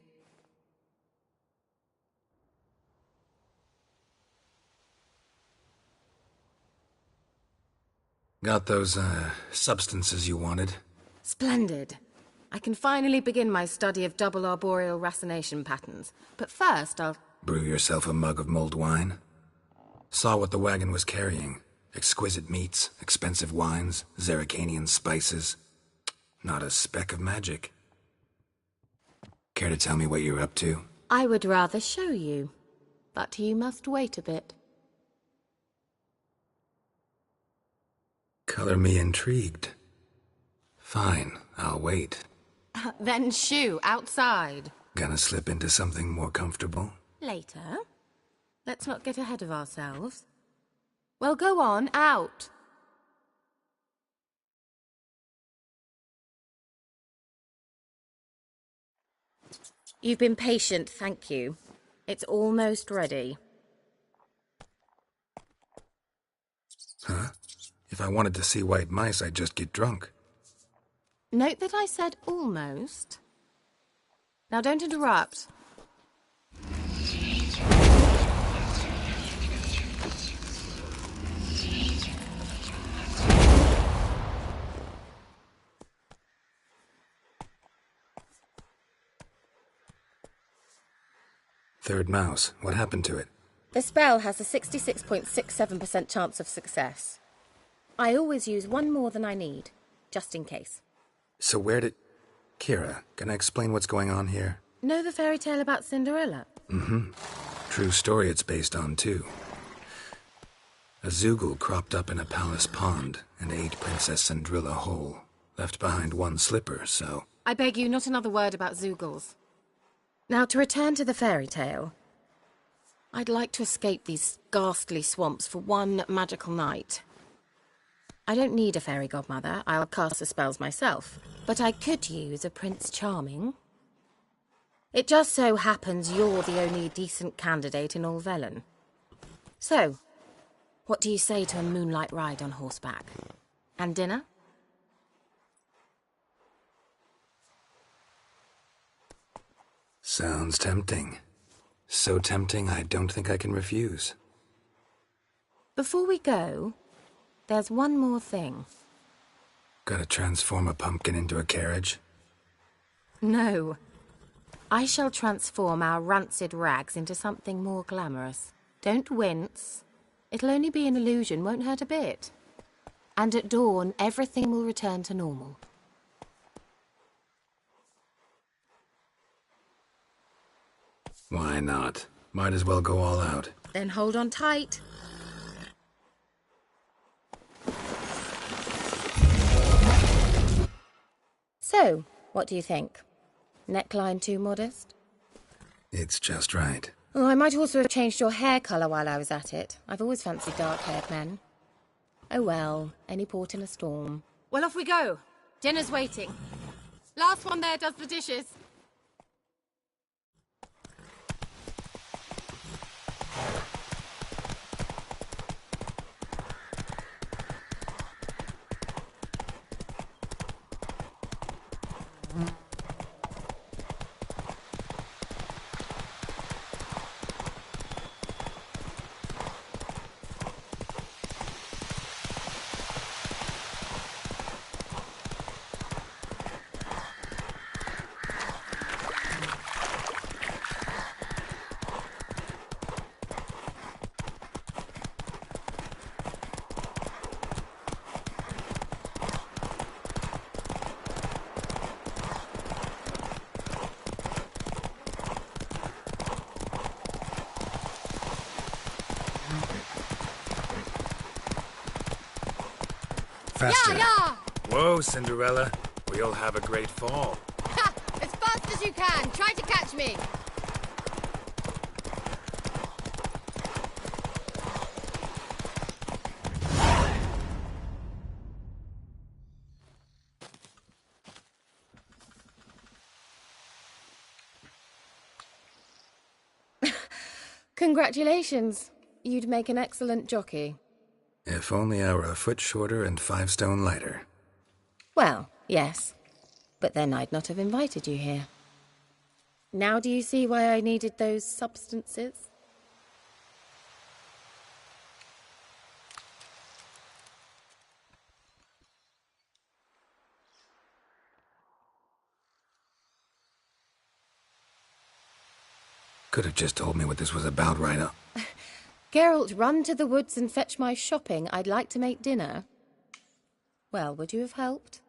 S4: Got those, substances you wanted?
S6: Splendid. I can finally begin my study of double arboreal racination patterns. But first, I'll...
S4: Brew yourself a mug of mulled wine? Saw what the wagon was carrying. Exquisite meats, expensive wines, Zerrikanian spices. Not a speck of magic. Care to tell me what you're up to?
S6: I would rather show you. But you must wait a bit.
S4: Color me intrigued. Fine, I'll wait.
S6: Then shoo, outside.
S4: Gonna slip into something more comfortable?
S6: Later. Let's not get ahead of ourselves. Well, go on, out. You've been patient, thank you. It's almost ready.
S4: Huh? If I wanted to see white mice, I'd just get drunk.
S6: Note that I said almost. Now don't interrupt.
S4: Third mouse. What happened to it?
S6: The spell has a 66.67% chance of success. I always use one more than I need, just in case.
S4: So where did... Kira, gonna explain what's going on here?
S6: Know the fairy tale about Cinderella?
S4: Mm-hmm. True story it's based on, too. A Zoogle cropped up in a palace pond and ate Princess Cinderella whole. Left behind one slipper, so...
S6: I beg you, not another word about Zoogles. Now, to return to the fairy tale. I'd like to escape these ghastly swamps for one magical night. I don't need a fairy godmother. I'll cast the spells myself. But I could use a Prince Charming. It just so happens you're the only decent candidate in all Velen. So, what do you say to a moonlight ride on horseback? And dinner?
S4: Sounds tempting. So tempting, I don't think I can refuse.
S6: Before we go, there's one more thing.
S4: Gotta transform a pumpkin into a carriage?
S6: No. I shall transform our rancid rags into something more glamorous. Don't wince. It'll only be an illusion, won't hurt a bit. And at dawn, everything will return to normal.
S4: Why not? Might as well go all out.
S6: Then hold on tight. So, what do you think? Neckline too modest?
S4: It's just right.
S6: Oh, I might also have changed your hair colour while I was at it. I've always fancied dark-haired men. Oh well, any port in a storm. Well, off we go. Dinner's waiting. Last one there does the dishes.
S4: Faster.
S6: Yeah!
S4: Whoa, Cinderella. We'll have a great fall.
S6: Ha! As fast as you can. Try to catch me. Congratulations. You'd make an excellent jockey.
S4: If only I were a foot shorter and 5 stone lighter.
S6: Well, yes. But then I'd not have invited you here. Now do you see why I needed those substances?
S4: Could have just told me what this was about right up.
S6: Geralt, run to the woods and fetch my shopping. I'd like to make dinner. Well, would you have helped?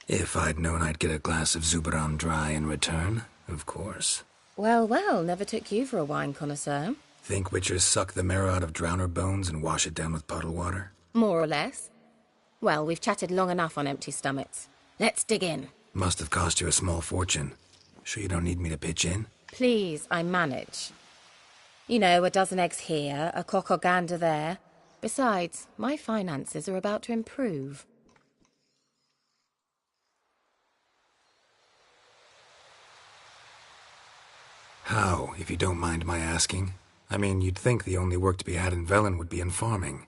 S4: If I'd known I'd get a glass of Zubaram dry in return, of course.
S6: Well, well, never took you for a wine connoisseur.
S4: Think witchers suck the marrow out of drowner bones and wash it down with puddle water?
S6: More or less. Well, we've chatted long enough on empty stomachs. Let's dig in.
S4: Must have cost you a small fortune. Sure you don't need me to pitch in?
S6: Please, I manage. You know, a dozen eggs here, a cock or gander there. Besides, my finances are about to improve.
S4: How, if you don't mind my asking? I mean, you'd think the only work to be had in Velen would be in farming.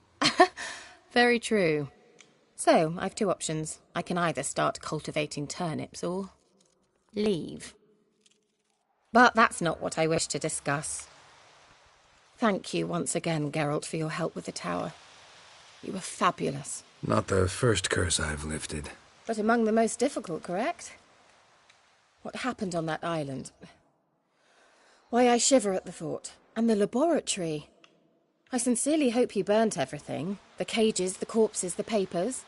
S6: Very true. So, I've two options. I can either start cultivating turnips or leave. But that's not what I wish to discuss. Thank you once again, Geralt, for your help with the tower. You were fabulous.
S4: Not the first curse I've lifted.
S6: But among the most difficult, correct? What happened on that island? Why, I shiver at the thought. And the laboratory. I sincerely hope you burnt everything. The cages, the corpses, the papers.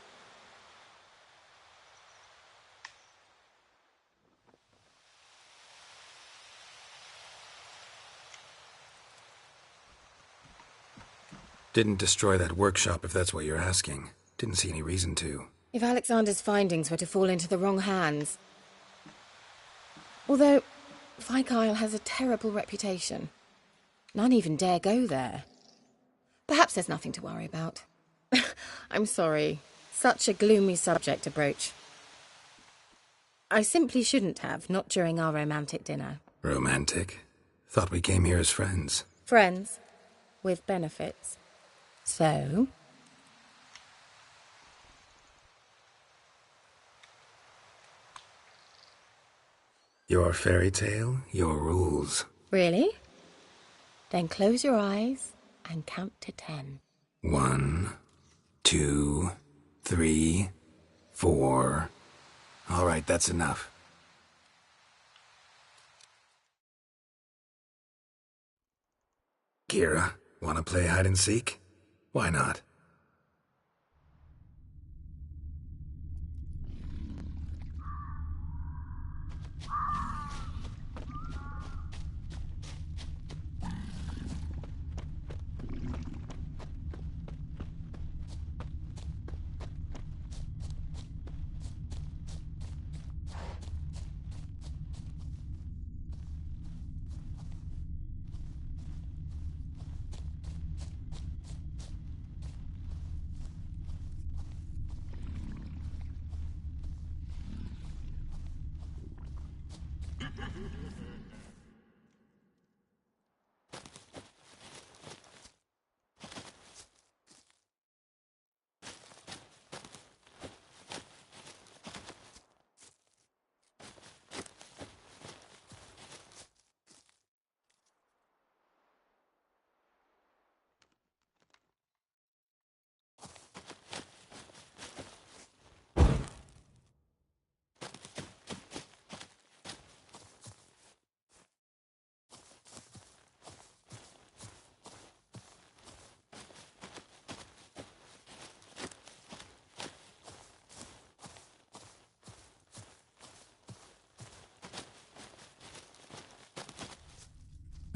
S4: Didn't destroy that workshop, if that's what you're asking. Didn't see any reason to.
S6: If Alexander's findings were to fall into the wrong hands. Although, Vikyle has a terrible reputation. None even dare go there. Perhaps there's nothing to worry about. I'm sorry. Such a gloomy subject to broach. I simply shouldn't have, not during our romantic dinner.
S4: Romantic? Thought we came here as friends.
S6: Friends. With benefits. So?
S4: Your fairy tale, your rules.
S6: Really? Then close your eyes and count to 10.
S4: 1, 2, 3, 4. All right, that's enough. Kira, wanna play hide and seek? Why not?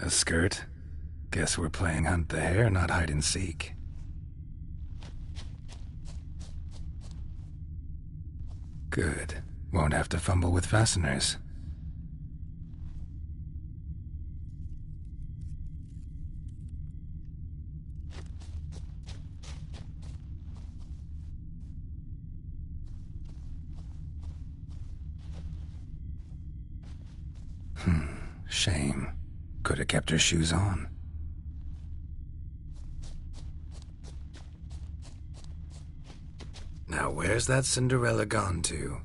S4: A skirt? Guess we're playing hunt the hare, not hide and seek. Good. Won't have to fumble with fasteners. Shame. Could have kept her shoes on. Now where's that Cinderella gone to?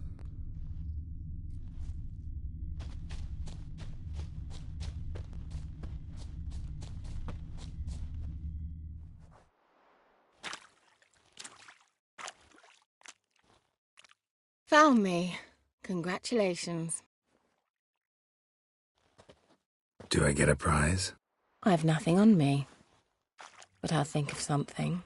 S20: Found me. Congratulations.
S4: Do I get a prize?
S6: I've nothing on me, but I'll think of something.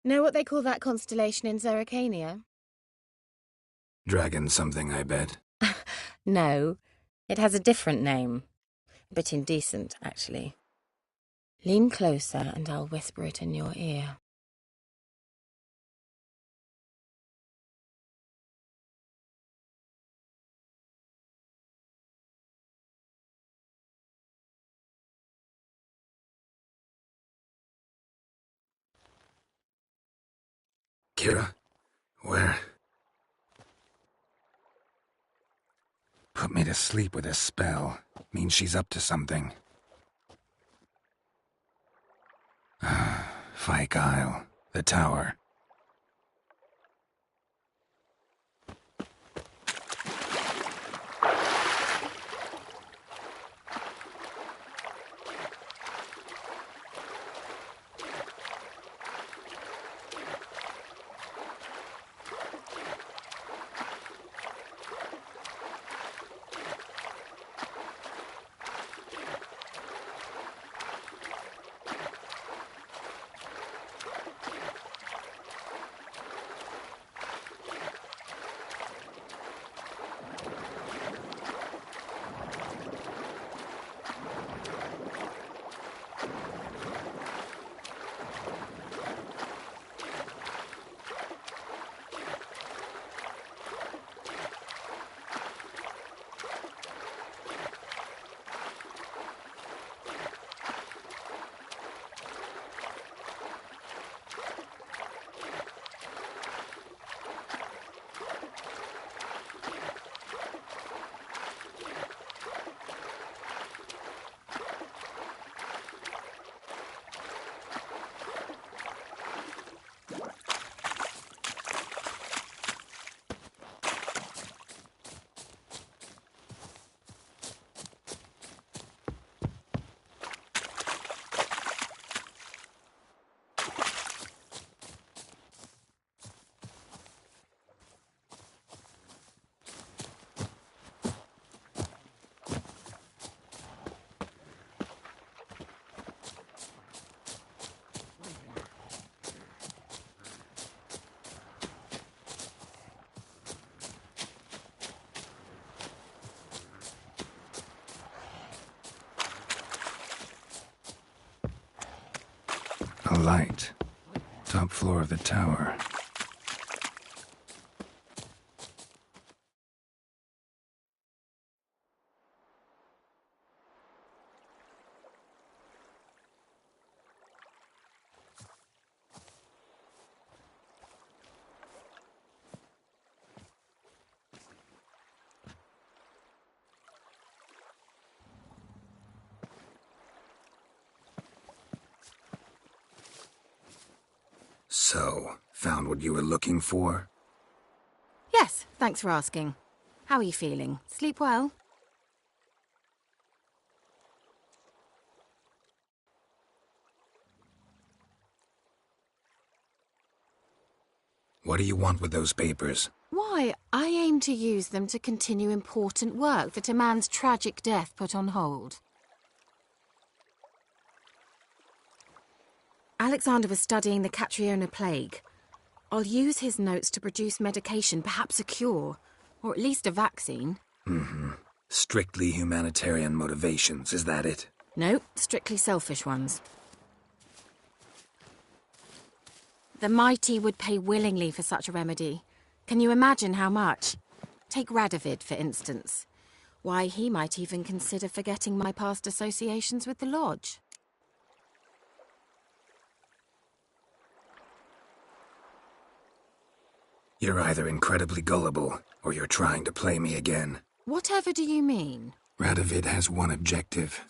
S6: Know what they call that constellation in Zeracania?
S4: Dragon something, I bet.
S6: No, it has a different name. A bit indecent, actually. Lean closer and I'll whisper it in your ear.
S4: Kira? Where? Put me to sleep with a spell. Means she's up to something. Fyke Isle. The tower. A light. Top floor of the tower. So, found what you were looking for?
S6: Yes, thanks for asking. How are you feeling? Sleep well?
S4: What do you want with those papers?
S6: Why, I aim to use them to continue important work that a man's tragic death put on hold. Alexander was studying the Catriona plague. I'll use his notes to produce medication, perhaps a cure, or at least a vaccine.
S4: Mm-hmm. Strictly humanitarian motivations, is that it?
S6: No, strictly selfish ones. The mighty would pay willingly for such a remedy. Can you imagine how much? Take Radovid, for instance. Why, he might even consider forgetting my past associations with the Lodge.
S4: You're either incredibly gullible, or you're trying to play me again.
S6: Whatever do you mean?
S4: Radovid has one objective: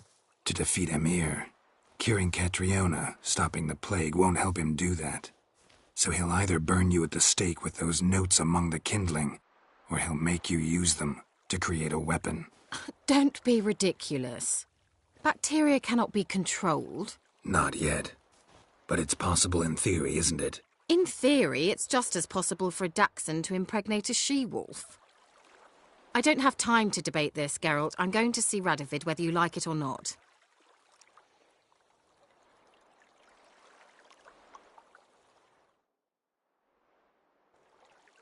S4: to defeat Emir. Curing Catriona, stopping the plague, won't help him do that. So he'll either burn you at the stake with those notes among the kindling, or he'll make you use them to create a weapon.
S6: Don't be ridiculous. Bacteria cannot be controlled.
S4: Not yet. But it's possible in theory, isn't it?
S6: In theory, it's just as possible for a dachshund to impregnate a she-wolf. I don't have time to debate this, Geralt. I'm going to see Radovid whether you like it or not.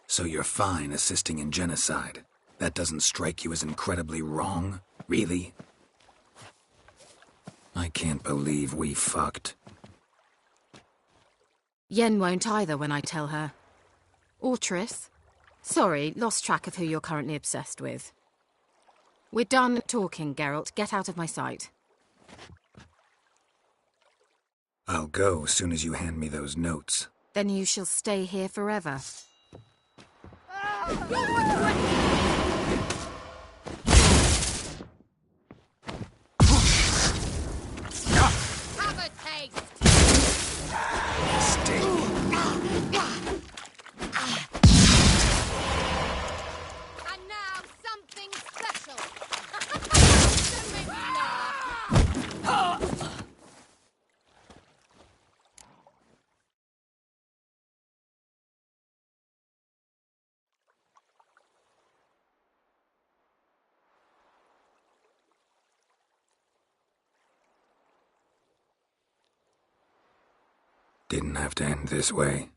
S4: So you're fine assisting in genocide? That doesn't strike you as incredibly wrong? Really? I can't believe we fucked.
S6: Yen won't either when I tell her. Or Triss. Sorry, lost track of who you're currently obsessed with. We're done talking, Geralt. Get out of my sight.
S4: I'll go as soon as you hand me those notes.
S6: Then you shall stay here forever.
S19: Have a taste! And now something special. To make me laugh.
S4: Didn't have to end this way.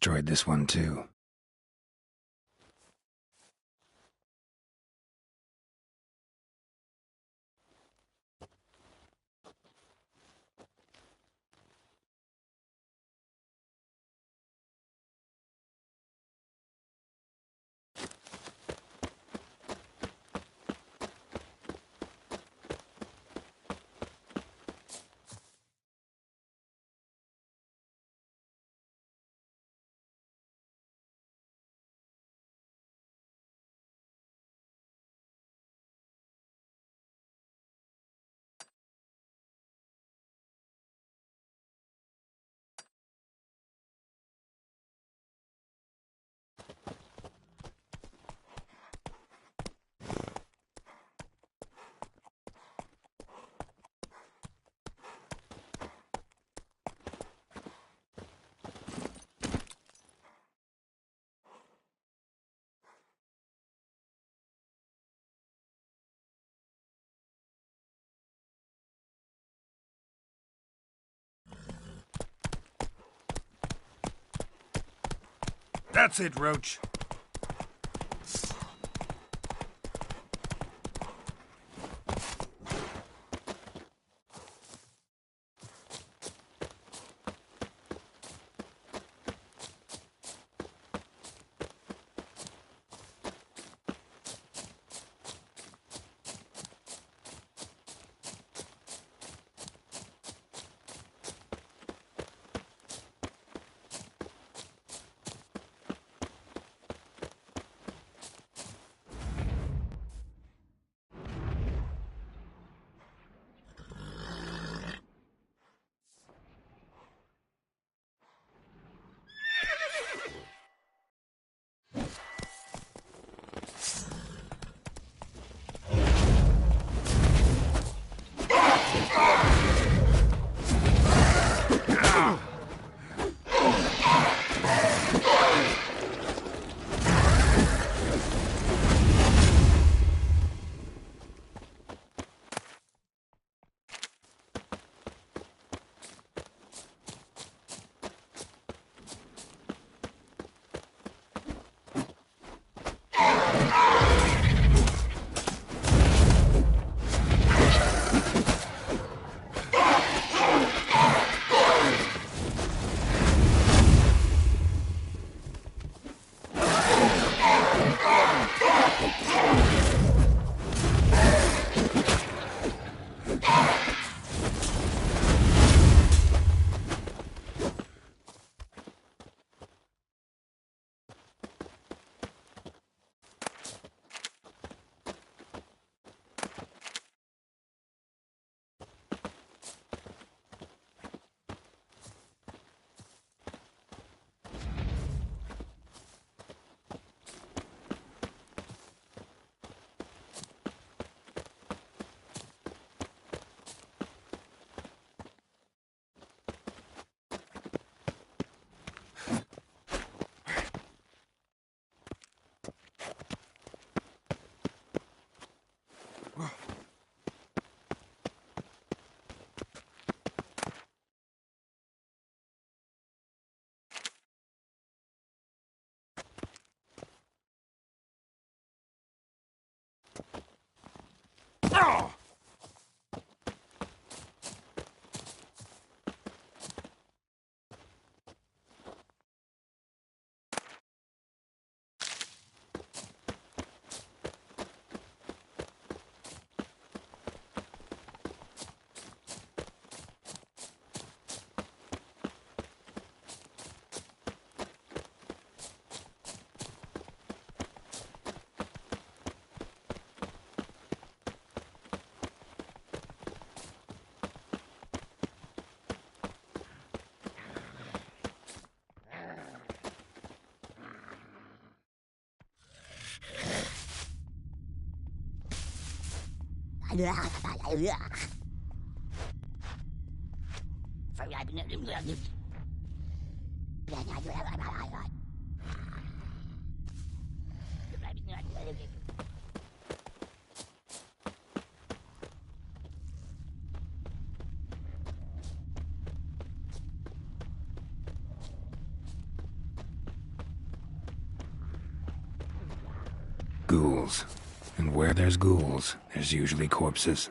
S4: destroyed this one too.
S10: That's it, Roach.
S4: ghouls. And where there's ghouls, there's usually corpses.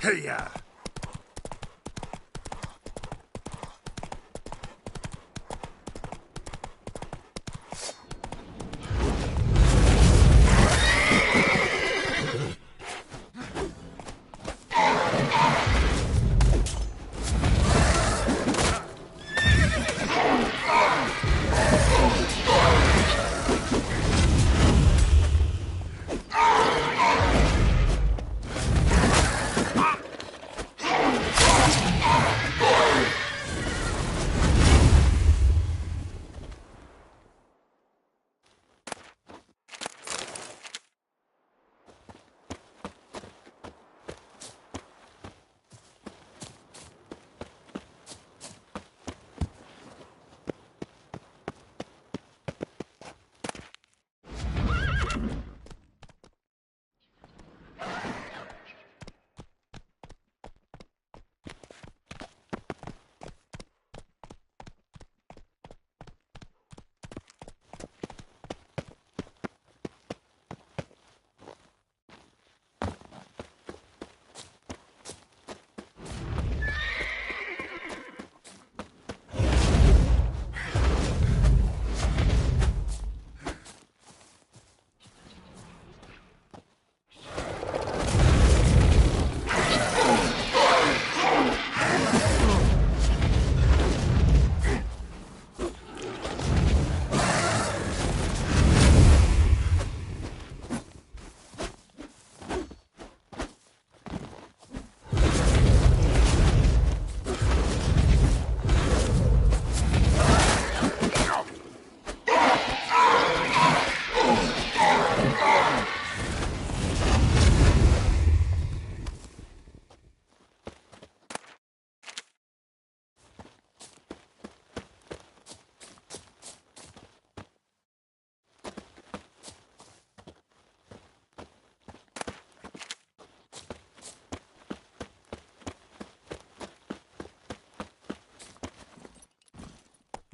S9: Hey-ya!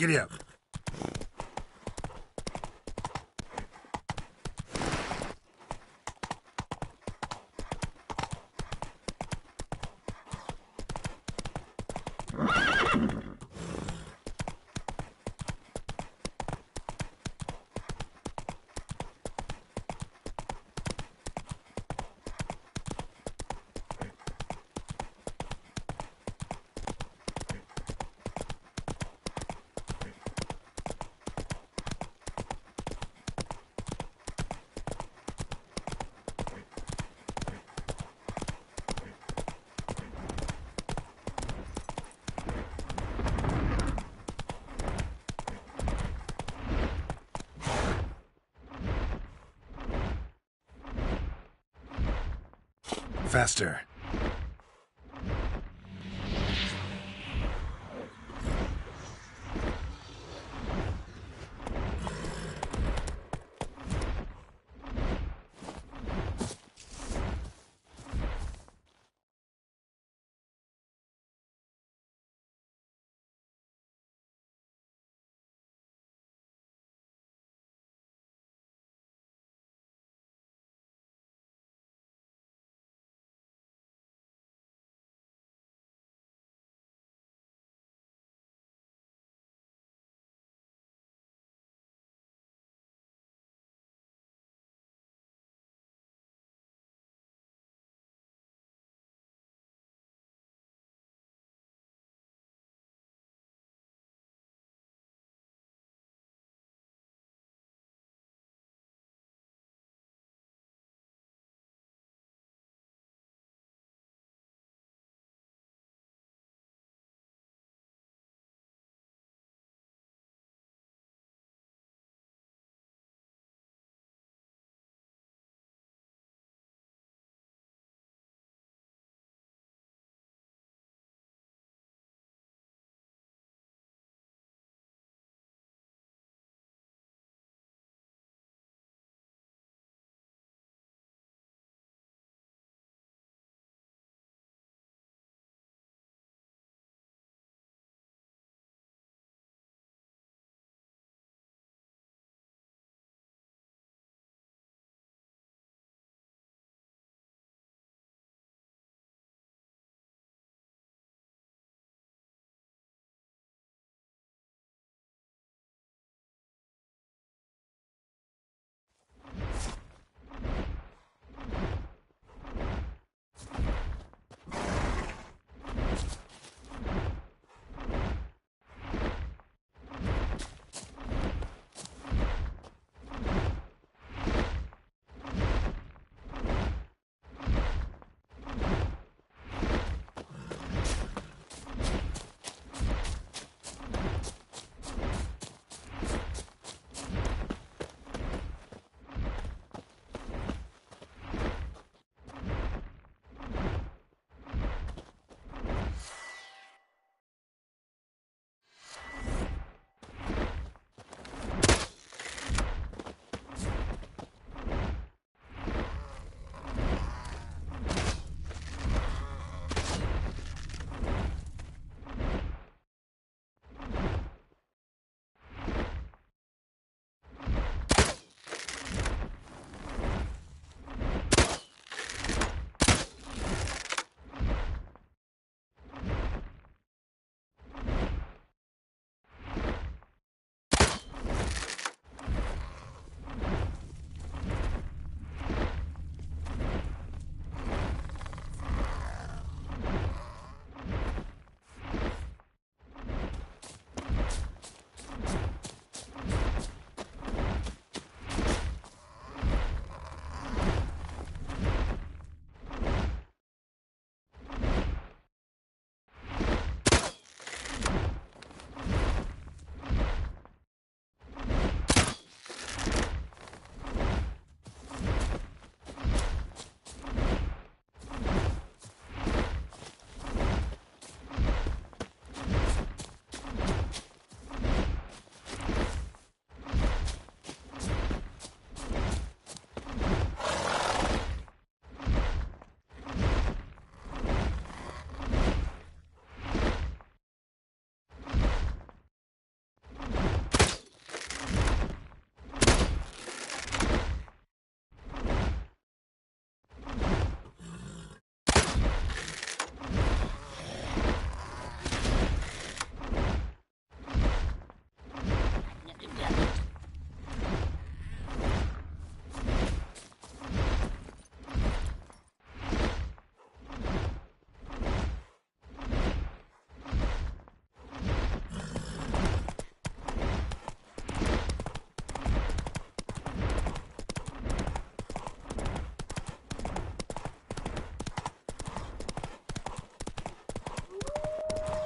S9: Giddy up.
S14: Faster.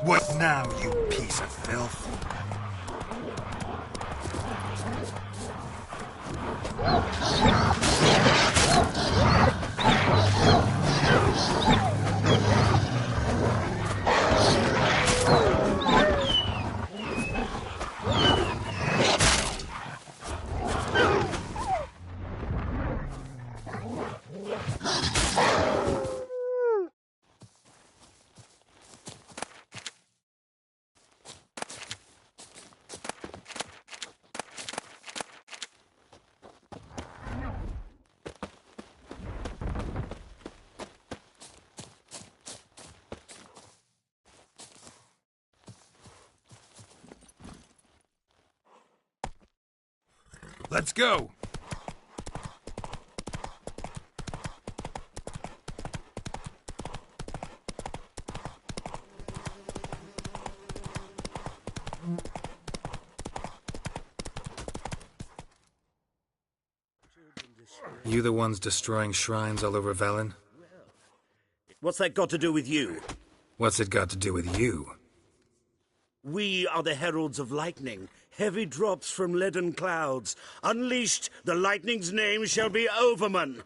S4: What now, you piece of filth? Let's go! You the ones destroying shrines all over Velen?
S16: What's that got to do with you?
S4: What's it got to do with you?
S16: We are the heralds of lightning. Heavy drops from leaden clouds. Unleashed, the lightning's name shall be Overman.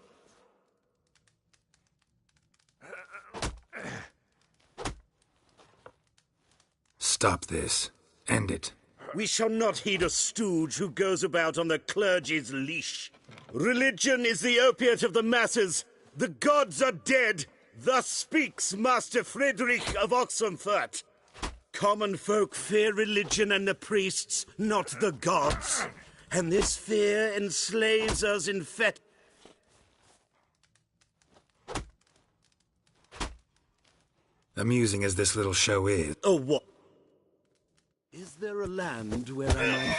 S4: Stop this. End it.
S16: We shall not heed a stooge who goes about on the clergy's leash. Religion is the opiate of the masses. The gods are dead. Thus speaks Master Frederick of Oxenfurt. Common folk fear religion and the priests, not the gods. And this fear enslaves us in
S4: Amusing as this little show is.
S16: Oh, what? Is there a land where I might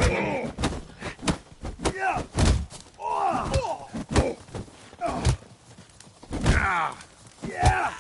S16: find
S3: Yeah! Yeah!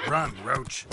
S4: Run, Roach.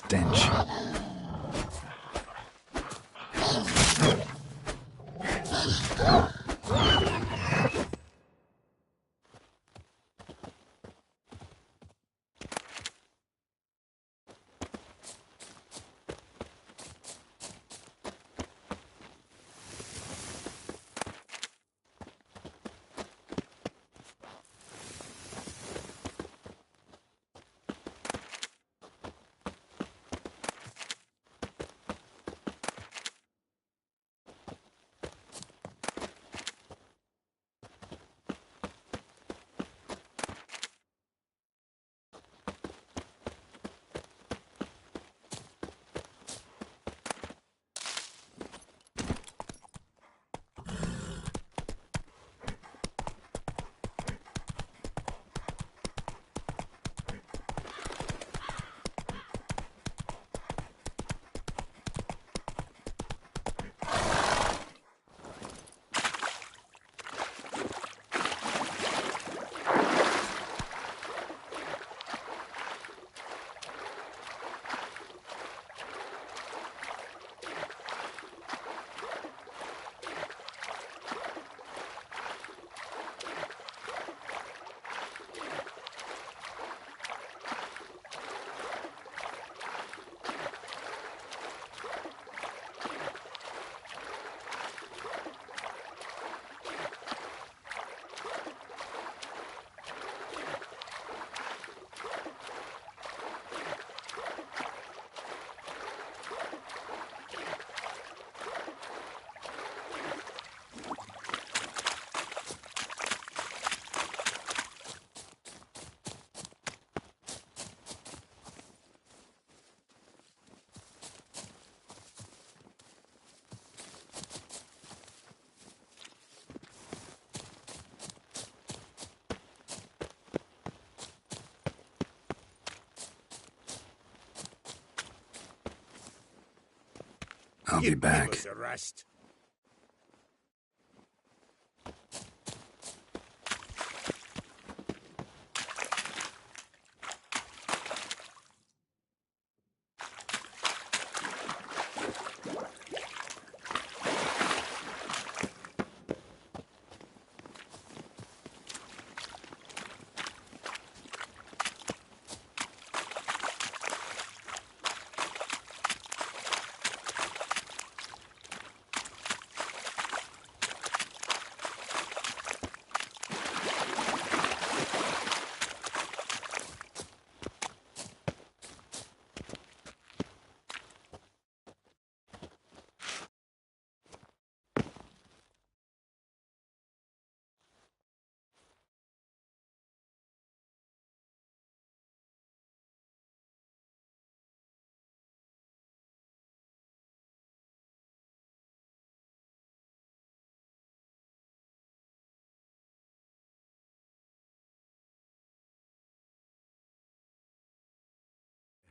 S4: stench. I'll be back.
S1: Give us a rest.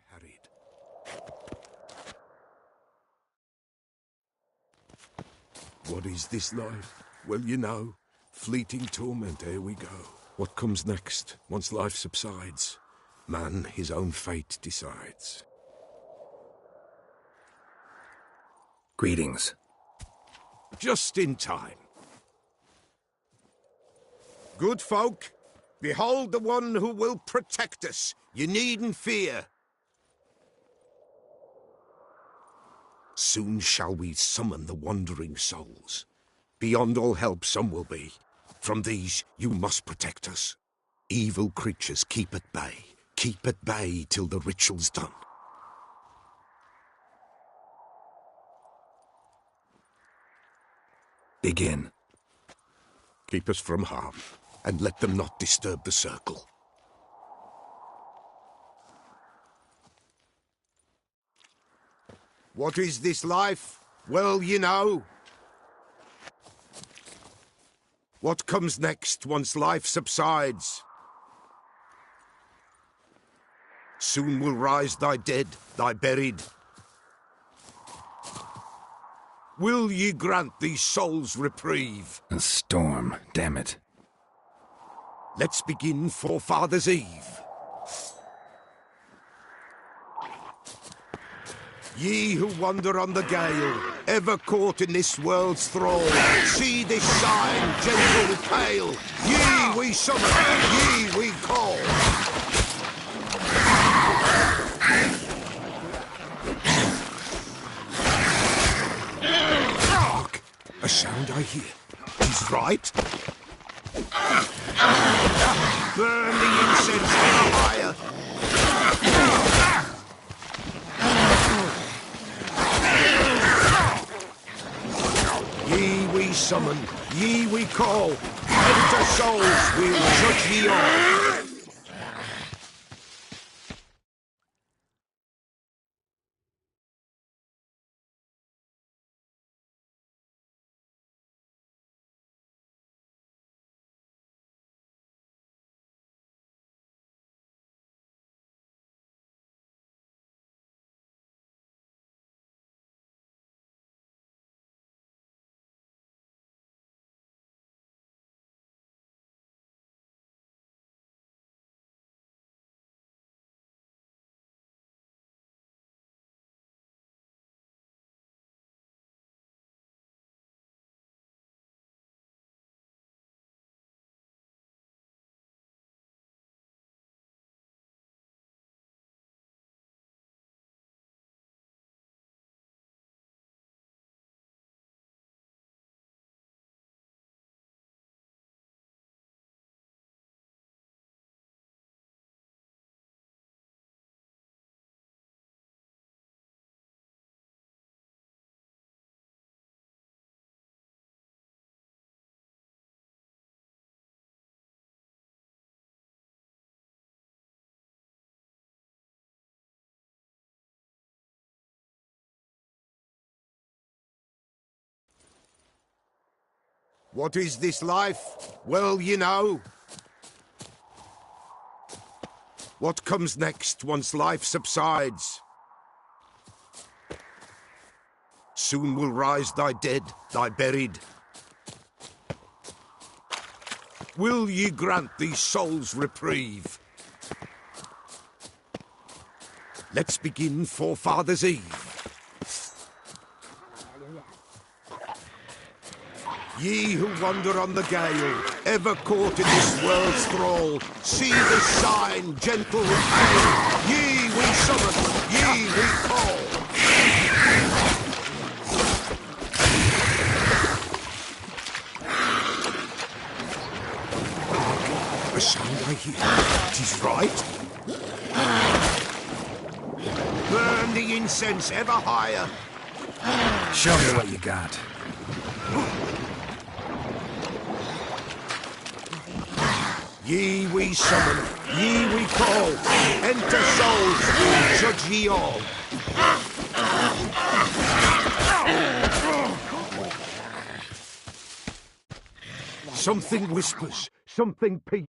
S2: Harried. What is this life? Well, you know, fleeting torment, here we go. What comes next, once life subsides? Man his own fate decides.
S4: Greetings.
S2: Just in time. Good folk, behold the one who will protect us. You needn't fear. Soon shall we summon the wandering souls. Beyond all help some will be. From these you must protect us. Evil creatures keep at bay. Keep at bay till the ritual's done.
S4: Begin.
S2: Keep us from harm, and let them not disturb the circle. What is this life? Well, you know. What comes next once life subsides? Soon will rise thy dead, thy buried. Will ye grant these souls reprieve?
S4: A storm, damn it.
S2: Let's begin Forefathers' Eve.
S7: Ye who wander on the gale, ever caught in this world's thrall, see this sign, gentle pale. Ye we summon, ye we call.
S9: Hark! A sound I hear. He's right.
S7: Burn the incense ever higher. Ye we summon, ye we call. Enter souls, we'll judge ye all. What is this life? Well, you know. What comes next once life subsides? Soon will rise thy dead, thy buried. Will ye grant these souls reprieve? Let's begin Forefathers' Eve. Ye who wander on the gale, ever caught in this world's thrall, see the sign, gentle pale. Ye we summon, ye we call.
S9: A sound I hear. 'Tis right.
S7: Burn the incense ever higher.
S4: Show me what you got.
S7: Ye we summon, ye we call. Enter souls, we'll judge ye all. Something whispers, something peeps.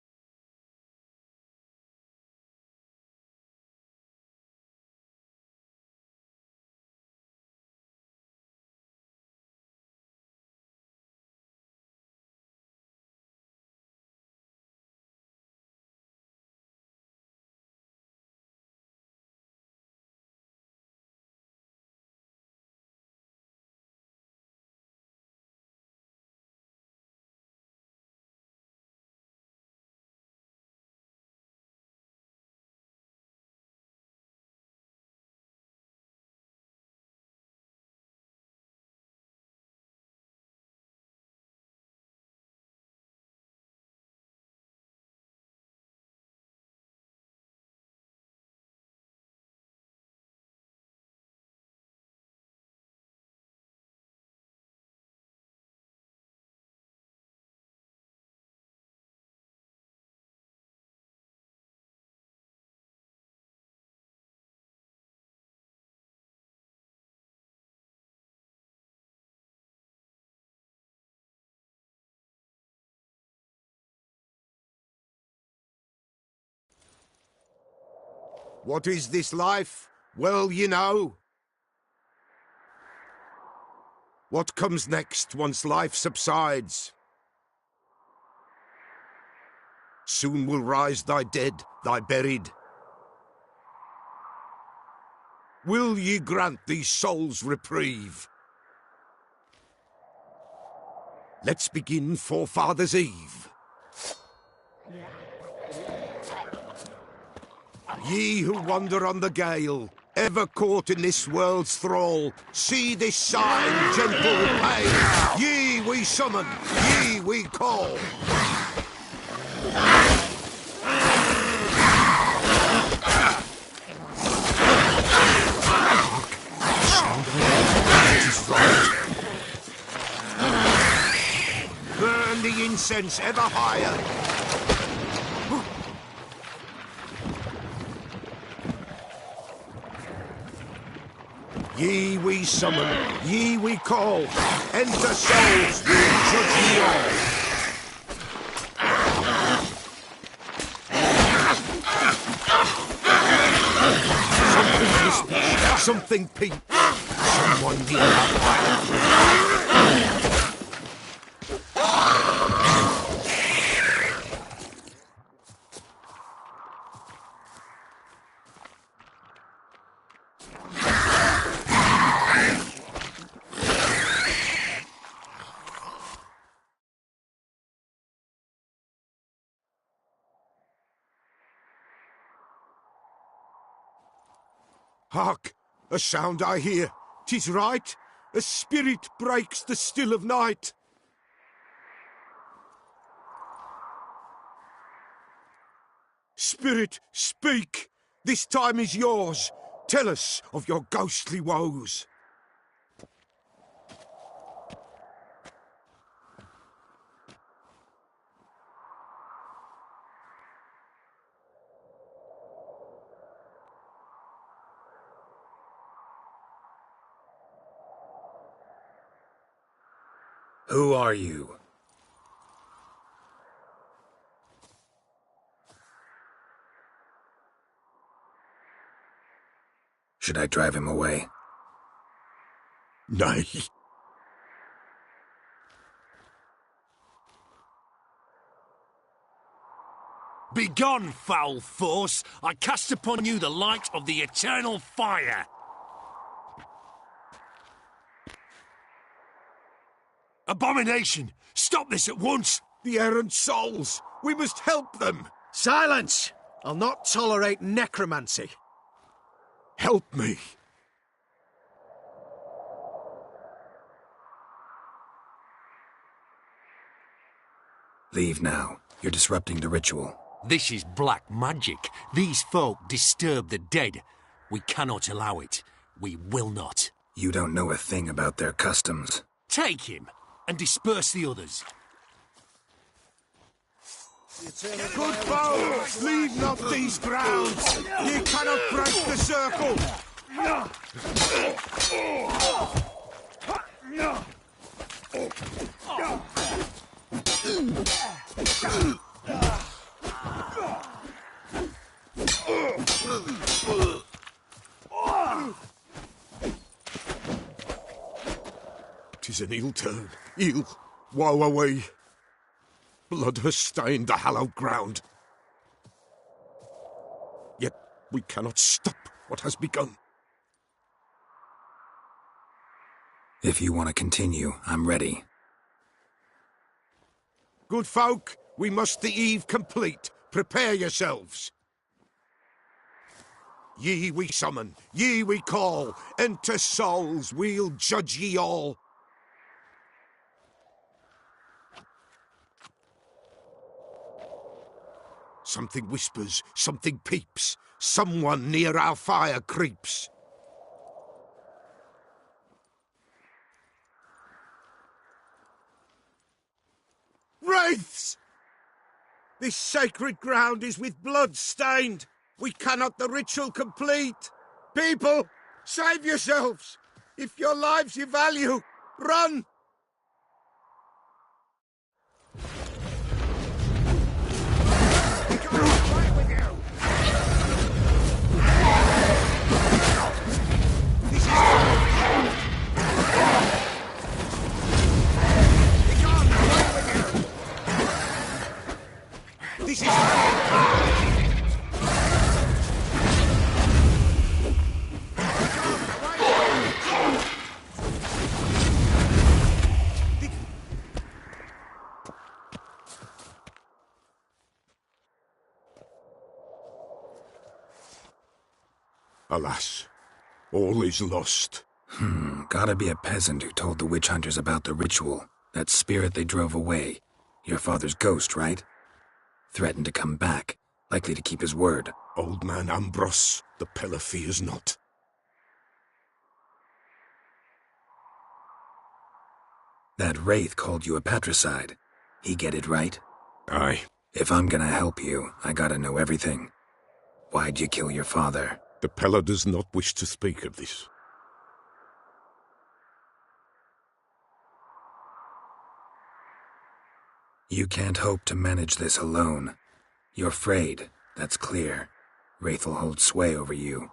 S7: What is this life? Well, you know. What comes next once life subsides? Soon will rise thy dead, thy buried. Will ye grant these souls reprieve? Let's begin Forefathers' Eve. Ye who wander on the gale, ever caught in this world's thrall, see this sign, gentle pain. Ye we summon, ye we call. Burn the incense ever higher. Ye we summon, ye we call. Enter souls, we'll judge ye all. Something whispers, something peeps. Someone near our fire. Hark! A sound I hear. 'Tis right. A spirit breaks the still of night. Spirit, speak! This time is yours. Tell us of your ghostly woes.
S4: Who are you? Should I drive him away?
S7: Nay.
S9: Begone, foul force! I cast upon you the light of the eternal fire! Abomination! Stop this at once!
S7: The errant souls! We must help them!
S5: Silence! I'll not tolerate necromancy.
S7: Help me!
S4: Leave now. You're disrupting the ritual.
S9: This is black magic. These folk disturb the dead. We cannot allow it. We will not.
S4: You don't know a thing about their customs.
S9: Take him and disperse the others.
S7: Good foes, leave not these grounds. Ye cannot break the circle. Tis an ill turn, ill. Woe away. Blood has stained the hallowed ground. Yet we cannot stop what has begun.
S4: If you want to continue, I'm ready.
S7: Good folk, we must the eve complete. Prepare yourselves. Ye we summon, ye we call. Enter souls, we'll judge ye all. Something whispers, something peeps. Someone near our fire creeps. Wraiths! This sacred ground is with blood stained. We cannot the ritual complete. People, save yourselves. If your lives you value, run! This is
S3: Alas, all is lost.
S4: Gotta be a peasant who told the witch hunters about the ritual. That spirit they drove away. Your father's ghost, right? Threatened to come back. Likely to keep his word.
S3: Old man Ambrose, the Pella fears not.
S4: That wraith called you a patricide. He get it right?
S3: Aye.
S4: If I'm gonna help you, I gotta know everything. Why'd you kill your father?
S3: The Pella does not wish to speak of this.
S4: You can't hope to manage this alone. You're afraid, that's clear. Wraith'll hold sway over you.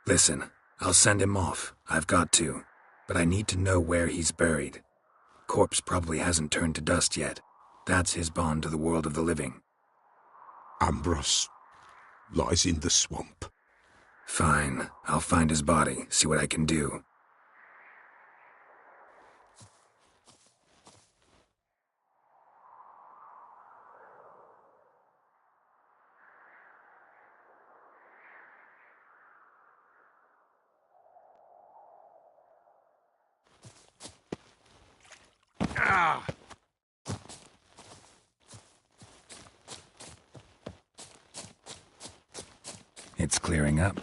S4: Listen, I'll send him off. I've got to. But I need to know where he's buried. Corpse probably hasn't turned to dust yet. That's his bond to the world of the living.
S3: Ambrose lies in the swamp.
S4: Fine. I'll find his body, see what I can do. It's clearing up.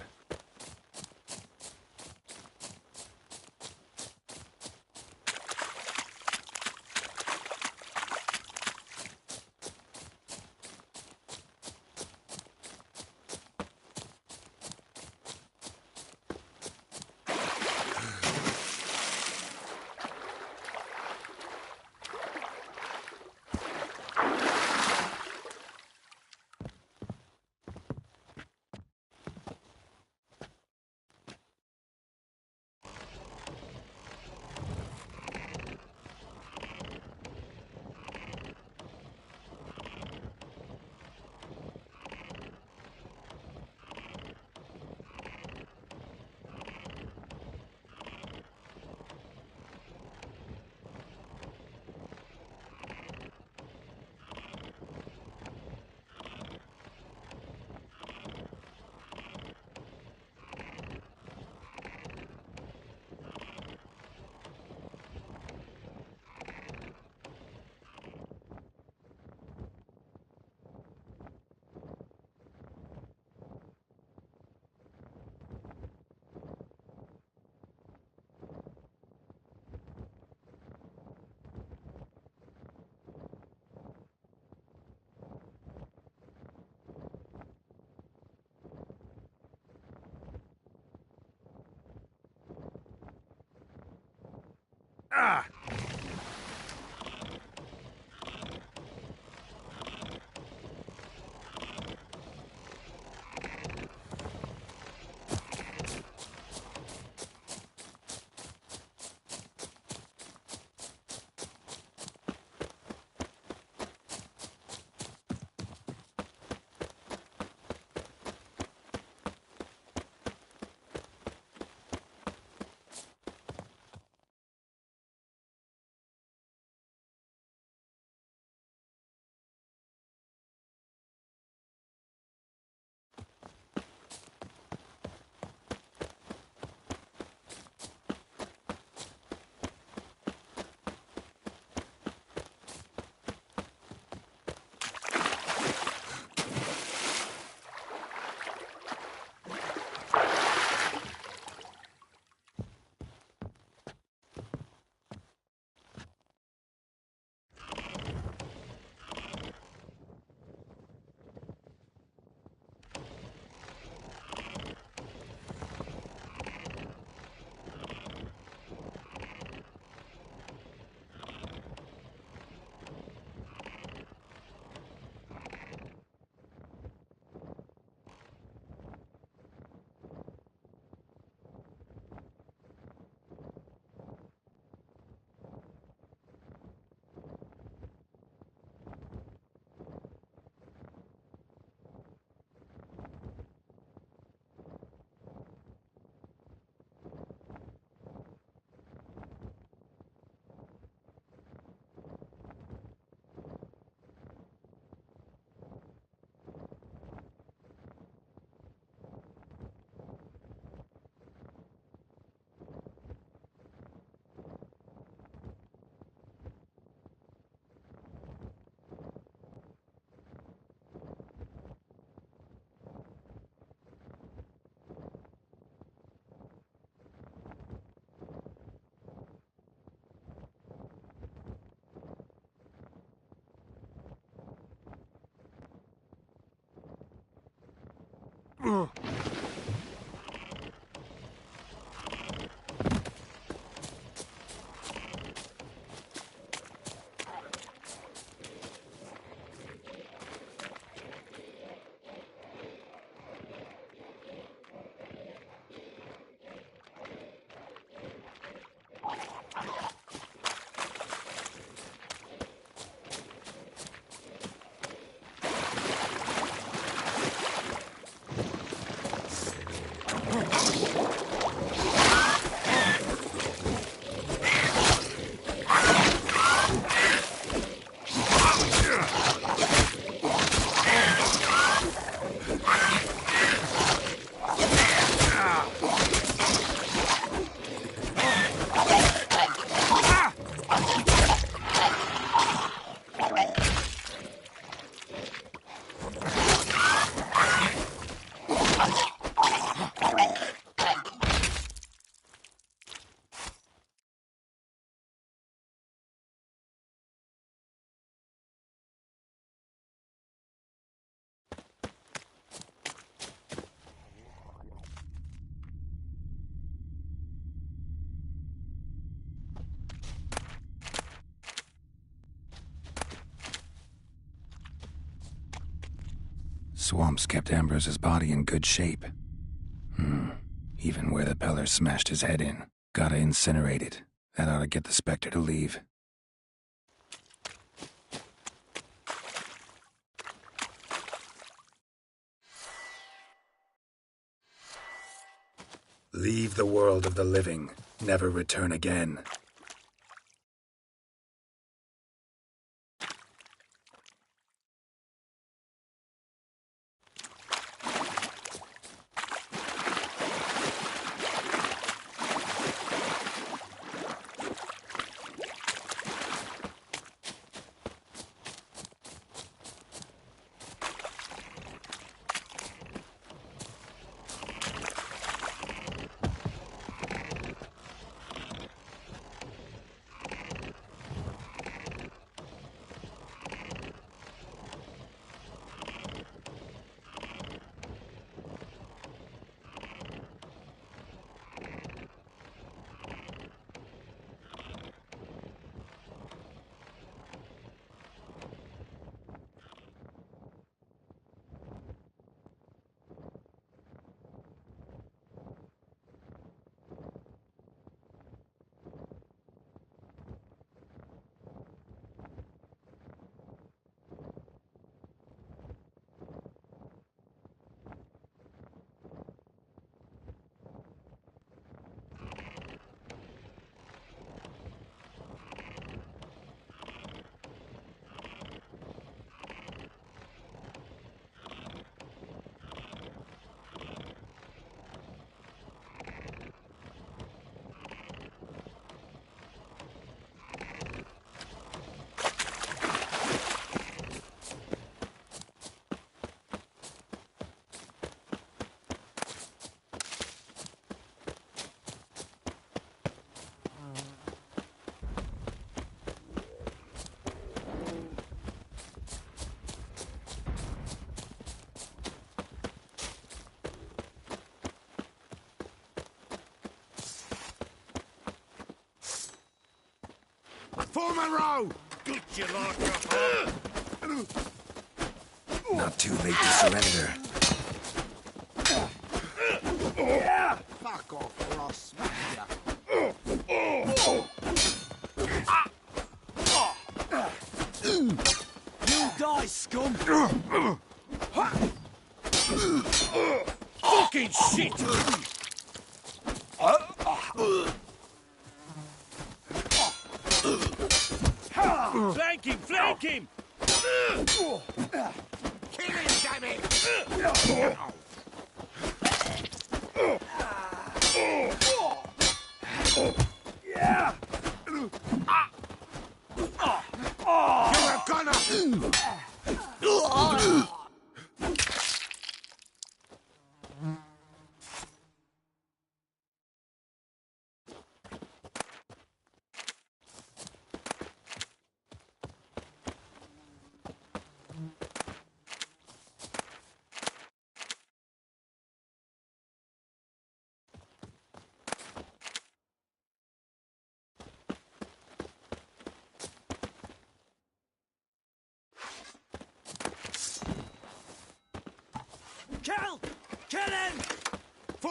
S4: Swamps kept Ambrose's body in good shape. Even where the Peller smashed his head in. Gotta incinerate it. That ought to get the Spectre to leave. Leave the world of the living. Never return again.
S3: Form a row! Good you like
S4: Not too late to surrender.
S3: Fuck off, or I'll smack ya.
S8: You die, scum!
S3: Fucking shit! Flank him! Flank him! Kill him, damn it! Yeah! You're a gunner!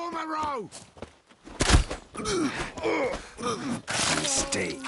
S3: on the road!
S4: Mistake.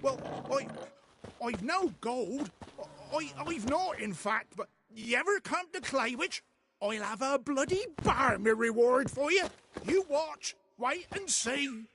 S3: Well, I've no gold. I've not, in fact, but you ever come to Claywich? I'll have a bloody barmy reward for you. You watch, wait and see.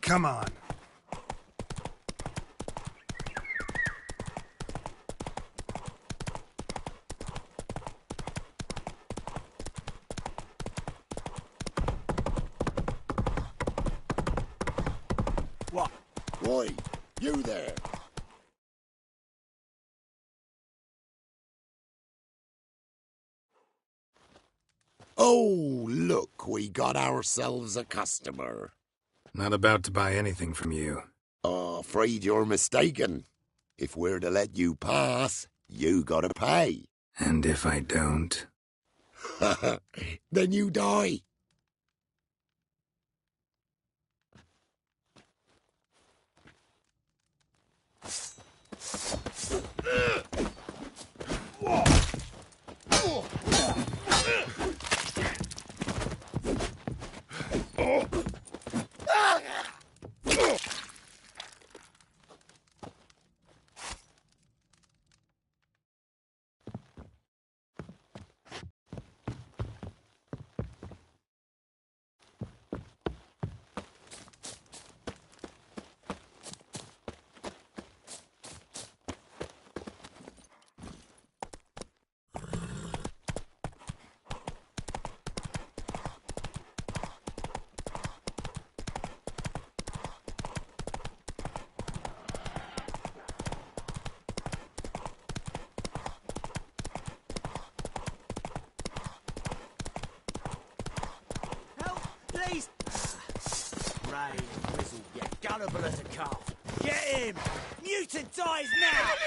S3: Come on.
S7: Oi, you there. Oh, look, we got ourselves a customer.
S4: Not about to buy anything from you.
S7: Oh, afraid you're mistaken. If we're to let you pass, you gotta pay.
S4: And if I don't?
S7: Then you die.
S8: Please! Rain, Grizzle, you gullible as a calf. Get him! Mutant dies now!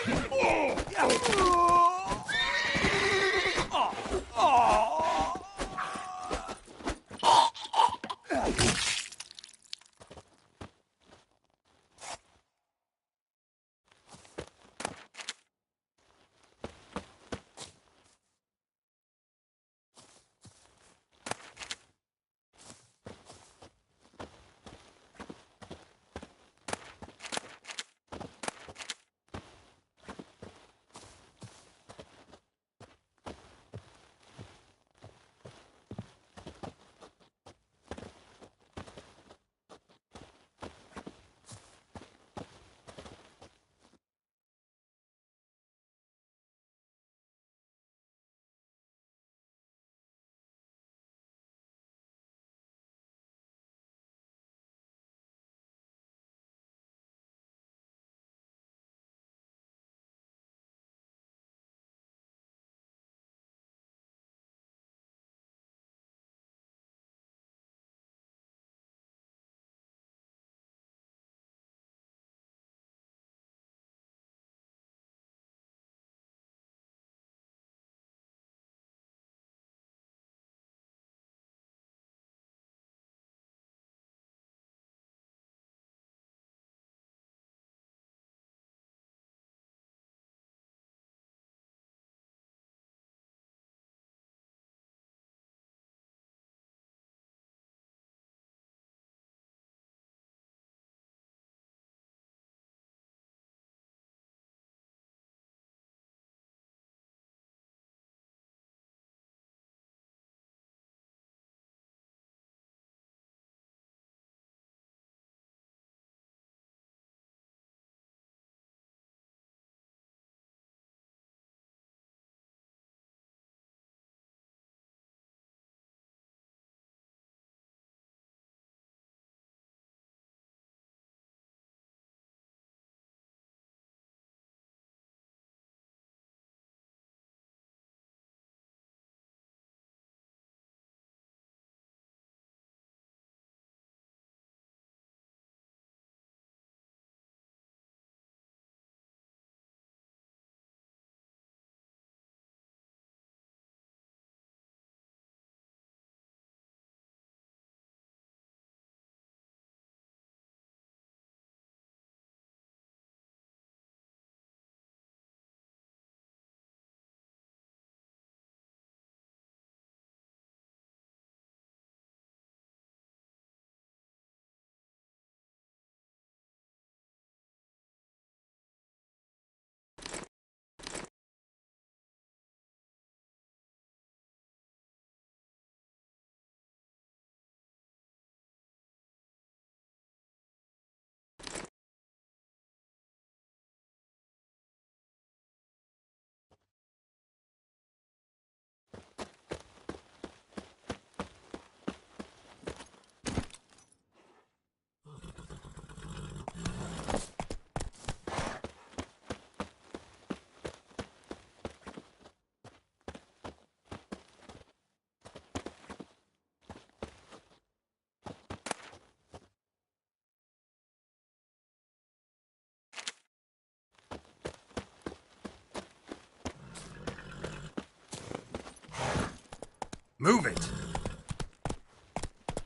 S4: Move it.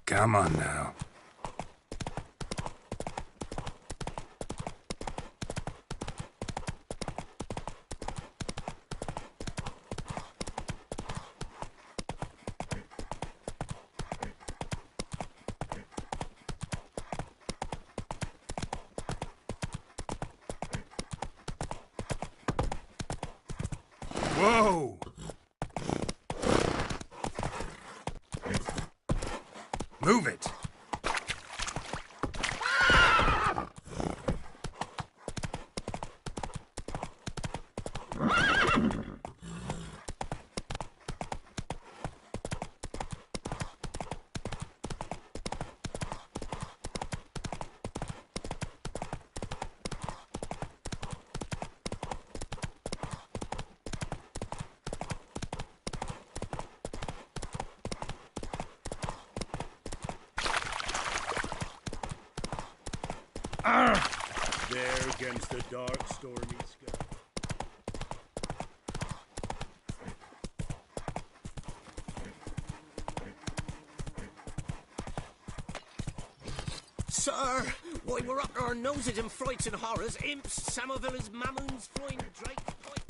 S4: Come on now. Whoa! Move it!
S1: There against the dark, stormy sky.
S2: Sir, why we're up to our noses in frights and horrors, imps, samovillas, mammons, flying drakes, pipes.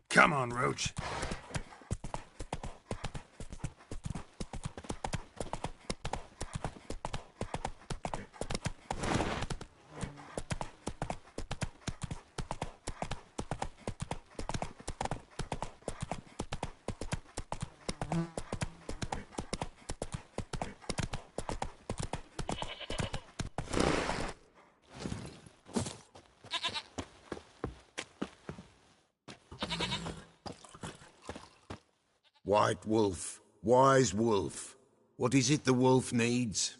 S4: Come on, Roach.
S7: White wolf, wise wolf. What is it the wolf needs?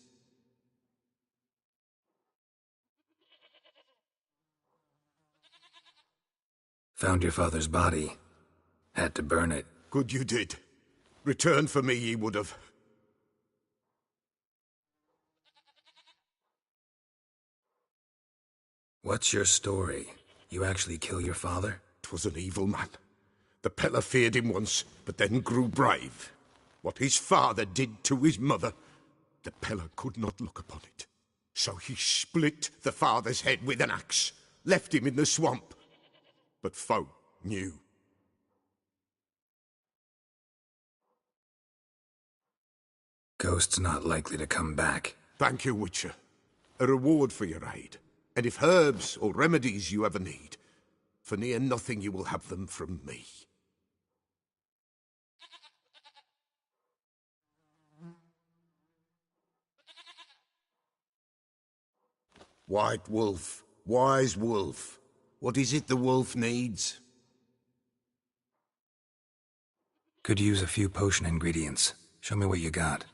S4: Found your father's body. Had to burn it.
S7: Good you did. Return for me ye would have.
S4: What's your story? You actually kill your father?
S7: 'Twas an evil man. The Peller feared him once, but then grew brave. What his father did to his mother, the Peller could not look upon it. So he split the father's head with an axe, left him in the swamp. But folk knew.
S4: Ghost's not likely to come back.
S7: Thank you, Witcher. A reward for your aid. And if herbs or remedies you ever need, for near nothing you will have them from me. White wolf, wise wolf. What is it the wolf needs?
S4: Could use a few potion ingredients. Show me what you got.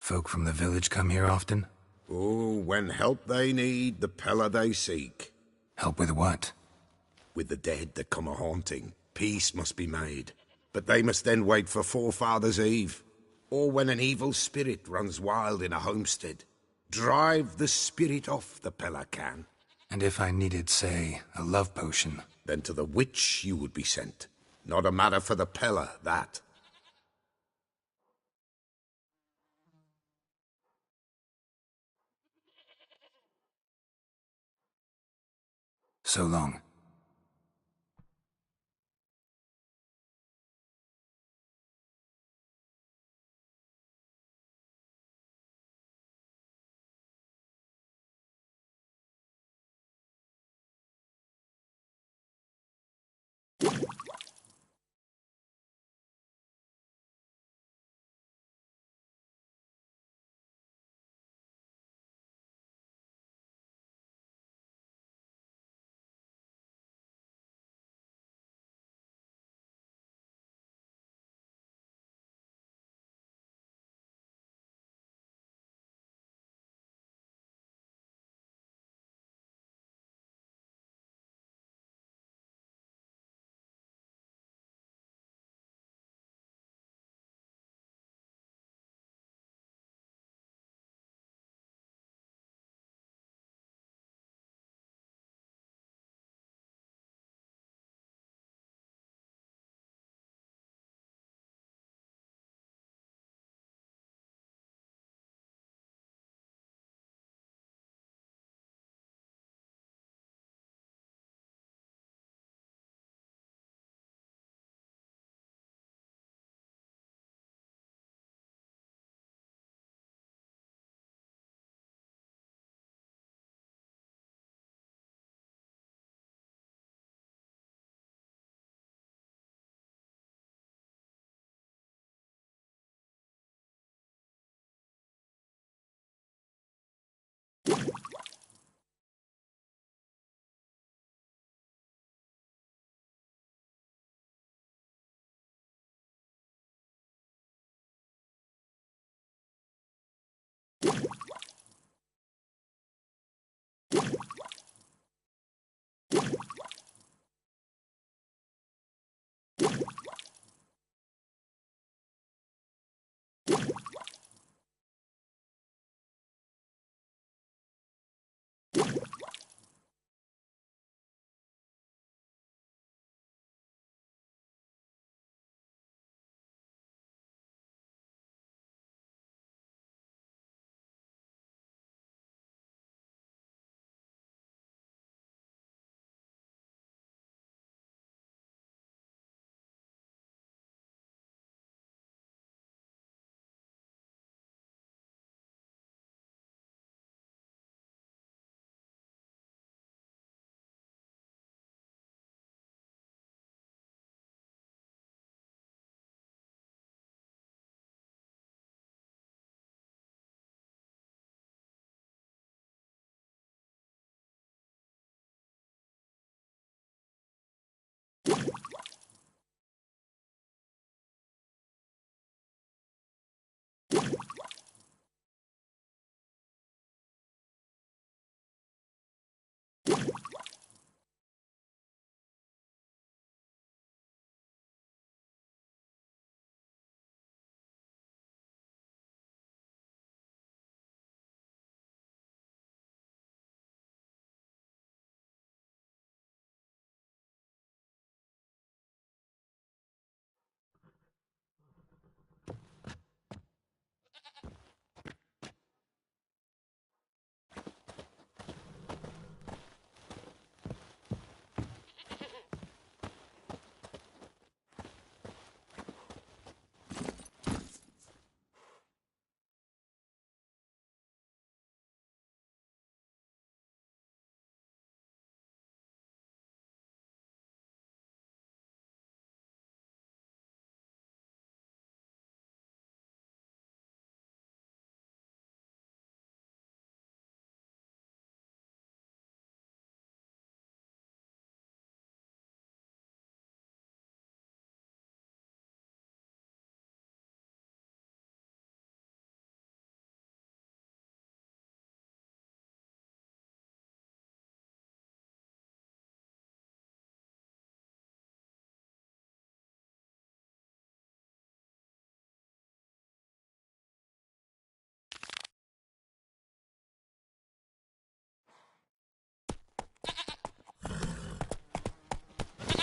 S4: Folk from the village come here often?
S14: Oh, when help they need, the Pella they seek.
S4: Help with what?
S14: With the dead that come a-haunting, peace must be made. But they must then wait for Forefathers' Eve. Or when an evil spirit runs wild in a homestead. Drive the spirit off, the Pella can.
S4: And if I needed, say, a love potion?
S14: Then to the witch you would be sent. Not a matter for the Pella, that.
S4: So long.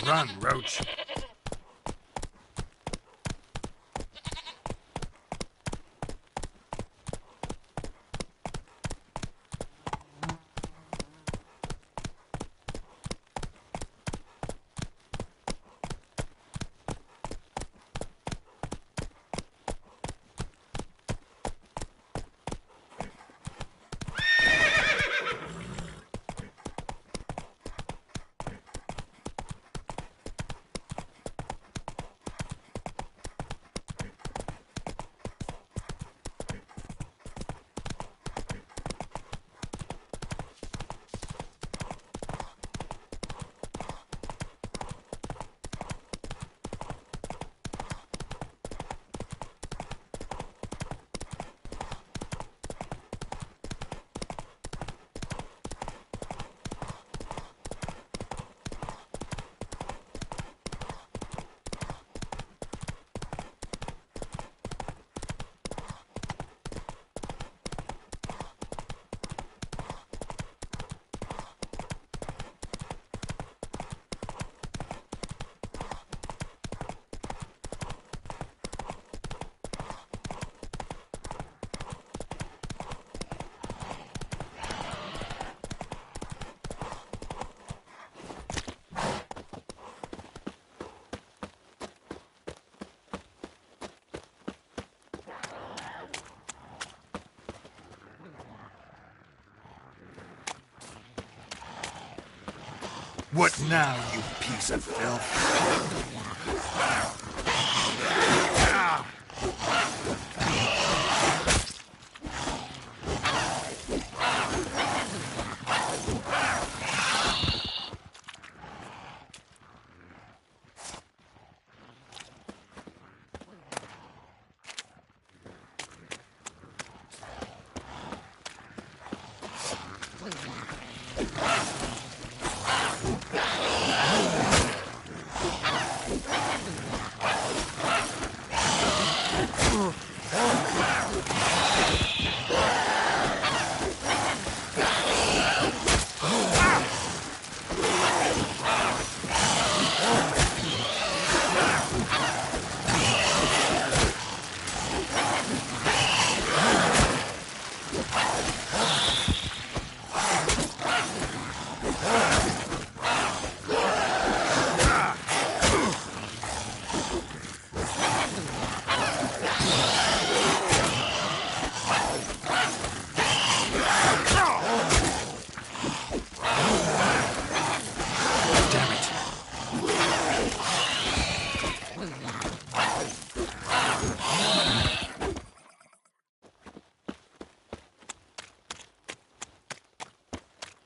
S4: Run, Roach.
S10: What now, you piece of filth?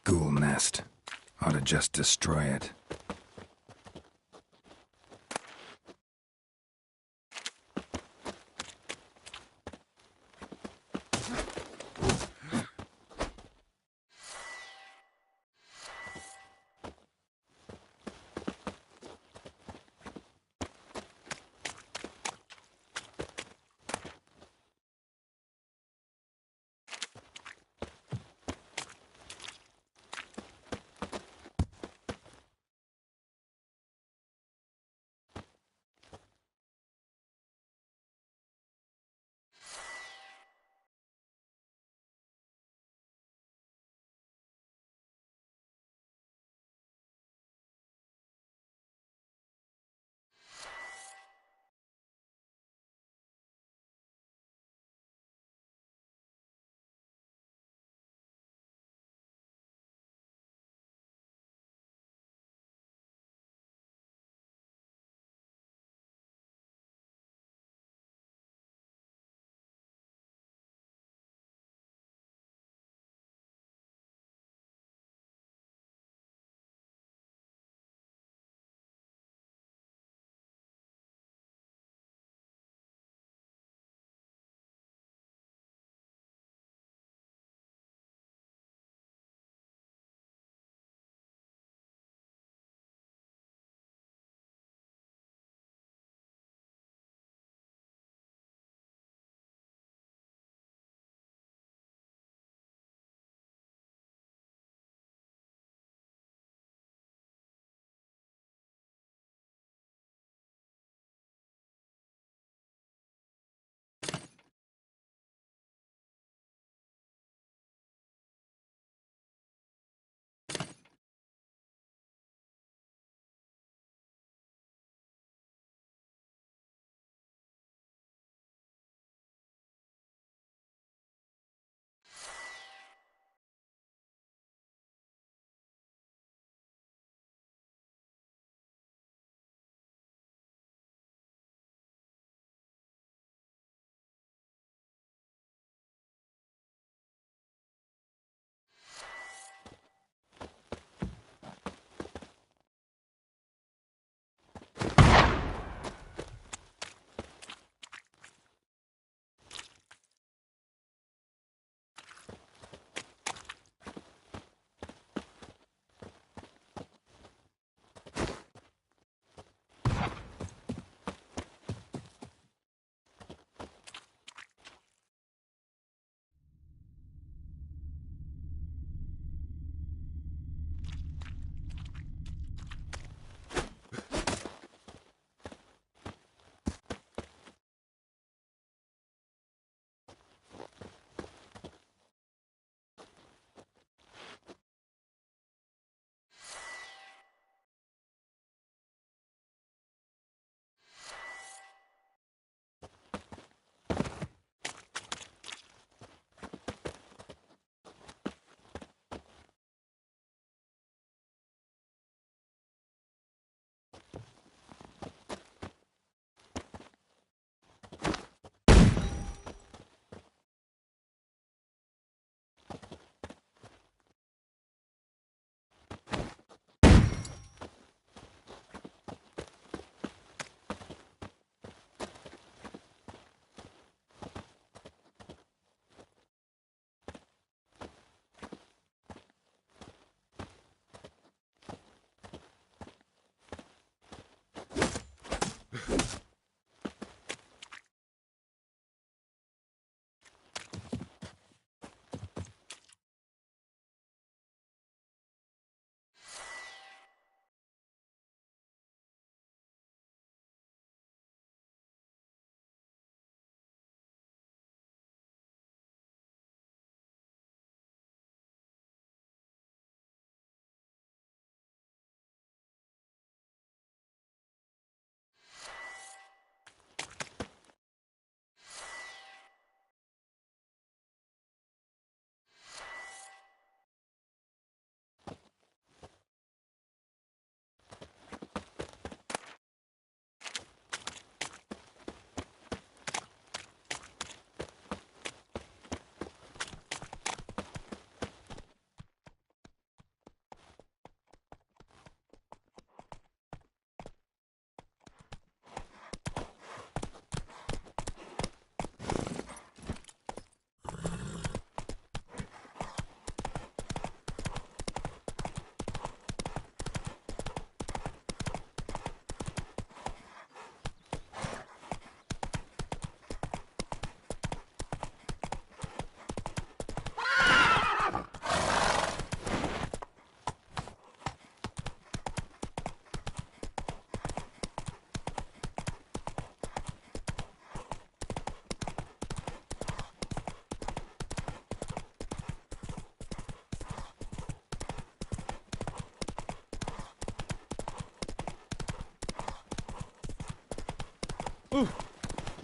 S4: Ghoul nest. Ought to just destroy it.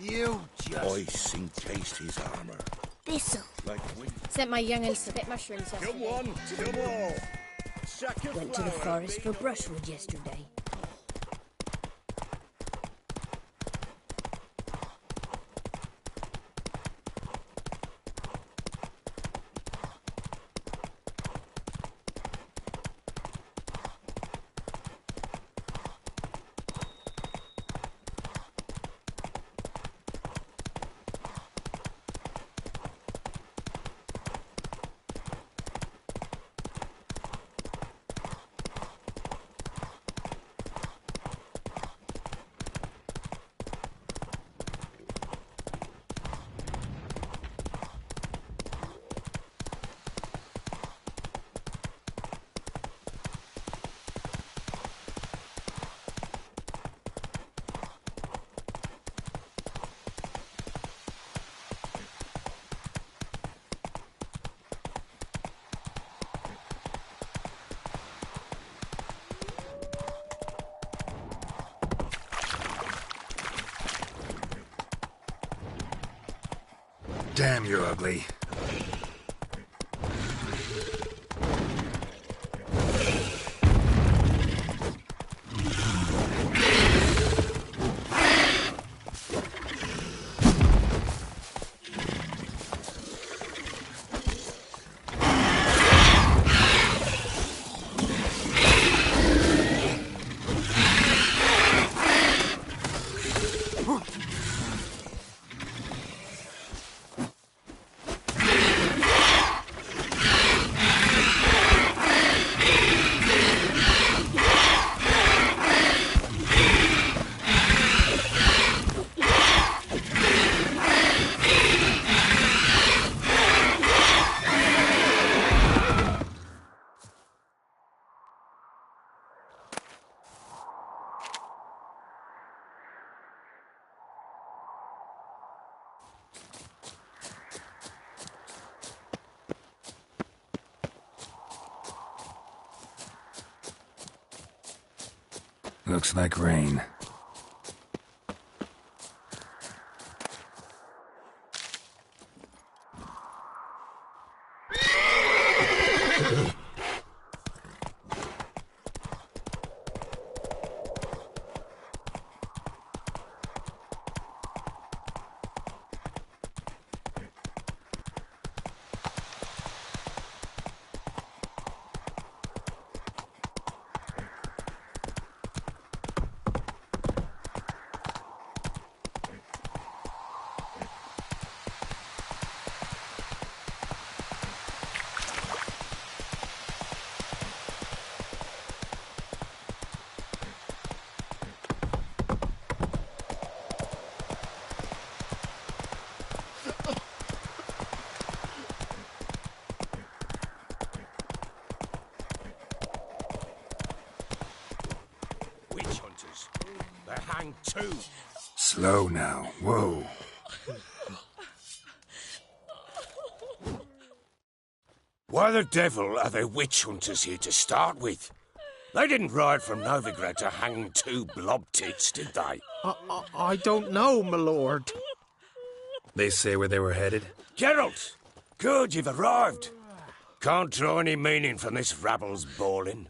S10: You just...
S7: Ice encased his armor.
S21: This'll.
S7: Like we...
S20: Sent my young elves to get mushrooms yesterday.
S16: Come on, come on. Sack of
S11: Went to the
S16: flour,
S11: forest for brushwood yesterday.
S4: Damn, you're ugly. Looks like rain.
S2: Too.
S4: Slow now. Whoa.
S2: Why the devil are there witch hunters here to start with? They didn't ride from Novigrad to hang two blob tits, did they?
S5: I don't know, my lord.
S4: They say where they were headed?
S2: Geralt! Good, you've arrived. Can't draw any meaning from this rabble's bawling.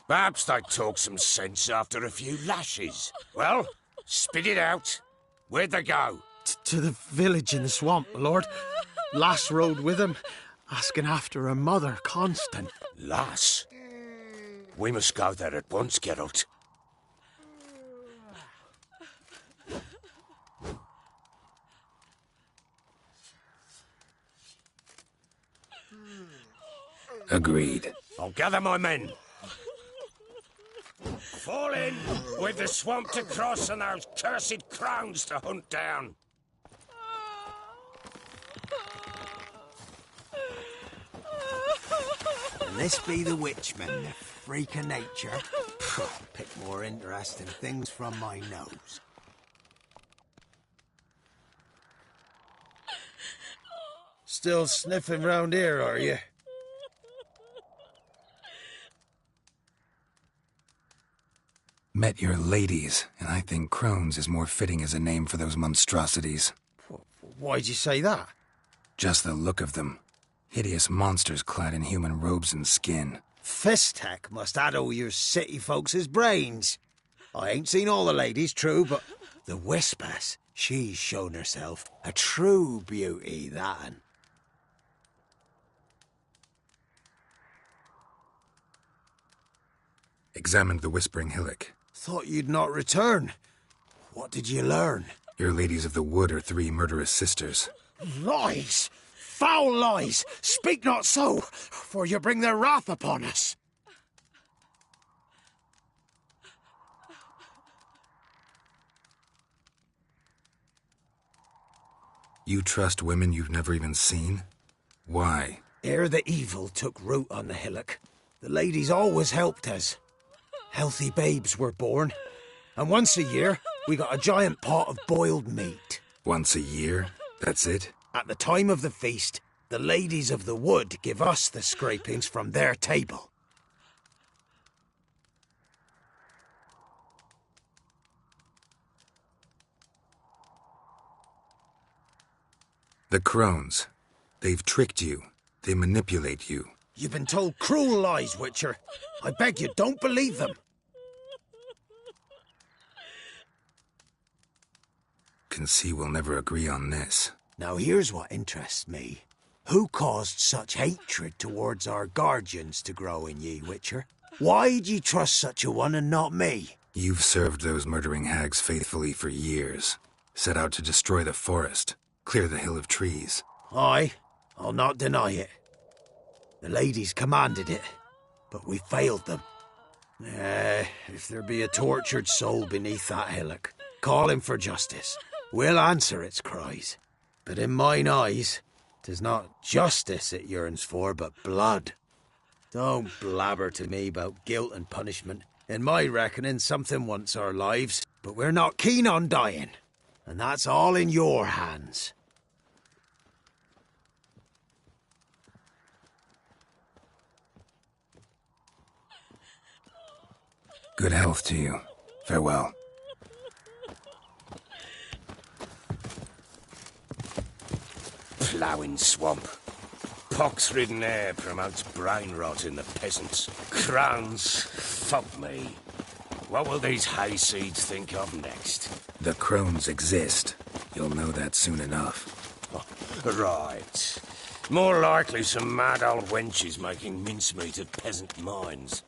S2: Perhaps they talk some sense after a few lashes. Well, spit it out. Where'd they go?
S5: To the village in the swamp, my lord. Lass rode with him, asking after her mother, Constant.
S2: Lass? We must go there at once, Geralt.
S4: Agreed.
S2: I'll gather my men. Fall in! We've the swamp to cross and those cursed crowns to hunt down.
S5: And this be the witchman, the freak of nature. Pick more interesting things from my nose. Still sniffing round here, are you?
S4: Met your ladies, and I think crones is more fitting as a name for those monstrosities.
S5: Why'd you say that?
S4: Just the look of them. Hideous monsters clad in human robes and skin.
S5: Fistek must addle your city folks' brains. I ain't seen all the ladies, true, but the Whispers, she's shown herself a true beauty, that'n.
S4: Examined the Whispering Hillock.
S5: Thought you'd not return. What did you learn?
S4: Your ladies of the wood are 3 murderous sisters.
S5: Lies! Foul lies! Speak not so, for you bring their wrath upon us.
S4: You trust women you've never even seen? Why?
S5: Ere the evil took root on the hillock, the ladies always helped us. Healthy babes were born, and once a year, we got a giant pot of boiled meat.
S4: Once a year? That's it?
S5: At the time of the feast, the ladies of the wood give us the scrapings from their table.
S4: The crones. They've tricked you. They manipulate you.
S5: You've been told cruel lies, Witcher. I beg you, don't believe them.
S4: Can see we'll never agree on this.
S5: Now here's what interests me. Who caused such hatred towards our guardians to grow in ye, Witcher? Why'd ye trust such a one and not me?
S4: You've served those murdering hags faithfully for years. Set out to destroy the forest. Clear the hill of trees.
S5: Aye, I'll not deny it. The ladies commanded it, but we failed them. If there be a tortured soul beneath that hillock, call him for justice. We'll answer its cries. But in mine eyes, 'tis not justice it yearns for, but blood. Don't blabber to me about guilt and punishment. In my reckoning, something wants our lives, but we're not keen on dying. And that's all in your hands.
S4: Good health to you. Farewell.
S2: Ploughing swamp. Pox-ridden air promotes brain rot in the peasants. Crowns, fuck me. What will these hayseeds think of next?
S4: The crones exist. You'll know that soon enough.
S2: Right. More likely some mad old wenches making mincemeat at peasant mines.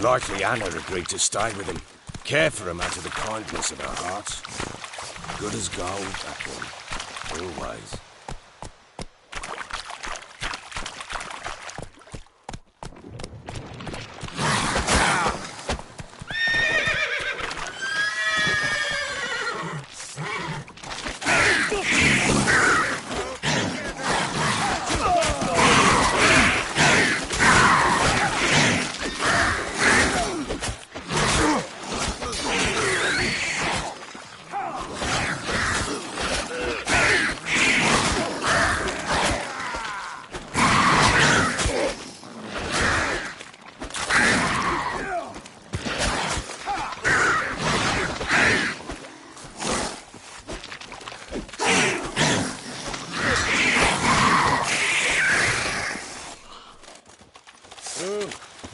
S2: Likely Anna agreed to stay with him. Care for him out of the kindness of her heart. Good as gold, that one. Always.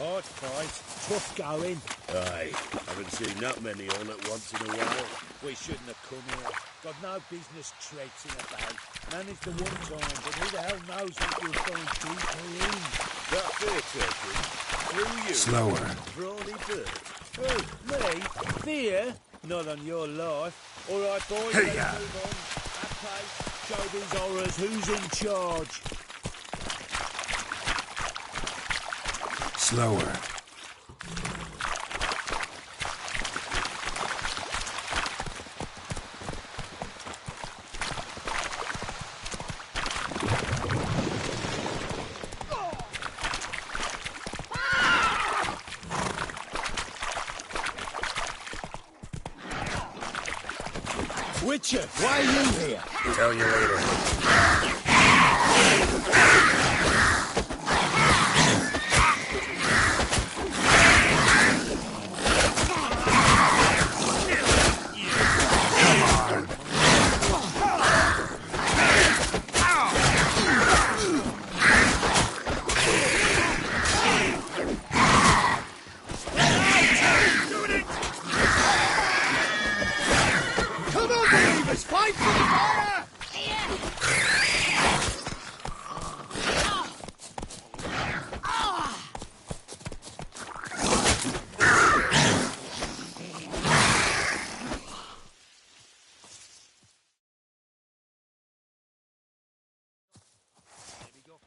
S3: Hard fight, tough going.
S1: Aye, haven't seen that many on at once in a while.
S3: We shouldn't have come here. Got no business traipsing about. Managed the one time, but who the hell knows what you'll find deeper in?
S1: That fear taking? Through you?
S4: Slower.
S1: Brawny bird.
S3: Who, me? Fear? Not on your life. All right, boys,
S4: Hey,
S3: let's move on. Okay, show these horrors who's in charge.
S4: Slower.
S5: Witcher, why are you here?
S2: Tell you later.
S3: Come on, believers, fight for the fire!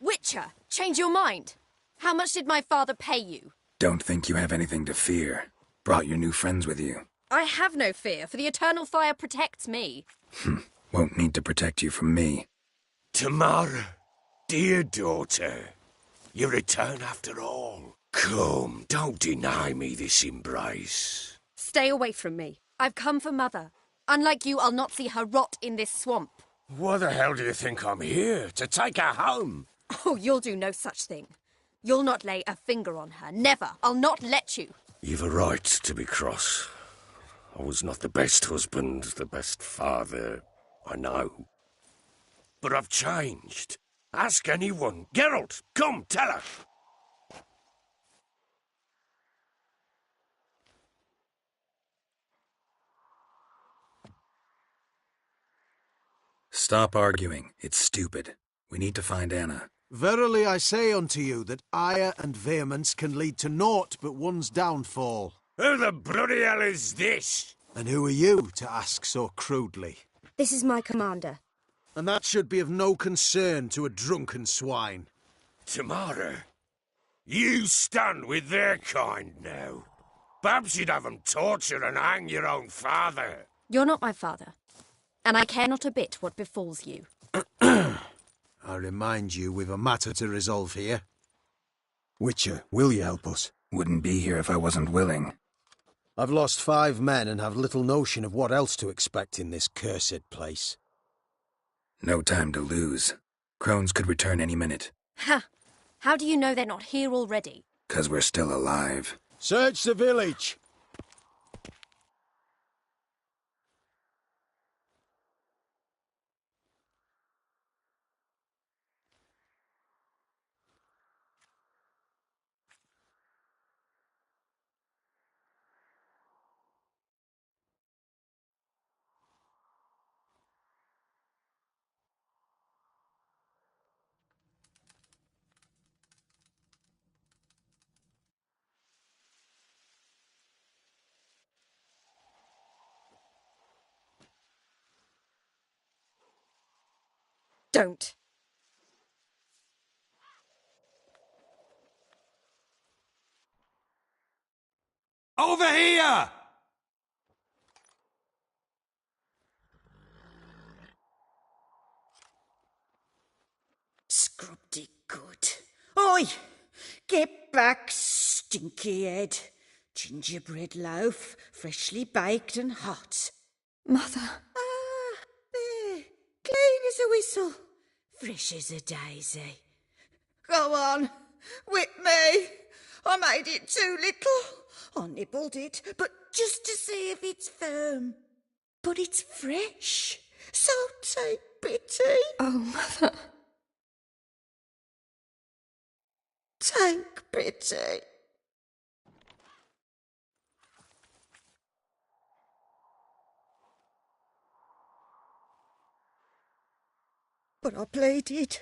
S18: Witcher, change your mind. How much did my father pay you?
S4: Don't think you have anything to fear. Brought your new friends with you.
S18: I have no fear, for the eternal fire protects me.
S4: Won't need to protect you from me.
S2: Tamara, dear daughter, you return after all. Come, don't deny me this embrace.
S18: Stay away from me. I've come for Mother. Unlike you, I'll not see her rot in this swamp.
S2: What the hell do you think I'm here? To take her home?
S18: Oh, you'll do no such thing. You'll not lay a finger on her. Never. I'll not let you.
S2: You've a right to be cross. I was not the best husband, the best father, I know. But I've changed. Ask anyone. Geralt, come, tell her.
S4: Stop arguing. It's stupid. We need to find Anna.
S5: Verily I say unto you that ire and vehemence can lead to naught but one's downfall.
S2: Who the bloody hell is this?
S5: And who are you to ask so crudely?
S21: This is my commander.
S5: And that should be of no concern to a drunken swine.
S2: Tamara, you stand with their kind now. Perhaps you'd have them torture and hang your own father.
S18: You're not my father. And I care not a bit what befalls you.
S5: I remind you we've a matter to resolve here. Witcher, will you help us?
S4: Wouldn't be here if I wasn't willing.
S5: I've lost 5 men and have little notion of what else to expect in this cursed place.
S4: No time to lose. Crones could return any minute.
S18: Ha! How do you know they're not here already?
S4: 'Cause we're still alive.
S5: Search the village!
S18: Don't.
S9: Over here!
S22: Scrubbed it good. Oi! Get back, stinky head. Gingerbread loaf, freshly baked and hot.
S18: Mother.
S22: Ah, there. Clean as a whistle. Fresh as a daisy. Go on. Whip me. I made it too little. I nibbled it, but just to see if it's firm. But it's fresh, so take pity.
S18: Oh, Mother.
S22: Take pity. But I pleaded.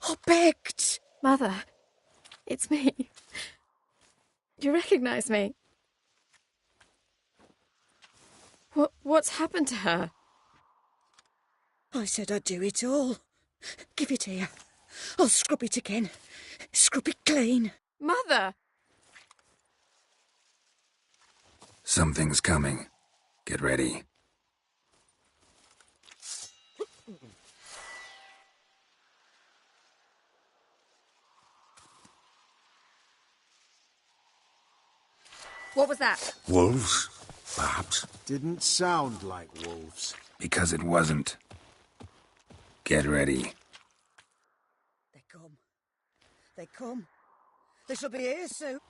S22: I begged.
S18: Mother, it's me. You recognize me? What's happened to her?
S22: I said I'd do it all. Give it here. I'll scrub it again. Scrub it clean.
S18: Mother!
S4: Something's coming. Get ready.
S18: What was that?
S2: Wolves?
S9: perhaps.
S13: Didn't sound like wolves.
S4: Because it wasn't. Get ready.
S22: They come. They come. They shall be here soon.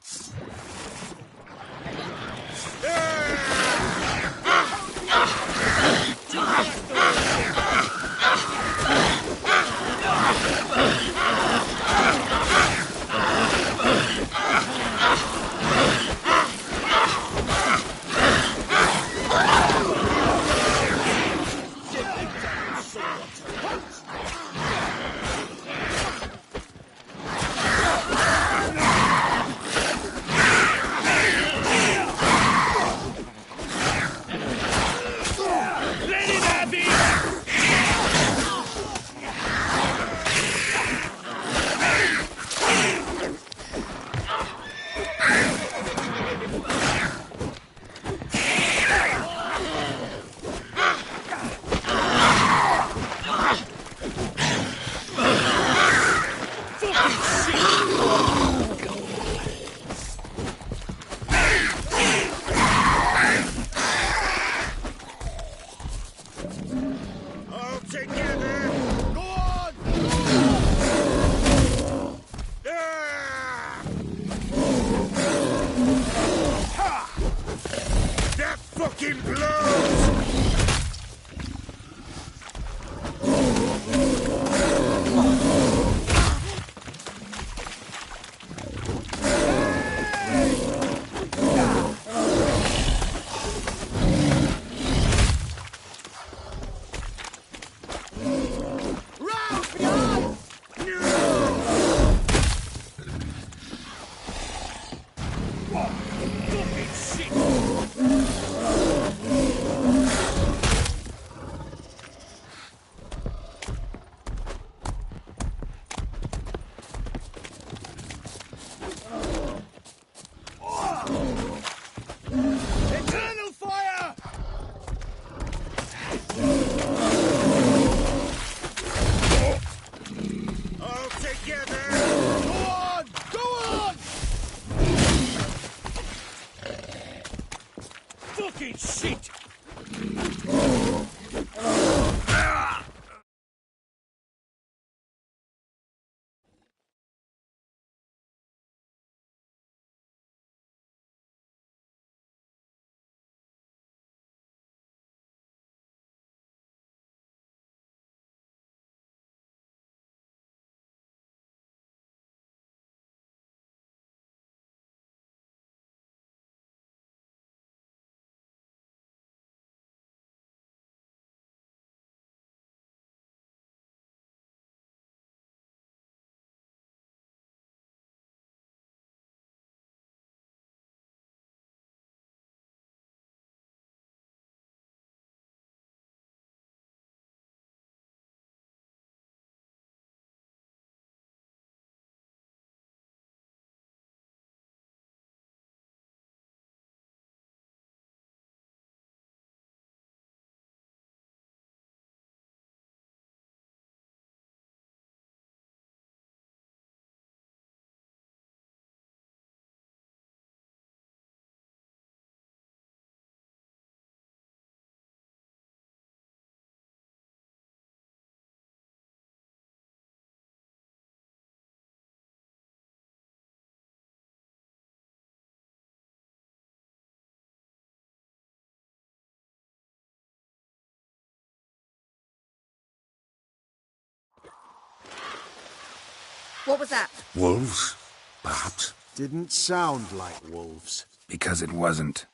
S18: What was that?
S9: Wolves, perhaps.
S13: Didn't sound like wolves.
S4: Because it wasn't.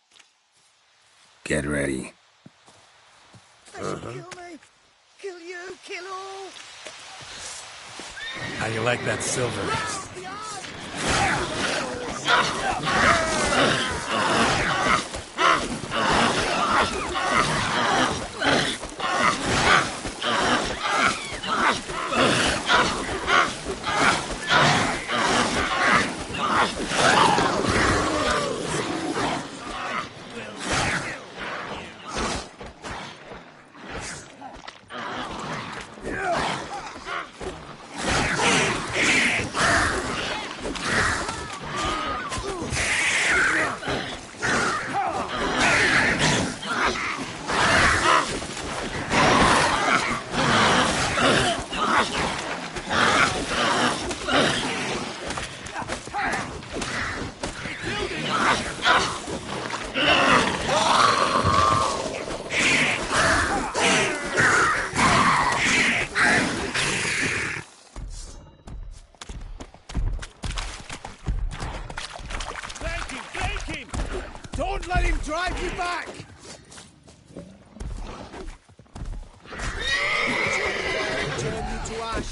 S4: Get ready.
S22: They shall kill me. Kill you. Kill all.
S17: How you like that silver?
S3: drive you back! Turn you to ash.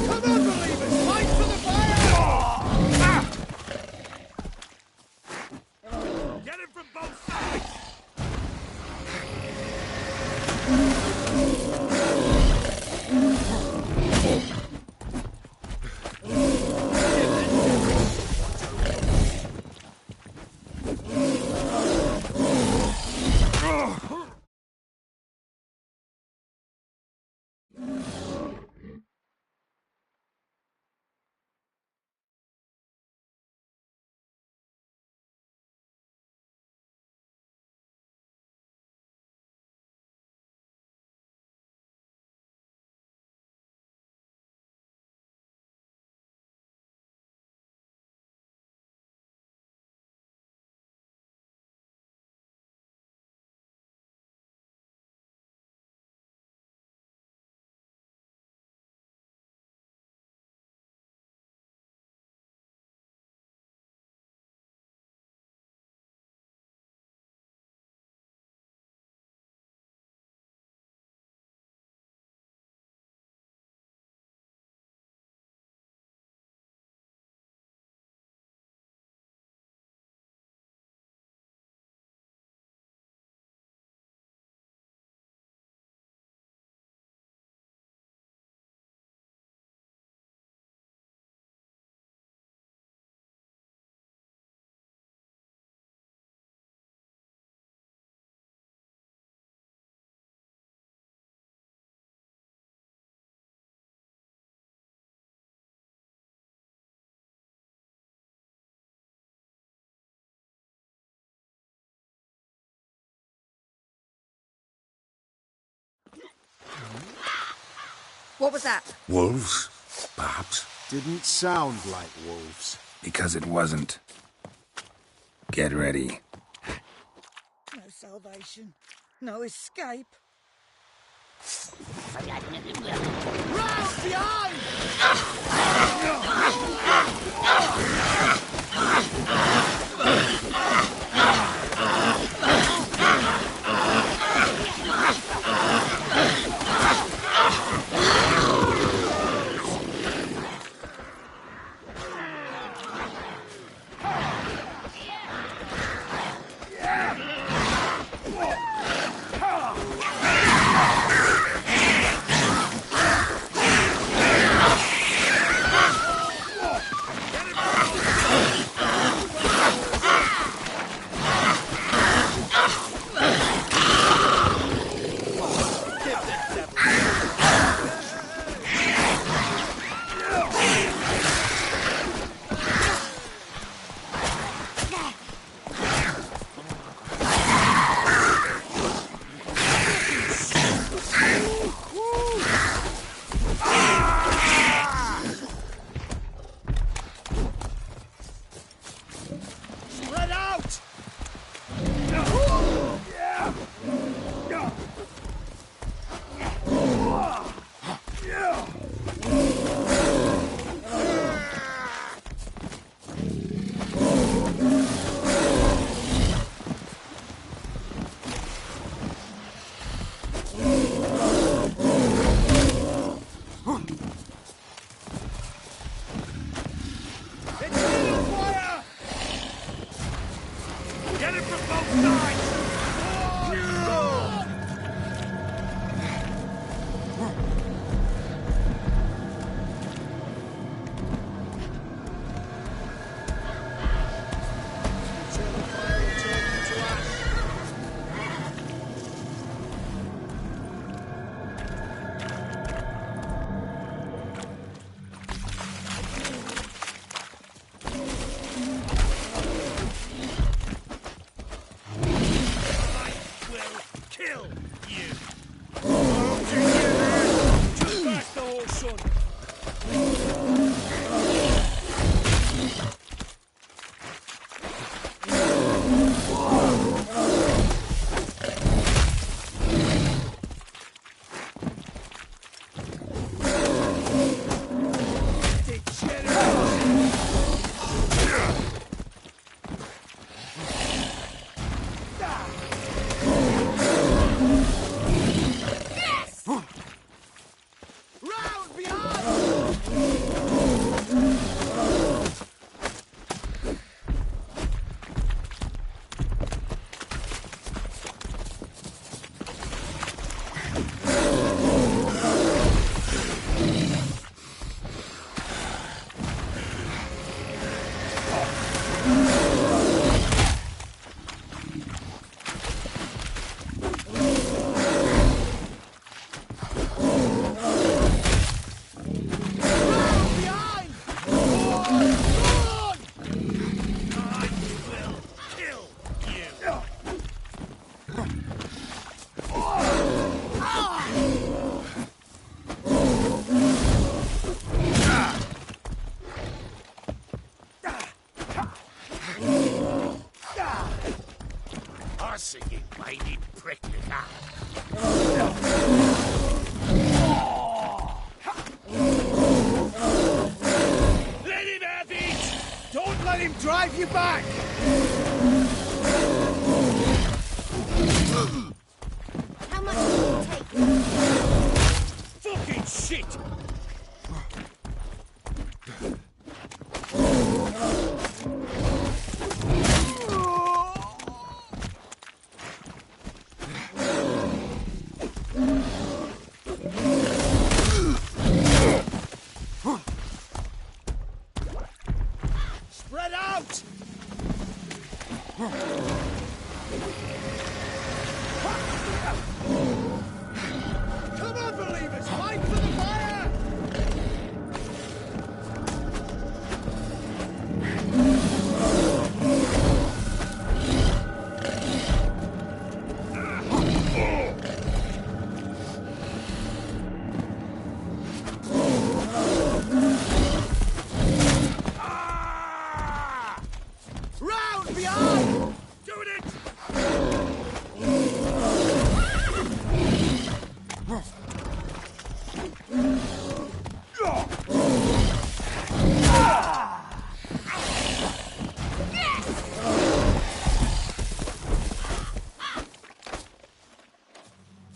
S3: Come on, believers! Fight for the fire!
S16: Get him from both sides!
S18: What was that?
S4: Wolves, perhaps?
S13: Didn't sound like wolves.
S4: Because it wasn't. Get ready.
S22: No salvation. No escape.
S3: Round behind! it back!
S19: How much will it take?
S2: Fucking shit!
S3: Spread out! Come on, believers! Fight for the fire! Round behind!
S2: Doing it!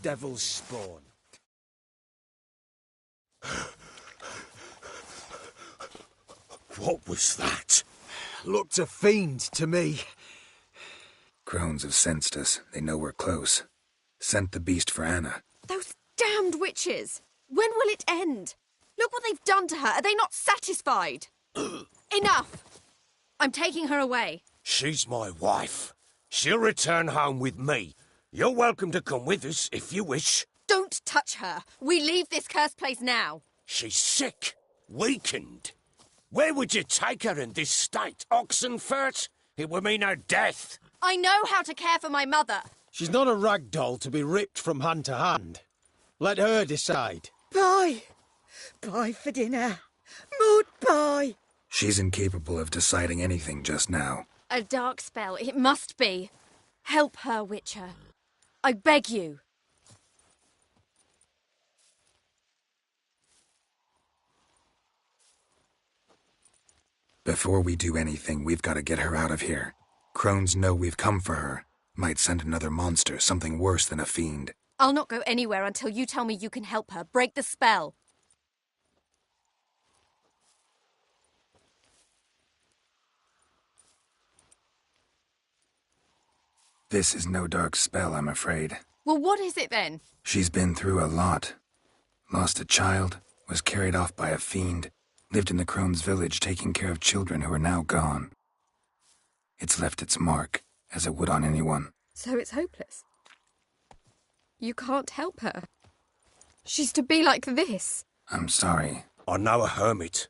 S5: Devil's spawn.
S2: What was that?
S5: Looked a fiend to me.
S4: Crones have sensed us. They know we're close. Sent the beast for Anna.
S18: Those damned witches! When will it end? Look what they've done to her. Are they not satisfied? Enough! I'm taking her away.
S2: She's my wife. She'll return home with me. You're welcome to come with us if you wish.
S18: Don't touch her. We leave this cursed place now.
S2: She's sick, weakened. Where would you take her in this state? Oxenfurt? It would mean her death.
S18: I know how to care for my mother.
S5: She's not a rag doll to be ripped from hand to hand. Let her decide.
S22: Bye. Bye for dinner. Mood bye.
S4: She's incapable of deciding anything just now.
S18: A dark spell, it must be. Help her, Witcher. I beg you.
S4: Before we do anything, we've got to get her out of here. Crones know we've come for her. Might send another monster, something worse than a fiend.
S18: I'll not go anywhere until you tell me you can help her. Break the spell.
S4: This is no dark spell, I'm afraid.
S18: Well, what is it then?
S4: She's been through a lot. Lost a child, was carried off by a fiend, lived in the Crone's village taking care of children who are now gone. It's left its mark, as it would on anyone.
S18: So it's hopeless. You can't help her. She's to be like this.
S4: I'm sorry.
S2: I know a hermit.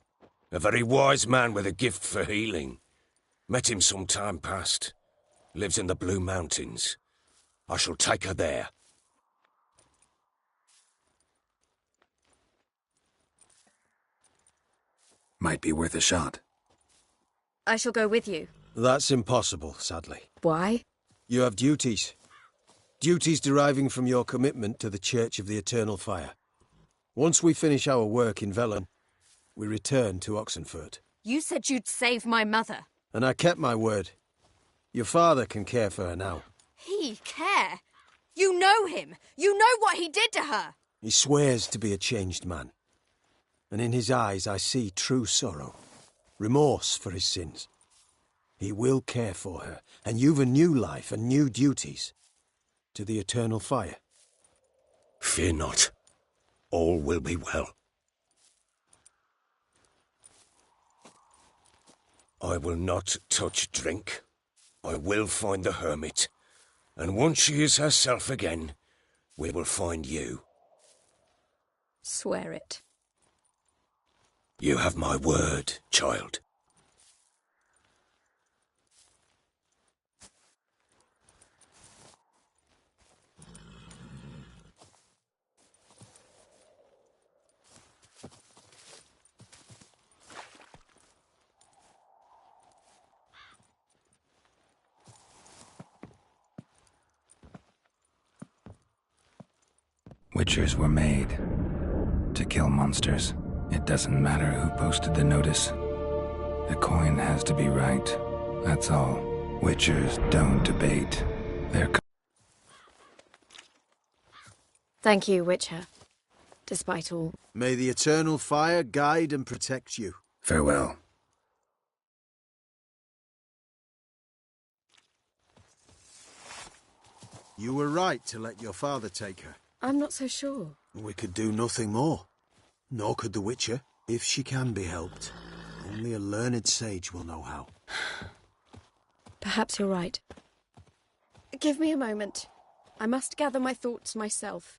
S2: A very wise man with a gift for healing. Met him some time past. Lives in the Blue Mountains. I shall take her there.
S4: Might be worth a shot.
S18: I shall go with you.
S5: That's impossible, sadly.
S18: Why?
S5: You have duties. Duties deriving from your commitment to the Church of the Eternal Fire. Once we finish our work in Velen, we return to Oxenfurt.
S18: You said you'd save my mother.
S5: And I kept my word. Your father can care for her now.
S18: He care? You know him. You know what he did to her.
S5: He swears to be a changed man. And in his eyes I see true sorrow. Remorse for his sins. He will care for her, and you've a new life and new duties. To the Eternal Fire.
S2: Fear not. All will be well. I will not touch drink. I will find the hermit. And once she is herself again, we will find you.
S18: Swear it.
S2: You have my word, child.
S4: Witchers were made to kill monsters. It doesn't matter who posted the notice. The coin has to be right. That's all. Witchers don't debate. They're...
S18: Thank you, Witcher. Despite all.
S13: May the eternal fire guide and protect you.
S4: Farewell.
S13: You were right to let your father take her.
S18: I'm not so sure.
S13: We could do nothing more. Nor could the Witcher, if she can be helped. Only a learned sage will know how.
S18: Perhaps you're right. Give me a moment. I must gather my thoughts myself.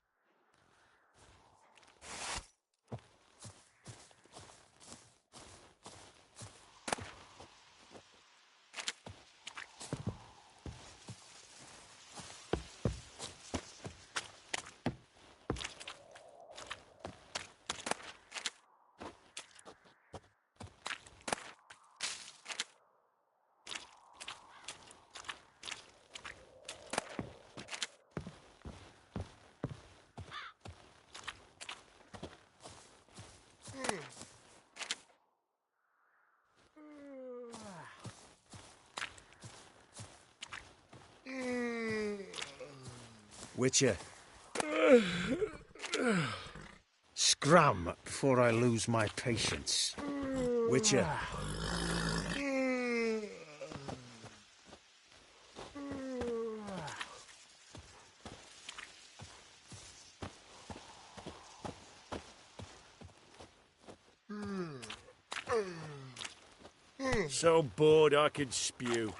S3: Witcher. Scram before I lose my patience. Witcher. So bored I could spew.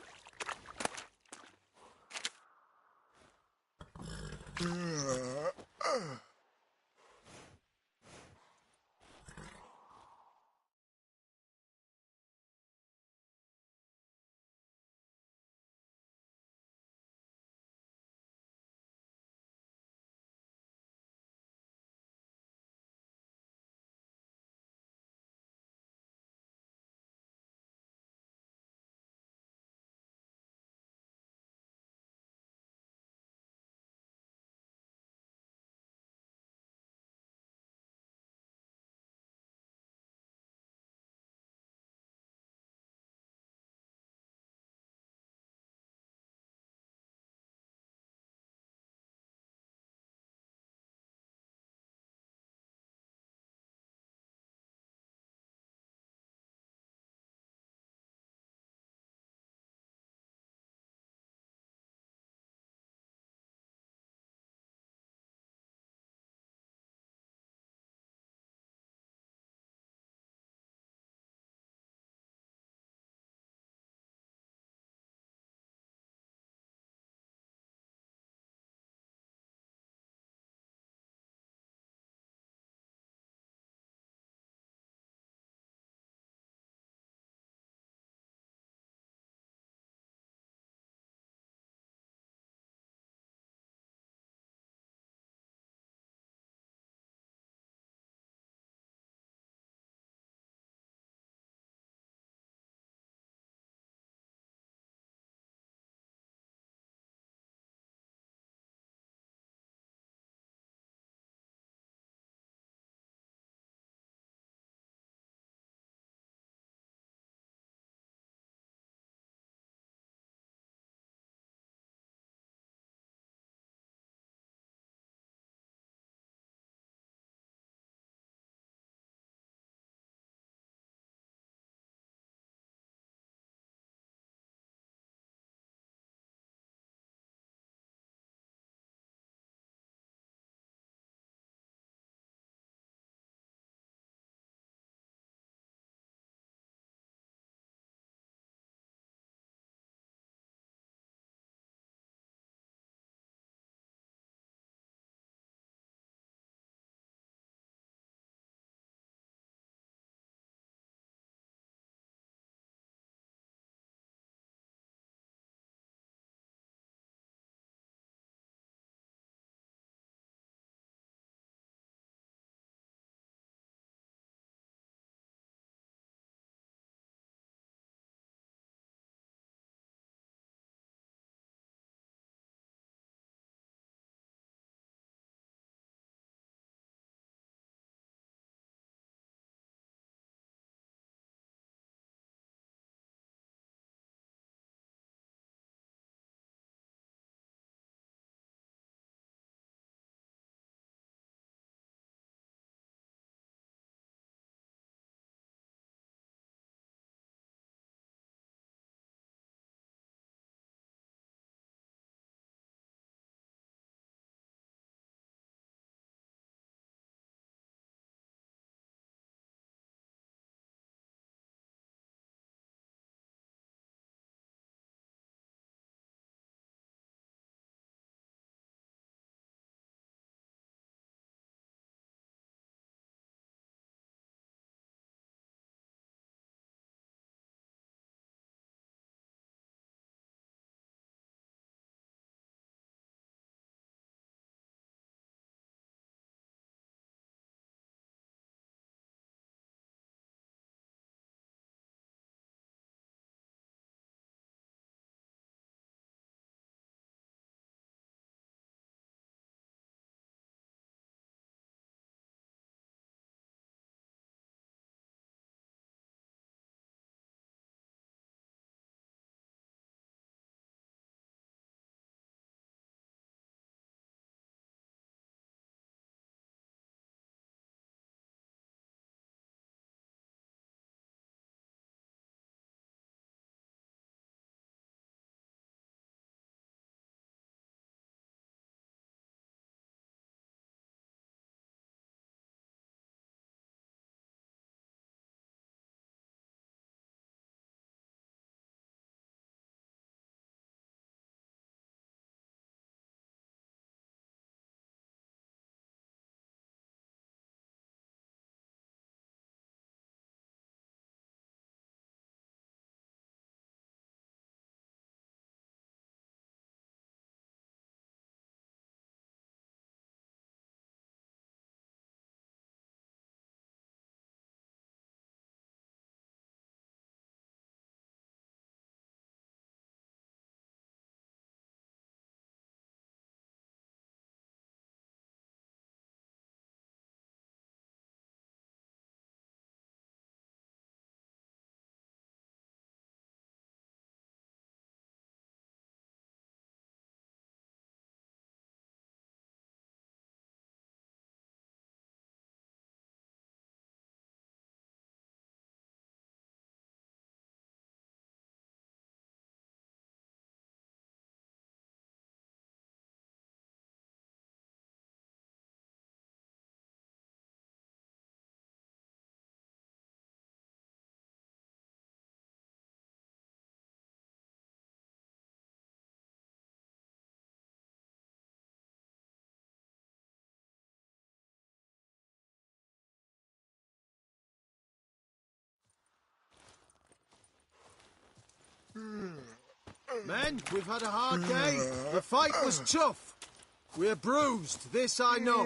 S13: Men, we've had a hard day. The fight was tough. We're bruised, this I know.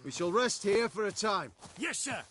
S13: We shall rest here for a time.
S16: Yes, sir.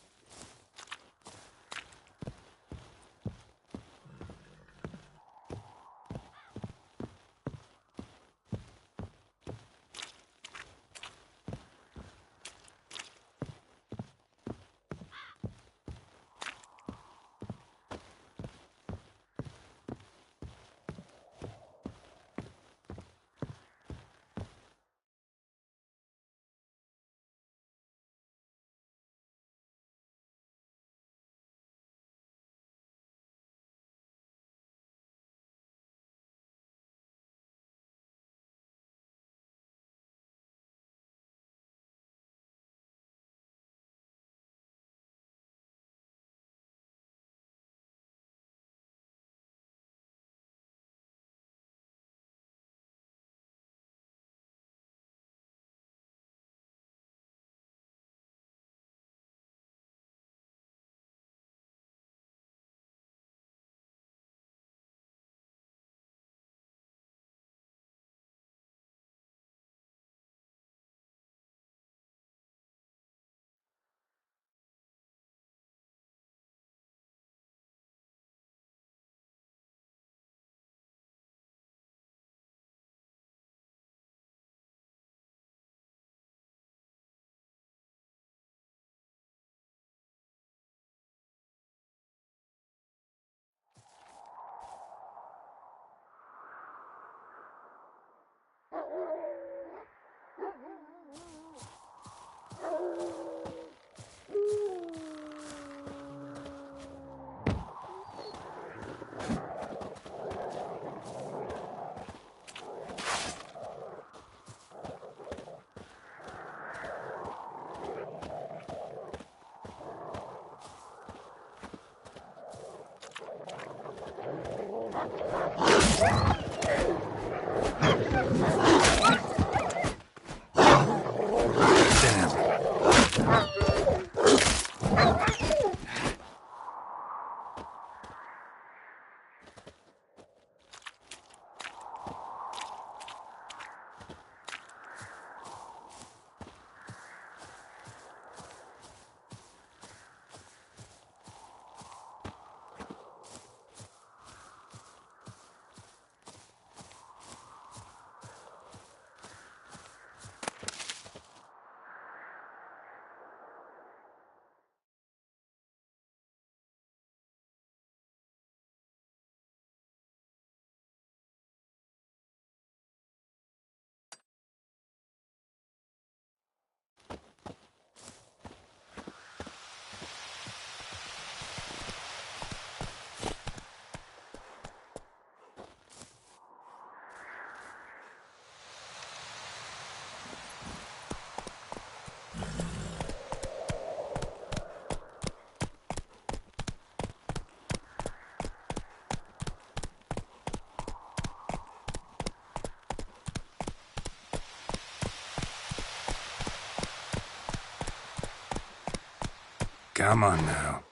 S4: Come on now.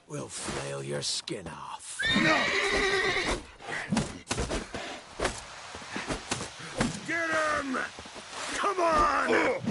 S13: We'll flail your skin off.
S2: Get him! Come on!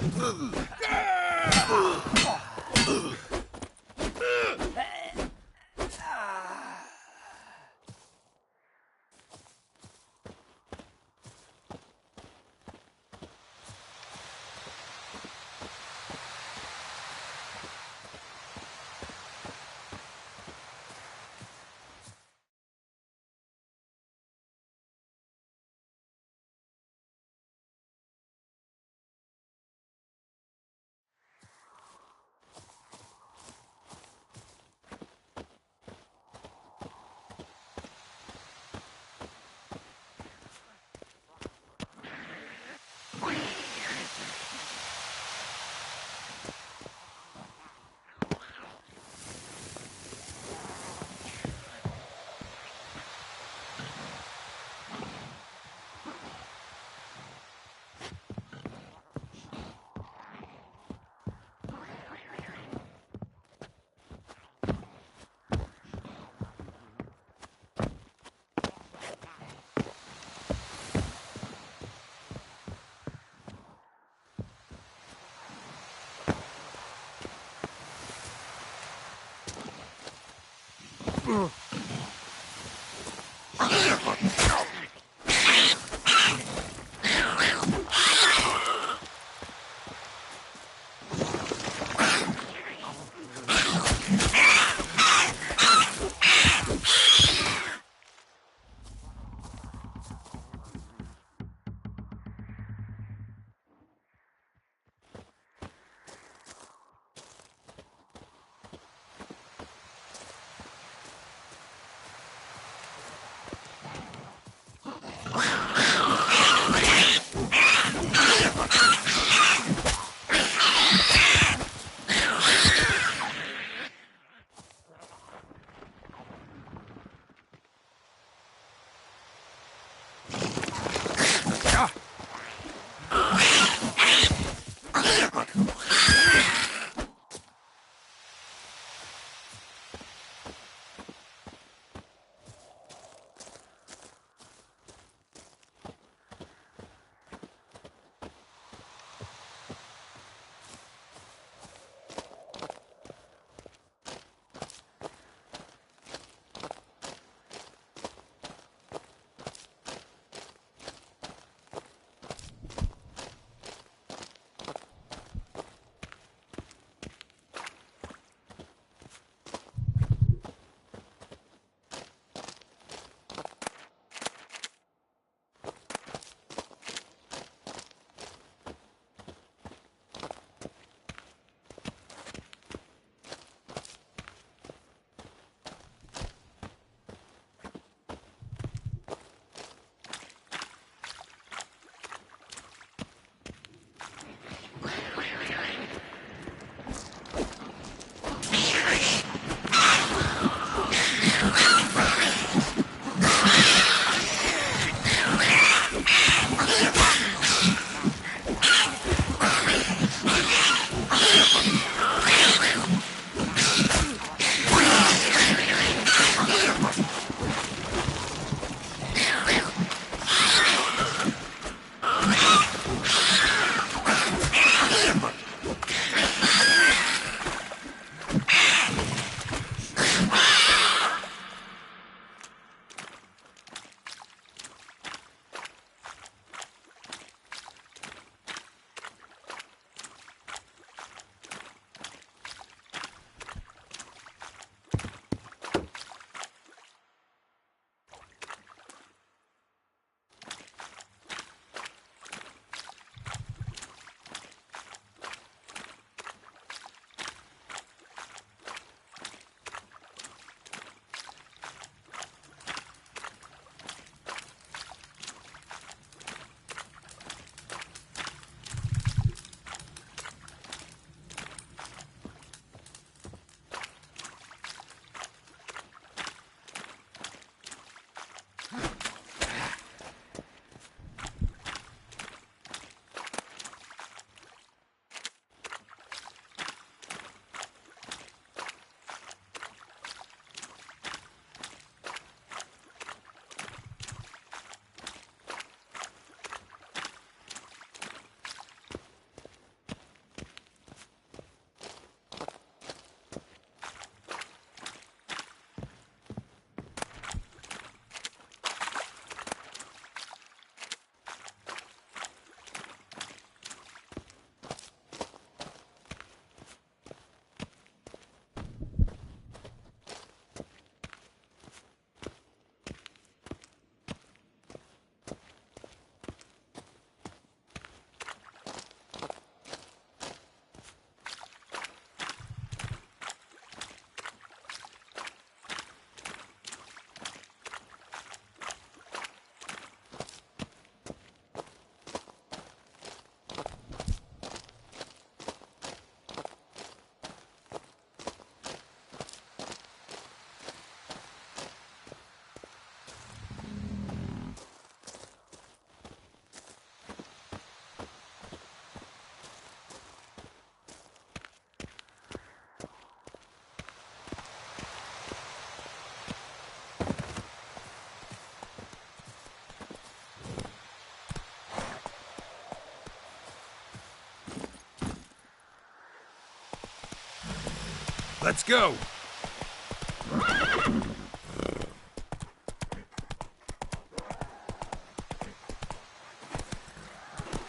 S9: Let's go!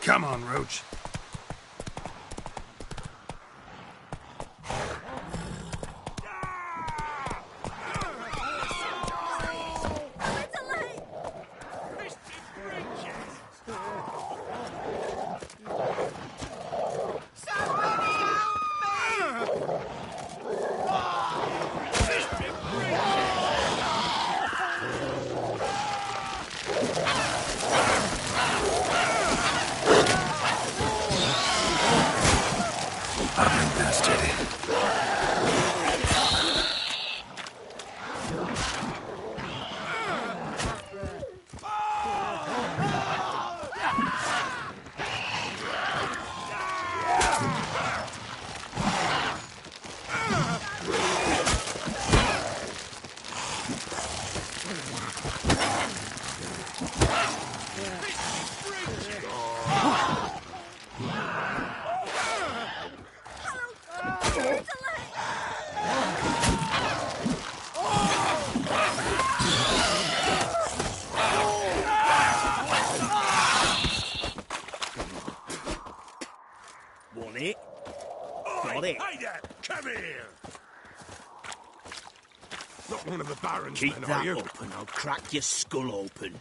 S2: Come on, Roach.
S16: Want it? Got it.
S2: Hey there! Come here! Not one of the Baron's
S16: Keep
S2: men, are
S16: that
S2: you?
S16: up and I'll crack your skull open.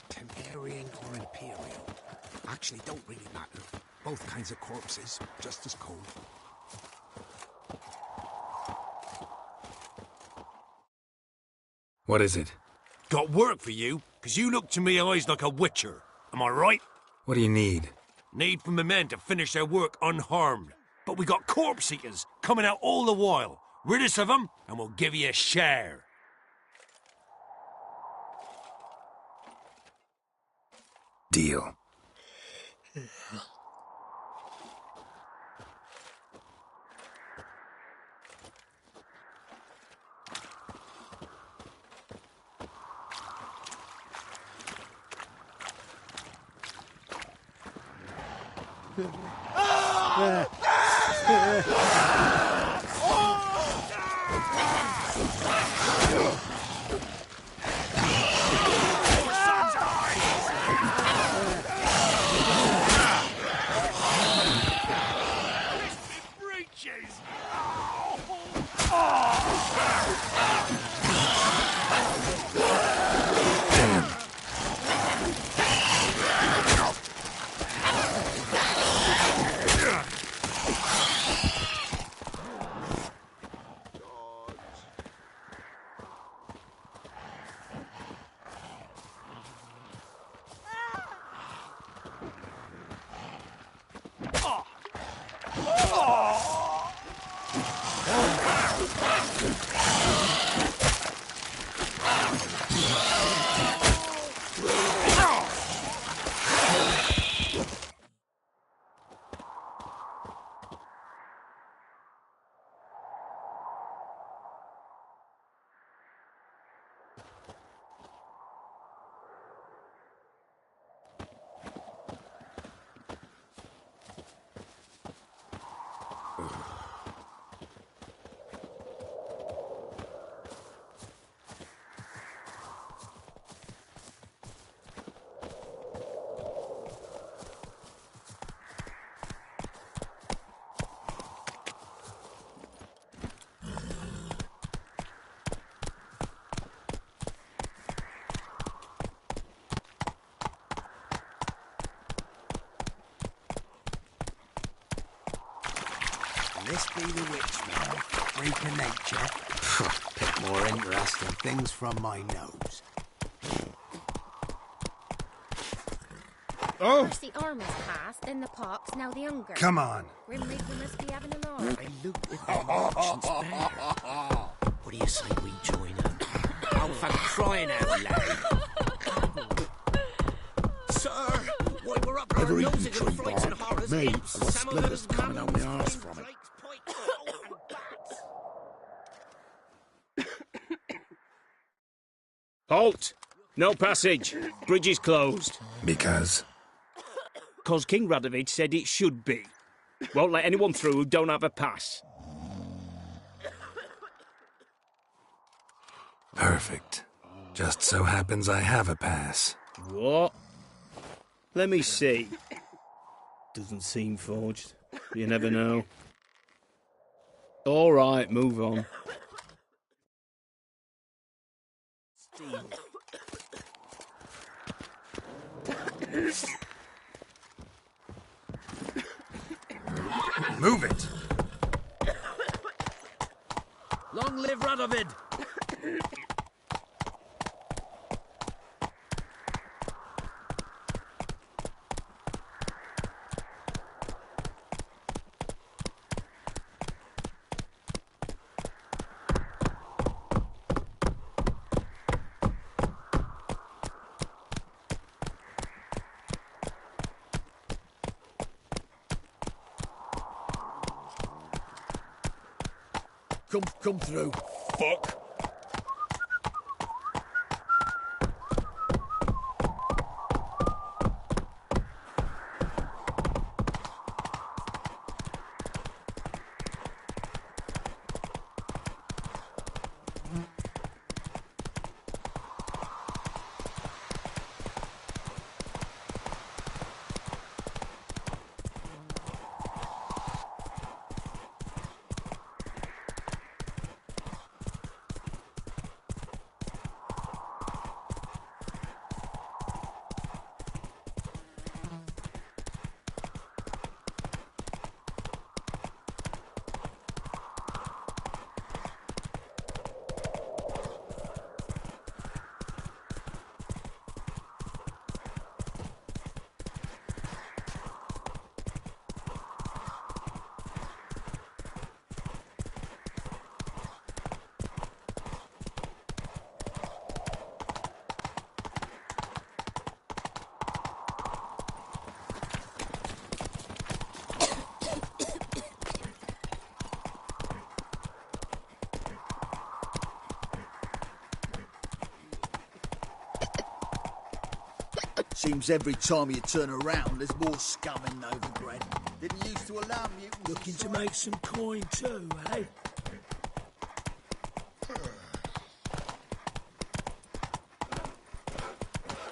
S12: Temerian or Imperial? Actually, don't really matter. Both kinds of corpses, just as cold.
S4: What is it?
S9: Got work for you, 'cause you look to me eyes like a witcher. Am I right?
S4: What do you need?
S9: Need from the men to finish their work unharmed. But we got corpse eaters coming out all the while. Rid us of them, and we'll give you a share.
S4: Deal.
S8: This be the witch, man. Freak of nature. Pick more interesting things from my nose.
S2: Oh!
S6: First the armor's passed, then the pox, now the hunger.
S2: Come on.
S6: Grim Reaper must be having a laugh.
S8: I looted the merchant's bear. What do you say we join them? Oh, for crying out loud. Sir, why we're up our
S7: Never eaten
S8: noses in
S7: tree
S8: frights and
S7: bark.
S8: horrors.
S7: Me,
S8: imps,
S7: I've got
S8: some of
S7: splinters
S8: those
S7: coming out my
S8: mammals,
S7: arse from it.
S17: Halt! No passage. Bridge is closed.
S4: Because?
S17: 'Cause King Radovich said it should be. Won't let anyone through who don't have a pass.
S4: Perfect. Just so happens I have a pass.
S17: What? Let me see. Doesn't seem forged. You never know. All right, move on.
S9: Move it!
S8: Long live Radovid!
S12: Come through.
S2: Fuck.
S12: Seems every time you turn around, there's more scum in Nova bread. Didn't used to allow mutants.
S1: Looking to make some coin too, eh?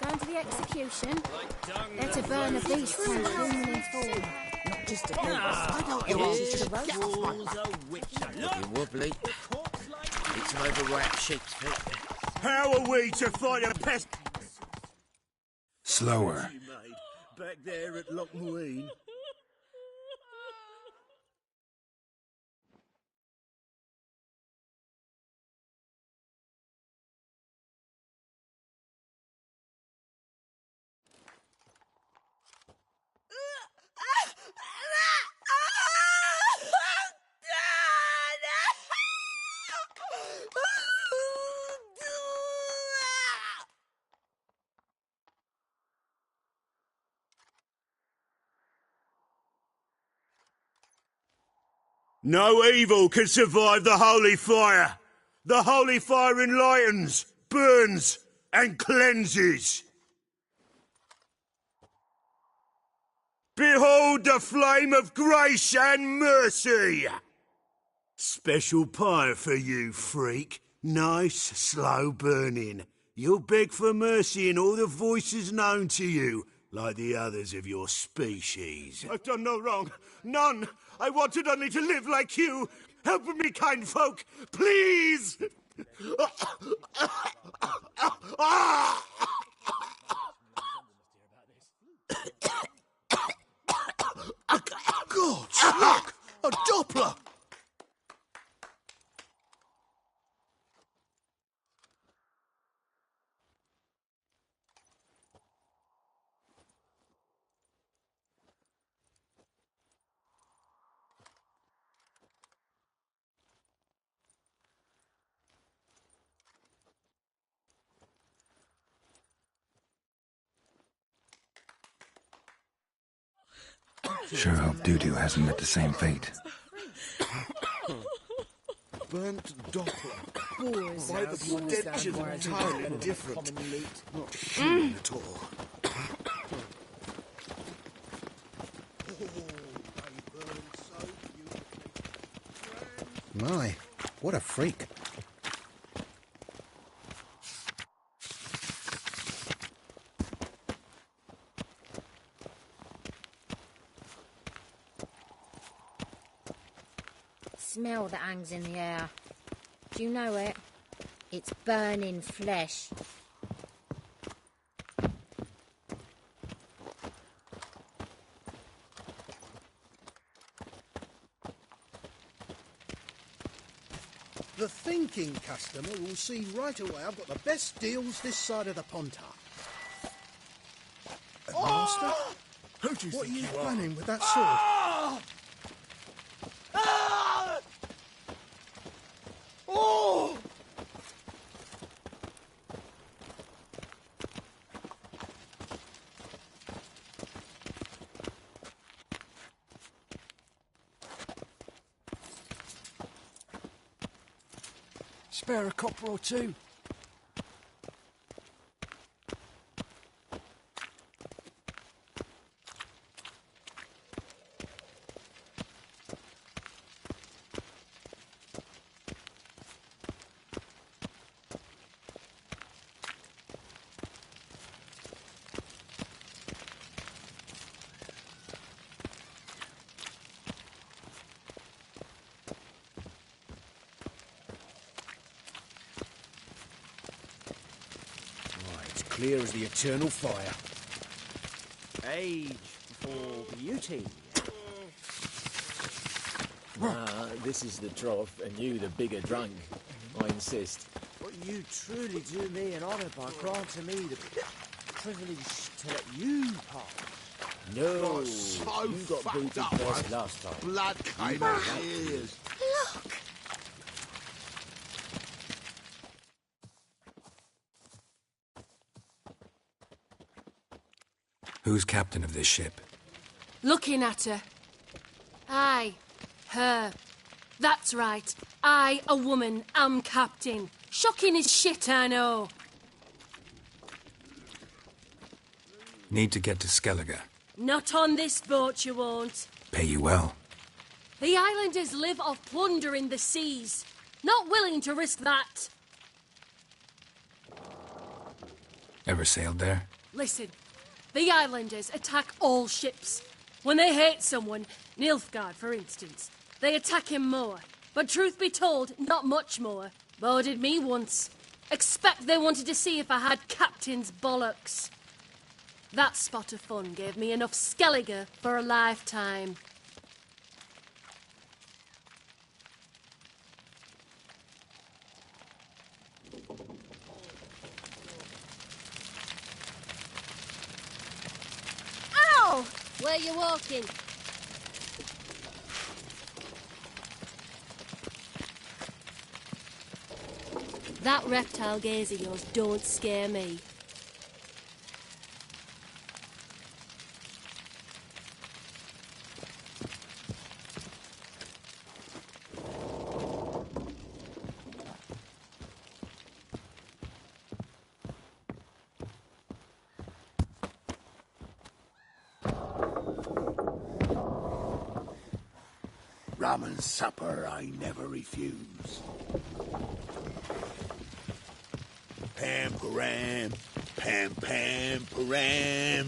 S19: Going to the execution? They're to burn a beast from human in form. Not just a ghost.
S8: I don't
S19: Your
S8: know.
S19: answer's to the
S8: Looking wobbly. Need some overripe sheep's feet.
S1: How are we to fight a pest?
S4: Slower.
S1: Back there at Lochmarine. No evil can survive the holy fire. The holy fire enlightens, burns, and cleanses. Behold the flame of grace and mercy. Special pie for you, freak. Nice, slow burning. You'll beg for mercy in all the voices known to you, like the others of your species. I've done no wrong. None. I wanted only to live like you. Help me, kind folk. Please.
S12: God, look! A Doppler!
S4: Sure hope Doo-Doo hasn't met the same fate.
S1: Burnt Doppler.
S22: Boys,
S1: Why the stench is entirely different. Not human at all.
S12: My, what a freak.
S20: smell that hangs in the air. Do you know it? It's burning flesh.
S3: The thinking customer will see right away I've got the best deals this side of the Pontar. Master?
S1: Who do you
S3: What are
S1: think
S3: you
S1: you are?
S3: planning with that sword?
S1: Oh!
S5: Spare a copper or two. Clear as the eternal fire.
S8: Age for beauty. Nah, this is the trough, and you the bigger drunk. I insist.
S14: But you truly do me an honour by granting me the privilege to let you pass.
S8: No,
S14: so
S8: you got
S14: fucked
S8: booted
S14: up,
S8: first
S14: mate.
S8: last time.
S14: Blood
S8: You
S14: came
S8: know
S14: out
S8: that.
S14: my ears.
S21: Look!
S4: Who's captain of this ship?
S15: Looking at her. Aye, her. That's right. I, a woman, am captain. Shocking as shit, I know.
S4: Need to get to Skellige.
S15: Not on this boat, you won't.
S4: Pay you well.
S15: The islanders live off plunder in the seas. Not willing to risk that.
S4: Ever sailed there?
S15: Listen, the islanders attack all ships. When they hate someone, Nilfgaard, for instance, they attack him more. But truth be told, not much more. Boarded me once. Expect they wanted to see if I had captain's bollocks. That spot of fun gave me enough Skellige for a lifetime. Ow! Where you walking? That reptile gaze of yours don't scare me.
S1: Rum and supper I never refuse. Pam param, pam pam param,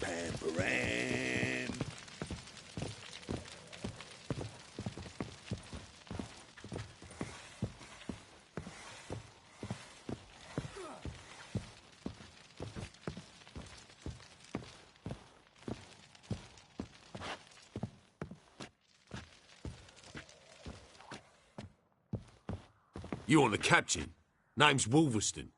S1: pam param.
S9: You on the captain? Name's Wolverston.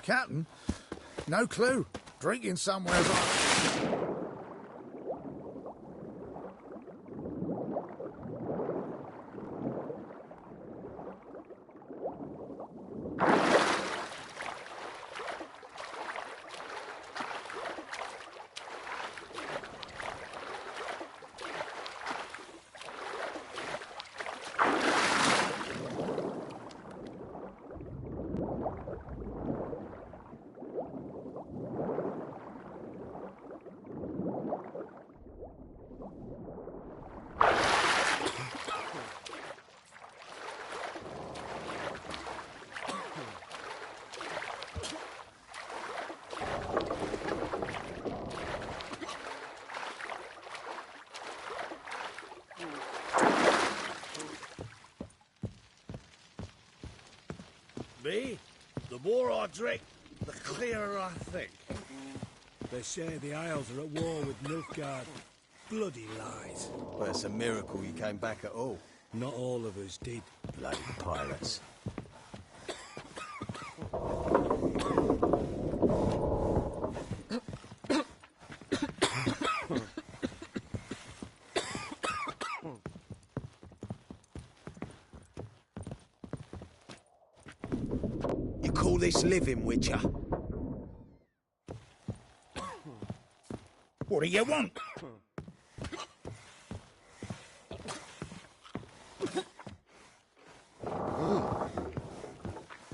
S3: Captain? No clue. Drinking somewhere.
S1: me. The more I drink, the clearer I think.
S2: They say the Isles are at war with Nilfgaard. Bloody lies.
S5: Well, it's a miracle you came back at all.
S2: Not all of us did.
S5: Bloody pirates.
S12: You call this living, Witcher? What do you want?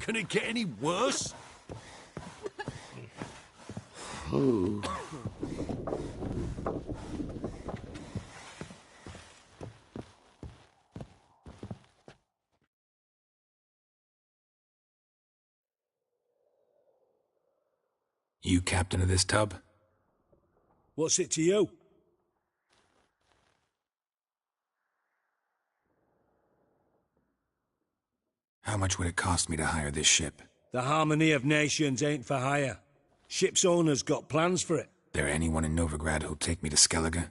S9: Can it get any worse?
S4: You captain of this tub?
S2: What's it to you?
S4: How much would it cost me to hire this ship?
S2: The harmony of nations ain't for hire. Ship's owner's got plans for it.
S4: There anyone in Novigrad who'll take me to Skellige?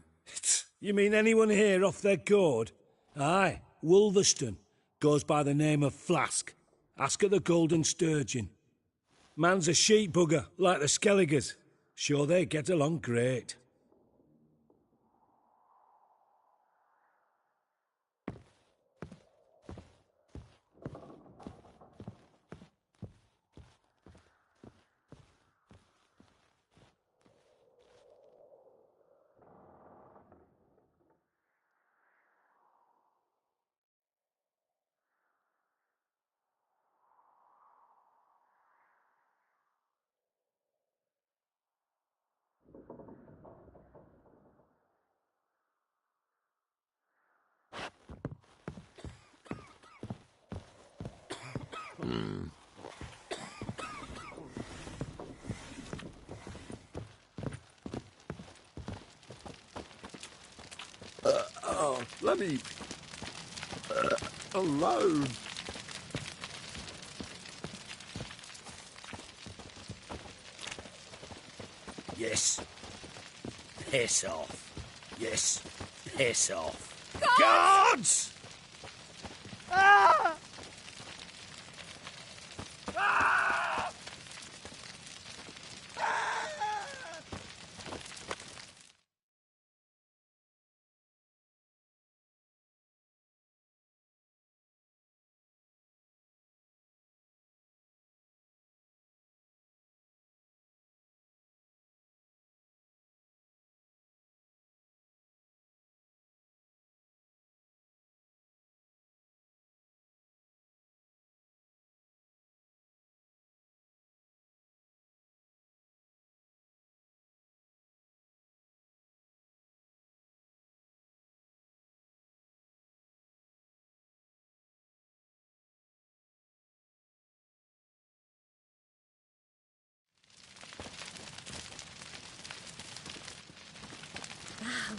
S2: You mean anyone here off their gourd? Aye, Wolverston. Goes by the name of Flask. Ask at the Golden Sturgeon. Man's a sheep bugger, like the Skelligers. Sure they get along great.
S9: Let me... alone.
S1: Yes. Piss off. Yes. Piss off.
S22: Guards!
S1: Guards! Ah!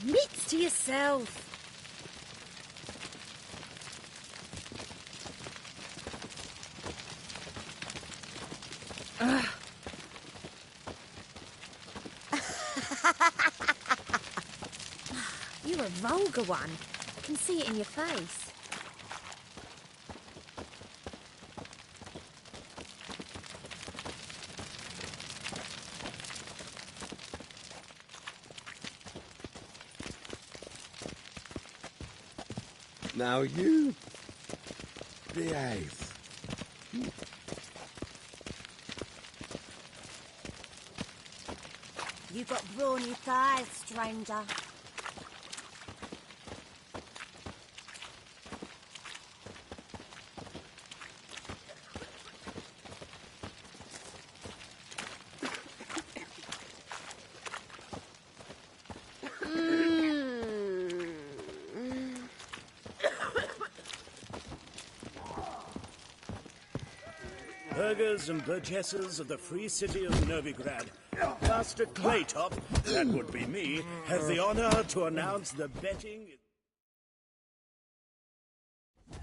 S20: Meats to yourself. You're a vulgar one. I can see it in your face.
S9: Now you behave.
S19: You got brawny thighs, stranger.
S1: Burghers and burgesses of the free city of Novigrad, Master Claytop, that would be me, has the honor to announce the betting.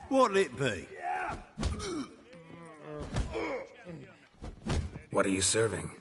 S5: What'll it be?
S4: What are you serving?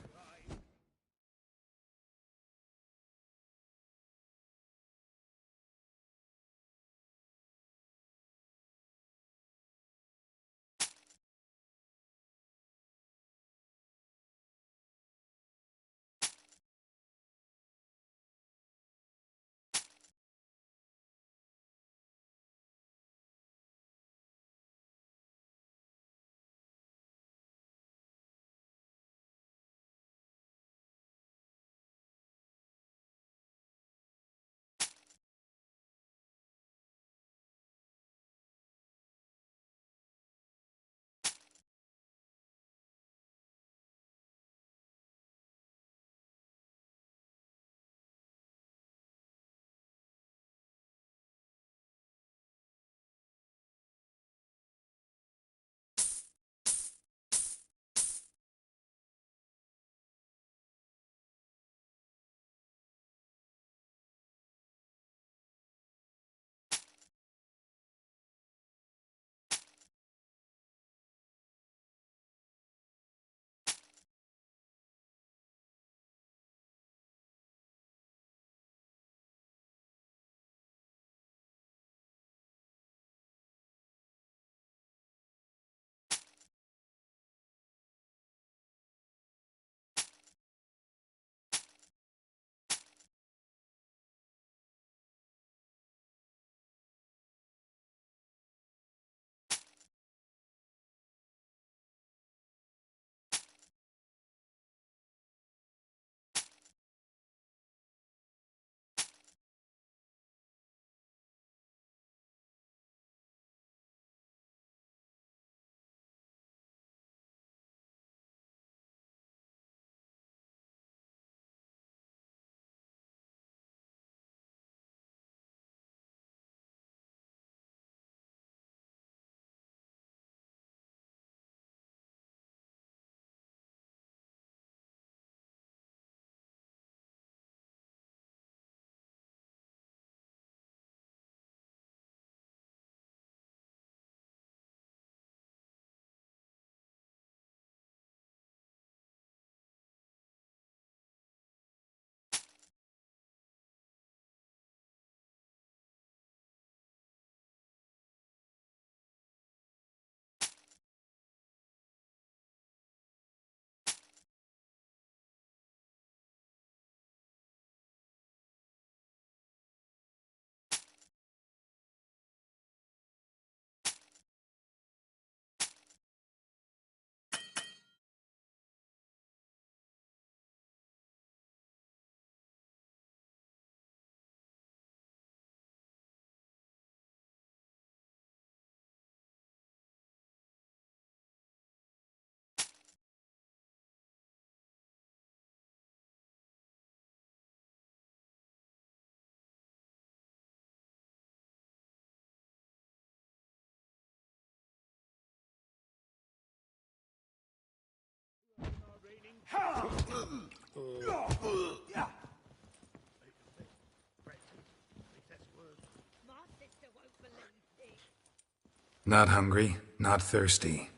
S4: Not hungry, not thirsty.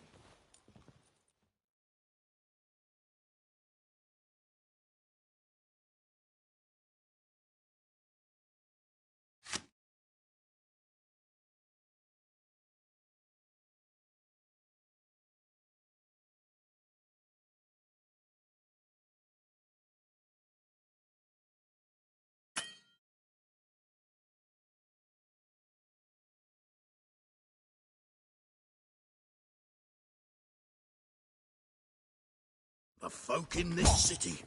S1: The folk in this city,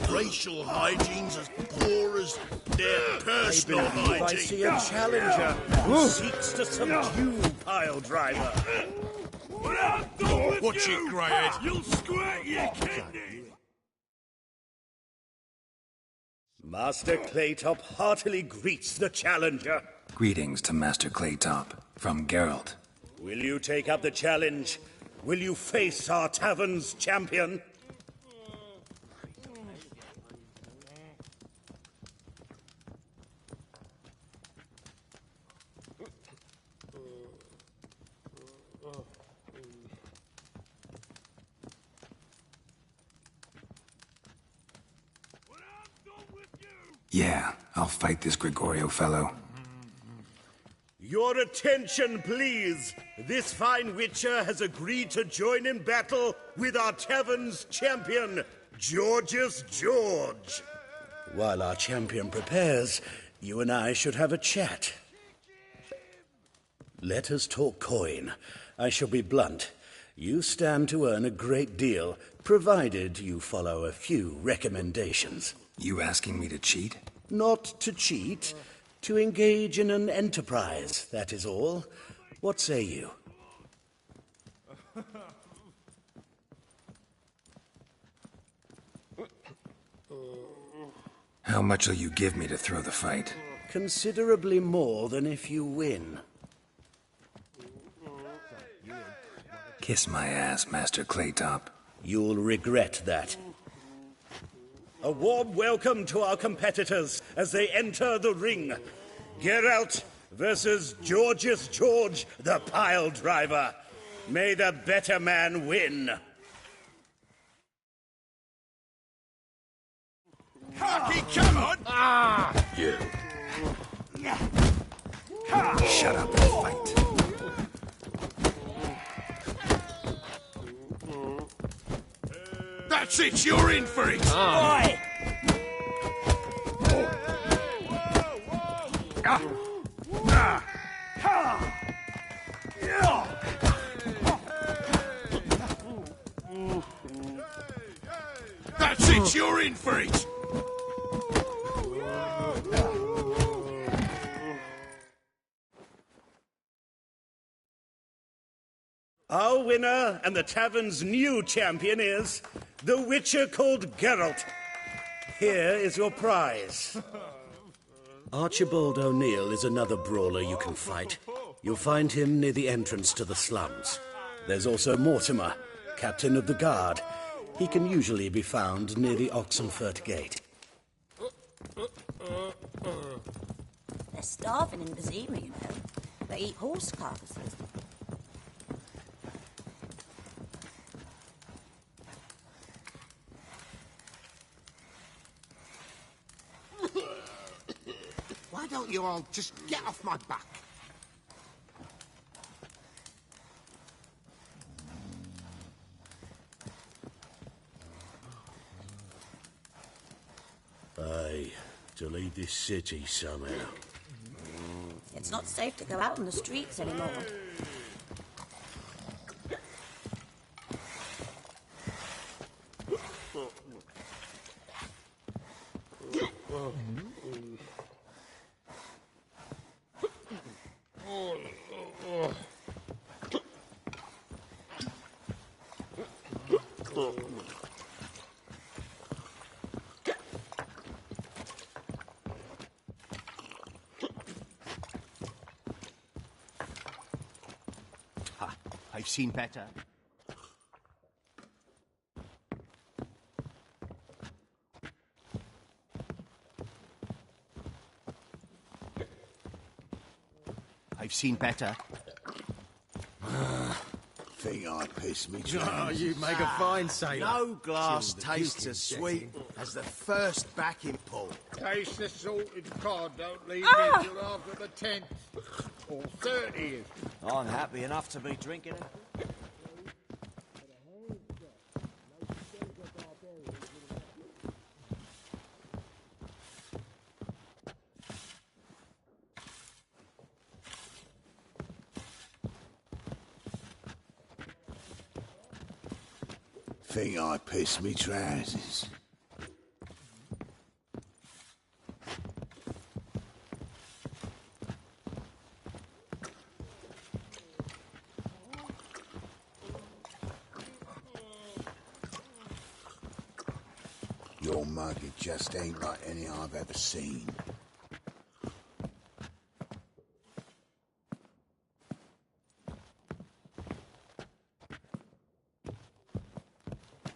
S1: racial hygiene's as poor as their personal
S16: I believe
S1: hygiene.
S16: I see a challenger who seeks to subdue Pile Driver.
S1: Watch it, Greyhead.
S16: You'll squirt your kidney! Master Claytop heartily greets the challenger.
S4: Greetings to Master Claytop, from Geralt.
S16: Will you take up the challenge? Will you face our tavern's champion?
S4: Yeah, I'll fight this Gregorio fellow.
S16: Your attention, please. This fine witcher has agreed to join in battle with our tavern's champion, Georgius George. While our champion prepares, you and I should have a chat. Let us talk coin. I shall be blunt. You stand to earn a great deal, provided you follow a few recommendations.
S4: You asking me to cheat?
S16: Not to cheat, to engage in an enterprise, that is all. What say you?
S4: How much will you give me to throw the fight?
S16: Considerably more than if you win.
S4: Kiss my ass, Master Claytop.
S16: You'll regret that. A warm welcome to our competitors as they enter the ring. Geralt versus Georgius George, the pile driver. May the better man win.
S3: Hockey, come on!
S4: You. Shut up and fight.
S3: That's it, you're in for it!
S14: Oi!
S3: That's it, you're in for it!
S16: Our winner and the tavern's new champion is the witcher called Geralt. Here is your prize. Archibald O'Neill is another brawler you can fight. You'll find him near the entrance to the slums. There's also Mortimer, captain of the guard. He can usually be found near the Oxenfurt Gate.
S22: They're starving in Vizima, you know. They eat horse carcasses.
S12: Why don't you all just get off my back?
S1: Aye, to leave this city somehow.
S22: It's not safe to go out on the streets anymore.
S8: I've seen better. I've seen better.
S12: Think I pissed me.
S13: Oh, you make a fine sailor.
S12: No glass tastes as sweet as the first backing pull.
S3: Taste the salted cod, don't leave
S22: Ah!
S3: me till after the 10th. Or 30th.
S14: I'm happy enough to be drinking it.
S12: Think I pissed me trousers. Your mug, it just ain't like any I've ever seen.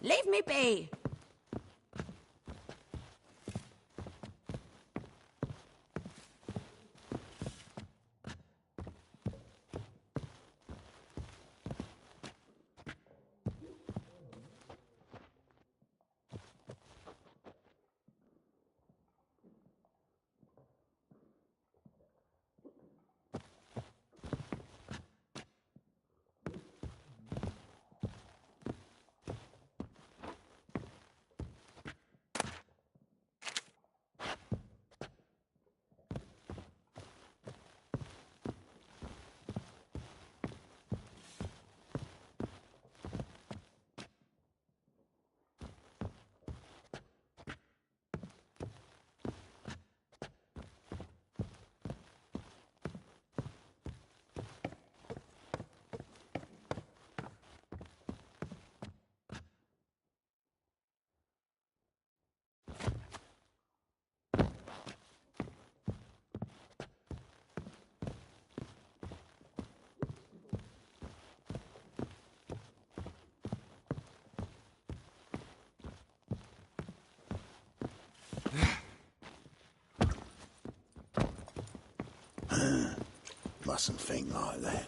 S22: Leave me be.
S10: mustn't think like that.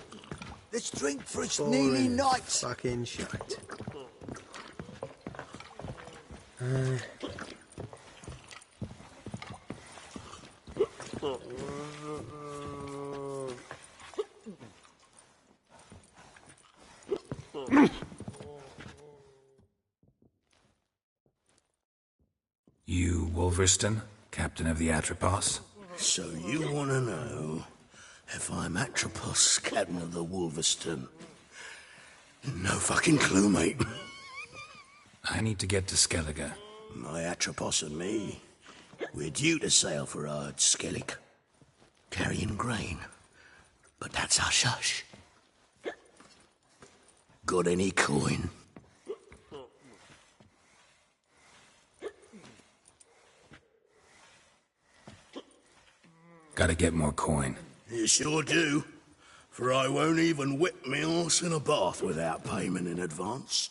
S12: Let's drink for it's
S10: Boring
S12: nearly night.
S10: Fucking shite.
S4: You Wolverston, captain of the Atropos?
S1: So you want to know if I'm Atropos, captain of the Wolverston? No fucking clue, mate.
S4: I need to get to Skellige.
S1: My Atropos and me, we're due to sail for Ard Skellig, carrying grain. But that's hush-hush. Got any coin?
S4: Gotta get more coin.
S1: You sure do. For I won't even whip me horse in a bath without payment in advance.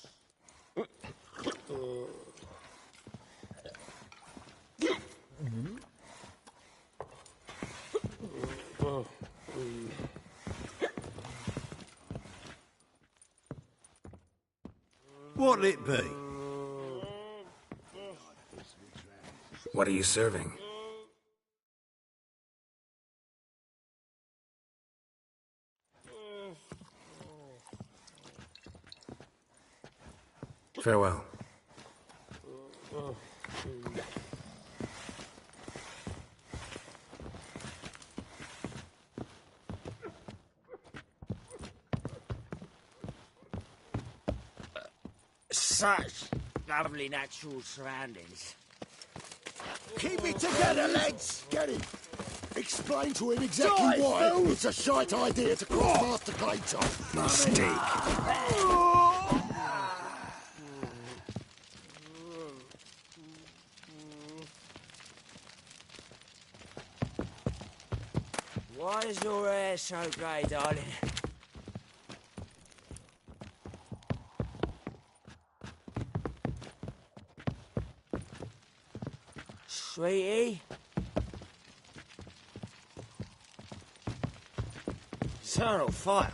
S1: What'll it be?
S4: What are you serving? Farewell.
S14: Such lovely natural surroundings.
S10: Keep it together, lads! Get him! Explain to him exactly
S14: Die,
S10: why
S14: fool!
S10: it's a shite idea to cross Master Clayton.
S4: Mistake.
S14: Why is your hair so grey, darling? Sweetie? Turn on fire.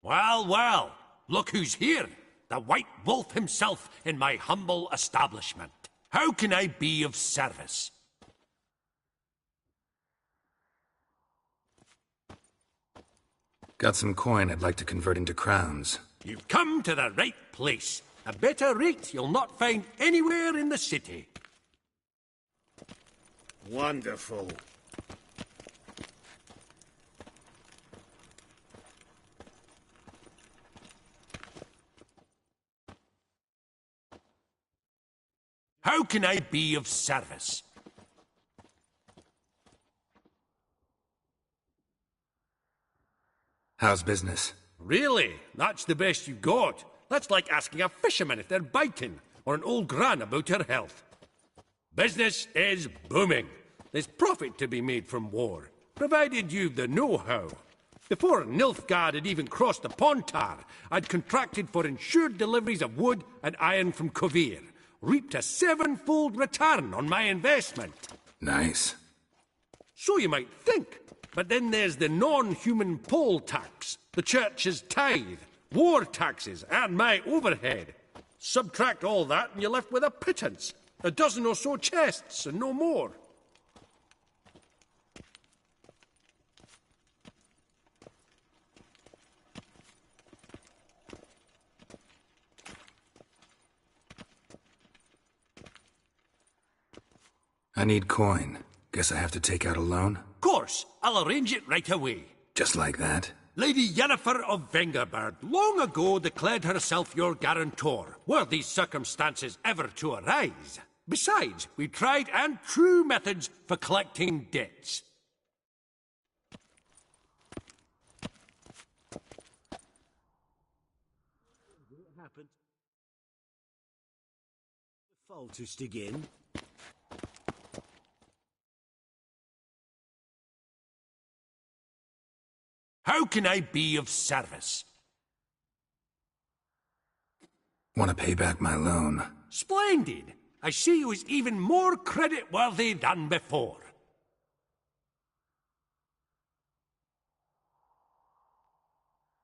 S9: Well, well, look who's here. The White Wolf himself in my humble establishment. How can I be of service?
S4: Got some coin I'd like to convert into crowns.
S9: You've come to the right place. A better rate you'll not find anywhere in the city.
S1: Wonderful.
S9: How can I be of service?
S4: How's business?
S9: Really? That's the best you've got? That's like asking a fisherman if they're biting, or an old gran about her health. Business is booming. There's profit to be made from war, provided you've the know-how. Before Nilfgaard had even crossed the Pontar, I'd contracted for insured deliveries of wood and iron from Kovir, reaped a 7-fold return on my investment.
S4: Nice.
S9: So you might think. But then there's the non-human poll tax, the church's tithe, war taxes, and my overhead. Subtract all that and you're left with a pittance. A dozen or so chests, and no more.
S4: I need coin. Guess I have to take out a loan?
S9: Course, I'll arrange it right away.
S4: Just like that?
S9: Lady Yennefer of Vengerbird long ago declared herself your guarantor, were these circumstances ever to arise. Besides, we tried and true methods for collecting debts.
S8: What happened? The faultest again.
S9: How can I be of service?
S4: Want to pay back my loan?
S9: Splendid! I see you was even more credit-worthy than before.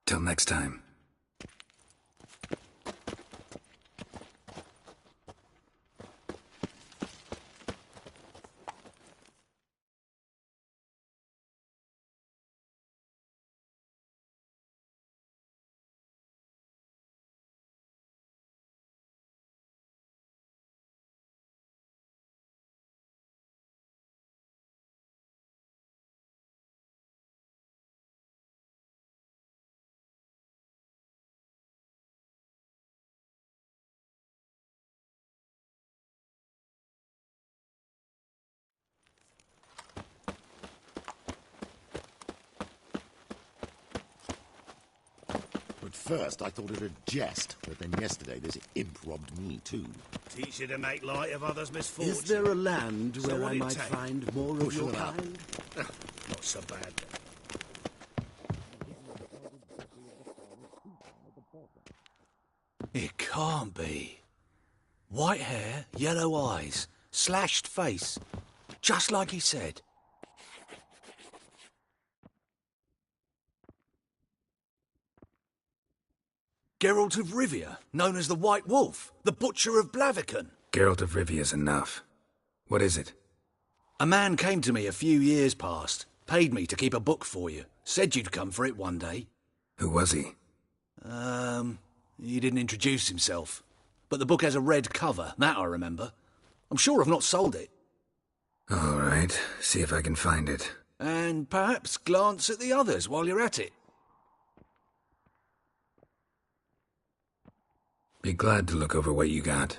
S4: Till next time.
S7: At first, I thought it a jest, but then yesterday this imp robbed me too.
S1: Teach you to make light of others' misfortunes.
S8: Is there a land
S1: So
S8: where
S1: what
S8: I
S1: it
S8: might
S1: take?
S8: find more of
S1: Bushel
S8: your
S1: it up.
S8: kind?
S1: Not so bad.
S11: It can't be. White hair, yellow eyes, slashed face. Just like he said. Geralt of Rivia, known as the White Wolf, the Butcher of Blaviken.
S4: Geralt of Rivia's enough. What is it?
S11: A man came to me a few years past, paid me to keep a book for you, said you'd come for it one day.
S4: Who was he?
S11: He didn't introduce himself. But the book has a red cover, that I remember. I'm sure I've not sold it.
S4: All right, see if I can find it.
S11: And perhaps glance at the others while you're at it.
S4: Be glad to look over what you got.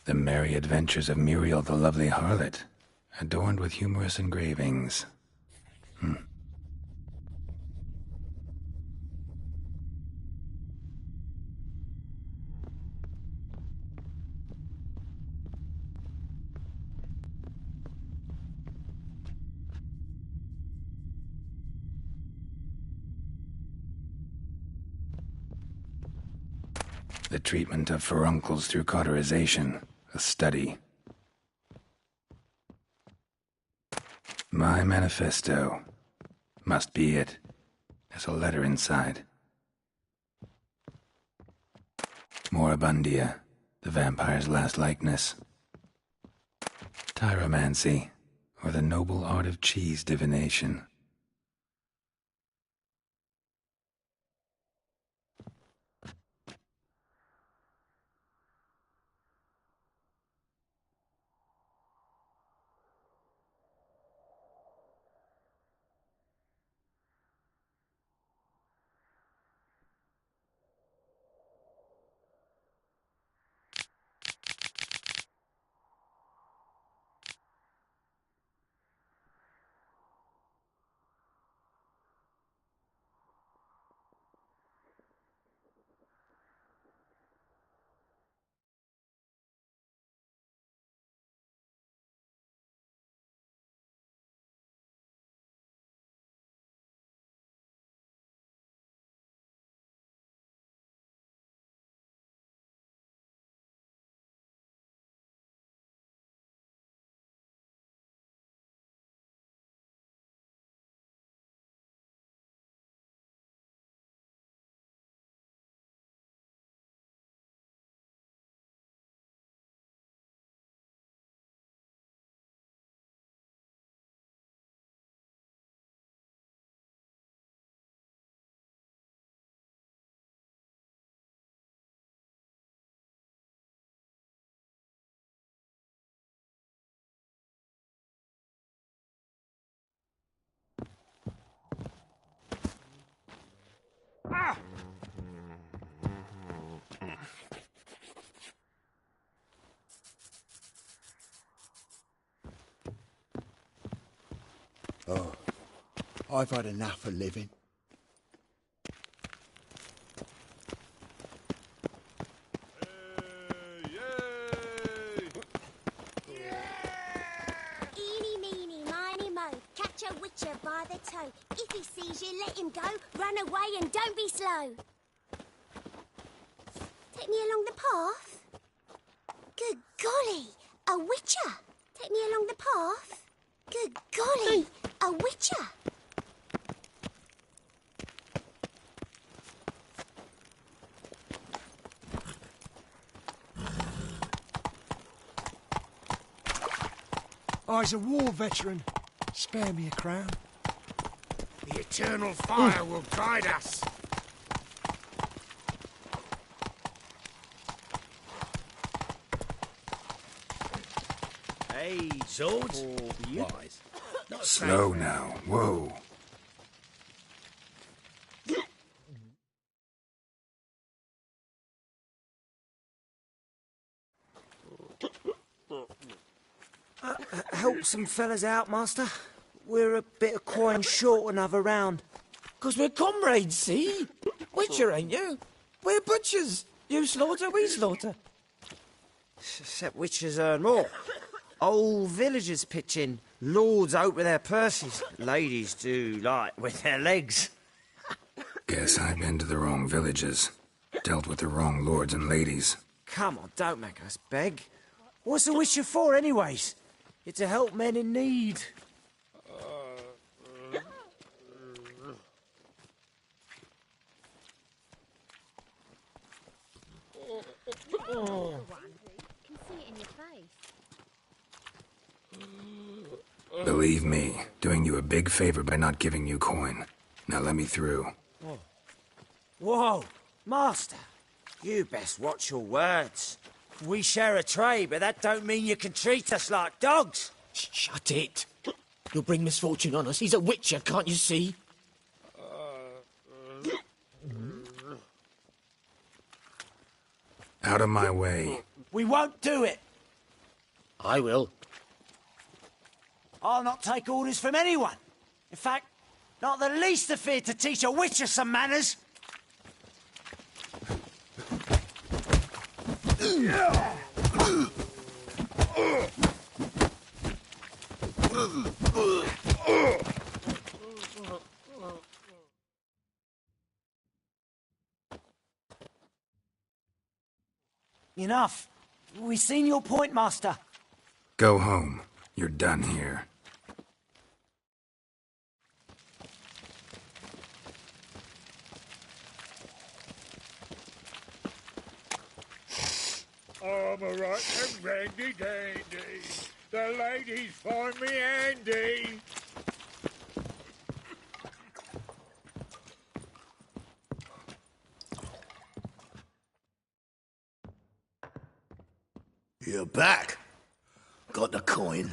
S4: The Merry Adventures of Muriel the Lovely Harlot, adorned with humorous engravings. The treatment of furuncles through cauterization, a study. My manifesto. Must be it. There's a letter inside. Moribundia, the vampire's last likeness. Tyromancy, or the noble art of cheese divination.
S10: Oh, I've had enough of living.
S21: Eeny, meeny, miny, mo. Catch a witcher by the toe. If he sees you, let him go. Run away and don't be slow. Take me along the path? Good golly, a witcher. Take me along the path? Good golly, a witcher.
S6: I's a war veteran. Spare me a crown.
S2: The eternal fire will guide us.
S8: Hey,
S2: swords?
S8: Wise. Not
S4: Slow now. Whoa.
S14: Help some fellas out, master. We're a bit of coin short another round.
S8: 'Cause we're comrades, see? Witcher, ain't you? We're butchers. You slaughter, we slaughter.
S14: Except witches earn more. Old villagers pitch in. Lords out with their purses. Ladies do like with their legs.
S4: Guess I've been to the wrong villages. Dealt with the wrong lords and ladies.
S14: Come on, don't make us beg. What's a witcher for, anyways? It's to help men in need.
S19: Can see it in your face.
S4: Believe me, doing you a big favor by not giving you coin. Now let me through.
S14: Whoa, master. You best watch your words. We share a trade, but that don't mean you can treat us like dogs.
S8: Shut it. You'll bring misfortune on us. He's a witcher, can't you see?
S4: Out of my way.
S14: We won't do it.
S8: I will.
S14: I'll not take orders from anyone. In fact, not the least afeard to teach a witcher some manners. Enough. We've seen your point, Master.
S4: Go home. You're done here.
S3: I'm a right and randy dandy. The ladies find me handy.
S1: You're back. Got the coin.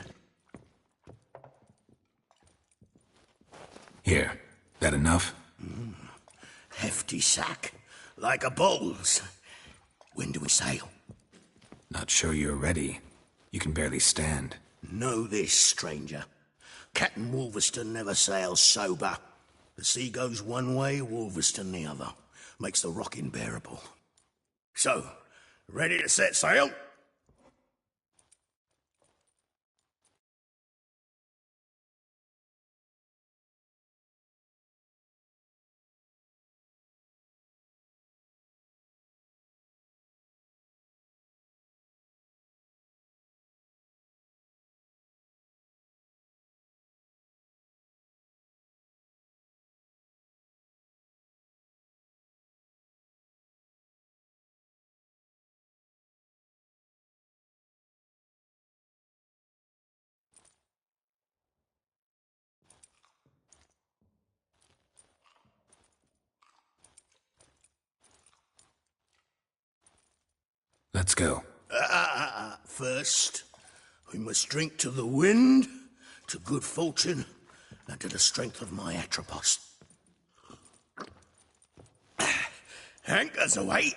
S4: Here. That enough?
S1: Hefty sack. Like a bull's. When do we sail?
S4: Not sure you're ready. You can barely stand.
S1: Know this, stranger. Captain Wolverston never sails sober. The sea goes one way, Wolverston the other. Makes the rocking bearable. So, ready to set sail?
S4: Let's go.
S1: First, we must drink to the wind, to good fortune, and to the strength of my Atropos. Anchors away.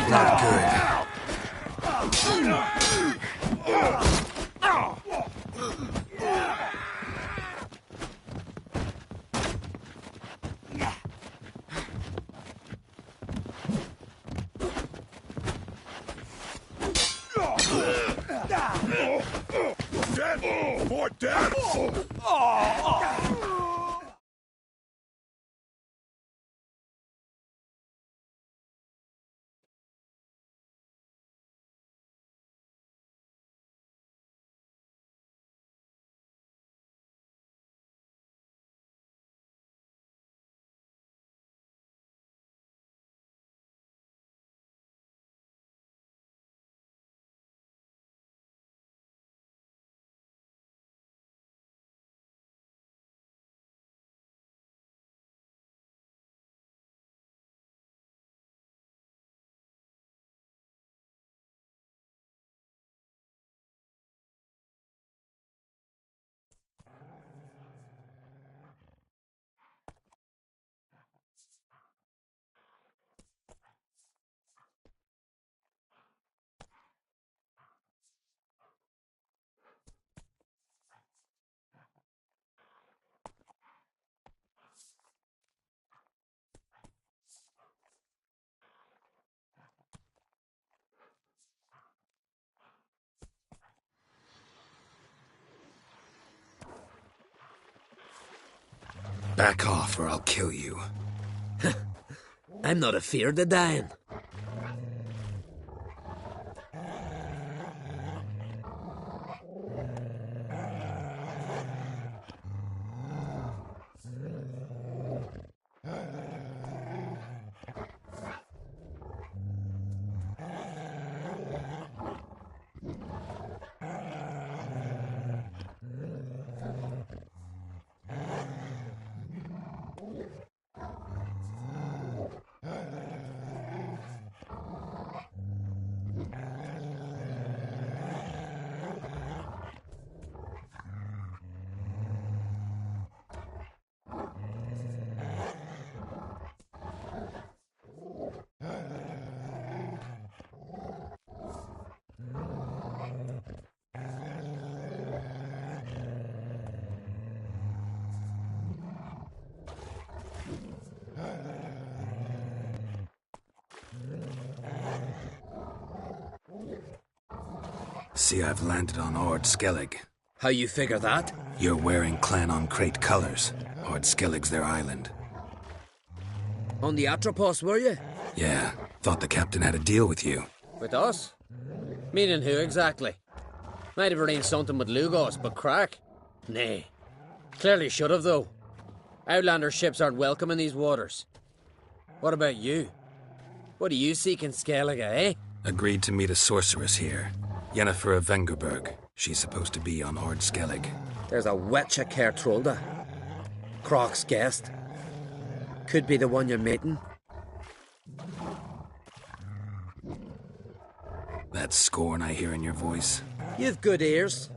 S4: Not good.
S3: Death! For death!
S4: Back off or I'll kill you.
S8: I'm not afeard of dying.
S4: See, I've landed on Ord Skellig.
S8: How you figure that?
S4: You're wearing Clan on Crate colors. Ord Skellig's their island.
S8: On the Atropos, were you?
S4: Yeah, thought the captain had a deal with you.
S8: With us? Meaning who exactly? Might have arranged something with Lugos, but crack? Nay. Clearly should have, though. Outlander ships aren't welcome in these waters. What about you? What do you seek in Skellige, eh?
S4: Agreed to meet a sorceress here. Yennefer of Vengerberg. She's supposed to be on Ord Skellig.
S8: There's a witch at Kertrolda. Croc's guest. Could be the one you're meeting.
S4: That scorn I hear in your voice.
S8: You've good ears.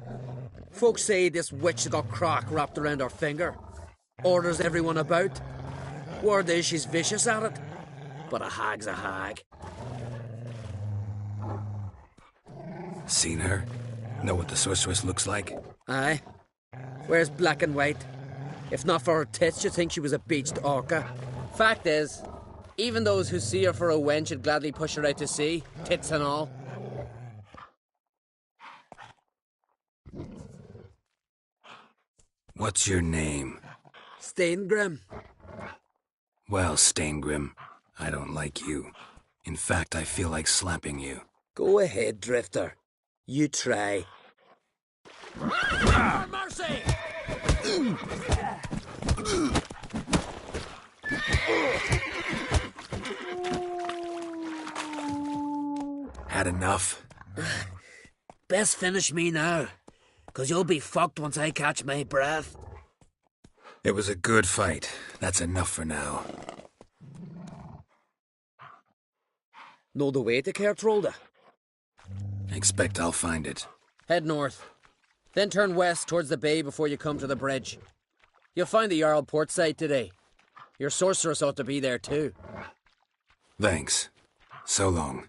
S8: Folks say this witch got Croc wrapped around her finger. Orders everyone about. Word is she's vicious at it. But a hag's a hag.
S4: Seen her? Know what the sorceress looks like?
S8: Aye. Wears black and white. If not for her tits, you'd think she was a beached orca. Fact is, even those who see her for a wench would gladly push her out to sea, tits and all.
S4: What's your name?
S8: Steingrim.
S4: Well, Steingrim, I don't like you. In fact, I feel like slapping you.
S8: Go ahead, Drifter. You try. Mercy!
S4: Had enough?
S8: Best finish me now, 'cause you'll be fucked once I catch my breath.
S4: It was a good fight. That's enough for now.
S8: Know the way to Kertrolda?
S4: Expect I'll find it.
S8: Head north. Then turn west towards the bay before you come to the bridge. You'll find the Jarl port site today. Your sorceress ought to be there too.
S4: Thanks. So long.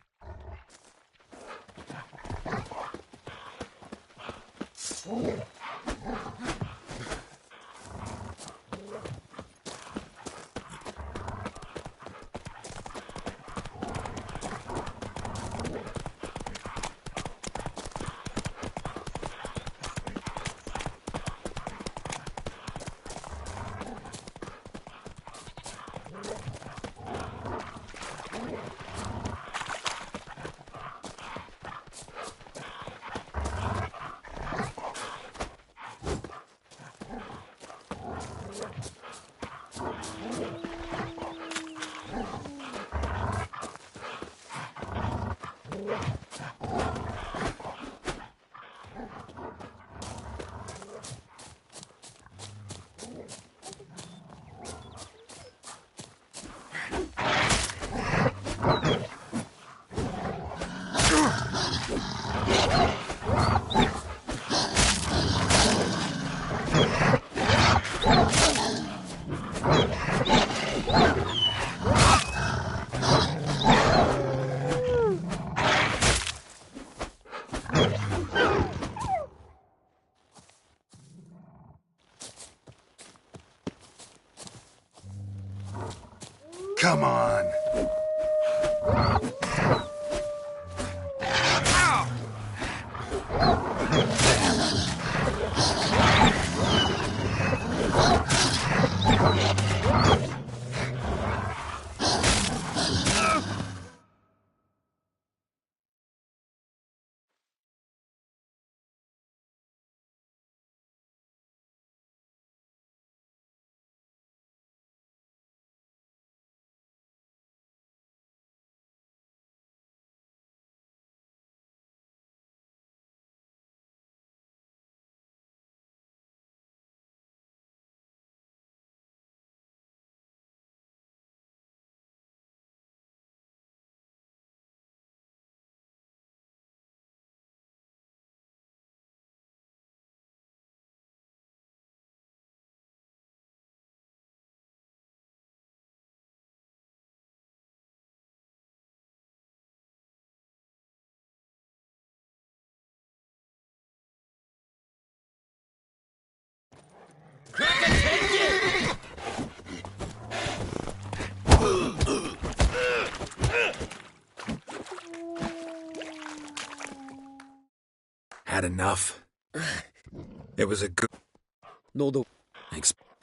S4: Come on. Damn. Had enough? It was a good...
S8: No, the...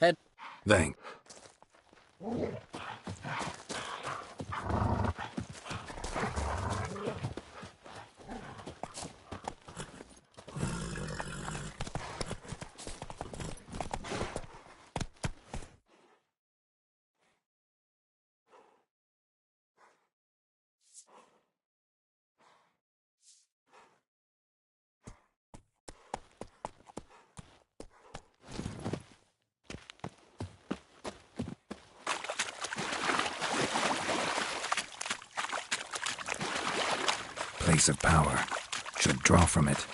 S8: Head.
S4: Thank. Place of power. Should draw from it.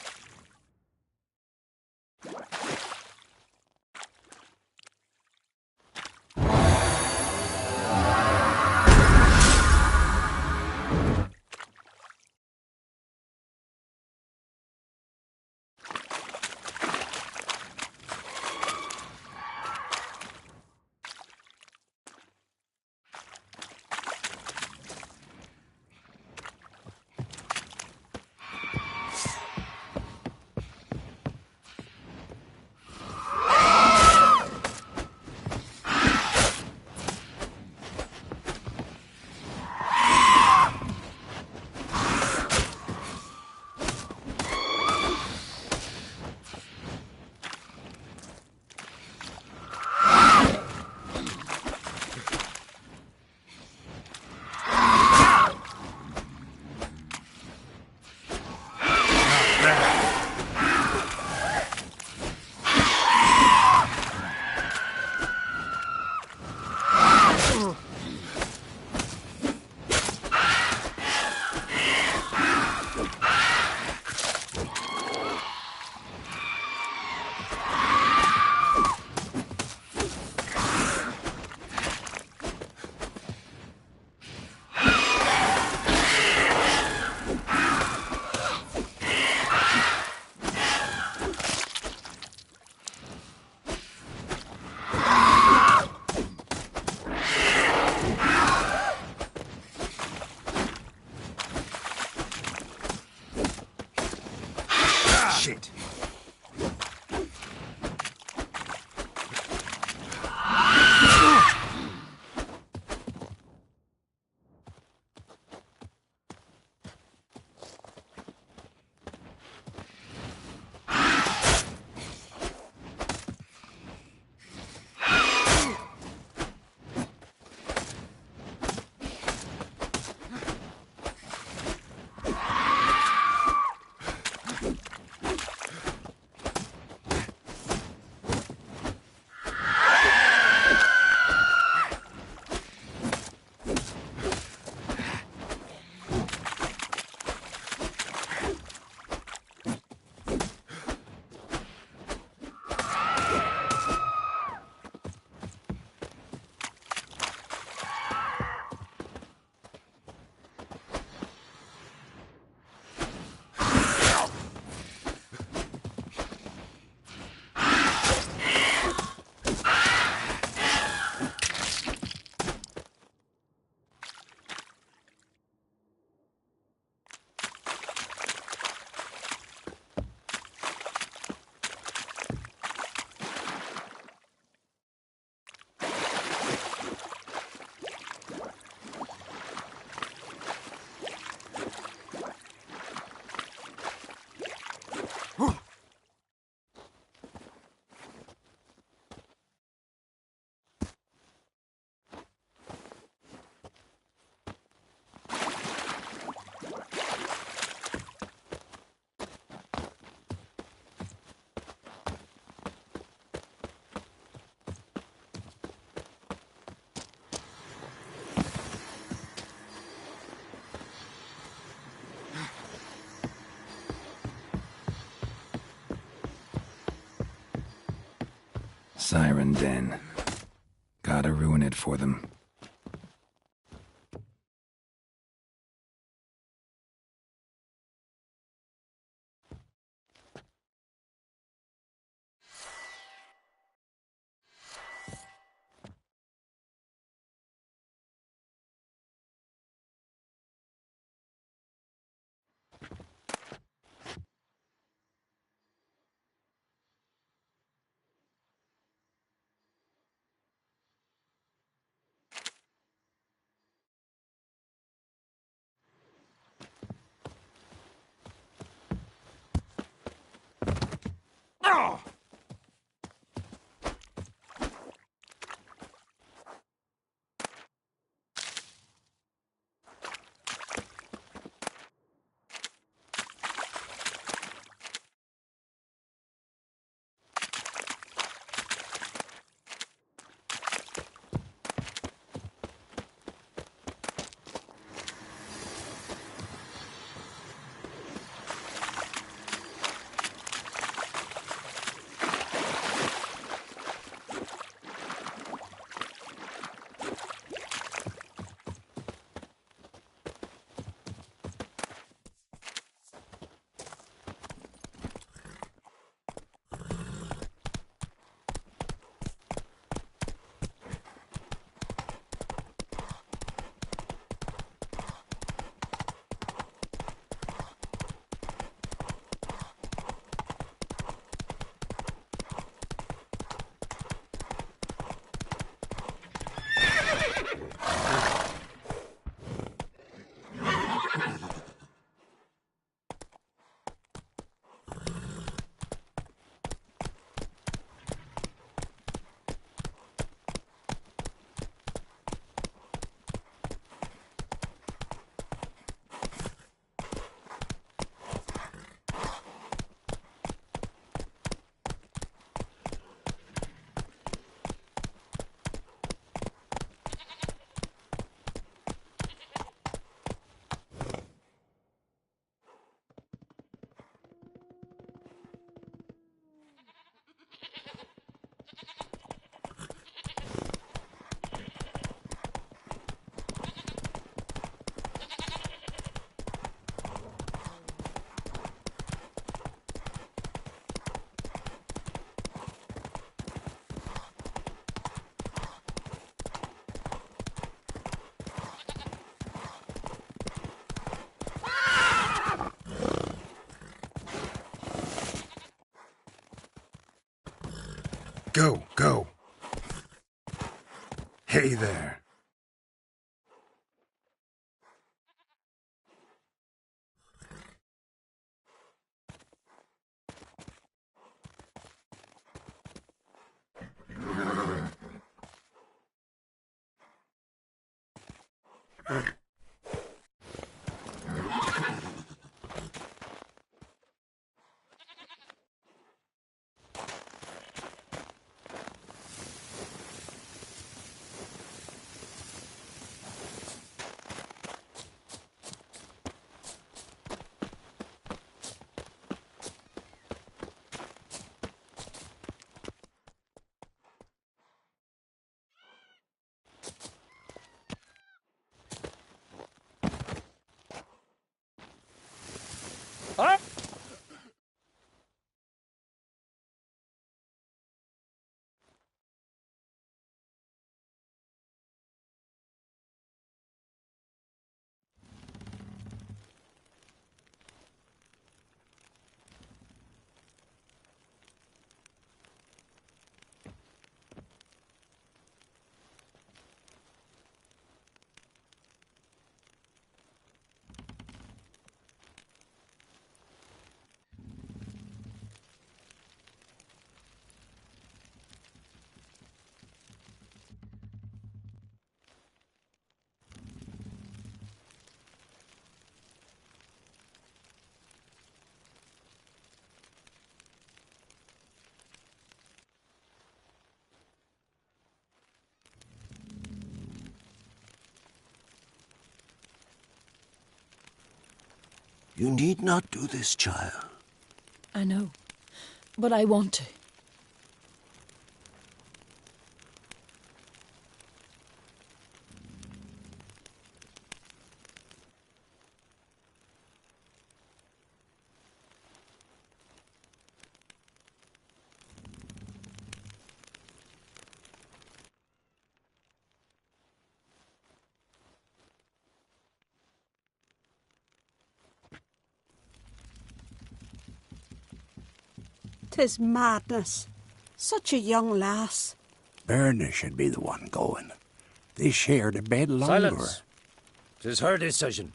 S12: Shit.
S4: Siren Den. Gotta ruin it for them. Go. Hey there.
S10: You need not do this, child.
S17: I know, but I want to.
S18: "'Tis madness. Such a young lass."
S10: Berna should be the one going. They shared a bed longer.
S5: Silence. 'Tis her decision.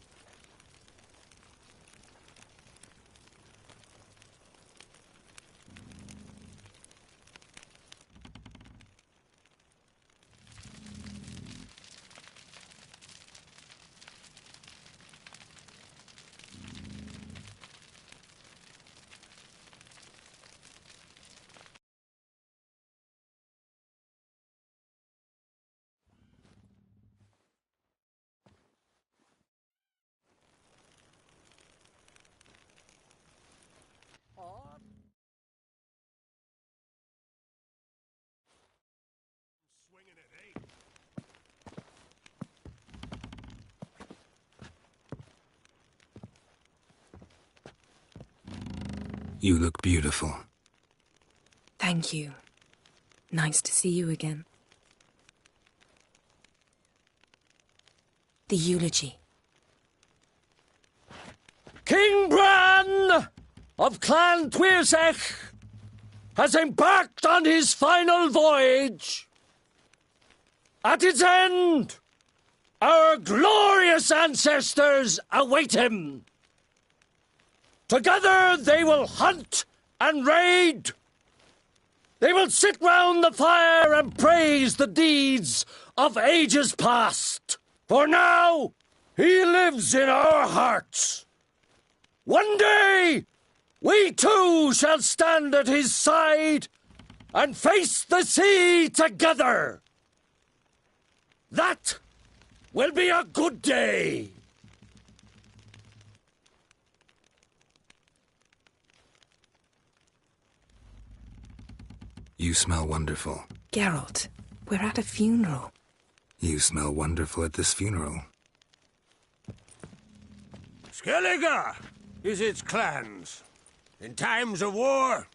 S4: You look beautiful.
S23: Thank you. Nice to see you again. The eulogy.
S11: King Bran of Clan Tuirsech has embarked on his final voyage. At its end, our glorious ancestors await him. Together they will hunt and raid. They will sit round the fire and praise the deeds of ages past. For now, he lives in our hearts. One day, we too shall stand at his side and face the sea together. That will be a good day.
S4: You smell wonderful.
S23: Geralt, we're at a funeral.
S4: You smell wonderful at this funeral.
S24: Skellige is its clans. In times of war,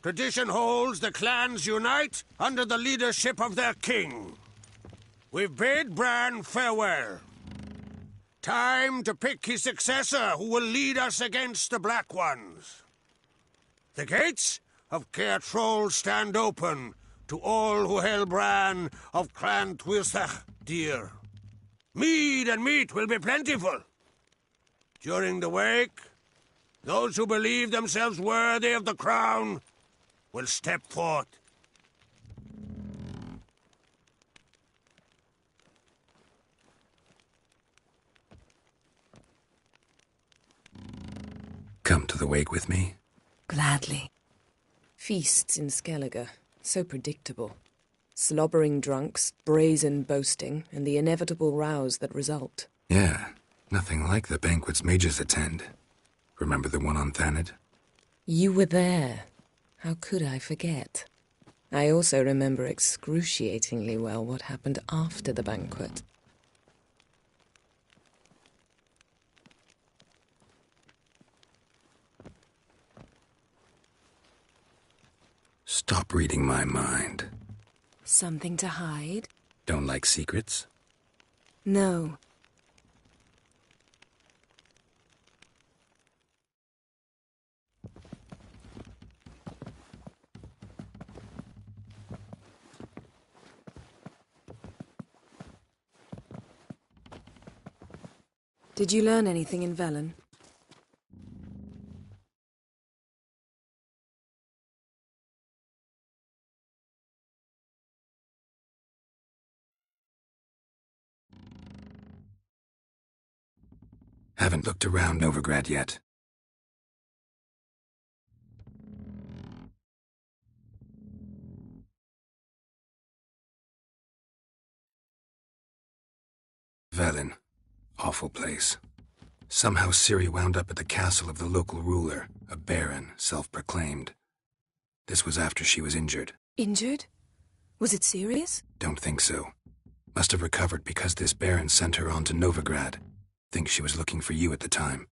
S24: tradition holds the clans unite under the leadership of their king. We've bid Bran farewell. Time to pick his successor who will lead us against the Black Ones. The gates of Caer Troll stand open to all who hail Bran of Clan Twisach dear. Mead and meat will be plentiful. During the wake, those who believe themselves worthy of the crown will step forth.
S4: Come to the wake with me?
S23: Gladly. Feasts in Skellige, so predictable. Slobbering drunks, brazen boasting, and the inevitable rows that result.
S4: Yeah, nothing like the banquets mages attend. Remember the one on Thanedd?
S23: You were there. How could I forget? I also remember excruciatingly well what happened after the banquet.
S4: Stop reading my mind.
S23: Something to hide?
S4: Don't like secrets?
S23: No. Did you learn anything in Velen?
S4: Haven't looked around Novigrad yet. Velen. Awful place. Somehow Ciri wound up at the castle of the local ruler, a baron, self-proclaimed. This was after she was injured.
S23: Injured? Was it serious?
S4: Don't think so. Must have recovered because this baron sent her on to Novigrad. Think she was looking for you at the time.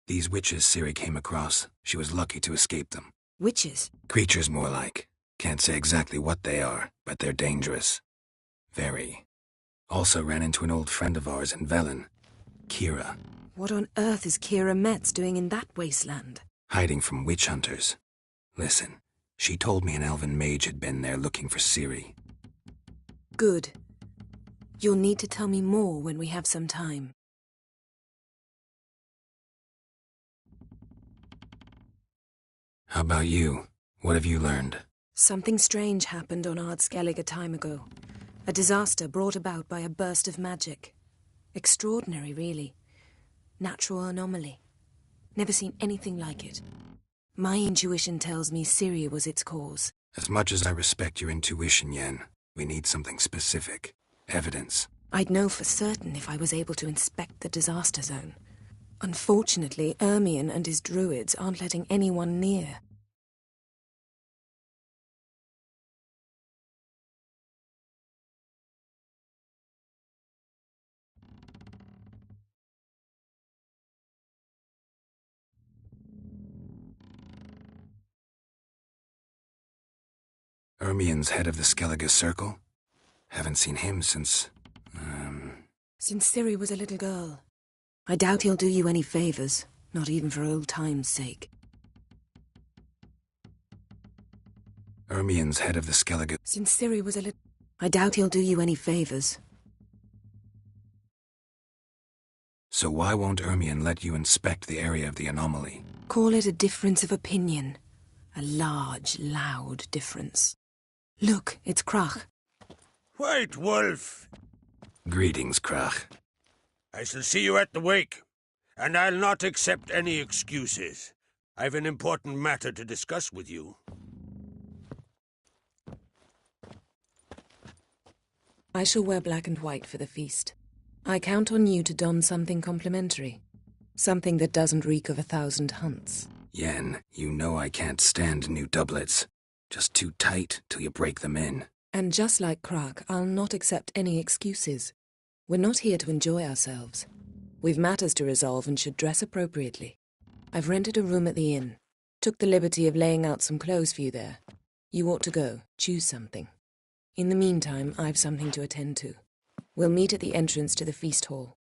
S4: These witches Ciri came across, she was lucky to escape them.
S23: Witches?
S4: Creatures more like. Can't say exactly what they are, but they're dangerous. Very. Also ran into an old friend of ours in Velen, Kira.
S23: What on earth is Kira Metz doing in that wasteland?
S4: Hiding from witch hunters. Listen, she told me an elven mage had been there looking for Ciri.
S23: Good. You'll need to tell me more when we have some time.
S4: How about you? What have you learned?
S23: Something strange happened on Ard Skellig a time ago. A disaster brought about by a burst of magic. Extraordinary, really. Natural anomaly. Never seen anything like it. My intuition tells me Ciri was its cause.
S4: As much as I respect your intuition, Yen, we need something specific. Evidence.
S23: I'd know for certain if I was able to inspect the disaster zone. Unfortunately, Ermion and his druids aren't letting anyone near.
S4: Ermion's head of the Skellige Circle? Haven't seen him since...
S23: Since Ciri was a little girl. I doubt he'll do you any favors, not even for old time's sake.
S4: Ermion's head of the Skellige...
S23: Since Ciri was a little... I doubt he'll do you any favors.
S4: So why won't Ermion let you inspect the area of the anomaly?
S23: Call it a difference of opinion. A large, loud difference. Look, it's Krach.
S24: White Wolf!
S4: Greetings, Krach.
S24: I shall see you at the wake, and I'll not accept any excuses. I've an important matter to discuss with you.
S23: I shall wear black and white for the feast. I count on you to don something complimentary. Something that doesn't reek of 1,000 hunts.
S4: Yen, you know I can't stand new doublets. Just too tight till you break them in.
S23: And just like Krach, I'll not accept any excuses. We're not here to enjoy ourselves. We've matters to resolve and should dress appropriately. I've rented a room at the inn. Took the liberty of laying out some clothes for you there. You ought to go. Choose something. In the meantime, I've something to attend to. We'll meet at the entrance to the feast hall.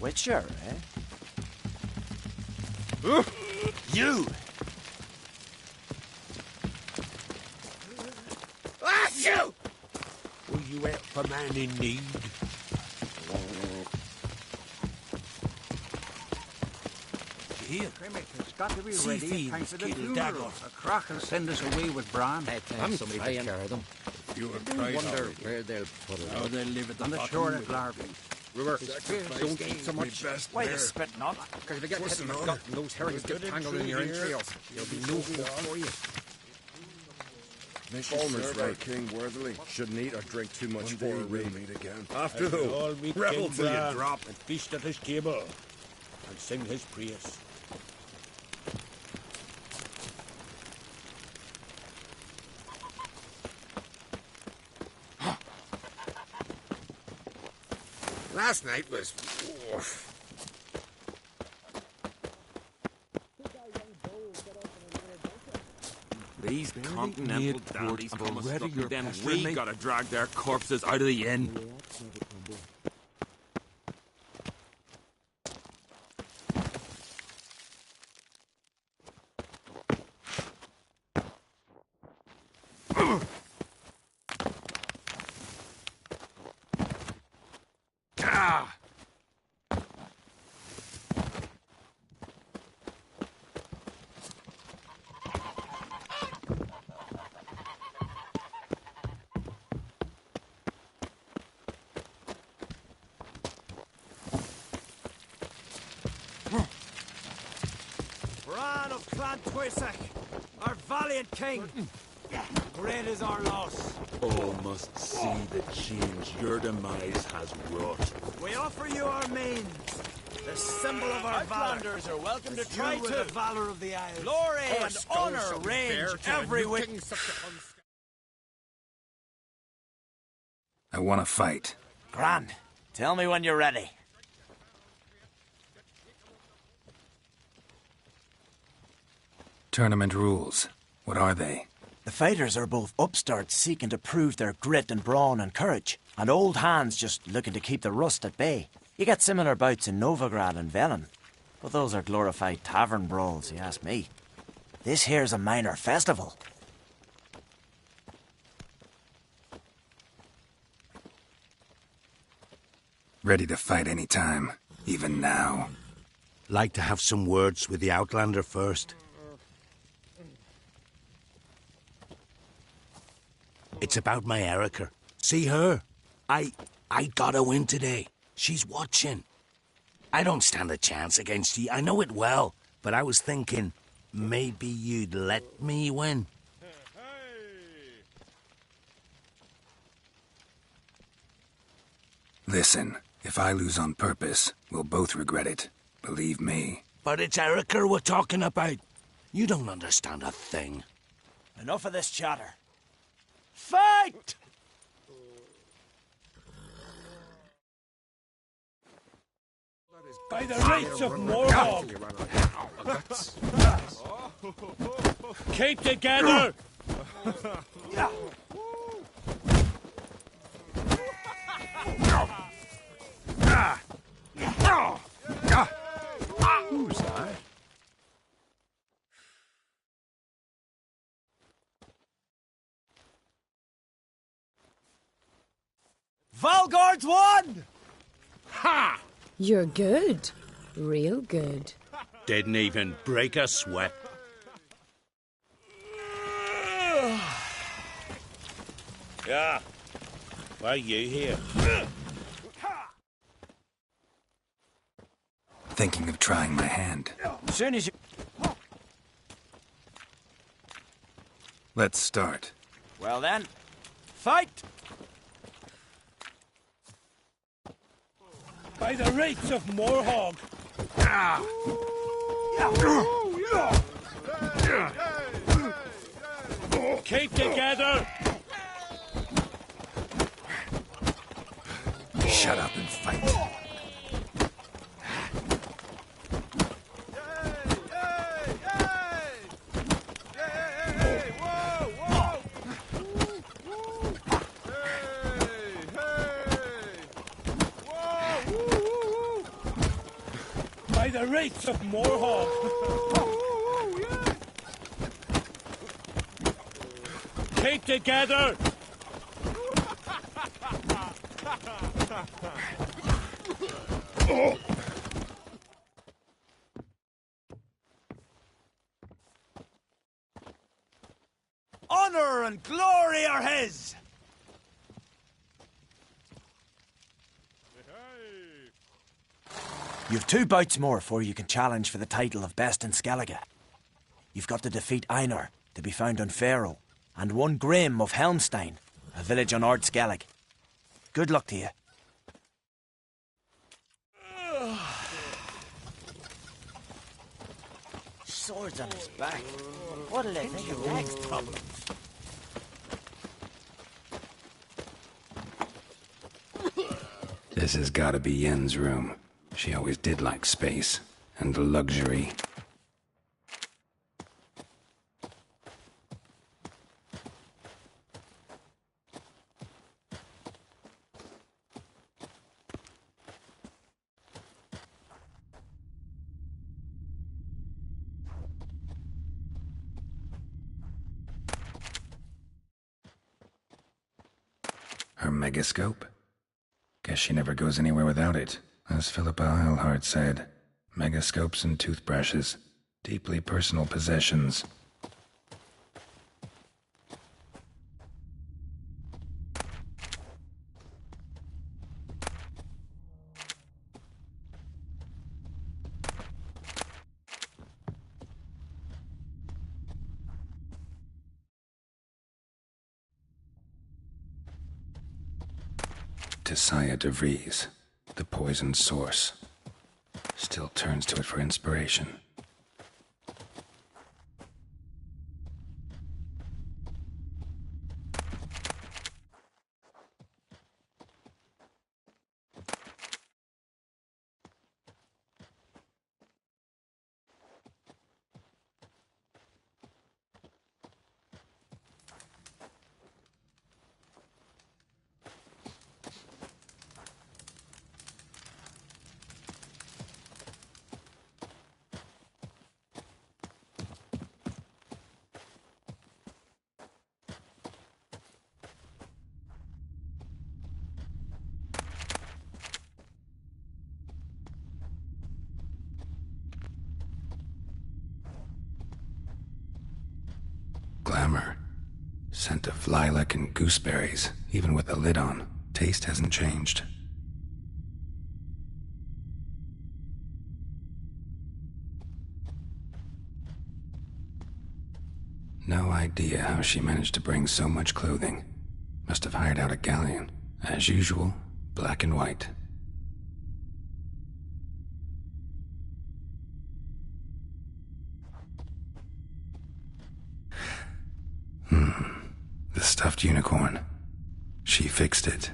S14: Witcher, eh?
S7: You!
S24: Ah, you! Will you help a man in need?
S12: Here, it's got to be
S24: See
S12: ready in time
S24: thieves
S12: for the
S24: kill
S12: funeral.
S24: daggers.
S12: A crock will send us away with Bran.
S8: I'm somebody take care of them.
S24: You have
S8: I
S24: tried
S8: wonder
S24: already.
S8: where they'll put it.
S24: Now they live at the
S12: On the
S24: bottom
S12: shore
S24: with
S12: at Larby.
S8: Remember, don't eat so much.
S12: Why the spit not?
S8: Because if you get hit in the gut and those herrings get tangled in your entrails, there'll be no hope for you.
S2: Farmers right king worthily. Shouldn't eat or drink too much before we meet again.
S24: After all, we rebel till you drop and feast at his table and sing his praise. Last night was...
S13: These continental dandies come a struck, then we gotta drag their corpses out of the inn.
S14: Bran of Clan Twisak, our valiant king. Great is our loss.
S13: All must see the change your demise has wrought.
S14: We offer you our mains, the symbol of our valor.
S15: Outlanders are welcome to
S14: As
S15: try
S14: you were
S15: too.
S14: the valor of the Isles.
S15: Glory
S14: Our
S15: and
S14: skulls
S15: honour
S14: shall be
S15: range
S14: bare to a
S15: every
S14: new
S15: whit.
S14: king such a fun
S4: I want to fight.
S15: Grand, tell me when you're ready.
S4: Tournament rules. What are they?
S15: The fighters are both upstarts seeking to prove their grit and brawn and courage, and old hands just looking to keep the rust at bay. You get similar bouts in Novigrad and Velen, but those are glorified tavern brawls, you ask me. This here's a minor festival.
S4: Ready to fight any time, even now.
S24: Like to have some words with the Outlander first. It's about my Erica. See her? I got a win today. She's watching. I don't stand a chance against you. I know it well. But I was thinking, maybe you'd let me win.
S4: Listen, if I lose on purpose, we'll both regret it. Believe me.
S24: But it's Erica we're talking about. You don't understand a thing.
S15: Enough of this chatter. Fight!
S24: By the rights of Morhog! Keep together!
S12: Who's that?
S15: Valgard's won!
S24: Ha!
S17: You're good. Real good.
S24: Didn't even break a sweat. Yeah. Why are you here?
S4: Thinking of trying my hand.
S15: Soon as you...
S4: Let's start.
S15: Well then, fight!
S24: By the rights of Morhog! Keep together!
S4: Shut up and fight.
S11: the wraiths of Morhog! Keep together!
S15: Honor and glory are his! You've 2 bouts more before you can challenge for the title of Best in Skellige. You've got to defeat Einar, to be found on Faroe, and 1 Grim of Helmstein, a village on Ard Skellig. Good luck to you.
S14: Swords on his back. What'll they think of next? Problems.
S4: This has gotta be Yen's room. She always did like space and luxury. Her megascope? Guess she never goes anywhere without it. As Philippa Eilhart said, megascopes and toothbrushes, deeply personal possessions. To Saya de Vries, the poisoned source. Still turns to it for inspiration. Glamour. Scent of lilac and gooseberries, even with the lid on. Taste hasn't changed. No idea how she managed to bring so much clothing. Must have hired out a galleon. As usual, black and white. The stuffed unicorn. She fixed it.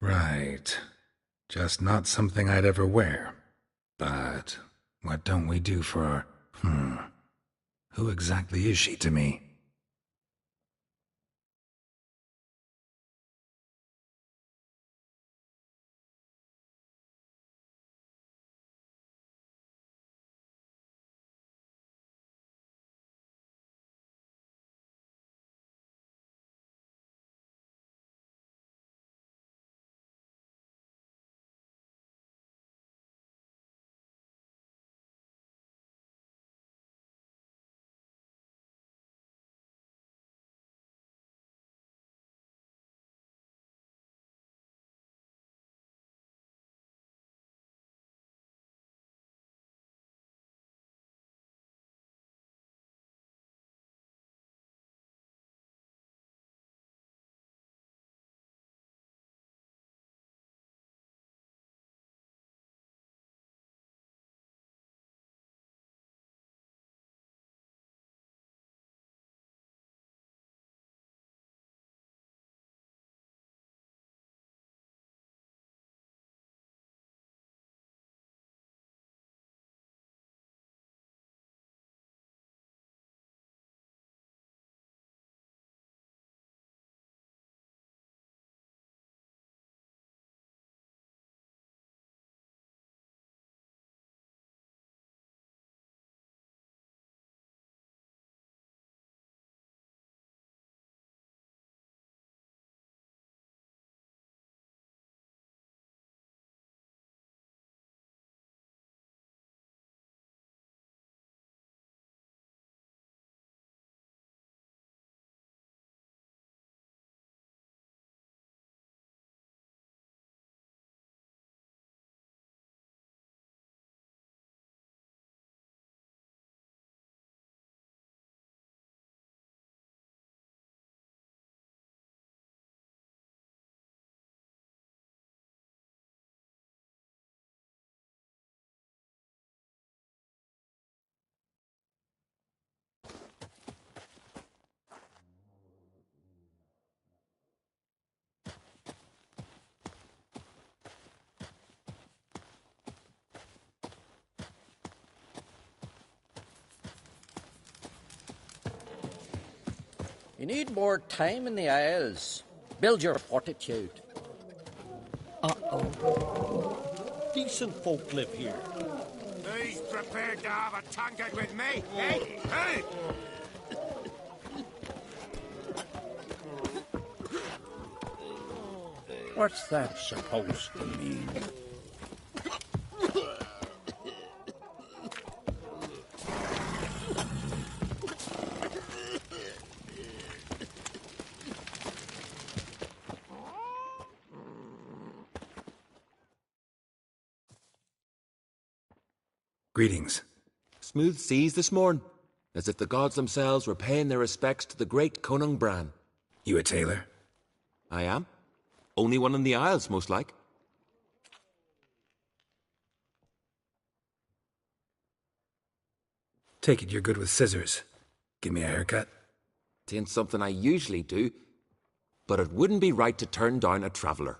S4: Right. Just not something I'd ever wear. But what don't we do for our... Who exactly is she to me?
S9: You need more time in the Isles. Build your fortitude.
S11: Uh-oh. Decent folk live here.
S24: Who's prepared to have a tankard with me? Hey! Hey!
S9: What's that supposed to mean?
S4: Greetings.
S13: Smooth seas this morn, as if the gods themselves were paying their respects to the great Conung Bran.
S4: You a tailor?
S13: I am. Only one in the Isles, most like.
S4: Take it you're good with scissors. Give me a haircut.
S13: Tain't something I usually do, but it wouldn't be right to turn down a traveller.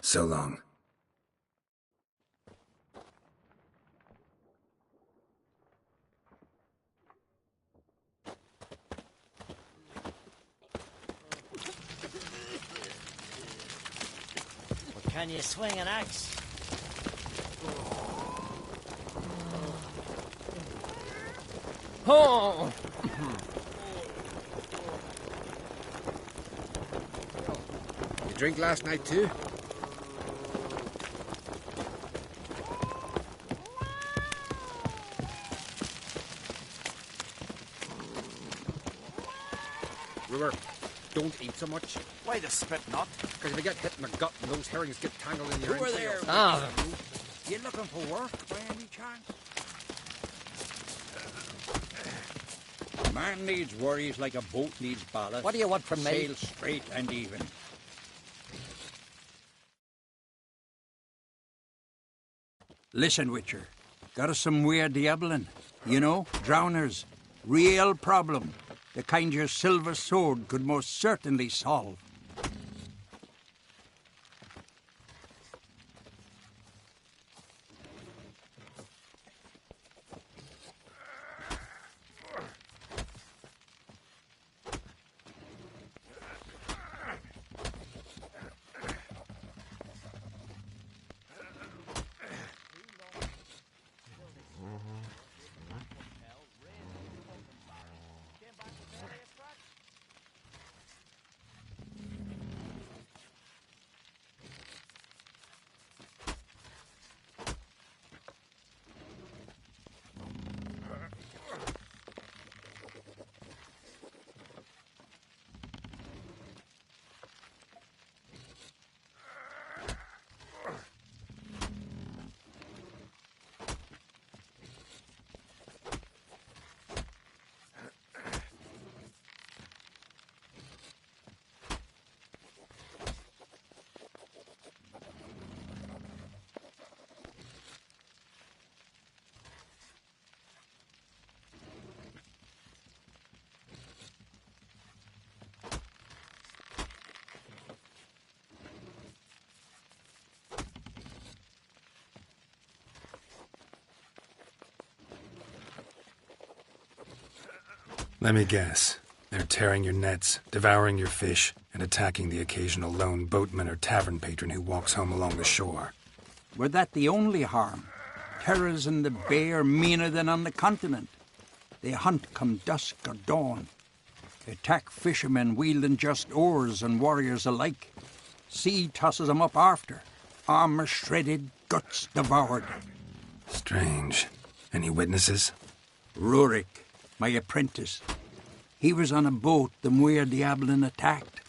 S4: So long.
S15: But can you swing an axe?
S8: Oh!
S12: You drink last night too? River, don't eat so much.
S15: Why the spit not?
S12: Because if you get hit in the gut and those herrings get tangled in your
S15: Who are
S12: entrails.
S15: there?
S8: Ah.
S12: You looking for work by any chance?
S16: A man needs worries like a boat needs ballast.
S9: What do you want from me?
S16: Sail straight and even. Listen, Witcher. Got us some weird diabolin. You know, drowners. Real problem. The kind your silver sword could most certainly solve.
S4: Let me guess. They're tearing your nets, devouring your fish, and attacking the occasional lone boatman or tavern patron who walks home along the shore.
S16: Were that the only harm? Terrors in the bay are meaner than on the continent. They hunt come dusk or dawn. Attack fishermen wielding just oars and warriors alike. Sea tosses them up after. Armor shredded, guts devoured.
S4: Strange. Any witnesses?
S16: Rurik, my apprentice. He was on a boat the Muir Diablin attacked.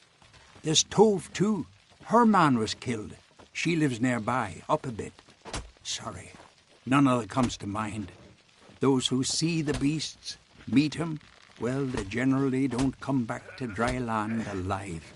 S16: There's Tove, too. Her man was killed. She lives nearby, up a bit. Sorry, none other comes to mind. Those who see the beasts, meet him, well, they generally don't come back to dry land alive.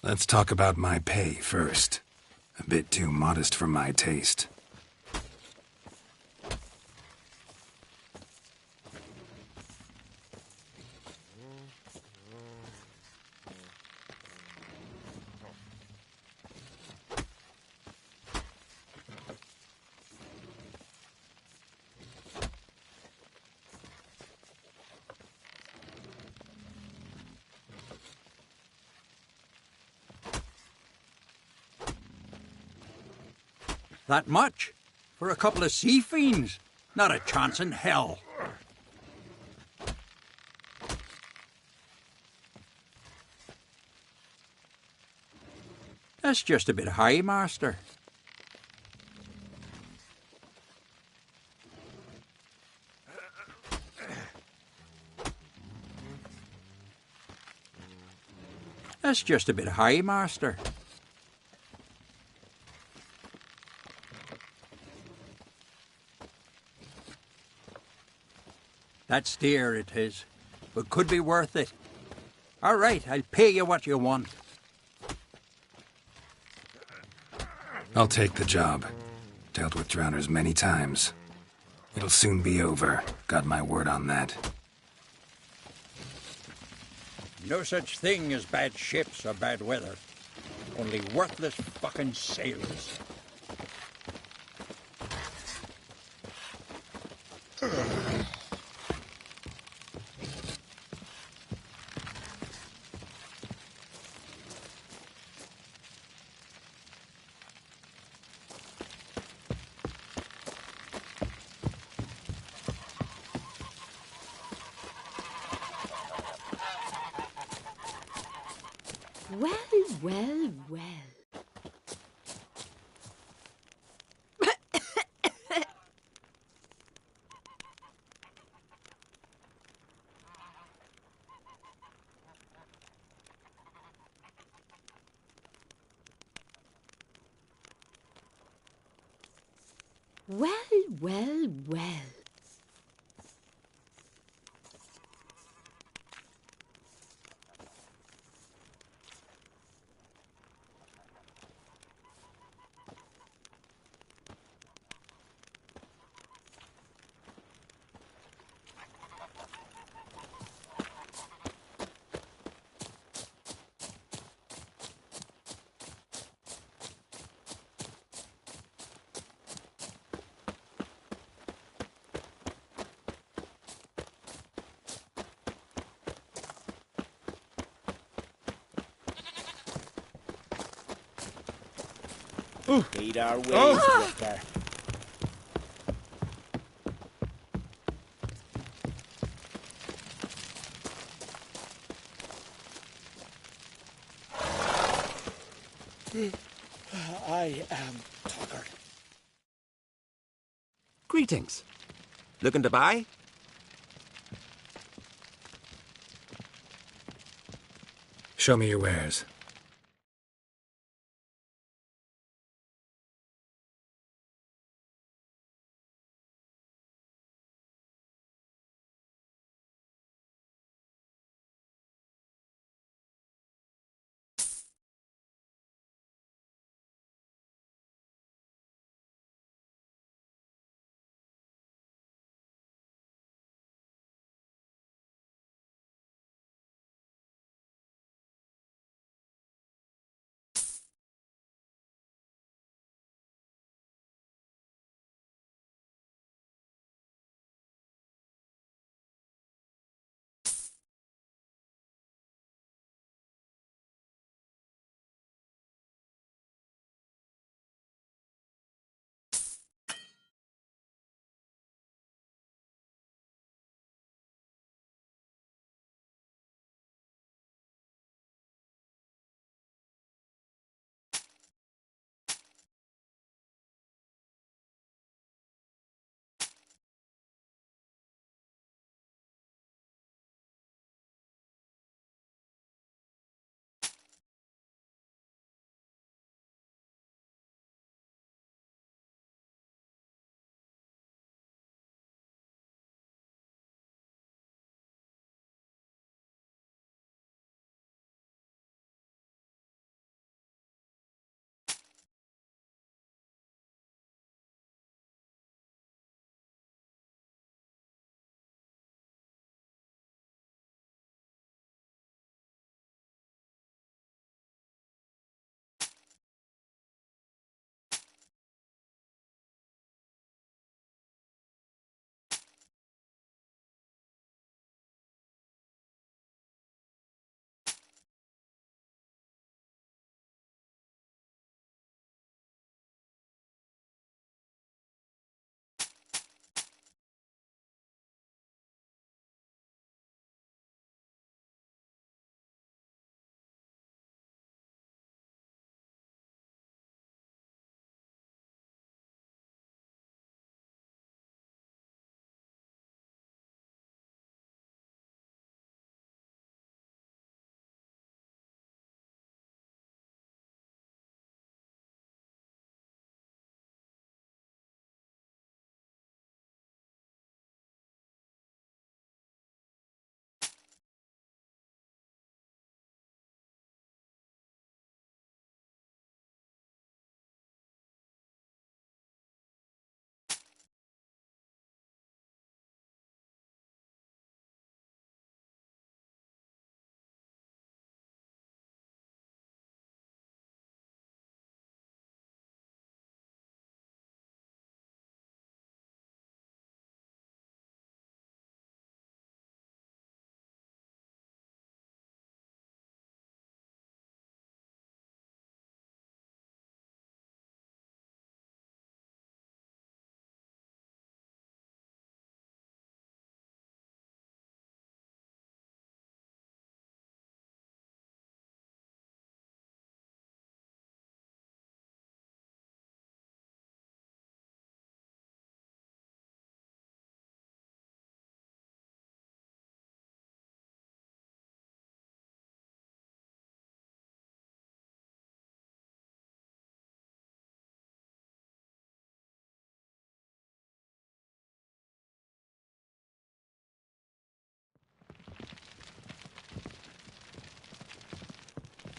S4: Let's talk about my pay first. A bit too modest for my taste.
S16: That much? For a couple of sea fiends? Not a chance in hell. That's just a bit high, master. That's just a bit high, master. That's dear, it is, but could be worth it. All right, I'll pay you what you want.
S4: I'll take the job. Dealt with drowners many times. It'll soon be over. Got my word on that.
S16: No such thing as bad ships or bad weather. Only worthless fucking sailors.
S17: Well, well, well. Well, well, well.
S10: Eat our ways, Drifter. I am Tucker.
S12: Greetings.
S13: Looking to buy?
S4: Show me your wares.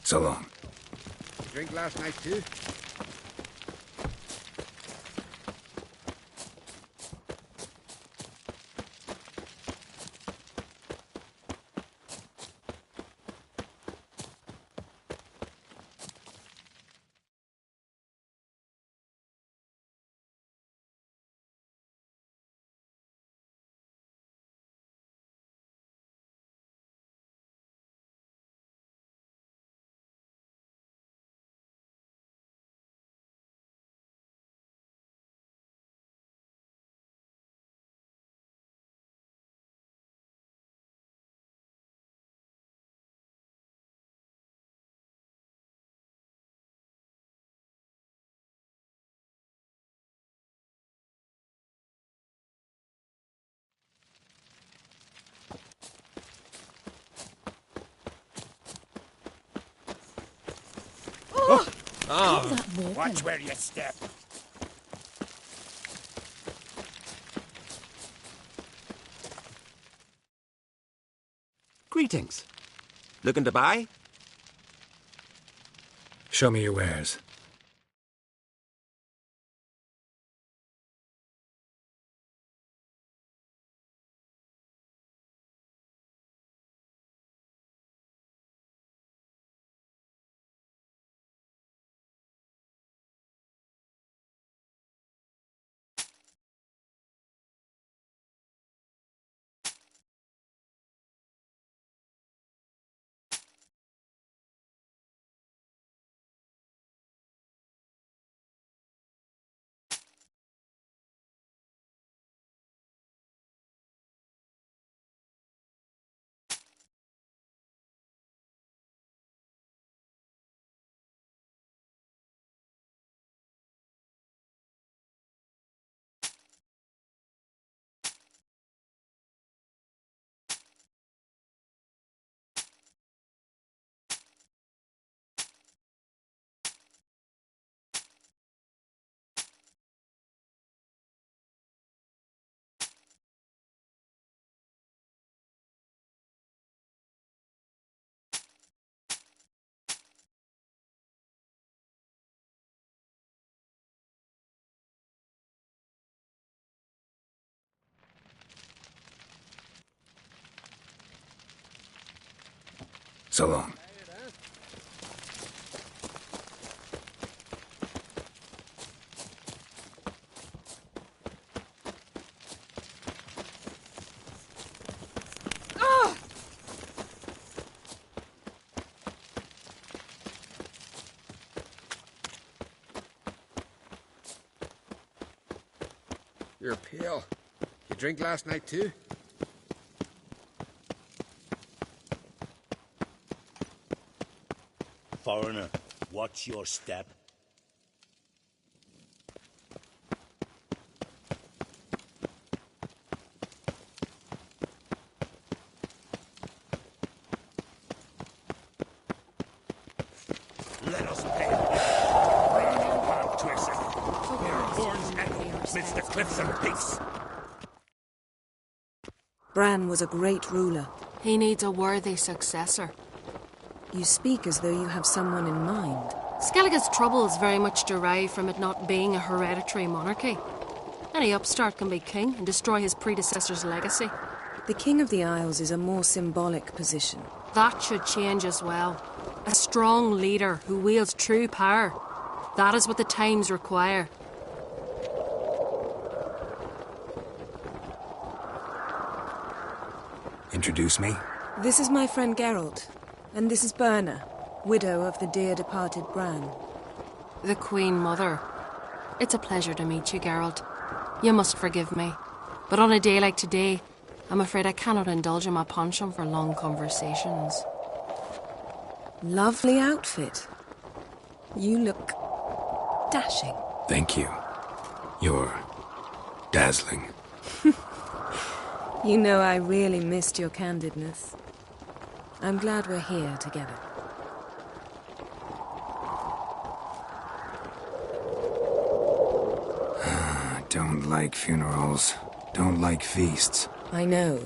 S4: So long.
S12: Drink last night, too?
S19: Oh,
S12: Watch where you step.
S6: Greetings. Looking to buy?
S4: Show me your wares. So long.
S12: You're pale. You drink last night, too?
S1: Foreigner, watch your step.
S12: Let us pay. Hard twisted. Their horns echo midst the cliffs and peaks.
S23: Bran was a great ruler.
S19: He needs a worthy successor.
S23: You speak as though you have someone in mind.
S19: Skellige's troubles very much derive from it not being a hereditary monarchy. Any upstart can be king and destroy his predecessor's legacy.
S23: The King of the Isles is a more symbolic position.
S19: That should change as well. A strong leader who wields true power. That is what the times require.
S4: Introduce me?
S23: This is my friend Geralt, and this is Berna, widow of the dear departed Bran.
S19: The Queen Mother. It's a pleasure to meet you, Geralt. You must forgive me, but on a day like today, I'm afraid I cannot indulge in my penchant for long conversations.
S23: Lovely outfit. You look dashing.
S4: Thank you. You're dazzling.
S23: You know I really missed your candidness. I'm glad we're here together.
S4: Don't like funerals. Don't like feasts.
S23: I know.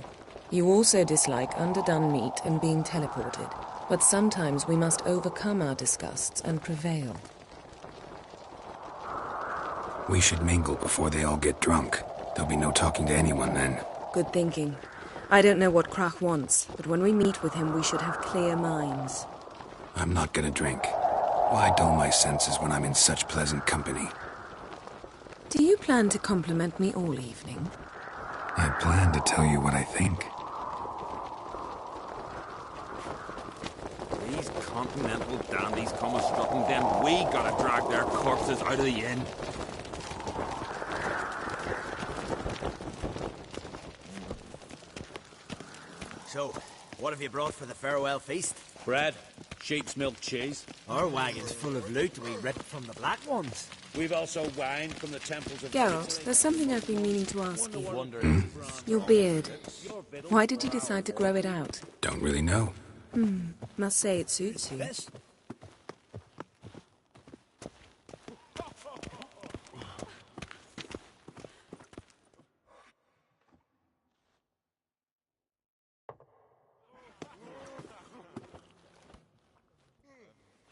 S23: You also dislike underdone meat and being teleported. But sometimes we must overcome our disgusts and prevail.
S4: We should mingle before they all get drunk. There'll be no talking to anyone then.
S23: Good thinking. I don't know what Krach wants, but when we meet with him, we should have clear minds.
S4: I'm not gonna drink. Why dull my senses when I'm in such pleasant company?
S23: Do you plan to compliment me all evening?
S4: I plan to tell you what I think.
S13: These continental dandies come a strutting, then we gotta drag their corpses out of the inn.
S5: So, what have you brought for the farewell feast?
S3: Bread, sheep's milk cheese.
S5: Our wagon's full of loot we ripped from the Black Ones.
S3: We've also wine from the temples of...
S23: Geralt, there's something I've been meaning to ask you. Your beard. Why did you decide to grow it out?
S4: Don't really know.
S23: Must say it suits you.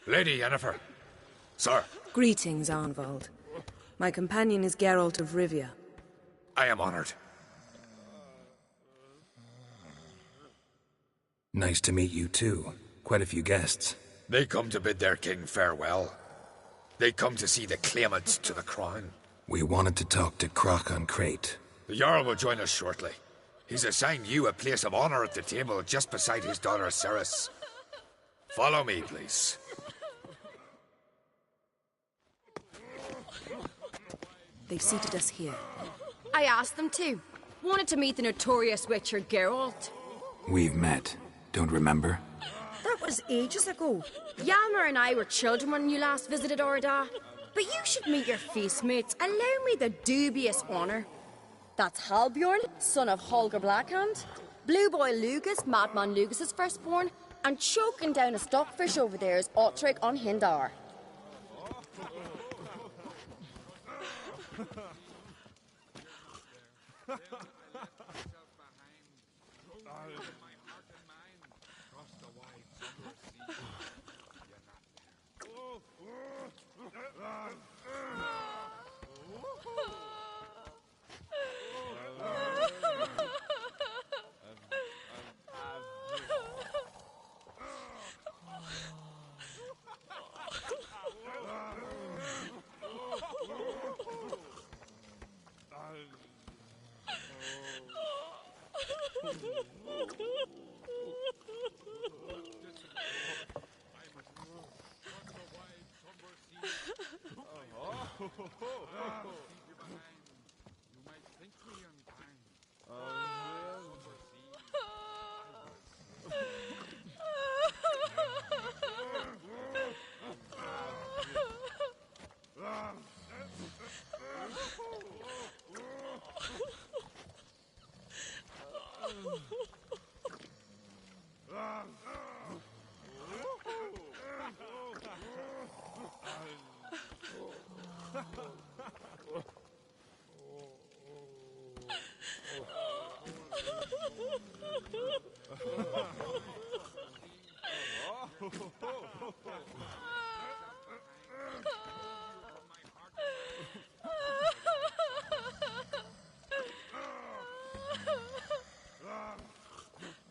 S2: Lady Yennefer. Sir.
S23: Greetings, Arnvald. My companion is Geralt of Rivia.
S2: I am honored.
S4: Nice to meet you too. Quite a few guests.
S2: They come to bid their king farewell. They come to see the claimants to the crown.
S4: We wanted to talk to Krach on Crate.
S2: The Jarl will join us shortly. He's assigned you a place of honor at the table just beside his daughter Ceres. Follow me, please.
S23: They've seated us here.
S20: I asked them to. Wanted to meet the notorious witcher Geralt.
S4: We've met. Don't remember?
S20: That was ages ago. Yalmer and I were children when you last visited Orda. But you should meet your feast mates. Allow me the dubious honour. That's Halbjorn, son of Holger Blackhand. Blue Boy Lugas, Madman Lugas' firstborn. And choking down a stockfish over there is Otric on Hindar.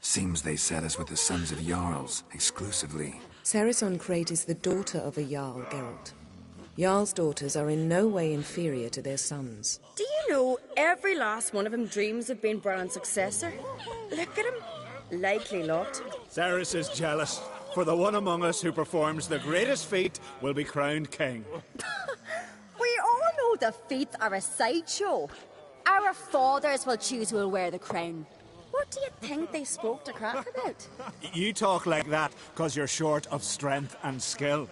S4: Seems they set us with the sons of Jarls, exclusively.
S23: Ceres on Crate is the daughter of a Jarl, Geralt. Jarl's daughters are in no way inferior to their sons.
S20: Do you know every last one of them dreams of being Bran's successor? Look at him. Likely lot.
S21: Ceres is jealous, for the one among us who performs the greatest feat will be crowned king.
S20: We all know the feats are a sideshow. Our fathers will choose who will wear the crown. What do you think they spoke to Krach about?
S21: You talk like that because you're short of strength and skill.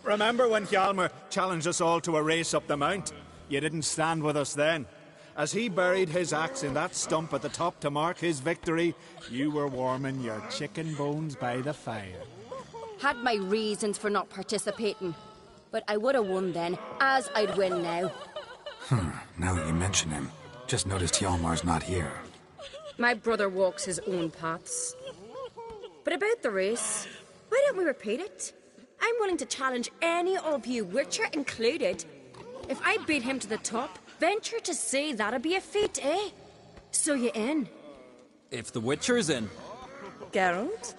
S21: Remember when Hjalmar challenged us all to a race up the mount? You didn't stand with us then. As he buried his axe in that stump at the top to mark his victory, you were warming your chicken bones by the fire.
S20: Had my reasons for not participating. But I would have won then, as I'd win now.
S4: Now that you mention him, just noticed Hjalmar's not here.
S20: My brother walks his own paths. But about the race, Why don't we repeat it? I'm willing to challenge any of you, Witcher included. If I beat him to the top, venture to say that'd be a feat, eh? So you in?
S7: If the Witcher's in.
S23: Geralt?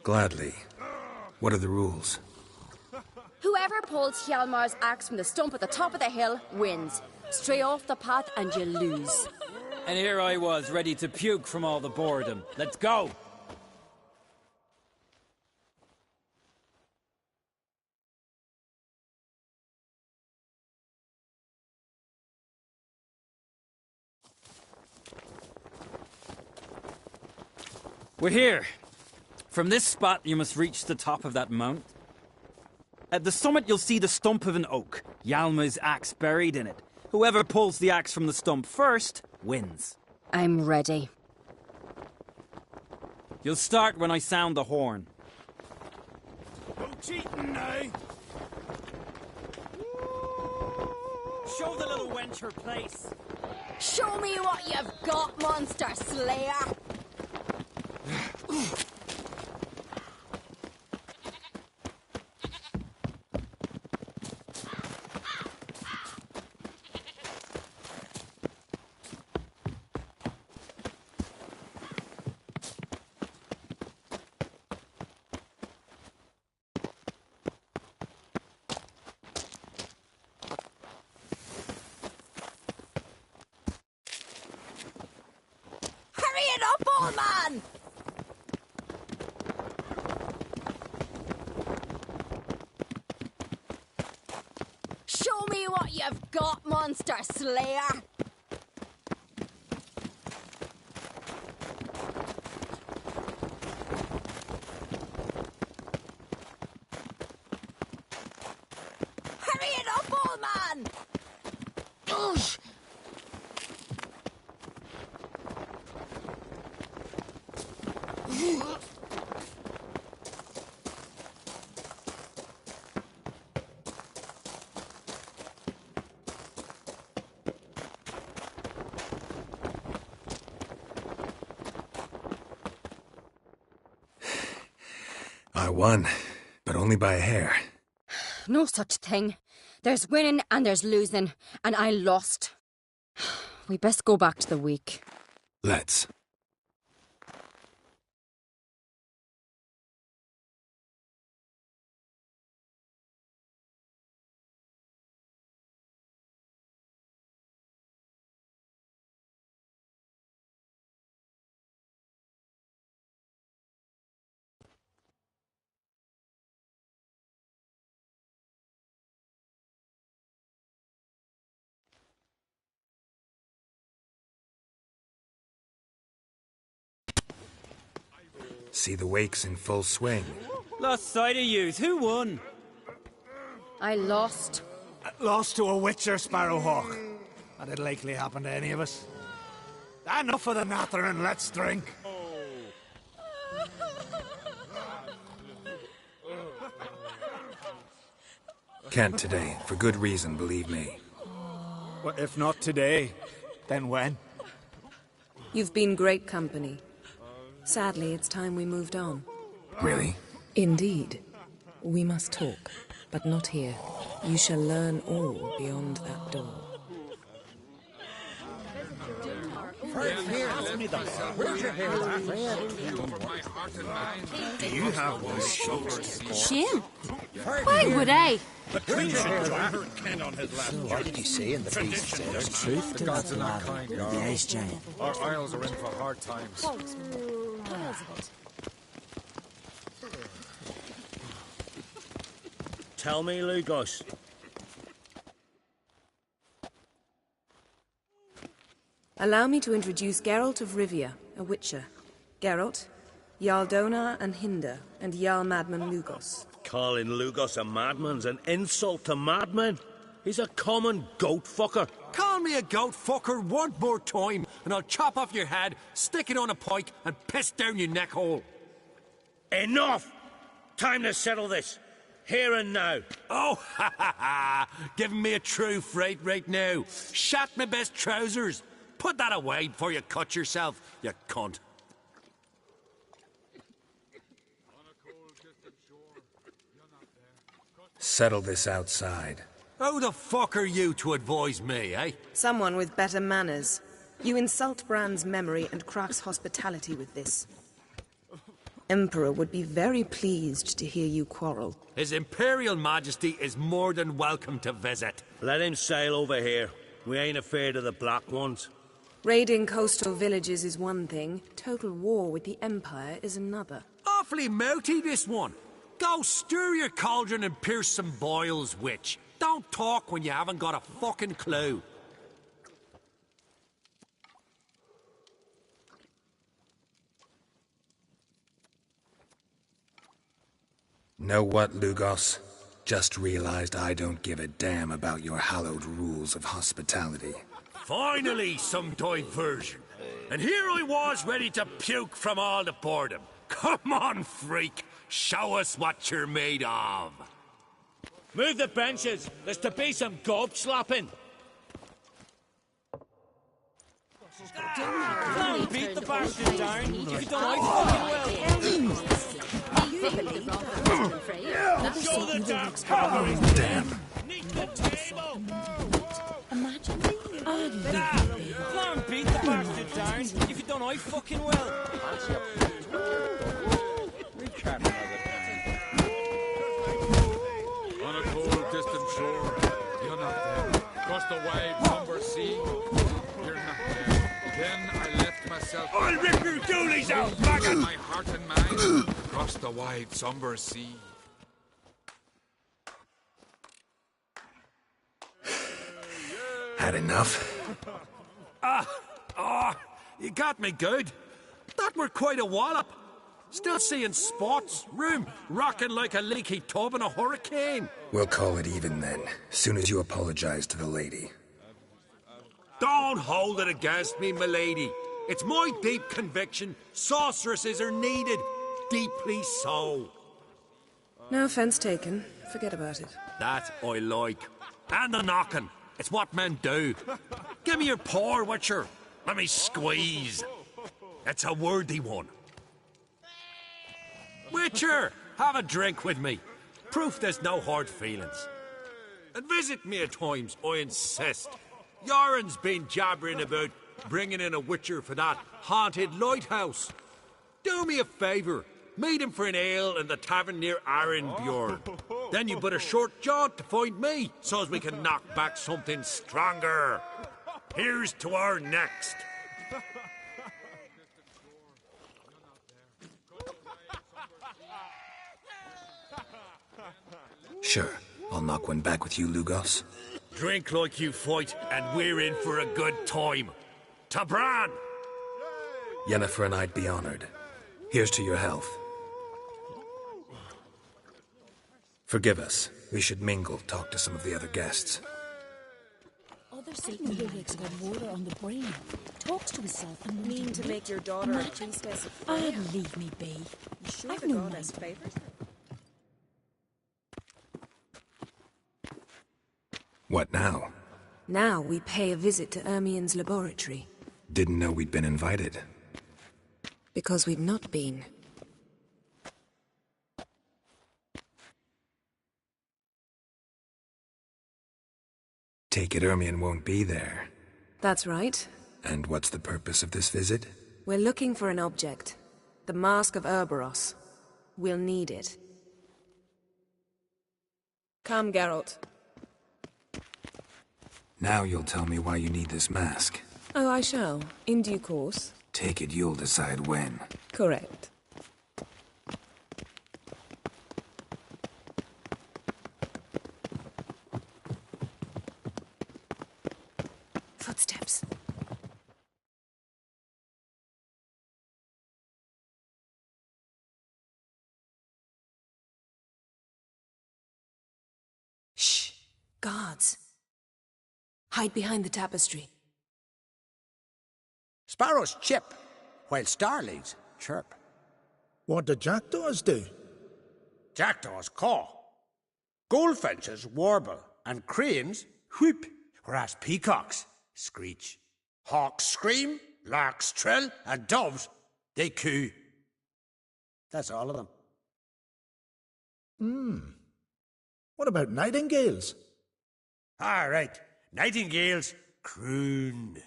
S4: Gladly. What are the rules?
S20: Whoever pulls Hjalmar's axe from the stump at the top of the hill wins. Stray off the path and you lose.
S7: And here I was, ready to puke from all the boredom. Let's go! We're here. From this spot, you must reach the top of that mount. At the summit, you'll see the stump of an oak, Hjalmar's axe buried in it. Whoever pulls the axe from the stump first wins.
S20: I'm ready.
S7: You'll start when I sound the horn.
S21: No cheating now.
S7: Show the little wench her place.
S20: Show me what you've got, monster slayer! Hurry it up, old man! Show me what you've got, monster slayer! Hurry it up, old man! Oosh!
S4: I won, but only by a hair.
S20: No such thing. There's winning and there's losing, and I lost. We best go back to the week.
S4: Let's. See the wakes in full swing.
S7: Lost sight of yous. Who won?
S20: I lost.
S21: Lost to a Witcher, Sparrowhawk. That'd likely happen to any of us. Enough of the nattering, let's drink.
S4: Can't today, for good reason, believe me.
S21: Well, if not today, then when?
S23: You've been great company. Sadly, it's time we moved on.
S4: Really?
S23: Indeed. We must talk, but not here. You shall learn all beyond that door.
S1: Do you have one short?
S19: Shame. Why would I?
S10: Why did you say in the beast there's truth to
S15: Gods are not kind,
S10: the
S15: Jarl.
S10: ice giant?
S15: Our isles are in for hard times.
S3: Tell me, Lugos.
S23: Allow me to introduce Geralt of Rivia, a Witcher. Geralt, Jarl Donar and Hinder, and Jarl Madman Lugos.
S3: Calling Lugos a madman's an insult to madmen. He's a common goat fucker.
S12: Call me a goat fucker one more time, and I'll chop off your head, stick it on a pike, and piss down your neck hole.
S3: Enough! Time to settle this. Here and now.
S12: Oh, ha ha ha! Giving me a true fright right now. Shat my best trousers. Put that away before you cut yourself, you cunt.
S4: Settle this outside.
S12: Who the fuck are you to advise me, eh?
S23: Someone with better manners. You insult Bran's memory and Krak's hospitality with this. Emperor would be very pleased to hear you quarrel.
S12: His Imperial Majesty is more than welcome to visit.
S3: Let him sail over here. We ain't afraid of the black ones.
S23: Raiding coastal villages is one thing. Total war with the Empire is another.
S12: Awfully mouty, this one. Go stir your cauldron and pierce some boils, witch. Don't talk when you haven't got a fucking clue.
S4: Know what, Lugos? Just realized I don't give a damn about your hallowed rules of hospitality.
S12: Finally, some diversion. And here I was ready to puke from all the boredom. Come on, freak. Show us what you're made of.
S3: Move the benches. There's to be some gob slapping.
S7: Don't beat the bastard down. If you don't like fucking well.
S3: Show the damn
S4: Damn.
S3: Need the table.
S17: Imagine.
S7: Don't beat the bastard down. If you don't like fucking well.
S13: On a cold, distant shore, you're not there. Across the wide, somber sea, you're not there. Then I left myself.
S12: I'll rip your doolies out, faggot!
S13: My heart and mind across the wide, somber sea.
S4: Had enough?
S12: You got me good. That were quite a wallop. Still seeing spots, room rocking like a leaky tub in a hurricane.
S4: We'll call it even then, soon as you apologize to the lady.
S12: Don't hold it against me, milady. It's my deep conviction sorceresses are needed. Deeply so.
S23: No offense taken. Forget about it.
S12: That I like. And the knocking. It's what men do. Give me your paw, Witcher. Let me squeeze. It's a worthy one. Witcher, have a drink with me. Proof there's no hard feelings. And visit me at times, I insist. Yoren's been jabbering about bringing in a Witcher for that haunted lighthouse. Do me a favour. Meet him for an ale in the tavern near Arenbjorn. Then you but a short jaunt to find me, so as we can knock back something stronger. Here's to our next.
S4: Sure, I'll knock one back with you, Lugos.
S12: Drink like you fight, and we're in for a good time. To Bran!
S4: Yennefer and I'd be honored. Here's to your health. Forgive us. We should mingle, talk to some of the other guests.
S17: Other Satan lyrics got water on the brain. Talks to himself and
S23: Mean to make your daughter a priestess of
S17: Oh,
S23: Freya.
S17: leave me be.
S23: You sure
S17: I've
S23: the
S17: no
S23: goddess
S17: mind.
S23: favours her?
S4: What now?
S23: Now we pay a visit to Ermien's laboratory.
S4: Didn't know we'd been invited.
S23: Because we've not been.
S4: Take it Ermien won't be there.
S23: That's right.
S4: And what's the purpose of this visit?
S23: We're looking for an object. The Mask of Ouroboros. We'll need it. Come, Geralt.
S4: Now you'll tell me why you need this mask.
S23: Oh, I shall. In due course.
S4: Take it you'll decide when.
S23: Correct. Footsteps. Shh. Guards. Hide behind the tapestry.
S10: Sparrows chip, while starlings chirp.
S11: What do jackdaws do?
S10: Jackdaws caw.
S24: Goldfinches warble, and cranes whoop, whereas peacocks screech. Hawks scream, larks trill, and doves, they coo. That's all of them.
S10: What about nightingales?
S24: All right, nightingales croon.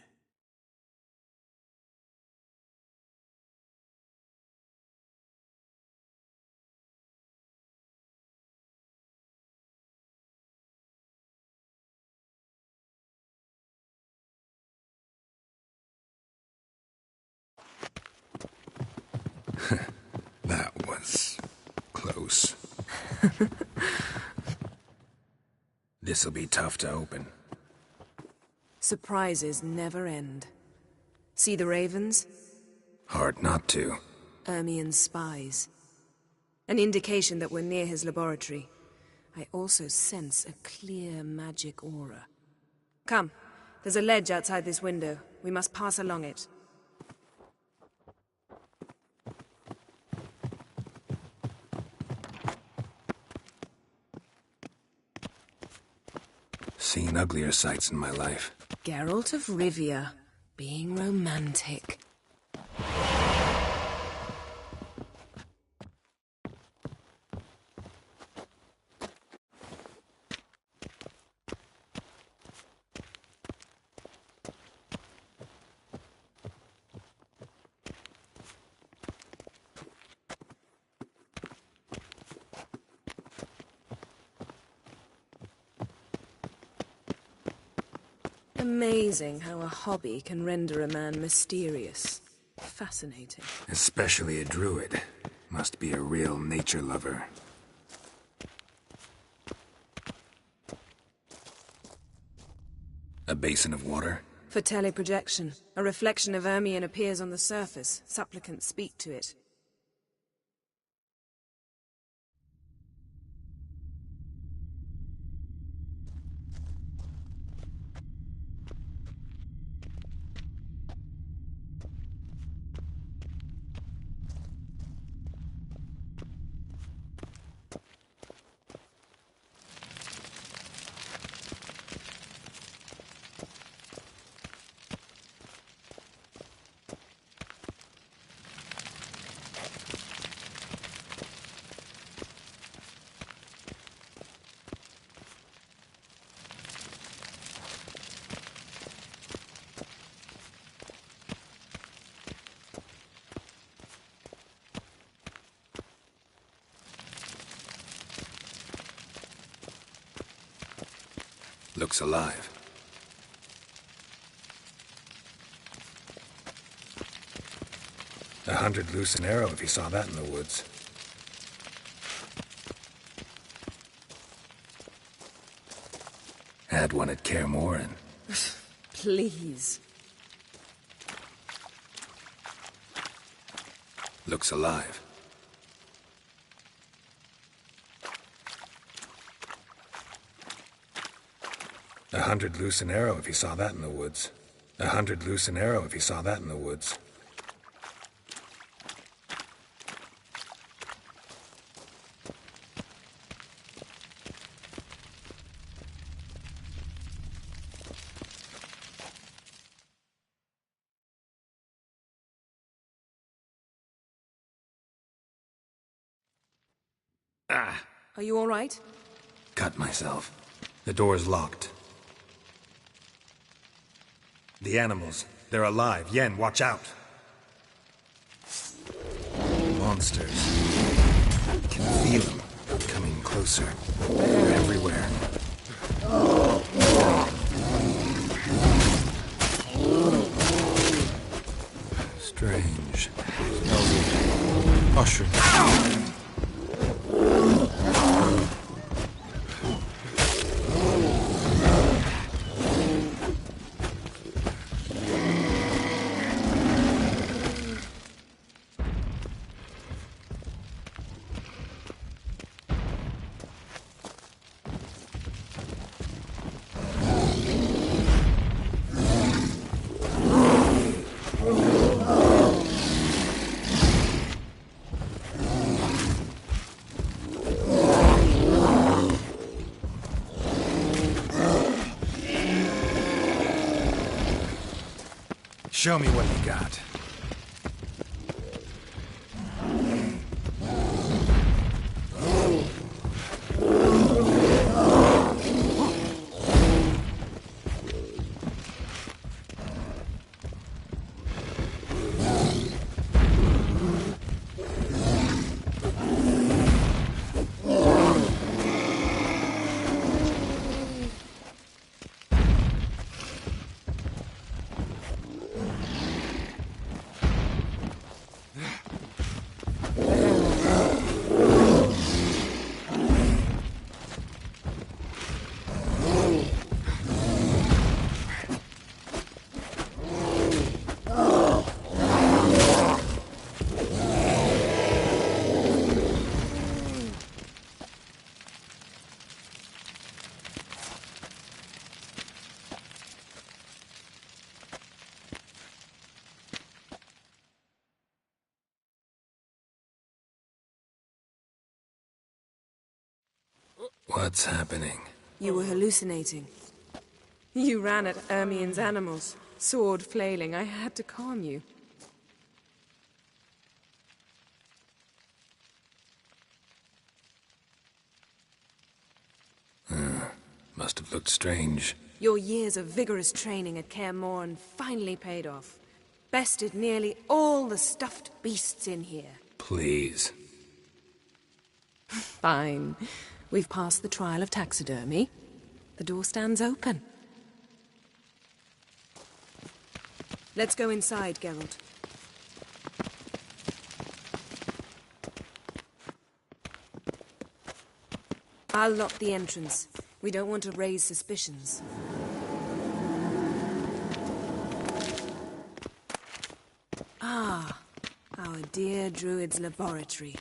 S4: That was close. This'll be tough to open.
S23: Surprises never end. See the ravens?
S4: Hard not to.
S23: Ermien's spies. An indication that we're near his laboratory. I also sense a clear magic aura. Come, there's a ledge outside this window. We must pass along it.
S4: Seen uglier sights in my life.
S23: Geralt of Rivia, being romantic. Amazing how a hobby can render a man mysterious. Fascinating.
S4: Especially a druid. Must be a real nature lover. A basin of water?
S23: For teleprojection. A reflection of Ermien appears on the surface. Supplicants speak to it.
S4: Looks alive. $100 loose an arrow if you saw that in the woods. Had one at Kaer Morhen.
S23: Please.
S4: Looks alive. $100 loose an arrow if you saw that in the woods. $100 loose an arrow if you saw that in the woods.
S23: Are you all right?
S4: Cut myself. The door's locked. The animals. They're alive. Yen, watch out. Monsters. Can feel them. Coming closer. They're everywhere. Strange. Smells mushroom. Show me what you got. What's happening?
S23: You were hallucinating. You ran at Ermien's animals, sword flailing. I had to calm you.
S4: Must have looked strange.
S23: Your years of vigorous training at Kaer Morhen finally paid off. Bested nearly all the stuffed beasts in here.
S4: Please.
S23: Fine. We've passed the trial of taxidermy. The door stands open. Let's go inside, Geralt. I'll lock the entrance. We don't want to raise suspicions. Ah, our dear Druid's laboratory.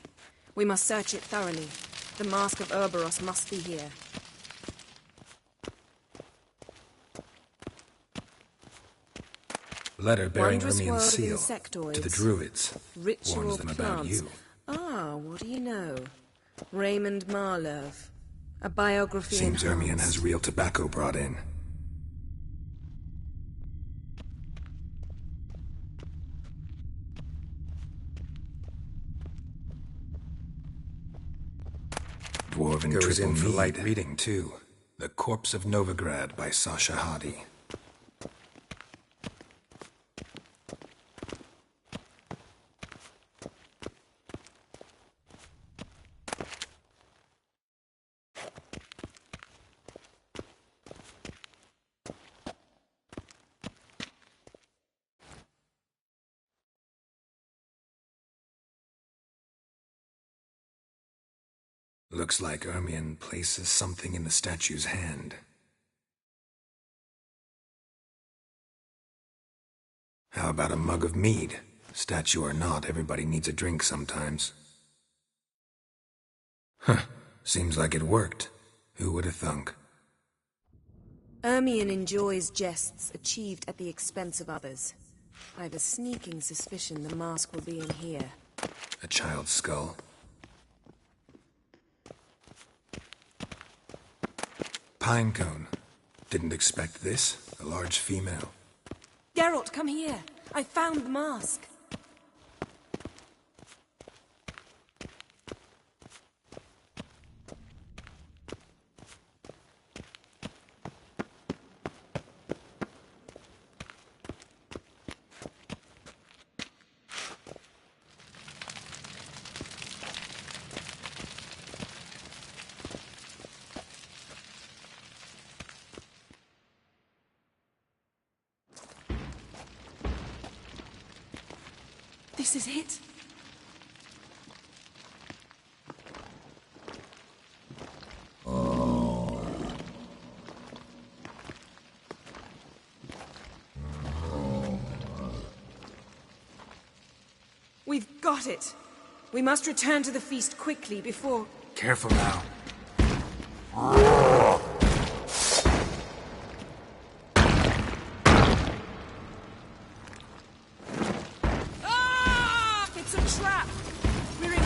S23: We must search it thoroughly. The Mask of Ouroboros must be here.
S4: Letter bearing
S23: Wondrous
S4: Ermien's
S23: world of
S4: seal
S23: insectoids.
S4: to the Druids.
S23: Ritual
S4: Warns them about
S23: plants.
S4: you.
S23: Ah, what do you know? Raymond Marlove. A biography in
S4: Seems Ermien
S23: Hans.
S4: has real tobacco brought in. Dwarven goes in for light reading, too. The Corpse of Novigrad by Sasha Hadi. Looks like Ermien places something in the statue's hand. How about a mug of mead? Statue or not, everybody needs a drink sometimes. Huh. Seems like it worked. Who would have thunk?
S23: Ermien enjoys jests achieved at the expense of others. I've a sneaking suspicion the mask will be in here.
S4: A child's skull. Pinecone. Didn't expect this. A large female.
S23: Geralt, come here. I found the mask. This is it. We've got it. We must return to the feast quickly before...
S4: Careful now.
S23: It's a trap! We're in...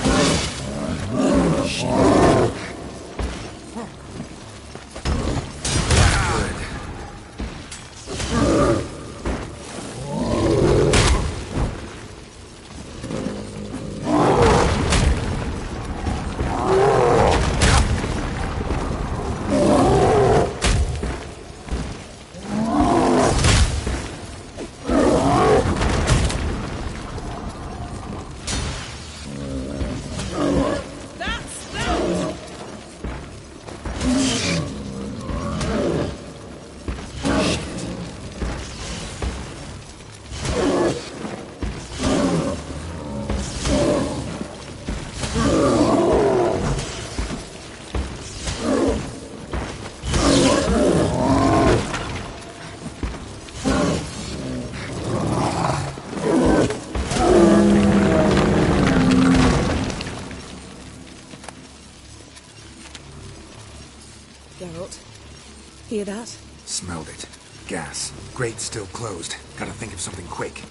S23: hear that?
S4: Smelled it. Gas. Grate still closed. Gotta think of something quick.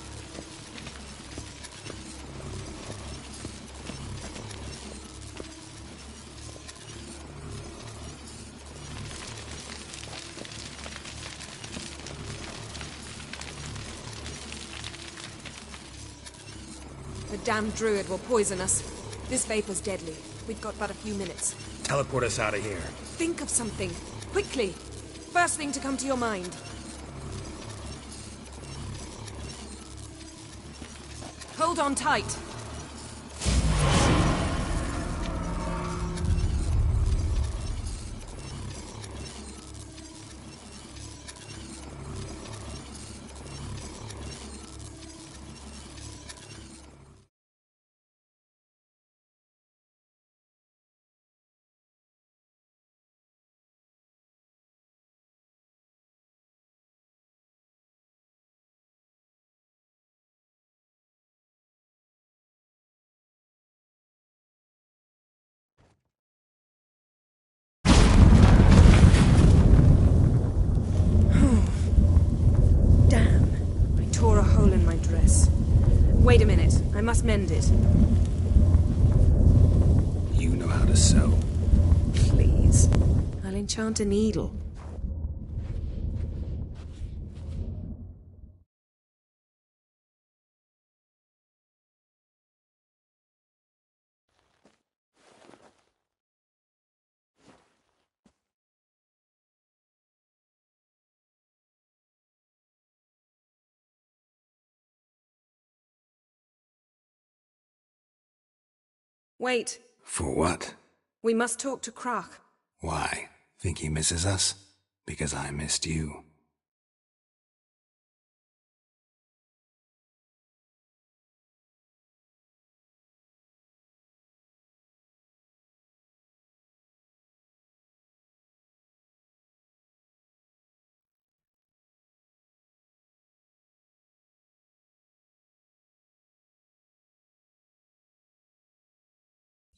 S23: The damned druid will poison us. This vapor's deadly. We've got but a few minutes.
S2: Teleport us out of here.
S23: Think of something. Quickly. First thing to come to your mind. Hold on tight. Tore a hole in my dress. Wait a minute. I must mend it.
S4: You know how to sew.
S23: Please. I'll enchant a needle. Wait.
S4: For what?
S23: We must talk to Croc.
S4: Why? Think he misses us? Because I missed you.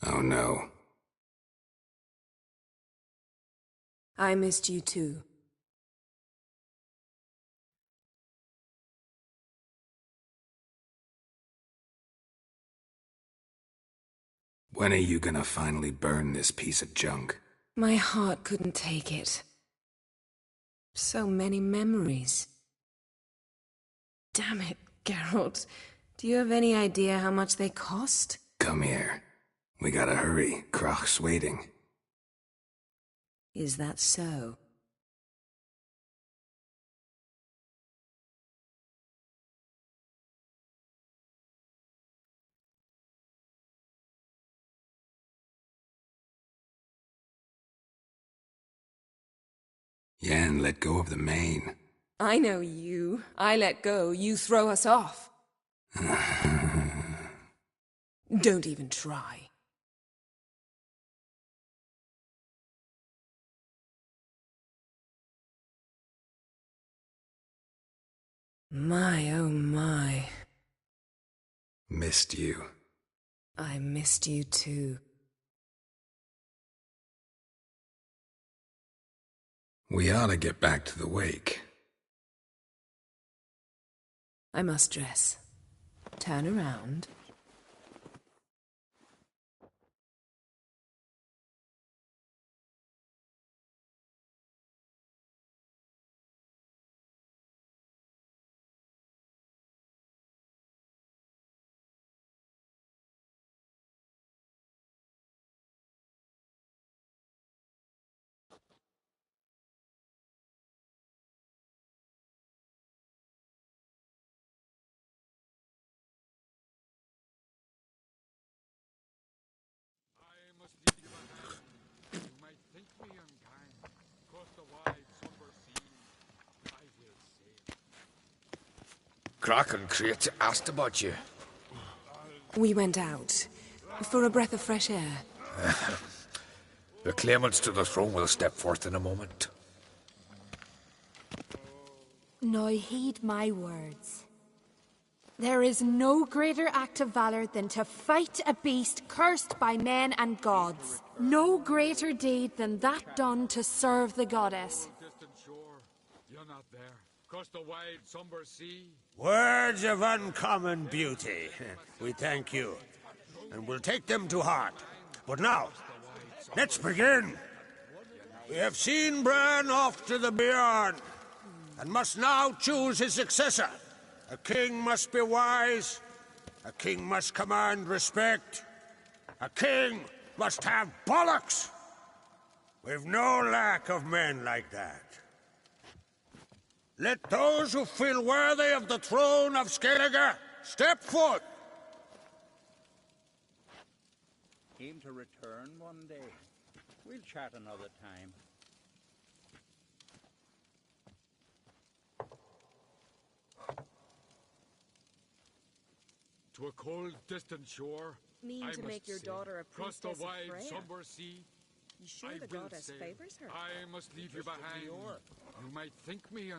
S4: Oh no.
S23: I missed you too.
S4: When are you gonna finally burn this piece of junk?
S23: My heart couldn't take it. So many memories. Damn it, Geralt. Do you have any idea how much they cost?
S4: Come here. We gotta hurry. Croc's waiting.
S23: Is that so?
S4: Yen let go of the mane.
S23: I know you. I let go, you throw us off. Don't even try. My, oh my.
S4: Missed you.
S23: I missed you too.
S4: We ought to get back to the wake.
S23: I must dress. Turn around.
S24: Croc and Crate asked about you.
S23: We went out. For a breath of fresh air.
S24: The claimants to the throne will step forth in a moment.
S11: Now heed my words. There is no greater act of valor than to fight a beast cursed by men and gods. No greater deed than that done to serve the goddess.
S13: not there. Across the wide, somber sea.
S24: Words of uncommon beauty. We thank you, and we'll take them to heart. But now, let's begin. We have seen Bran off to the beyond, and must now choose his successor. A king must be wise. A king must command respect. A king must have bollocks. We've no lack of men like that. Let those who feel worthy of the throne of Skellige step forth.
S8: Aim to return one day. We'll chat another time.
S13: To a cold, distant shore.
S14: Mean
S13: I
S14: to
S13: must
S14: make your
S13: sail.
S14: daughter a
S13: Cross the
S14: priestess of
S13: wide,
S14: Freya?
S13: somber sea.
S14: You sure
S13: I
S14: the
S13: will
S14: goddess
S13: sail.
S14: favors her?
S13: I must leave you behind. You might think me